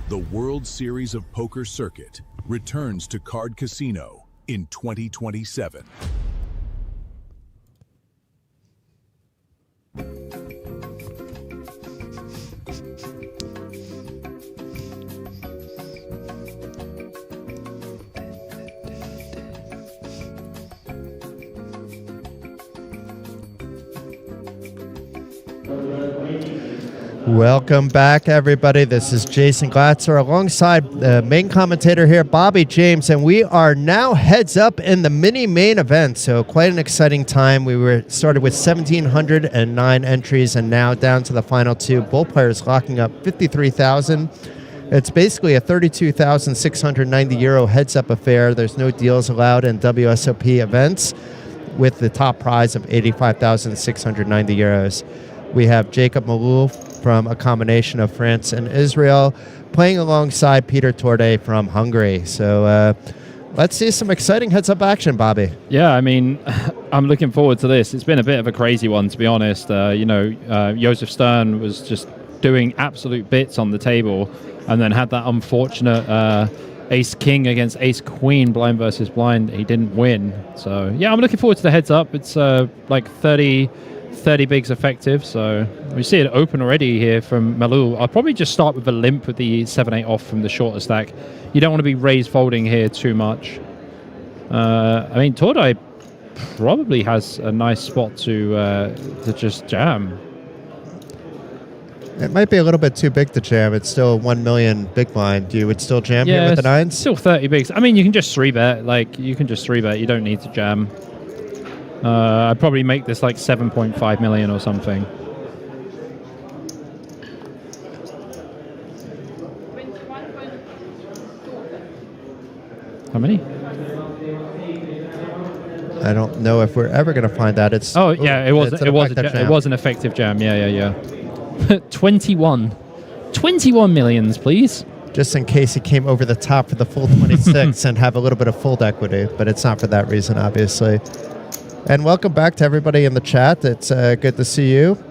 The World Series of Poker Circuit returns to Card Casino in 2027. Welcome back, everybody. This is Jason Glatzer alongside the main commentator here, Bobby James, and we are now heads up in the mini main event. So quite an exciting time. We were started with 1,709 entries and now down to the final two. Both players locking up 53,000. It's basically a 32,690 euro heads up affair. There's no deals allowed in WSOP events with the top prize of 85,690 euros. We have Jacob Malou from a combination of France and Israel, playing alongside Peter Torde from Hungary. So let's see some exciting heads-up action, Bobby. Yeah, I mean, I'm looking forward to this. It's been a bit of a crazy one, to be honest. Josef Stern was just doing absolute bits on the table and then had that unfortunate ace-king against ace-queen, blind versus blind. He didn't win. So, yeah, I'm looking forward to the heads-up. It's like 30 bigs effective, so we see it open already here from Malou. I'll probably just start with a limp with the 7-8 off from the shorter stack. You don't want to be raised folding here too much. I mean, Tordai probably has a nice spot to just jam. It might be a little bit too big to jam. It's still 1 million big blind. You would still jam here with the nines? Still 30 bigs. I mean, you can just 3-bet. Like, you can just 3-bet. You don't need to jam. I'd probably make this like 7.5 million or something. How many? I don't know if we're ever going to find that. It was an effective jam. Yeah. 21 millions, please. Just in case he came over the top for the full 26 and have a little bit of fold equity, but it's not for that reason, obviously. And welcome back to everybody in the chat. It's good to see you.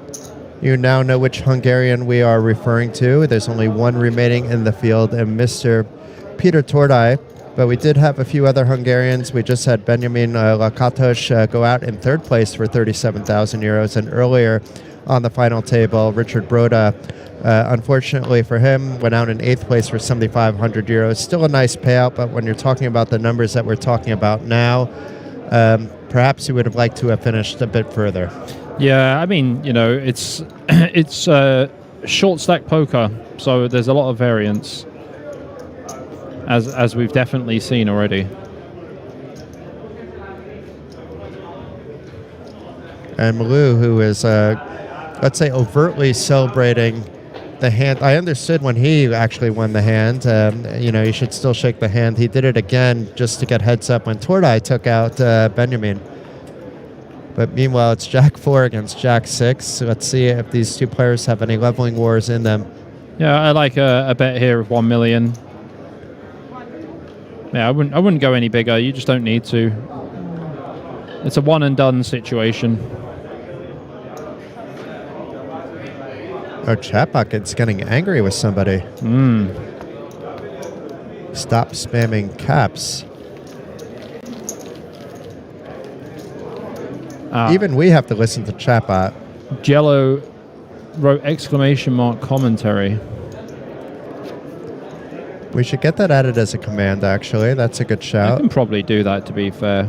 You now know which Hungarian we are referring to. There's only one remaining in the field, and Mr. Peter Tordai. But we did have a few other Hungarians. We just had Benjamin Lakatos go out in third place for 37,000 euros. And earlier on the final table, Richard Broda, unfortunately for him, went out in eighth place for 7,500 euros. Still a nice payout, but when you're talking about the numbers that we're talking about now, perhaps you would have liked to have finished a bit further. Yeah, I mean, it's short stack poker, so there's a lot of variance, as we've definitely seen already. And Malou, who is, let's say, overtly celebrating the hand. I understood when he actually won the hand. You should still shake the hand. He did it again just to get heads up when Tordai took out Benjamin. But meanwhile, it's Jack 4 against Jack 6. So let's see if these two players have any leveling wars in them. Yeah, I like a bet here of 1 million. Yeah, I wouldn't go any bigger. You just don't need to. It's a one and done situation. Our chat bucket's getting angry with somebody. Stop spamming caps. Even we have to listen to chatbot. Jello wrote exclamation mark commentary. We should get that added as a command, actually. That's a good I shout. can probably do that, to be fair.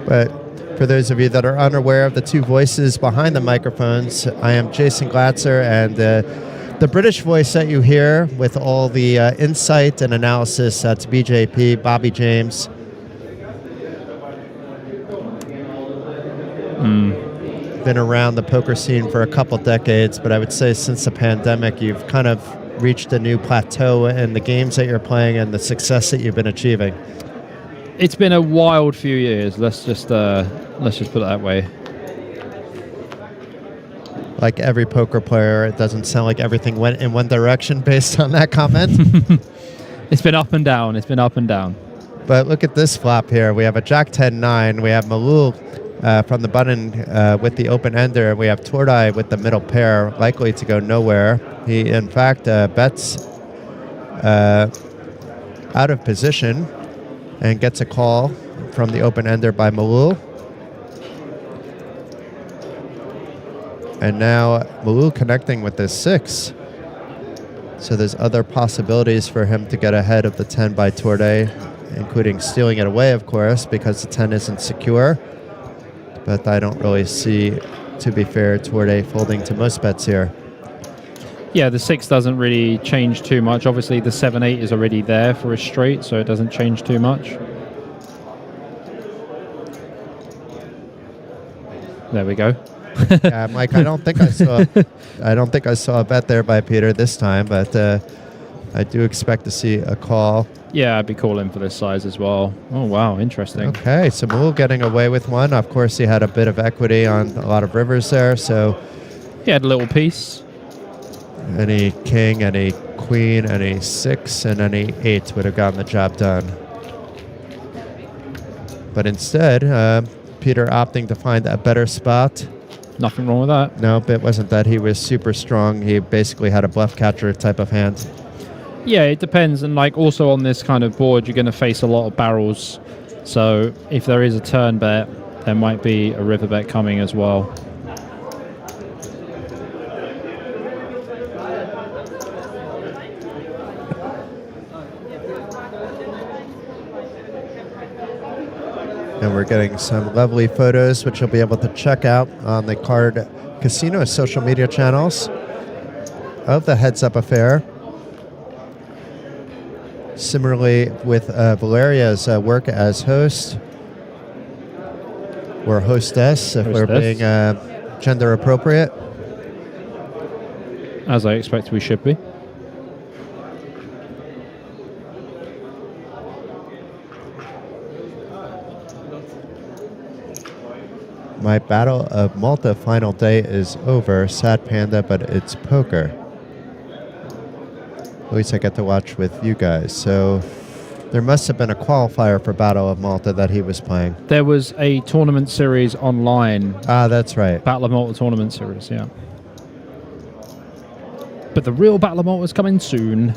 But for those of you that are unaware of the two voices behind the microphones, I am Jason Glatzer, and the British voice that you hear with all the insight and analysis, that's BJP, Bobby James. Been around the poker scene for a couple decades, but I would say since the pandemic, you've kind of reached a new plateau in the games that you're playing and the success that you've been achieving. It's been a wild few years. Let's just put it that way. Like every poker player, it doesn't sound like everything went in one direction based on that comment. It's been up and down. It's been up and down. But look at this flop here. We have a Jack 10-9. We have Malul from the button with the open ender. We have Tordai with the middle pair, likely to go nowhere. He, in fact, bets out of position and gets a call from the open ender by Malul. And now Malul connecting with this 6. So there's other possibilities for him to get ahead of the 10 by Tordai, including stealing it away, of course, because the 10 isn't secure. But I don't really see, to be fair, Tordai folding to most bets here. Yeah, the 6 doesn't really change too much. Obviously, the 7-8 is already there for a straight, so it doesn't change too much. There we go. Yeah, Mike, I don't think I saw a bet there by Peter this time, but I do expect to see a call. Yeah, I'd be calling for this size as well. Oh, wow, interesting. Okay, so Malul getting away with one. Of course, he had a bit of equity on a lot of rivers there, so He had a little piece. any king, any queen, any 6, and any 8 would have gotten the job done. But instead, Peter opting to find a better spot. Nothing wrong with that. Nope, it wasn't that he was super strong. He basically had a bluff catcher type of hand. Yeah, it depends. And like also on this kind of board, you're going to face a lot of barrels. So if there is a turn bet, there might be a river bet coming as well. And we're getting some lovely photos, which you'll be able to check out on the Card Casino social media channels of the Heads Up affair. Similarly, with Valeria's work as host, or hostess, if we're being gender appropriate. As I expect we should be. My Battle of Malta final day is over. Sad panda, but it's poker. At least I get to watch with you guys. So there must have been a qualifier for Battle of Malta that he was playing. There was a tournament series online. Ah, that's right. Battle of Malta tournament series, yeah. But the real Battle of Malta is coming soon.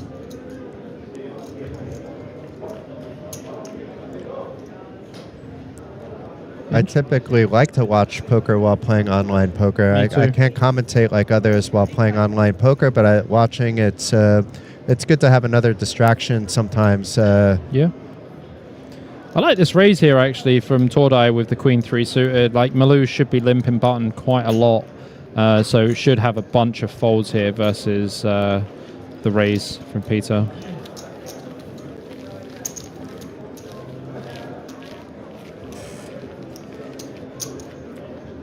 I typically like to watch poker while playing online poker. I can't commentate like others while playing online poker, but watching it's good to have another distraction sometimes. Yeah. I like this raise here actually from Tordai with the Queen 3 suited. Like Malou should be limping button quite a lot, so should have a bunch of folds here versus the raise from Peter.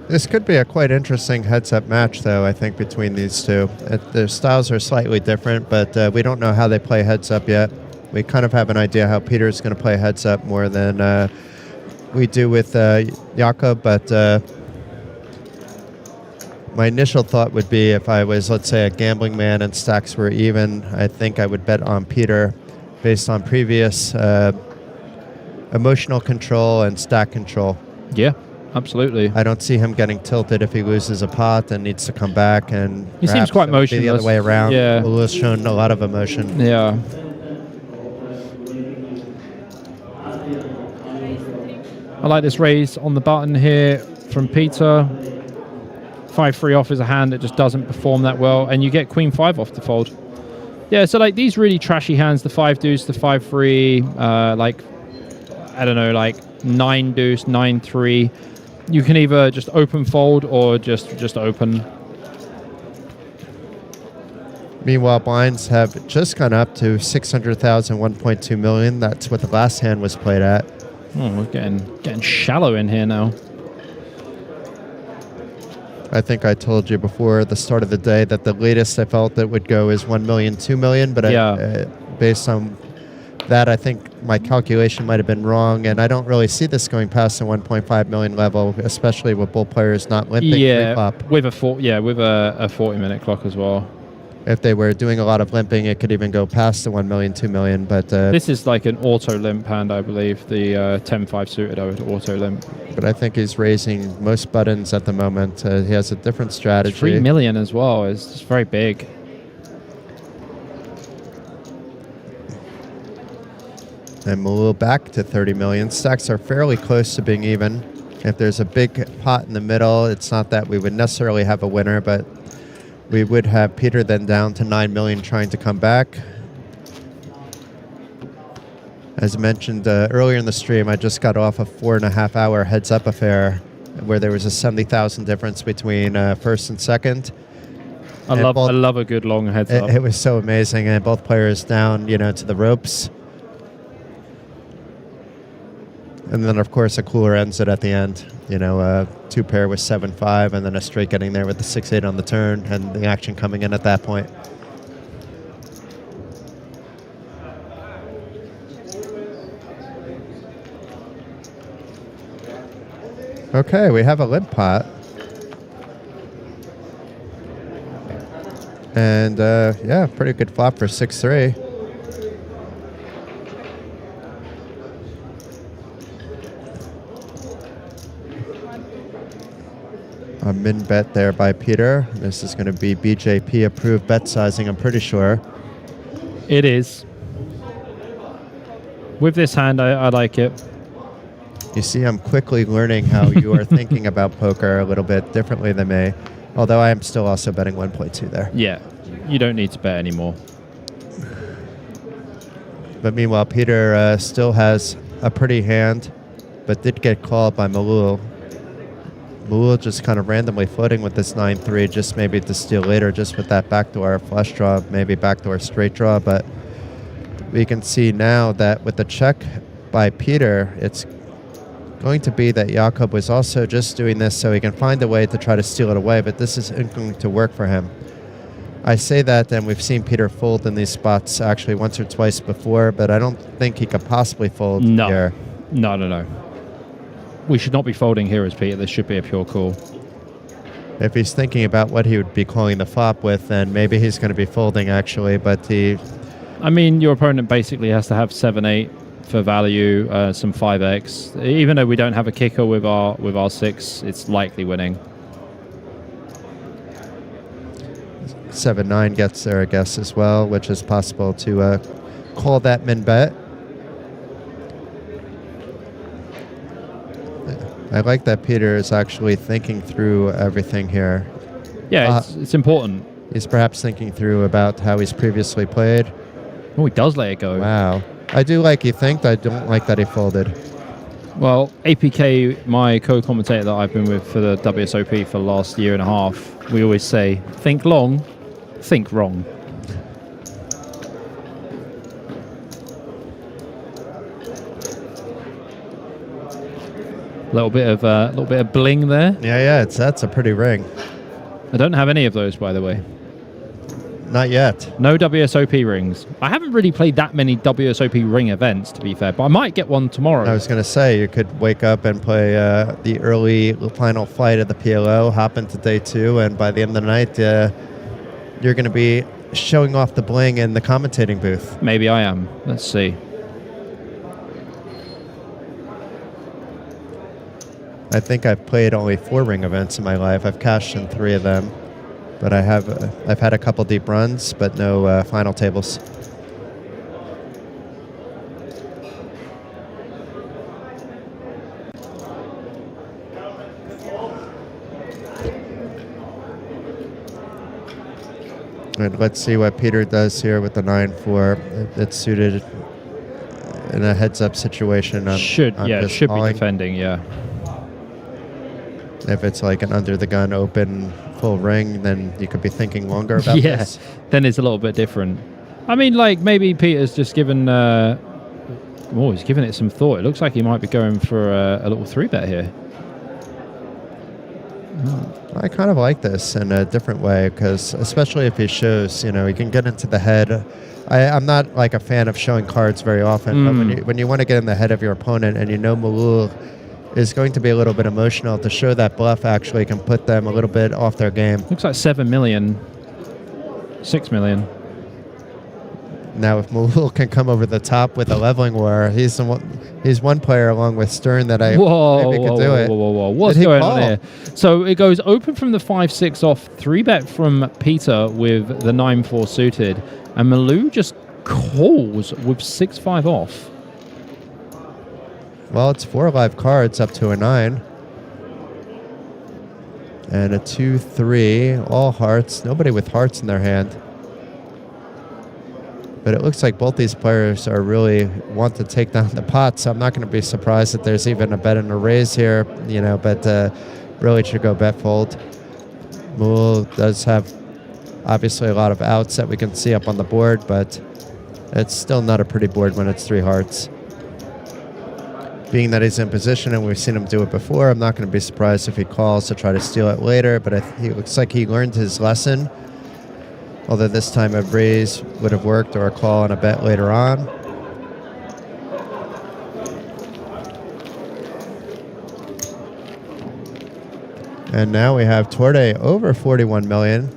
This could be a quite interesting heads-up match, though, I think, between these two. Their styles are slightly different, but we don't know how they play heads-up yet. We kind of have an idea how Peter's going to play heads-up more than we do with Jakob, but my initial thought would be if I was, let's say, a gambling man and stacks were even, I think I would bet on Peter based on previous emotional control and stack control. Yeah. absolutely. I don't see him getting tilted if he loses a pot and needs to come back. And He seems perhaps quite it would be the motionless. other way around. Yeah. Lulu's shown a lot of emotion. Yeah. I like this raise on the button here from Peter. 5-3 off is a hand that just doesn't perform that well, and you get Queen 5 off to fold. Yeah, so like these really trashy hands, the 5 deuce, the 5-3, like I don't know, like 9 deuce, 9-3. You can either just open fold or just open. Meanwhile, blinds have just gone up to 600,000, 1.2 million. That's what the last hand was played at. Oh, we're getting shallow in here now. I think I told you before the start of the day that the latest I felt that would go is 1 million, 2 million, but based on that, I think my calculation might have been wrong, and I don't really see this going past the 1.5 million level, especially with bull players not limping pre-flop. With a 40-minute clock as well. If they were doing a lot of limping, it could even go past the 1 million, 2 million. But this is like an auto limp hand, I believe. The 10-5 suited auto limp. But I think he's raising most buttons at the moment. He has a different strategy. 3 million as well. It's just very big. And Malul back to 30 million. Stacks are fairly close to being even. If there's a big pot in the middle, it's not that we would necessarily have a winner, but we would have Peter then down to 9 million trying to come back. As mentioned earlier in the stream, I just got off a 4.5-hour heads-up affair where there was a 70,000 difference between first and second. I love a good long heads-up. It was so amazing, and both players down, to the ropes. And then, of course, a cooler ends it at the end. Two pair with 7-5, and then a straight getting there with the 6-8 on the turn, and the action coming in at that point. Okay, we have a limp pot. And, pretty good flop for 6-3. A min bet there by Peter. This is going to be BJP approved bet sizing, I'm pretty sure. It is. With this hand, I like it. You see, I'm quickly learning how you are thinking about poker a little bit differently than me. Although I am still also betting 1.2 there. Yeah, you don't need to bet anymore. But meanwhile, Peter still has a pretty hand, but did get called by Malul. Malul just kind of randomly floating with this 9-3, just maybe to steal later, just with that backdoor flush draw, maybe backdoor straight draw. But we can see now that with the check by Peter, it's going to be that Jakob was also just doing this so he can find a way to try to steal it away, but this isn't going to work for him. I say that, and we've seen Peter fold in these spots actually once or twice before, but I don't think he could possibly fold here. No. We should not be folding here as Peter. This should be a pure call. If he's thinking about what he would be calling the flop with, then maybe he's going to be folding actually, but your opponent basically has to have 7-8 for value, some 5x. Even though we don't have a kicker with our 6, it's likely winning. 7-9 gets there, I guess, as well, which is possible to call that min bet. I like that Peter is actually thinking through everything here. Yeah, it's important. He's perhaps thinking through about how he's previously played. Oh, he does let it go. Wow. I do like he think. I don't like that he folded. Well, APK, my co-commentator that I've been with for the WSOP for the last year and a half, we always say, think long, think wrong. A little bit of bling there. Yeah, that's a pretty ring. I don't have any of those, by the way. Not yet. No WSOP rings. I haven't really played that many WSOP ring events, to be fair, but I might get one tomorrow. I was going to say, you could wake up and play the early final flight of the PLO, hop into day 2, and by the end of the night, you're going to be showing off the bling in the commentating booth. Maybe I am. Let's see. I think I've played only 4 ring events in my life. I've cashed in 3 of them, but I've had a couple deep runs, but no final tables. And let's see what Peter does here with the 9-4. It's suited in a heads-up situation. Should be calling. defending, yeah. If it's like an under-the-gun open full ring, then you could be thinking longer about Yes, this. then it's a little bit different. I mean, like, maybe Peter's just given... he's given it some thought. It looks like he might be going for a little 3-bet here. I kind of like this in a different way because, especially if he shows, he can get into the head. I'm not like a fan of showing cards very often, but when you want to get in the head of your opponent and Malul is going to be a little bit emotional, to show that bluff actually can put them a little bit off their game. Looks like 7 million, 6 million. Now, if Malul can come over the top with a leveling war, he's one player along with Stern that I maybe could do it. Whoa. What's going on here? So it goes open from the 5-6 off, 3-bet from Peter with the 9-4 suited, and Malou just calls with 6-5 off. Well, it's 4 live cards up to a 9. And a 2-3, all hearts. Nobody with hearts in their hand. But it looks like both these players are really want to take down the pot, so I'm not going to be surprised that there's even a bet and a raise here, but really should go bet fold. Mool does have obviously a lot of outs that we can see up on the board, but it's still not a pretty board when it's 3 hearts. Being that he's in position and we've seen him do it before, I'm not going to be surprised if he calls to try to steal it later, but it looks like he learned his lesson. Although this time a raise would have worked, or a call and a bet later on. And now we have Torde over 41 million.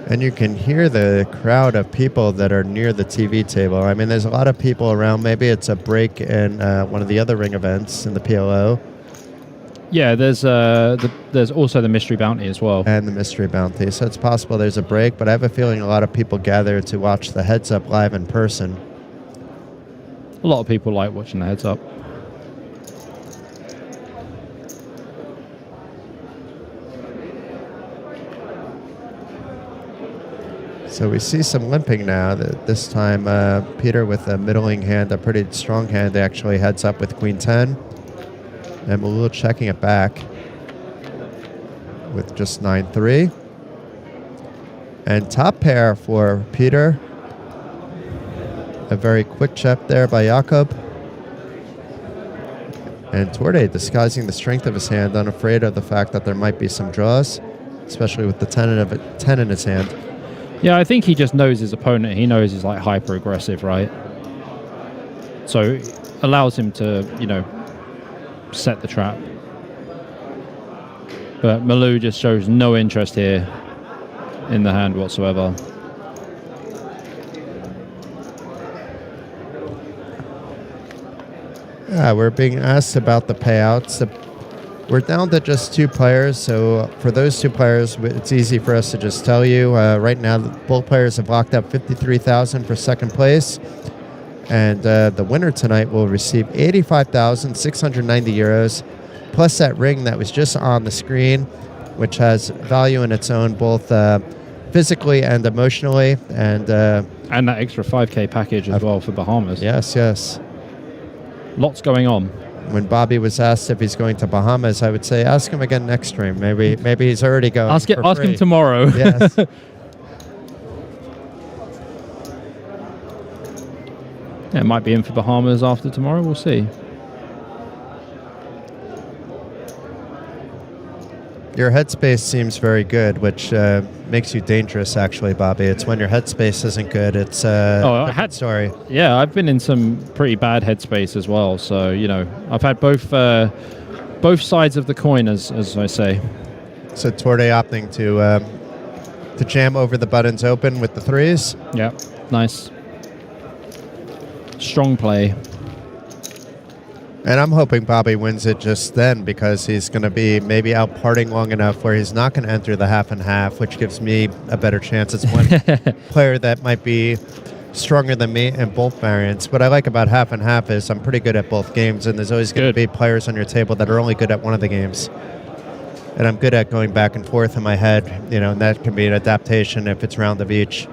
And you can hear the crowd of people that are near the TV table. I mean, there's a lot of people around. Maybe it's a break in one of the other ring events in the PLO. Yeah, there's also the Mystery Bounty as well. And the Mystery Bounty. So it's possible there's a break, but I have a feeling a lot of people gather to watch the Heads Up live in person. A lot of people like watching the Heads Up. So we see some limping now. This time, Peter with a middling hand, a pretty strong hand, actually heads up with Queen 10. And Malul checking it back with just 9-3. And top pair for Peter. A very quick check there by Jakob. And Torde disguising the strength of his hand, unafraid of the fact that there might be some draws, especially with the 10 in his hand. Yeah, I think he just knows his opponent. He knows he's like hyper aggressive, right? So it allows him to, set the trap. But Malou just shows no interest here in the hand whatsoever. Yeah, we're being asked about the payouts. We're down to just 2 players, so for those 2 players, it's easy for us to just tell you. Right now, both players have locked up $53,000 for second place. And the winner tonight will receive 85,690 euros, plus that ring that was just on the screen, which has value in its own, both physically and emotionally. And that extra 5K package as well for Bahamas. Yes. Lots going on. When Bobby was asked if he's going to Bahamas, I would say, ask him again next stream. Maybe he's already going. Ask him tomorrow. Yes. Yeah, it might be in for Bahamas after tomorrow. We'll see. Your headspace seems very good, which makes you dangerous, actually, Bobby. It's when your headspace isn't good. It's a different story. Yeah, I've been in some pretty bad headspace as well. So, I've had both sides of the coin, as I say. So Torde opting to jam over the buttons open with the 3s. Yeah, nice. Strong play. And I'm hoping Bobby wins it just then because he's going to be maybe out partying long enough where he's not going to enter the half and half, which gives me a better chance. It's one player that might be stronger than me in both variants. What I like about half and half is I'm pretty good at both games, and there's always going to be players on your table that are only good at one of the games. And I'm good at going back and forth in my head, and that can be an adaptation if it's round of each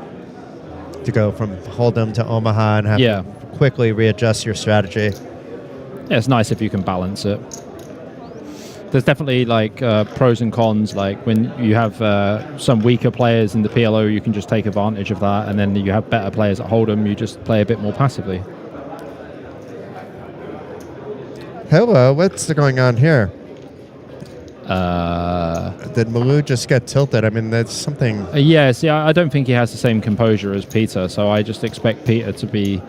to go from Hold'em to Omaha and have to quickly readjust your strategy. Yeah, it's nice if you can balance it. There's definitely pros and cons. Like when you have some weaker players in the PLO, you can just take advantage of that, and then you have better players at Hold'em, you just play a bit more passively. Hello, what's going on here? Did Malou just get tilted? I mean, that's something... Yeah, see, I don't think he has the same composure as Peter, so I just expect Peter to be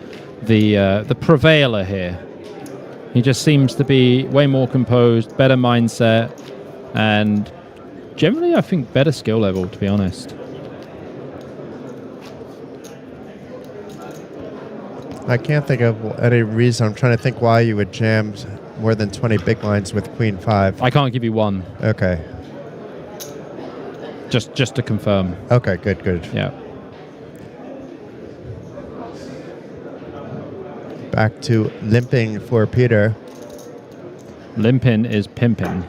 the prevailer here. He just seems to be way more composed, better mindset, and generally, I think, better skill level, to be honest. I can't think of any reason. I'm trying to think why you would jam more than 20 big lines with Queen 5. I can't give you one. Okay. Just to confirm. Okay, good. Yeah. Back to limping for Peter. Limping is pimping.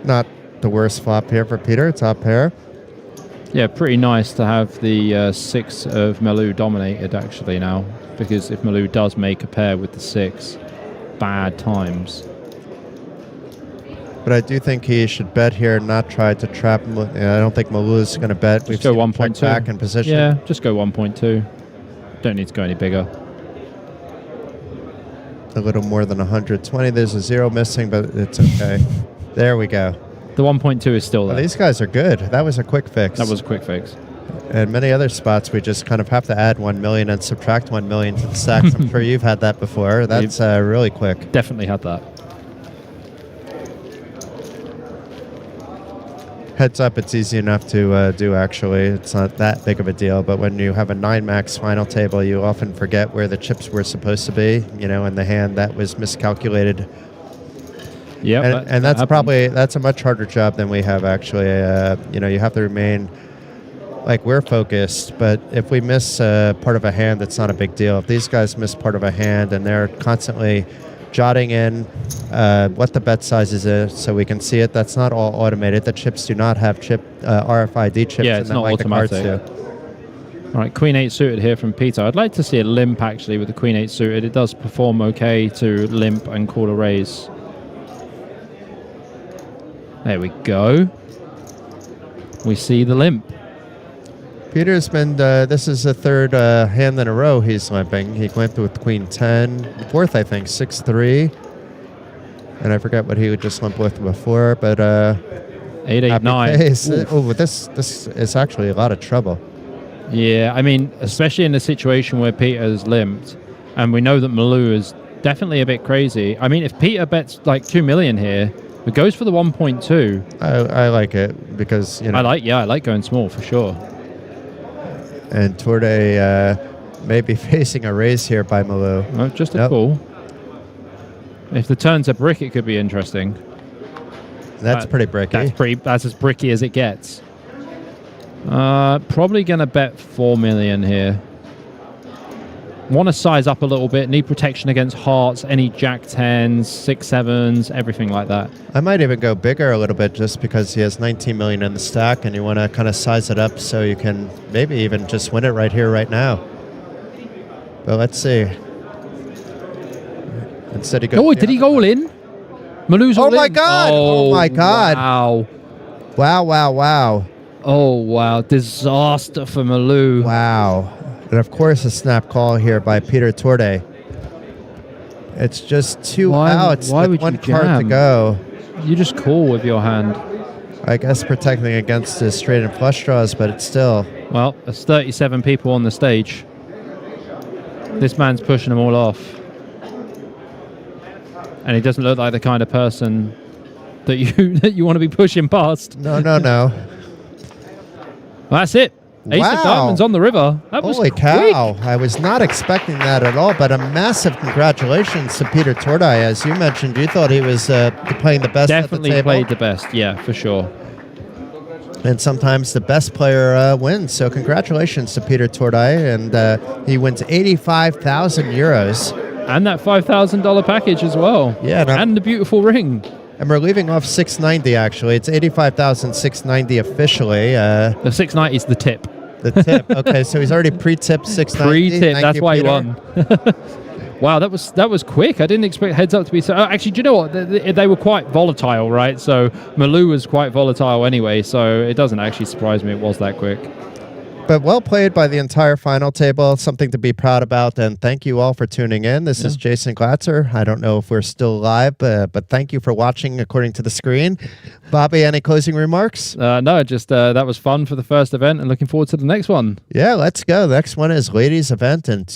Not the worst flop here for Peter. Top pair. Yeah, pretty nice to have the 6 of Malou dominated actually now, because if Malou does make a pair with the 6, bad times. But I do think he should bet here, not try to trap. I don't think Malou's going to bet. Just go 1.2 back in position. Yeah, just go 1.2. Don't need to go any bigger. A little more than 120. There's a 0 missing, but it's okay. There we go. The 1.2 is still there. Well, these guys are good. That was a quick fix. That was a quick fix. And many other spots, we just kind of have to add 1 million and subtract 1 million to the stacks. I'm sure you've had that before. That's really quick. Definitely had that. Heads up, it's easy enough to do, actually. It's not that big of a deal. But when you have a 9-max final table, you often forget where the chips were supposed to be, in the hand that was miscalculated. Yeah, and that's a much harder job than we have, actually. You have to remain like we're focused, but if we miss part of a hand, it's not a big deal. If these guys miss part of a hand and they're constantly jotting in what the bet sizes is so we can see it, that's not all automated. The chips do not have RFID chips. Yeah, it's not like automatic. The cards do. All right, Queen 8 suited here from Peter. I'd like to see a limp, actually, with the Queen 8 suited. It does perform okay to limp and call a raise. There we go. We see the limp. Peter's been, this is the third hand in a row he's limping. He limped with Queen 10, fourth, I think, 6-3. And I forget what he would just limp with before, but 8-8-9. Oh, this is actually a lot of trouble. Yeah, I mean, especially in a situation where Peter's limped, and we know that Malou is definitely a bit crazy. I mean, if Peter bets like 2 million here, it goes for the 1.2. I like it because, I like going small for sure. And Torde may be facing a raise here by Malou. No, just a call. If the turn's a brick, it could be interesting. That's pretty bricky. That's as bricky as it gets. Probably going to bet 4 million here. Want to size up a little bit. Need protection against hearts, any jack 10s, 6-7s, everything like that. I might even go bigger a little bit just because he has 19 million in the stack and you want to kind of size it up so you can maybe even just win it right here, right now. But let's see. Instead he goes... Oh, did he go all in? Malou's all in? Oh my God! Oh my God! Wow. Wow. Oh, wow. Disaster for Malou. Wow. And of course, a snap call here by Peter Torde. It's just 2 outs with 1 card to go. You just call with your hand. I guess protecting against his straight and flush draws, but it's still... Well, there's 37 people on the stage. This man's pushing them all off. And he doesn't look like the kind of person that you want to be pushing past. No, no, no. That's it. Ace Wow. of diamonds on the river. That was Holy quick. cow. I was not expecting that at all, but a massive congratulations to Peter Tordai. As you mentioned, you thought he was playing the best Definitely at the table. played the best. Yeah, for sure. And sometimes the best player wins. So congratulations to Peter Tordai. And he wins 85,000 euros. And that $5,000 package as well. Yeah, no. And the beautiful ring. And we're leaving off 690, actually. It's 85,690 officially. The 690 is the tip. The tip. Okay, so he's already pre-tipped 690. Pre-tip. Thank That's you, why he Peter. won. Wow, that was quick. I didn't expect heads up to be so. Actually, do you know what? They were quite volatile, right? So Malou was quite volatile anyway. So it doesn't actually surprise me it was that quick. But well played by the entire final table. Something to be proud about. And thank you all for tuning in. This is Jason Glatzer. I don't know if we're still live, but thank you for watching according to the screen. Bobby, any closing remarks? No, just that was fun for the first event and looking forward to the next one. Yeah, let's go. The next one is ladies event in